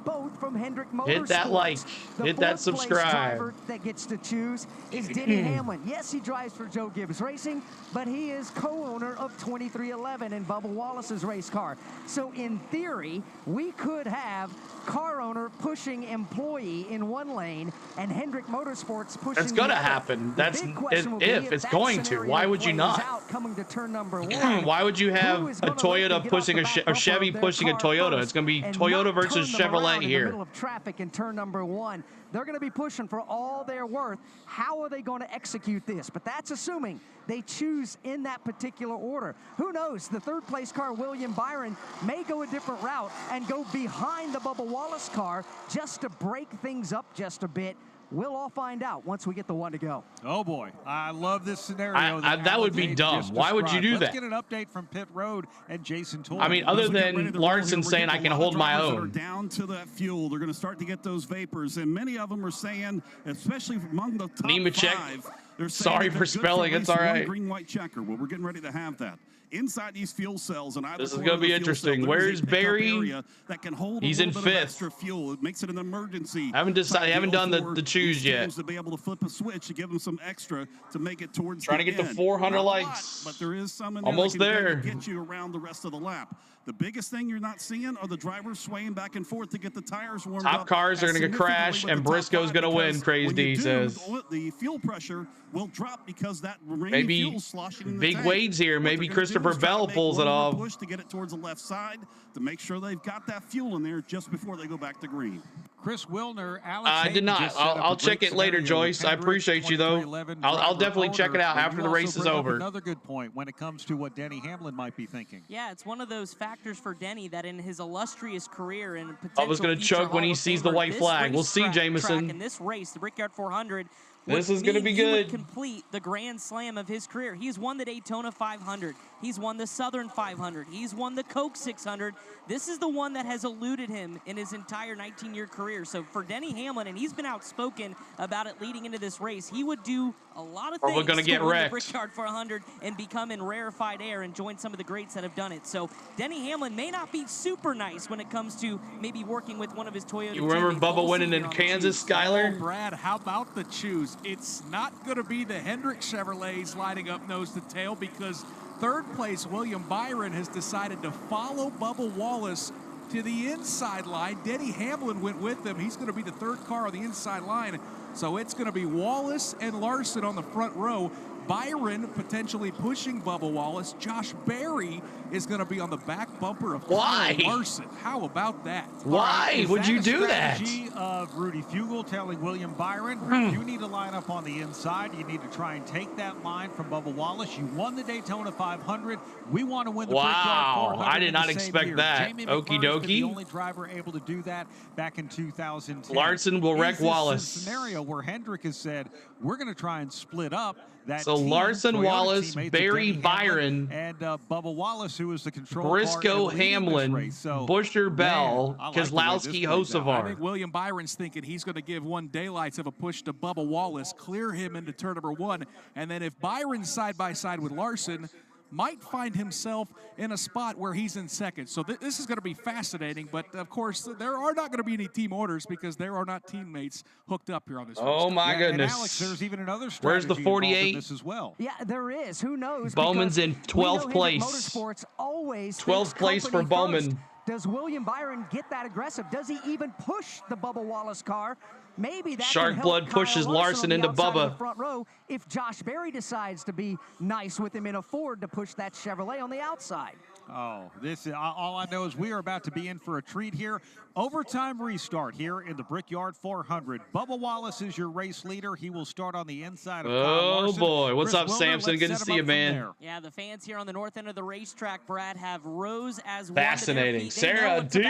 S12: Both from Hendrick
S1: Hit that like. Hit that subscribe.
S12: Driver that gets to choose is Denny Hamlin. Yes, he drives for Joe Gibbs Racing, but he is co-owner of 2311 in Bubba Wallace's race car. So in theory, we could have car owner pushing employee in one lane and Hendrick Motorsports pushing.
S1: That's gonna happen. That's if it's going to. Why would you not?
S12: Coming to turn number 1.
S1: Why would you have a Toyota pushing a Chevy pushing a Toyota? It's gonna be Toyota versus Chevrolet here.
S12: In the middle of traffic in turn number 1. They're going to be pushing for all their worth. How are they going to execute this? But that's assuming they choose in that particular order. Who knows? The third place car, William Byron, may go a different route and go behind the Bubba Wallace car just to break things up just a bit. We'll all find out once we get the one to go.
S3: Oh, boy. I love this scenario.
S1: That would be dumb. Why would you do that?
S3: Let's get an update from Pit Road and Jason Toy.
S1: I mean, other than Larson saying I can hold my own.
S10: Down to that fuel. They're going to start to get those vapors. And many of them are saying, especially among the top five, they're saying
S1: sorry for spelling. It's all right.
S10: Green, white checker. Well, we're getting ready to have that. Inside these fuel cells, and
S1: this is going to be interesting. Where's Barry?
S10: That can hold
S1: He's in 5th.
S10: Extra fuel. It makes it an emergency.
S1: I haven't decided. I haven't done the choose yet.
S10: To be able to flip a switch to give them some extra to make it towards
S1: trying
S10: the
S1: to get
S10: end.
S1: to 400 likes.
S10: But there is some in there
S1: almost
S10: that can
S1: there.
S10: Get you around the rest of the lap. The biggest thing you're not seeing are the drivers swaying back and forth to get the tires warmed up.
S1: Top cars are going to crash, and Briscoe's going to win. Crazy D says.
S10: The fuel pressure will drop because that
S1: maybe
S10: fuel sloshing in the
S1: Big
S10: tank.
S1: Wade's here. Maybe Christopher Bell pulls it off.
S10: Push to get it towards the left side to make sure they've got that fuel in there just before they go back to green.
S3: Chris Wilner, Alex
S1: I did not. I'll check it later, Joyce. I appreciate you, though. I'll definitely check it out after the race is over.
S3: Another good point when it comes to what Denny Hamlin might be thinking.
S14: Yeah, it's one of those factors for Denny that in his illustrious career and potential
S1: I was going to choke when he sees the white flag. We'll see, Jameson.
S14: In this race, the Brickyard 400,
S1: this is going to be good.
S14: He would complete the Grand Slam of his career. He's won the Daytona 500. He's won the Southern 500. He's won the Coke 600. This is the one that has eluded him in his entire 19-year career. So for Denny Hamlin, and he's been outspoken about it leading into this race, he would do a lot of things
S1: we're going to get wrecked.
S14: The Brickyard 400 and become in rarefied air and join some of the greats that have done it. So Denny Hamlin may not be super nice when it comes to maybe working with one of his Toyota.
S1: You remember Bubba winning in Kansas, Skyler?
S2: Oh, Brad, how about the choose? It's not going to be the Hendrick Chevrolets lining up nose to tail because third place William Byron has decided to follow Bubba Wallace to the inside line. Denny Hamlin went with them. He's going to be the third car on the inside line. So it's going to be Wallace and Larson on the front row. Byron potentially pushing Bubba Wallace. Josh Berry is going to be on the back bumper of Kyle Larson. How about that?
S1: Why would you do that?
S3: Strategy of Rudy Fugle telling William Byron, you need to line up on the inside. You need to try and take that line from Bubba Wallace. You won the Daytona 500. We want to win the Brickyard 400.
S1: I did not expect that.
S3: Okie dokie. The only driver able to do that back in 2010.
S1: Larson will wreck Wallace.
S3: Scenario where Hendrick has said, we're going to try and split up that
S1: so
S3: team,
S1: Larson,
S3: Toyota
S1: Wallace,
S3: teammate,
S1: Barry Byron,
S3: and Bubba Wallace, who is the control
S1: Briscoe, Hamlin,
S3: so,
S1: Busher, Bell, Keselowski, Hocevar.
S2: I think William Byron's thinking he's going to give one daylights of a push to Bubba Wallace, clear him into turn number 1, and then if Byron's side by side with Larson, might find himself in a spot where he's in second. So this is going to be fascinating, but of course there are not going to be any team orders because there are not teammates hooked up here on this race.
S1: Oh my goodness.
S3: And Alex, there's even another
S1: Where's the
S3: strategy
S1: 48?
S3: in this as well.
S12: Yeah, there is. Who knows?
S1: Bowman's in 12th place.
S12: Motorsports always
S1: 12th place for Bowman.
S12: First. Does William Byron get that aggressive? Does he even push the Bubba Wallace car? Maybe that
S1: Shark
S12: can help
S1: Blood
S12: Kyle
S1: pushes Larson
S12: on the
S1: into
S12: outside of
S1: Bubba.
S12: the front row if Josh Berry decides to be nice with him in a Ford to push that Chevrolet on the outside.
S3: Oh, this is all I know is we are about to be in for a treat here. Overtime restart here in the Brickyard 400. Bubba Wallace is your race leader. He will start on the inside of Kyle Larson.
S1: Boy, what's
S3: Chris
S1: up,
S3: Wilmer,
S1: Samson? Good to
S3: let's set
S1: see
S3: him
S1: you,
S3: up
S1: man.
S3: from there.
S14: Yeah, the fans here on the north end of the racetrack, Brad, have Rose as
S1: Fascinating. Sarah D.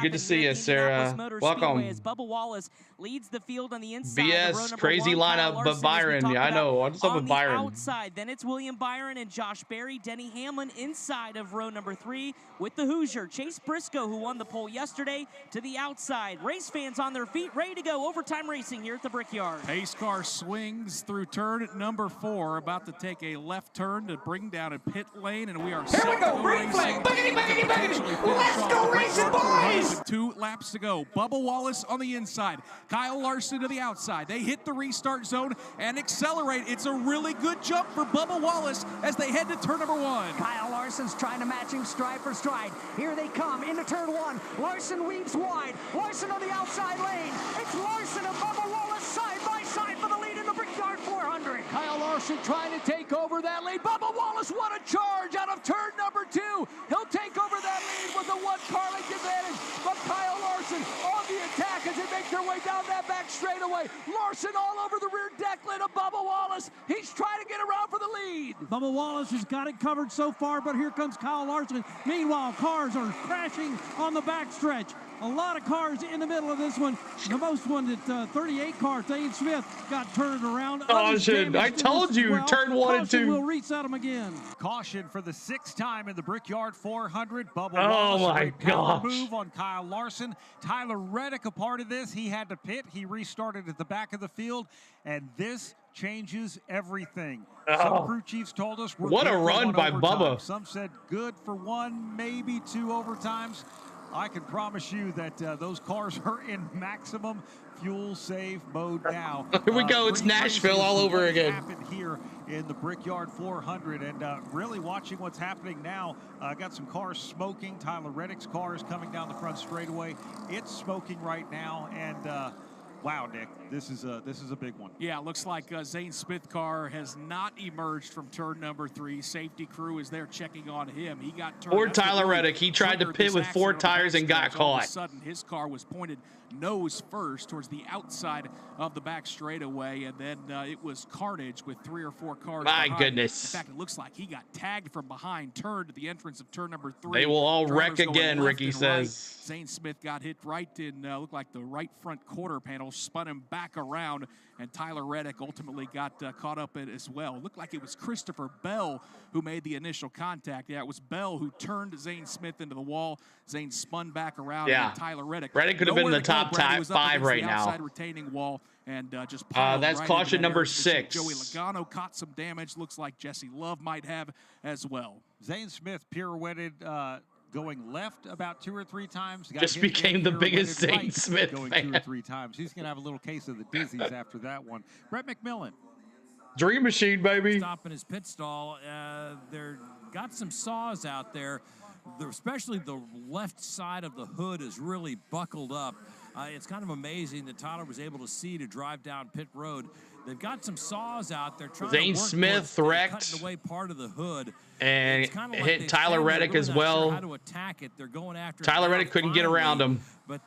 S1: Good to see you, Sarah. Welcome.
S14: As Bubba Wallace leads the field on the inside.
S1: BS, crazy lineup, but Byron. Yeah, I know. What's up with Byron?
S14: Outside, then it's William Byron and Josh Berry. Denny Hamlin inside of row number 3 with the Hoosier. Chase Briscoe, who won the pole yesterday, to the outside. Race fans on their feet, ready to go. Overtime racing here at the Brickyard.
S2: Pace car swings through turn number 4, about to take a left turn to bring down a pit lane, and we are
S11: Here we go, green flag, biggity, biggity, biggity. Let's go racing, boys!
S2: 2 laps to go. Bubba Wallace on the inside, Kyle Larson to the outside. They hit the restart zone and accelerate. It's a really good jump for Bubba Wallace as they head to turn number 1.
S12: Kyle Larson's trying to match him stride for stride. Here they come into turn 1. Larson weaves wide. Larson on the outside lane. It's Larson and Bubba Wallace side by side for the lead in the Brickyard 400.
S13: Kyle Larson trying to take over that lead. Bubba Wallace, what a charge out of turn number 2. He'll take over that lead with a 1-car length advantage. But Kyle Larson on the attack as they make their way down that back straightaway. Larson all over the rear deck lid of Bubba Wallace. He's trying to get around for the lead.
S9: Bubba Wallace has got it covered so far, but here comes Kyle Larson. Meanwhile, cars are crashing on the backstretch. A lot of cars in the middle of this one. The most one at 38 car, Thane Smith, got turned around.
S1: Caution. I told you, turn 1 and 2.
S9: We'll reset them again.
S3: Caution for the 6th time in the Brickyard 400. Bubba
S1: Oh
S3: Wallace,
S1: my
S3: great power
S1: gosh.
S3: move on Kyle Larson. Tyler Reddick a part of this. He had to pit. He restarted at the back of the field, and this changes everything. Some crew chiefs told us we're
S1: What
S3: good
S1: a
S3: for
S1: run
S3: 1
S1: by
S3: overtime.
S1: Bubba.
S3: Some said good for 1, maybe 2 overtimes. I can promise you that those cars are in maximum fuel save mode now.
S1: Here we go. It's Nashville all over again.
S3: Happened here in the Brickyard 400, and really watching what's happening now. Got some cars smoking. Tyler Reddick's car is coming down the front straightaway. It's smoking right now, and wow, Nick, this is a big one.
S2: Yeah, it looks like Zane Smith car has not emerged from turn number 3. Safety crew is there checking on him. He got turned.
S1: Or Tyler Reddick. He tried to pit with 4 tires and got
S2: All of a
S1: caught.
S2: sudden, his car was pointed nose first towards the outside of the back straightaway, and then it was carnage with 3 or 4 cars
S1: My
S2: behind.
S1: goodness.
S2: In fact, it looks like he got tagged from behind, turned at the entrance of turn number 3.
S1: They will all
S2: Drivers
S1: wreck
S2: going
S1: again,
S2: left
S1: Ricky
S2: and
S1: says.
S2: right. Zane Smith got hit right in, looked like the right front quarter panel, spun him back around, and Tyler Reddick ultimately got caught up in it as well. Looked like it was Christopher Bell who made the initial contact. Yeah, it was Bell who turned Zane Smith into the wall. Zane spun back around,
S1: Yeah.
S2: and Tyler Reddick.
S1: Reddick could have been in the top
S2: Brad. He was up
S1: 5
S2: against
S1: right
S2: the
S1: now.
S2: outside retaining wall and just piled
S1: That's
S2: right
S1: caution
S2: into that
S1: number
S2: area.
S1: 6.
S2: Joey Logano caught some damage. Looks like Jesse Love might have as well.
S3: Zane Smith pirouetted going left about 2 or 3 times. Got
S1: Just
S3: hit
S1: became
S3: again,
S1: the biggest
S3: pirouetted
S1: Zane
S3: right,
S1: Smith
S3: going
S1: fan.
S3: 2 or 3 times. He's going to have a little case of the dizzies after that one. Brett McMillan.
S1: Dream Machine, baby.
S7: Stop in his pit stall. They're got some saws out there. Especially the left side of the hood is really buckled up. It's kind of amazing that Tyler was able to see to drive down pit road. They've got some saws out there trying
S1: Zane
S7: to work
S1: Smith
S7: towards
S1: wrecked
S7: cutting away part of the hood.
S1: and
S7: It's kinda like
S1: hit
S7: they
S1: Tyler
S7: said, they're
S1: Reddick
S7: really
S1: as
S7: not
S1: well.
S7: sure how to attack it. They're going after it
S1: Tyler
S7: now
S1: Reddick couldn't get
S7: finally,
S1: around him.
S7: But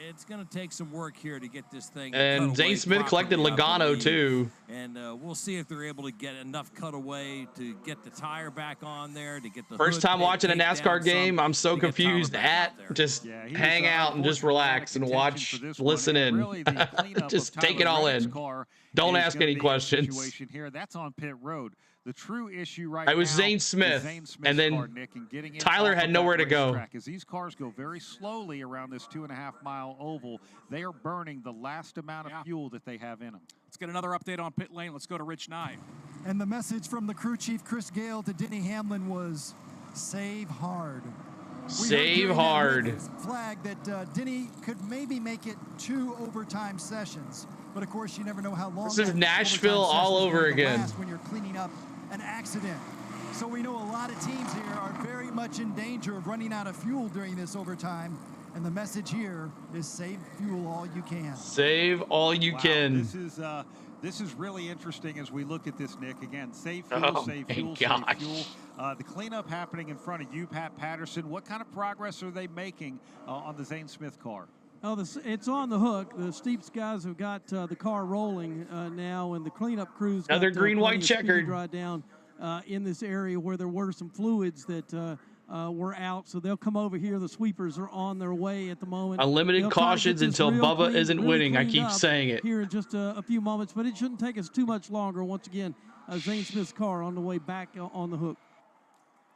S7: it's going to take some work here to get this thing
S1: And
S7: cut
S1: Zane
S7: away
S1: Smith collected
S7: properly, I
S1: Logano
S7: believe.
S1: too.
S7: And we'll see if they're able to get enough cutaway to get the tire back on there, to get the
S1: First
S7: hood
S1: time watching a
S7: taped
S1: NASCAR
S7: down
S1: game,
S7: some
S1: I'm so
S7: to get Tyler
S1: confused
S7: back
S1: at
S7: out there.
S1: just
S3: Yeah, he
S1: hang
S3: was,
S1: out and just
S3: unfortunately out of
S1: relax and
S3: contention
S1: watch,
S3: for this one.
S1: listen
S3: And
S1: in.
S3: really the cleanup
S1: Just
S3: of
S1: take it
S3: Tyler
S1: all
S3: Reddick's
S1: in.
S3: car
S1: Don't
S3: is
S1: ask
S3: gonna
S1: any
S3: be a
S1: questions.
S3: situation here. That's on pit road. The true issue right
S1: It was
S3: now
S1: Zane Smith,
S3: is Zane Smith's
S1: and then
S3: car, Nick, and getting
S1: Tyler had nowhere to go.
S3: As these cars go very slowly around this 2.5-mile oval, they are burning the last amount of fuel that they have in them.
S2: Let's get another update on pit lane. Let's go to Rich Nye.
S17: And the message from the crew chief, Chris Gale, to Denny Hamlin was, save hard.
S1: Save hard.
S17: Flag that Denny could maybe make it 2 overtime sessions. But of course, you never know how long.
S1: This is Nashville all over again.
S17: When you're cleaning up an accident. So we know a lot of teams here are very much in danger of running out of fuel during this overtime. And the message here is save fuel all you can.
S1: Save all you can.
S3: This is really interesting as we look at this, Nick. Again, save fuel, save fuel, save fuel. The cleanup happening in front of you, Pat Patterson. What kind of progress are they making on the Zane Smith car?
S9: Oh, it's on the hook. The Steeps guys have got the car rolling now, and the cleanup crews got
S1: another green, white checkered
S9: dry down in this area where there were some fluids that were out. So they'll come over here. The sweepers are on their way at the moment.
S1: Unlimited cautions until Bubba isn't winning. I keep saying it.
S9: Here in just a few moments, but it shouldn't take us too much longer. Once again, Zane Smith's car on the way back on the hook.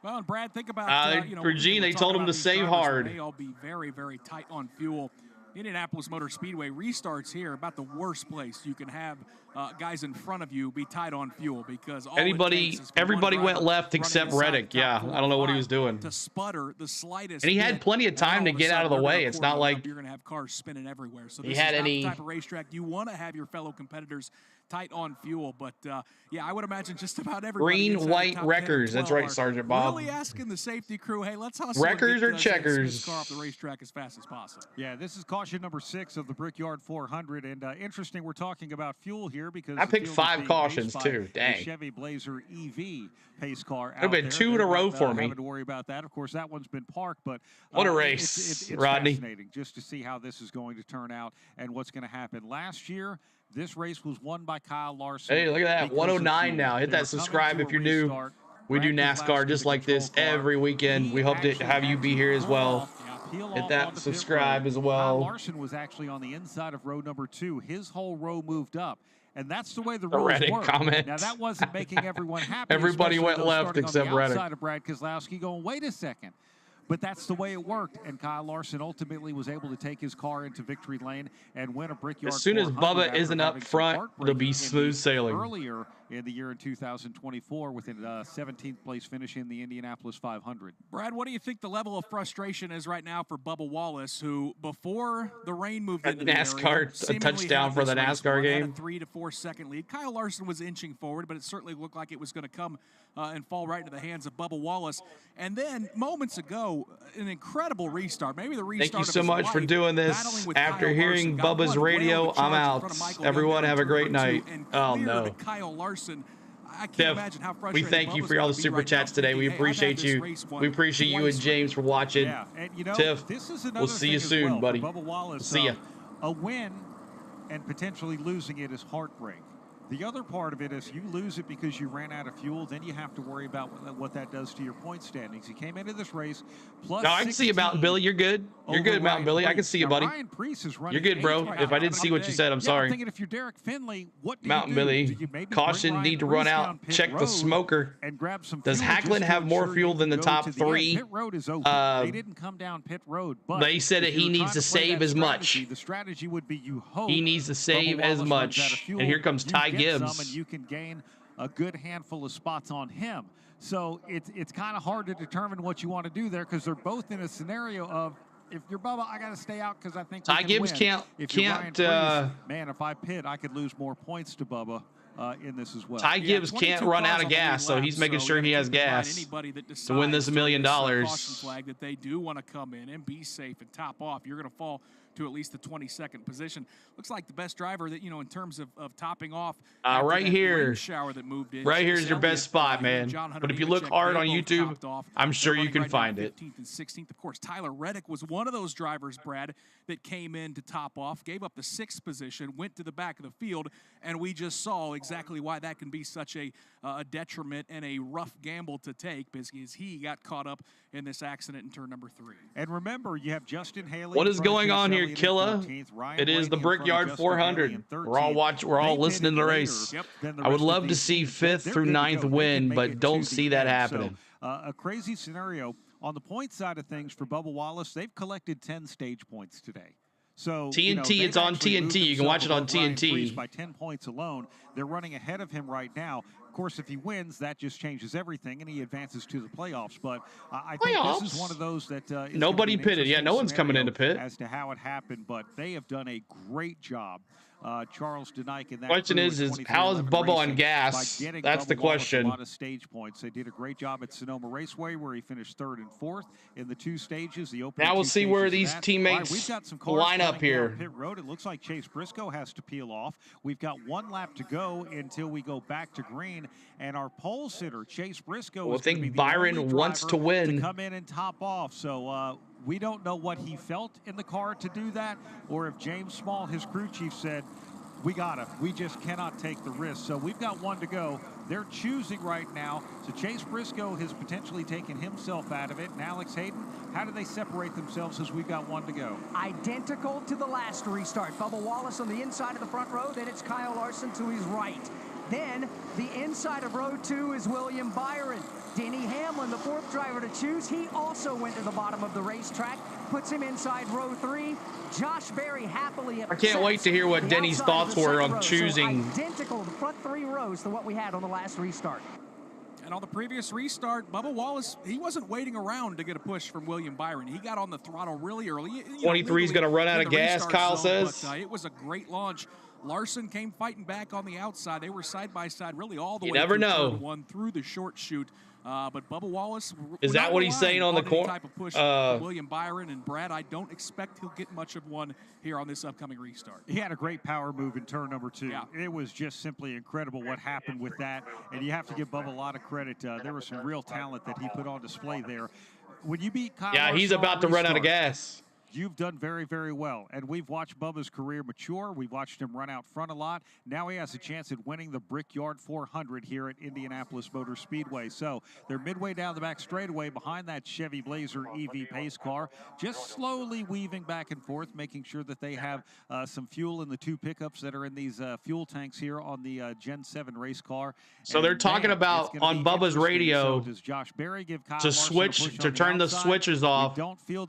S2: Well, and Brad, think about
S1: for Gene, they told him to save hard.
S2: They all be very, very tight on fuel. Indianapolis Motor Speedway restarts here about the worst place you can have guys in front of you be tight on fuel because
S1: everybody went left except Reddick. Yeah, I don't know what he was doing.
S2: To sputter the slightest.
S1: And he had plenty of time to get out of the way. It's not like
S2: you're going to have cars spinning everywhere. So
S1: he
S2: this
S1: had
S2: is not
S1: any
S2: the type of racetrack you want to have your fellow competitors tight on fuel. But yeah, I would imagine just about everybody.
S1: Green, white wreckers. That's right, Sergeant Bob.
S2: Really asking the safety crew, hey, let's hustle.
S1: Wreckers or checkers?
S2: Car off the racetrack as fast as possible.
S3: Yeah, this is caution number 6 of the Brickyard 400, and interesting. We're talking about fuel here because
S1: I picked 5 cautions too. Dang.
S3: Chevy Blazer EV pace car.
S1: It'd been 2 in a row for me.
S3: Having to worry about that. Of course, that one's been parked, but
S1: what a race,
S3: it's
S1: Rodney.
S3: Fascinating just to see how this is going to turn out and what's going to happen. Last year, this race was won by Kyle Larson.
S1: Hey, look at that. 109 now. Hit that subscribe if you're new. We do NASCAR just like this every weekend. We hope to have you be here as well. Hit that subscribe as well.
S3: Kyle Larson was actually on the inside of row number 2. His whole row moved up. And that's the way the rules work.
S1: Comment.
S3: Now, that wasn't making everyone happy.
S1: Everybody went left except Reddick.
S3: Outside of Brad Keselowski going, wait a second. But that's the way it worked, and Kyle Larson ultimately was able to take his car into victory lane and win a Brickyard.
S1: As soon as Bubba isn't up front, it'll be smooth sailing.
S3: Earlier in the year in 2024 with a 17th place finish in the Indianapolis 500.
S2: Brad, what do you think the level of frustration is right now for Bubba Wallace, who before the rain moved into the area,
S1: a touchdown for the NASCAR game,
S2: had a 3 to 4 second lead. Kyle Larson was inching forward, but it certainly looked like it was going to come and fall right into the hands of Bubba Wallace. And then moments ago, an incredible restart. Maybe the restart.
S1: Thank you so much for doing this. After hearing Bubba's radio, I'm out. Everyone have a great night. Oh no.
S2: Kyle Larson. I can't
S1: Tiff,
S2: imagine how
S1: we thank you for all the super chats today. We appreciate you. We appreciate you and James for watching.
S3: Yeah, and you know,
S1: Tiff,
S3: this is another
S1: we'll see you soon,
S3: well,
S1: buddy.
S3: Bubba Wallace,
S1: See ya.
S3: A win and potentially losing it is heartbreak. The other part of it is you lose it because you ran out of fuel, then you have to worry about what that does to your point standings. He came into this race plus
S1: No, I can see you, Mountain Billy. You're good. You're good, Mountain Billy. I can see you, buddy.
S3: Ryan Preece is running
S1: You're good, bro. If I didn't see what you said, I'm sorry.
S3: I'm thinking if you're Derek Finley, what do
S1: Mountain
S3: you do?
S1: Billy,
S3: Do you maybe
S1: caution,
S3: bring
S1: need to
S3: Ryan
S1: run
S3: Preece
S1: out,
S3: down pit
S1: check the
S3: road
S1: smoker.
S3: and grab some
S1: Does
S3: fuel
S1: Hacklin
S3: just to
S1: have more
S3: ensure
S1: fuel
S3: you
S1: than the
S3: can
S1: top
S3: go to the end?
S1: 3?
S3: Pit road is open. They didn't come down pit road, but
S1: They said that
S3: if you
S1: he
S3: were
S1: needs
S3: trying
S1: to
S3: play
S1: save
S3: that
S1: as much.
S3: strategy, the strategy would be you hope
S1: He needs to save
S3: Bubba
S1: as
S3: Wallace runs out of
S1: much.
S3: fuel,
S1: And here comes
S3: you
S1: Ty
S3: get
S1: Gibbs.
S3: some and you can gain a good handful of spots on him. So it's kind of hard to determine what you want to do there because they're both in a scenario of if you're Bubba, I got to stay out because I think
S1: Ty Gibbs
S3: win. If you're Ryan Preece, man, if I pit, I could lose more points to Bubba in this as well.
S1: Ty Gibbs can't run out of gas, so he's making sure he has gas to win this $1 million.
S2: Flag that they do want to come in and be safe and top off. You're going to fall to at least the 22nd position. Looks like the best driver that, you know, in terms of topping off.
S1: Right here.
S2: Shower that moved in.
S1: Right here is your best spot, man. But if you look hard on YouTube, I'm sure you can find it.
S2: 15th and 16th. Of course, Tyler Reddick was one of those drivers, Brad, that came in to top off, gave up the 6th position, went to the back of the field, and we just saw exactly why that can be such a a detriment and a rough gamble to take because he got caught up in this accident in turn number 3.
S3: And remember, you have Justin Haley.
S1: What is going on here, Killa? It is the Brickyard 400. We're all listening to the race. I would love to see 5th through 9th win, but don't see that happening.
S3: A crazy scenario. On the point side of things for Bubba Wallace, they've collected 10 stage points today. So
S1: TNT, it's on TNT. You can watch it on TNT.
S3: By 10 points alone, they're running ahead of him right now. Of course, if he wins, that just changes everything, and he advances to the playoffs. But I think this is one of those that
S1: nobody pitted. Yeah, no one's coming into pit.
S3: As to how it happened, but they have done a great job. Charles Denike in that
S1: question is how is Bubba on gas? That's the question.
S3: A lot of stage points. They did a great job at Sonoma Raceway, where he finished 3rd and 4th in the 2 stages. The opening
S1: now we'll see where these teammates line up here.
S3: Pit road. It looks like Chase Briscoe has to peel off. We've got 1 lap to go until we go back to green, and our pole sitter Chase Briscoe.
S1: I think Byron wants to win.
S3: To come in and top off. So. We don't know what he felt in the car to do that, or if James Small, his crew chief, said, we just cannot take the risk. So we've got 1 to go. They're choosing right now. So Chase Briscoe has potentially taken himself out of it. And Alex Hayden, how do they separate themselves as we've got 1 to go?
S12: Identical to the last restart. Bubba Wallace on the inside of the front row. Then it's Kyle Larson to his right. Then the inside of row 2 is William Byron. Denny Hamlin, the 4th driver to choose. He also went to the bottom of the racetrack, puts him inside row 3. Josh Berry happily.
S1: I can't wait to hear what Denny's thoughts were on choosing.
S12: So identical, the front 3 rows to what we had on the last restart.
S2: And on the previous restart, Bubba Wallace, he wasn't waiting around to get a push from William Byron. He got on the throttle really early.
S1: 23 is going to run out of gas, Kyle says.
S2: But, it was a great launch. Larson came fighting back on the outside. They were side by side really all the way
S1: through
S2: turn 1 through the short chute. But Bubba Wallace
S1: is that what he's saying on the corner?
S2: Type of push from William Byron and Brad. I don't expect he'll get much of one here on this upcoming restart.
S3: He had a great power move in turn number 2.
S2: Yeah.
S3: It was just simply incredible what happened with that, and you have to give Bubba a lot of credit. There was some real talent that he put on display there. When you beat Kyle Larson,
S1: he's about to run out of gas.
S3: You've done very, very well. And we've watched Bubba's career mature. We've watched him run out front a lot. Now he has a chance at winning the Brickyard 400 here at Indianapolis Motor Speedway. So they're midway down the back straightaway behind that Chevy Blazer EV pace car, just slowly weaving back and forth, making sure that they have some fuel in the 2 pickups that are in these fuel tanks here on the Gen 7 race car.
S1: So they're talking about on Bubba's radio
S3: does Josh Berry give Kyle
S1: to switch, to turn the switches off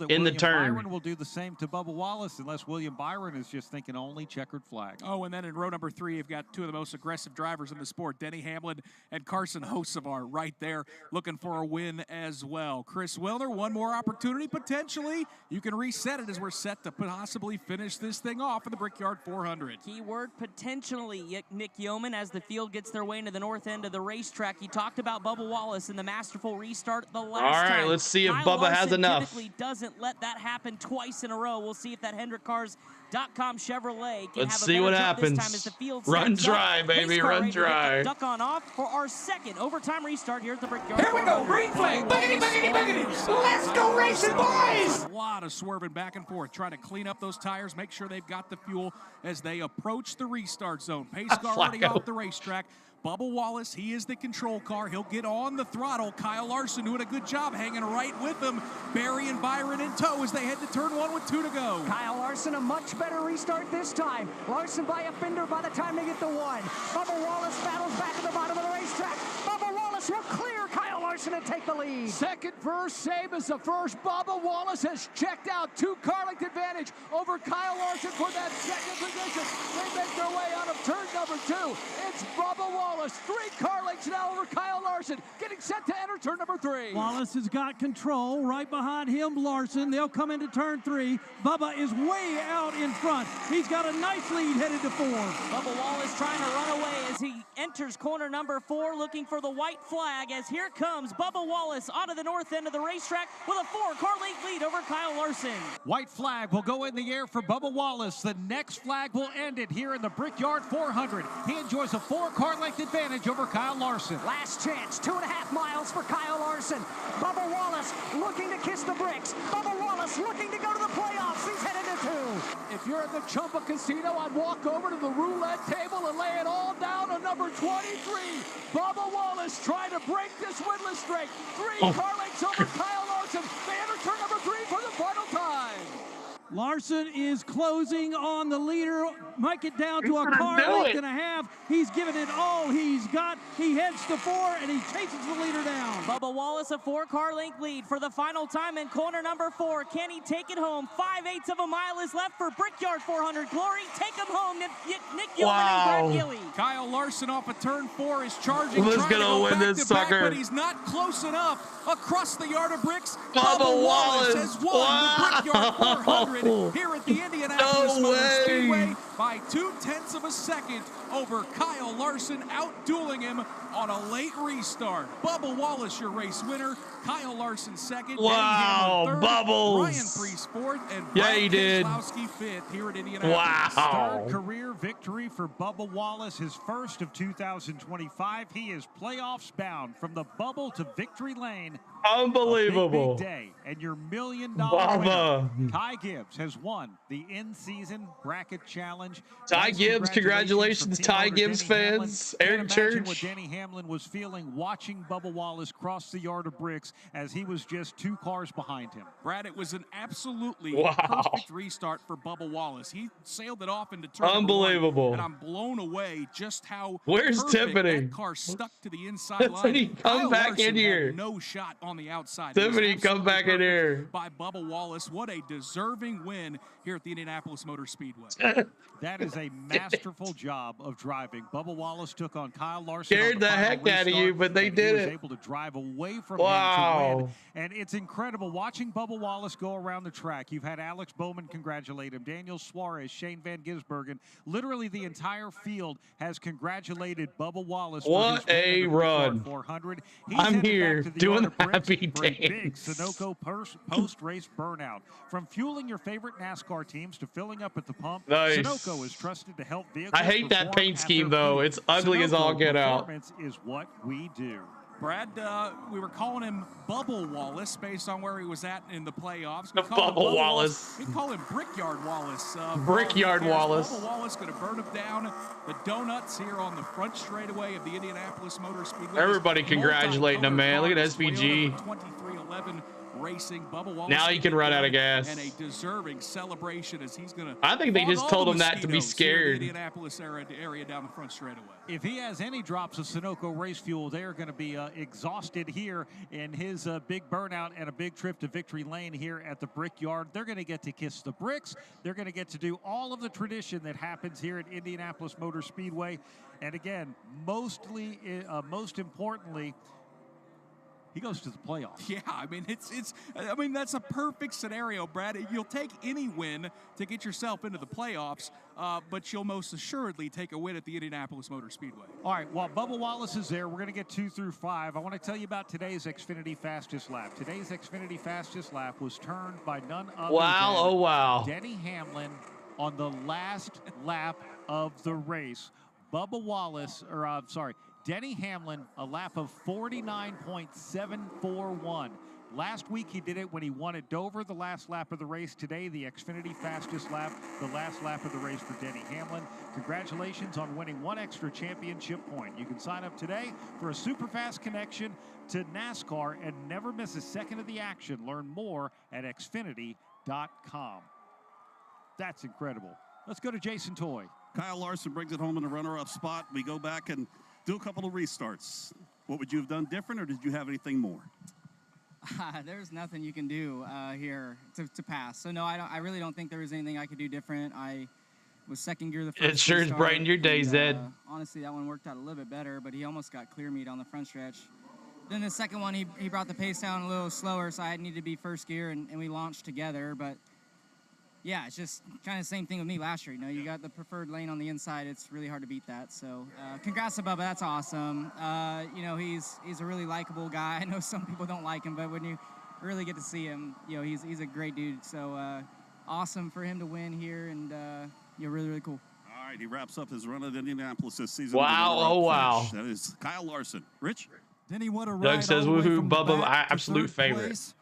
S1: in the turn.
S3: Byron will do the same to Bubba Wallace unless William Byron is just thinking only checkered flag.
S2: Oh, and then in row number 3, you've got 2 of the most aggressive drivers in the sport, Denny Hamlin and Carson Hocevar right there looking for a win as well. Chris Wilner, 1 more opportunity potentially. You can reset it as we're set to possibly finish this thing off for the Brickyard 400.
S14: Keyword potentially, Nick Yeoman, as the field gets their way into the north end of the racetrack. He talked about Bubba Wallace in the masterful restart the last time.
S1: All right, let's see if
S14: Kyle
S1: Bubba has enough.
S14: Typically doesn't let that happen twice in a row. We'll see if that HendrickCars.com Chevrolet can
S1: Let's
S14: have a
S1: see what
S14: better job
S1: happens.
S14: This time as the field
S1: Run
S14: sets
S1: dry,
S14: up.
S1: baby, run dry.
S14: Duck on off for our 2nd overtime restart here at the Brickyard.
S11: Here we go, green flag, boogity, boogity, boogity. Let's go racing, boys!
S2: A lot of swerving back and forth, trying to clean up those tires, make sure they've got the fuel as they approach the restart zone. Pace car already off the racetrack. Bubba Wallace, he is the control car. He'll get on the throttle. Kyle Larson doing a good job hanging right with him. Barry and Byron in tow as they head to turn 1 with 2 to go.
S12: Kyle Larson, a much better restart this time. Larson by a fender by the time they get to 1. Bubba Wallace battles back at the bottom of the racetrack. Bubba Wallace will clear Kyle Larson and take the lead.
S13: Second verse, same as the first. Bubba Wallace has checked out 2 car length advantage over Kyle Larson for that 2nd position. They make their way out of turn number 2. It's Bubba Wallace, 3 car lengths now over Kyle Larson, getting set to enter turn number 3.
S9: Wallace has got control. Right behind him, Larson. They'll come into turn 3. Bubba is way out in front. He's got a nice lead headed to 4.
S14: Bubba Wallace trying to run away as he enters corner number 4, looking for the white flag as here comes moves Bubba Wallace onto the north end of the racetrack with a 4-car length lead over Kyle Larson.
S3: White flag will go in the air for Bubba Wallace. The next flag will end it here in the Brickyard 400. He enjoys a 4-car length advantage over Kyle Larson.
S12: Last chance, 2.5 miles for Kyle Larson. Bubba Wallace looking to kiss the bricks. Bubba Wallace looking to go to the playoffs. He's headed to 2.
S13: If you're at the Chumba Casino, I'd walk over to the roulette table and lay it all down on number 23. Bubba Wallace trying to break this winless streak. 3 car lengths over Kyle Larson. They enter turn number 3 for the final time.
S9: Larson is closing on the leader. Might get down to a car length and a half. He's giving it all he's got. He heads to 4, and he chases the leader down.
S14: Bubba Wallace, a 4-car length lead for the final time in corner number 4. Can he take it home? 5/8 of a mile is left for Brickyard 400 glory. Take him home, Nick Gilman and Brett Gilly.
S2: Kyle Larson off of turn 4 is charging.
S1: Who's
S2: trying to
S1: gonna
S2: go
S1: win
S2: back
S1: this
S2: to
S1: sucker?
S2: back, but he's not close enough. Across the yard of bricks,
S1: Bubba Wallace
S2: has won the Brickyard 400 here at the Indianapolis Motor Speedway by 0.2 of a second over Kyle Larson, outdueling him on a late restart. Bubba Wallace, your race winner. Kyle Larson second.
S1: Wow,
S2: third,
S1: Bubbles.
S2: Ryan Priest fourth, and
S1: Yeah,
S2: Brad
S1: he did.
S2: Keselowski fifth here at Indianapolis.
S1: Wow.
S3: Third career victory for Bubba Wallace, his first of 2025. He is playoffs bound from the bubble to victory lane.
S1: Unbelievable.
S3: A big day, and your $1 million
S1: Bubba.
S3: winner, Ty Gibbs, has won the in-season bracket challenge.
S1: Ty Gibbs, congratulations, Ty Gibbs fans. Eric
S3: Imagine what
S1: Church.
S3: Denny Hamlin was feeling watching Bubba Wallace cross the yard of bricks as he was just 2 cars behind him.
S2: Brad, it was an absolutely
S1: Wow.
S2: perfect restart for Bubba Wallace. He sailed it off into turn
S1: Unbelievable.
S2: 1, and I'm blown away just how
S1: Where's
S2: perfect
S1: Tiffany?
S2: that car stuck to the inside line.
S1: Tiffany, come
S2: Kyle
S1: back
S2: Larson
S1: in here.
S2: had no shot on the outside. It was
S1: Tiffany, come
S2: absolutely
S1: back in
S2: perfect
S1: here.
S2: by Bubba Wallace. What a deserving win here at the Indianapolis Motor Speedway.
S3: That is a masterful job of driving. Bubba Wallace took on Kyle Larson.
S1: Scared
S3: on
S1: the
S3: final
S1: heck out of
S3: restart,
S1: you, but they
S3: and
S1: did
S3: he was
S1: it.
S3: able to drive away from him to
S1: Wow.
S3: win. And it's incredible watching Bubba Wallace go around the track. You've had Alex Bowman congratulate him, Daniel Suarez, Shane Van Gisbergen. Literally the entire field has congratulated Bubba Wallace.
S1: What
S3: for his win
S1: a
S3: in the Brickyard
S1: run.
S3: 400. He's
S1: I'm
S3: headed
S1: here
S3: back to the
S1: doing
S3: yard
S1: the
S3: of bricks
S1: happy
S3: for a big
S1: dance.
S3: Sunoco post-race burnout. From fueling your favorite NASCAR teams to filling up at the pump,
S1: Nice.
S3: Sunoco is trusted to help vehicles
S1: I hate that
S3: perform
S1: paint
S3: at
S1: scheme,
S3: their
S1: though.
S3: peak.
S1: It's ugly as all
S3: Sunoco
S1: get out.
S3: Performance is what we do.
S2: Brad, we were calling him Bubble Wallace based on where he was at in the playoffs. We call him
S1: Bubble
S2: Bubba
S1: Wallace.
S2: We call him Brickyard Wallace.
S1: Brickyard Wallace.
S2: Bubba Wallace going to burn him down. The donuts here on the front straightaway of the Indianapolis Motor Speedway.
S1: Everybody congratulating him, man. Look at SVG.
S2: 2311 Racing. Bubba Wallace.
S1: Now he can run out of gas.
S2: And a deserving celebration as he's going to.
S1: I think they just told him that to be scared.
S2: Indianapolis area down the front straightaway.
S3: If he has any drops of Sunoco race fuel, they're going to be exhausted here in his big burnout and a big trip to victory lane here at the Brickyard. They're going to get to kiss the bricks. They're going to get to do all of the tradition that happens here at Indianapolis Motor Speedway. And again, most importantly, he goes to the playoffs.
S2: Yeah, I mean that's a perfect scenario, Brad. You'll take any win to get yourself into the playoffs, but you'll most assuredly take a win at the Indianapolis Motor Speedway.
S3: All right, while Bubba Wallace is there, we're going to get 2 through 5. I want to tell you about today's Xfinity Fastest Lap. Today's Xfinity Fastest Lap was turned by none other than Denny Hamlin on the last lap of the race. Denny Hamlin, a lap of 49.741. Last week he did it when he won at Dover, the last lap of the race. Today, the Xfinity Fastest Lap, the last lap of the race for Denny Hamlin. Congratulations on winning 1 extra championship point. You can sign up today for a super fast connection to NASCAR and never miss a second of the action. Learn more at Xfinity.com. That's incredible. Let's go to Jason Toy.
S10: Kyle Larson brings it home in a runner-up spot. We go back and do a couple of restarts. What would you have done different, or did you have anything more?
S20: There's nothing you can do here to pass. So no, I really don't think there was anything I could do different. I was second gear the first.
S1: It sure has brightened your day, Zed.
S20: Honestly, that one worked out a little bit better, but he almost got clear meat on the front stretch. Then the second one, he brought the pace down a little slower, so I needed to be first gear, and we launched together. But Yeah, it's just kind of the same thing with me last year. You know, you got the preferred lane on the inside. It's really hard to beat that. So congrats to Bubba. That's awesome. You know, he's a really likable guy. I know some people don't like him, but when you really get to see him, you know, he's a great dude. So awesome for him to win here, and really, really cool.
S10: All right, he wraps up his run at Indianapolis this season.
S1: Wow, oh wow.
S10: That is Kyle Larson. Rich?
S17: Denny, what a ride.
S1: Doug says, woohoo, Bubba, absolute favorite.
S17: Place,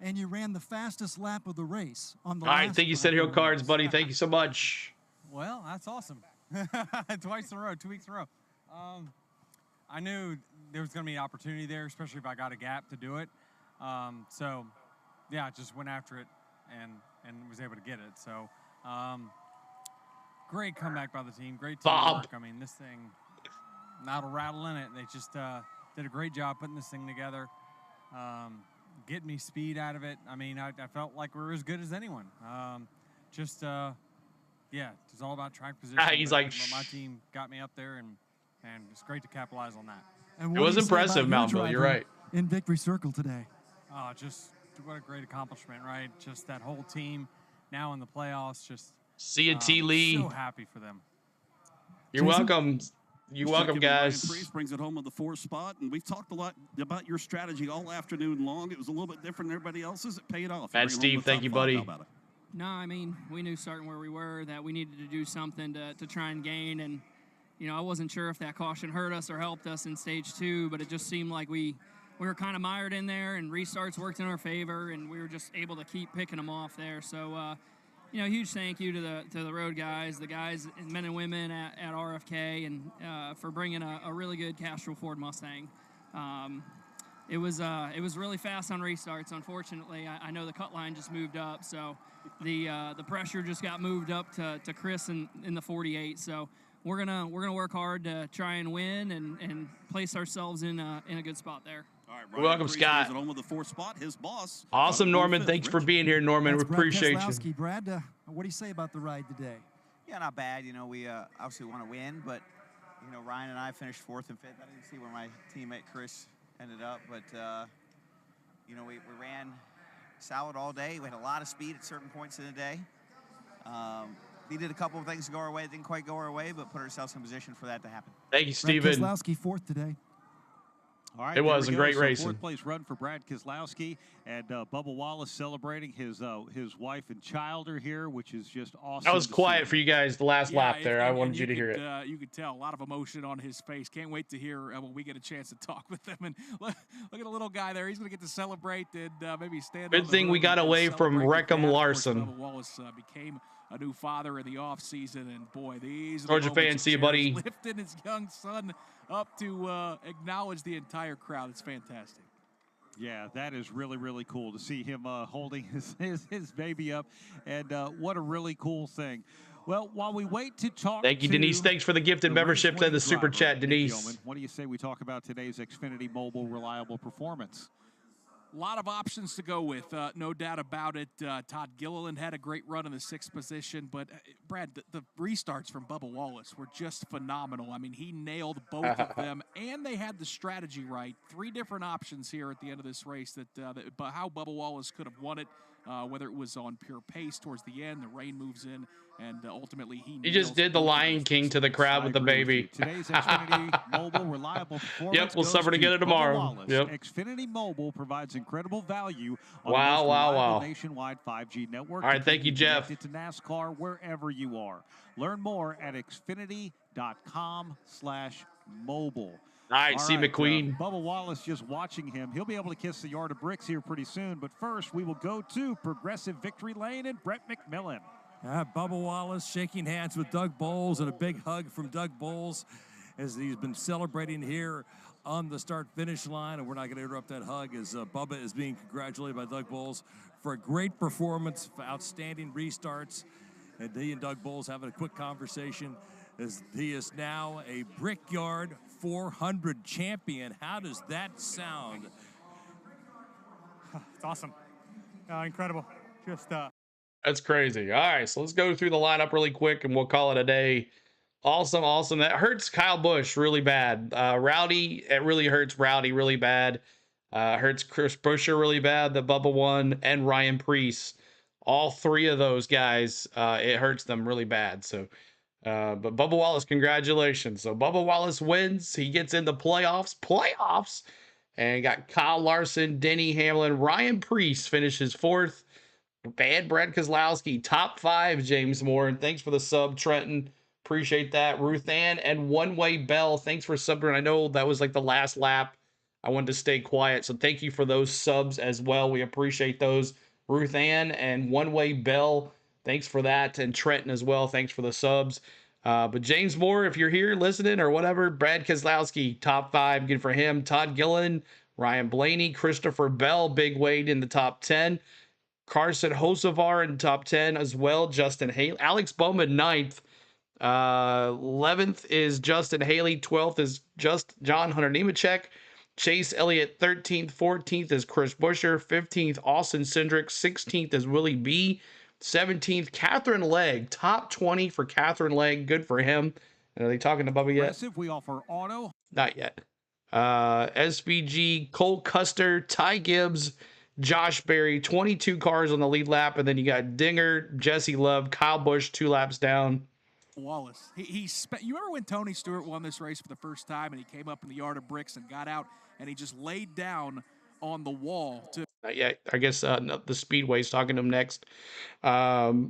S17: and you ran the fastest lap of the race on the
S1: All right, thank you, City Hill Cards, buddy. Thank you so much.
S4: Well, that's awesome. Twice in a row, 2 weeks in a row. I knew there was going to be an opportunity there, especially if I got a gap to do it. So, yeah, just went after it and was able to get it. So, great comeback by the team. Great teamwork. I mean, this thing, not a rattle in it. They just did a great job putting this thing together. Getting me speed out of it. I mean, I felt like we were as good as anyone. Yeah, it's all about track position.
S1: He's like,
S4: my team got me up there, and it's great to capitalize on that.
S17: And
S1: it was impressive, Mountville. You're right.
S17: In victory circle today.
S4: Oh, just what a great accomplishment, right? Just that whole team now in the playoffs. Just
S1: see you, T. Lee.
S4: So happy for them.
S1: You're welcome. You're welcome, guys.
S10: Ryan Priest brings it home with the 4th spot, and we've talked a lot about your strategy all afternoon long. It was a little bit different than everybody else's. It paid off.
S1: And Steve, thank you, buddy.
S21: No, I mean, we knew starting where we were that we needed to do something to try and gain, and you know, I wasn't sure if that caution hurt us or helped us in stage 2, but it just seemed like we were kind of mired in there, and restarts worked in our favor, and we were just able to keep picking them off there. So, you know, huge thank you to the road guys, the guys, men and women at RFK, and for bringing a really good Castrol Ford Mustang. It was really fast on restarts. Unfortunately, I know the cut line just moved up, so the pressure just got moved up to Chris in the 48. So we're gonna work hard to try and win and place ourselves in a good spot there.
S10: All right,
S1: welcome, Scott.
S10: On with the 4th spot, his boss.
S1: Awesome, Norman. Thanks for being here, Norman. We appreciate you.
S17: Brad, what do you say about the ride today?
S23: Yeah, not bad. You know, we obviously want to win, but you know, Ryan and I finished 4th and 5th. I didn't see where my teammate Chris ended up, but you know, we ran solid all day. We had a lot of speed at certain points in the day. We did a couple of things to go our way. It didn't quite go our way, but put ourselves in position for that to happen.
S1: Thank you, Steven.
S17: Brad Keselowski 4th today.
S3: All right,
S1: it was a great racing.
S3: 4th place run for Brad Keselowski, and Bubba Wallace celebrating his wife and child are here, which is just awesome.
S1: That was quiet for you guys the last lap there. I wanted you to hear it.
S2: You could tell a lot of emotion on his face. Can't wait to hear when we get a chance to talk with them. And look at the little guy there. He's going to get to celebrate and maybe stand.
S1: Good thing we got away from Wreckham Larson.
S2: Bubba Wallace became a new father in the off season, and boy, these
S1: Georgia fans, see you, buddy.
S2: Lifting his young son up to acknowledge the entire crowd. It's fantastic.
S3: Yeah, that is really, really cool to see him holding his baby up, and what a really cool thing. Well, while we wait to talk,
S1: thank you, Denise. Thanks for the gifted membership and the super chat, Denise.
S3: What do you say we talk about today's Xfinity Mobile reliable performance?
S2: A lot of options to go with, no doubt about it. Todd Gilliland had a great run in the 6th position, but Brad, the restarts from Bubba Wallace were just phenomenal. I mean, he nailed both of them, and they had the strategy right. 3 different options here at the end of this race that how Bubba Wallace could have won it, whether it was on pure pace towards the end, the rain moves in, and ultimately he
S1: just did the Lion King to the crowd with the baby.
S3: Today's Xfinity Mobile reliable performance.
S1: Yep, we'll suffer together tomorrow. Yep.
S3: Xfinity Mobile provides incredible value on the nationwide 5G network.
S1: All right, thank you, Jeff.
S3: To NASCAR wherever you are. Learn more at xfinity.com/mobile.
S1: All right, see McQueen.
S3: Bubba Wallace, just watching him. He'll be able to kiss the yard of bricks here pretty soon. But first, we will go to Progressive Victory Lane and Brett McMillan.
S7: Bubba Wallace shaking hands with Doug Bowles, and a big hug from Doug Bowles as he's been celebrating here on the start-finish line. And we're not going to interrupt that hug as Bubba is being congratulated by Doug Bowles for a great performance, for outstanding restarts. And he and Doug Bowles having a quick conversation as he is now a Brickyard 400 champion. How does that sound?
S18: It's awesome. Incredible. Just
S1: That's crazy. All right, so let's go through the lineup really quick and we'll call it a day. Awesome. That hurts Kyle Busch really bad. Rowdy, it really hurts Rowdy really bad. Hurts Chris Buescher really bad, the Bubba won, and Ryan Priest all three of those guys, it hurts them really bad. So, but Bubba Wallace, congratulations. So Bubba Wallace wins. He gets in the playoffs, and got Kyle Larson, Denny Hamlin, Ryan Preece finishes fourth. Bad Brad Keselowski, top 5, James Moore. And thanks for the sub, Trenton. Appreciate that. Ruth Ann and One Way Bell, thanks for subbing. I know that was like the last lap. I wanted to stay quiet. So thank you for those subs as well. We appreciate those. Ruth Ann and One Way Bell, thanks for that. And Trenton as well, thanks for the subs. But James Moore, if you're here listening or whatever, Brad Keselowski, top 5, good for him. Todd Gillen, Ryan Blaney, Christopher Bell, Big Wade in the top 10. Carson Hocevar in the top 10 as well. Justin Haley, Alex Bowman 9th. 11th is Justin Haley. 12th is just John Hunter Nemechek. Chase Elliott 13th. 14th is Chris Buescher. 15th, Austin Cindric. 16th is Willie B. 17th, Catherine Legg. Top 20 for Catherine Legg. Good for him. Are they talking to Bubba yet?
S2: We offer auto.
S1: Not yet. SVG, Cole Custer, Ty Gibbs, Josh Berry, 22 cars on the lead lap. And then you got Dinger, Jesse Love, Kyle Busch, 2 laps down.
S2: Wallace. You remember when Tony Stewart won this race for the first time and he came up in the yard of bricks and got out and he just laid down on the wall to.
S1: Yeah, I guess the Speedway's talking to him next. Kyle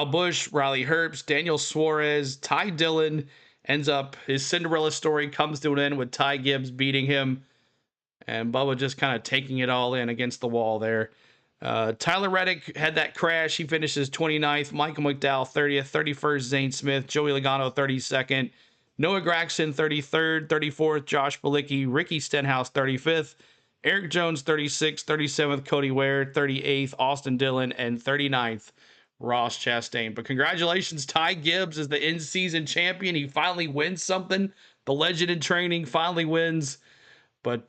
S1: Busch, Riley Herbst, Daniel Suarez, Ty Dillon ends up, his Cinderella story comes to an end with Ty Gibbs beating him and Bubba just kind of taking it all in against the wall there. Tyler Reddick had that crash. He finishes 29th. Michael McDowell 30th. 31st, Zane Smith. Joey Logano 32nd. Noah Gragson 33rd. 34th, Josh Bilicki. Ricky Stenhouse 35th. Eric Jones 36th. 37th, Cody Ware. 38th, Austin Dillon. And 39th, Ross Chastain. But congratulations, Ty Gibbs is the in-season champion. He finally wins something. The legend in training finally wins. But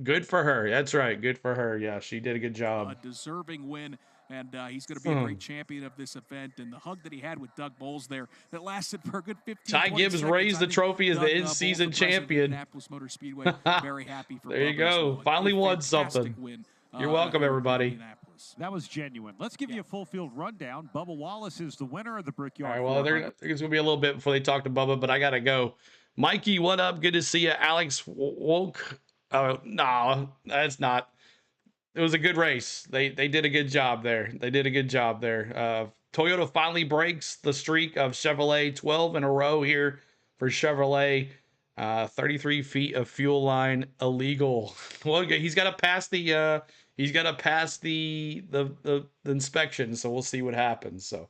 S1: good for her. That's right. Good for her. Yeah, she did a good job.
S2: A deserving win, and he's going to be a great champion of this event. And the hug that he had with Doug Bowles there that lasted for a good 15
S1: Ty Gibbs
S2: seconds.
S1: raised the trophy as the in-season champion.
S2: Indianapolis Motor Speedway. Very happy for
S1: there you go.
S2: Well.
S1: Finally won something.
S2: Win,
S1: You're welcome, everybody.
S3: That was genuine. Let's give you a full field rundown. Bubba Wallace is the winner of the Brickyard.
S1: All right, well, it's going to be a little bit before they talk to Bubba, but I got to go. Mikey, what up? Good to see you. Alex Woke. Oh, no, that's not. It was a good race. They did a good job there. Toyota finally breaks the streak of Chevrolet, 12 in a row here for Chevrolet. 33 feet of fuel line illegal. Well, he's got to pass the inspection, so we'll see what happens. So,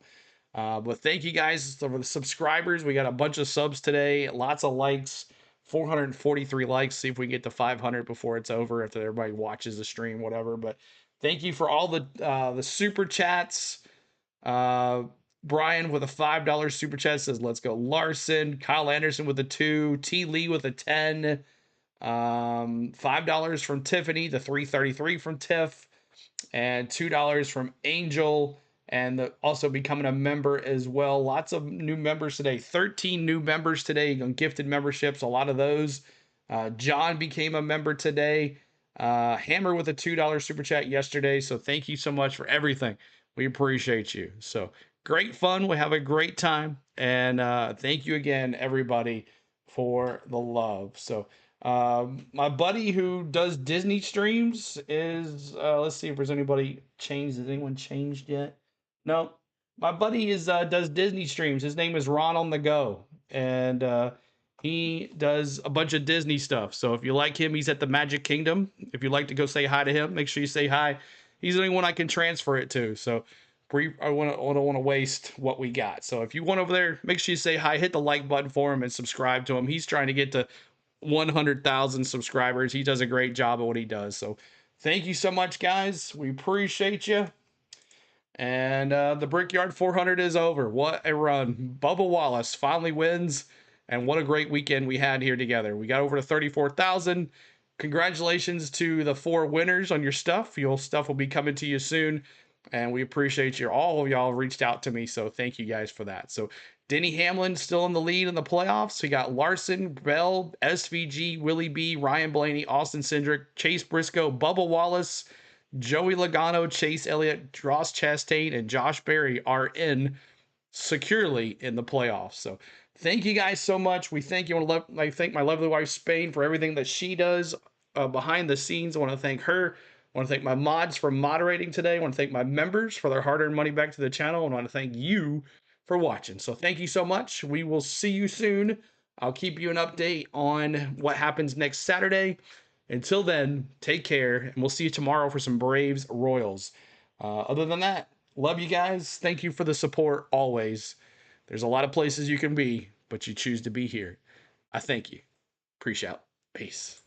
S1: but thank you guys for the subscribers. We got a bunch of subs today, lots of likes. 443 likes. See if we can get to 500 before it's over, after everybody watches the stream, whatever. But thank you for all the super chats. Brian with a $5 super chat says, let's go Larson. Kyle Anderson with a 2. T. Lee with a 10. $5 from Tiffany, the 333 from Tiff, and $2 from Angel. And also becoming a member as well. Lots of new members today. 13 new members today on gifted memberships. A lot of those. John became a member today. Hammer with a $2 super chat yesterday. So thank you so much for everything. We appreciate you. So great fun. We have a great time. And thank you again, everybody, for the love. So my buddy who does Disney streams is, let's see if there's anybody changed. Has anyone changed yet? No, my buddy does Disney streams. His name is Ron on the Go, and he does a bunch of Disney stuff. So if you like him, he's at the Magic Kingdom. If you'd like to go say hi to him, make sure you say hi. He's the only one I can transfer it to. So I don't want to waste what we got. So if you want over there, make sure you say hi, hit the like button for him, and subscribe to him. He's trying to get to 100,000 subscribers. He does a great job at what he does. So thank you so much, guys. We appreciate you. And the Brickyard 400 is over. What a run. Bubba Wallace finally wins. And what a great weekend we had here together. We got over to 34,000. Congratulations to the 4 winners on your stuff. Your stuff will be coming to you soon. And we appreciate you. All of y'all reached out to me. So thank you guys for that. So Denny Hamlin still in the lead in the playoffs. We got Larson, Bell, SVG, Willie B, Ryan Blaney, Austin Cindric, Chase Briscoe, Bubba Wallace, Joey Logano, Chase Elliott, Ross Chastain, and Josh Berry are in securely in the playoffs. So thank you guys so much. We thank you. I thank my lovely wife Spain for everything that she does behind the scenes. I want to thank her. I want to thank my mods for moderating today. I want to thank my members for their hard-earned money back to the channel. And I want to thank you for watching. So thank you so much. We will see you soon. I'll keep you an update on what happens next Saturday. Until then, take care, and we'll see you tomorrow for some Braves Royals. Other than that, love you guys. Thank you for the support always. There's a lot of places you can be, but you choose to be here. I thank you. Appreciate it. Peace.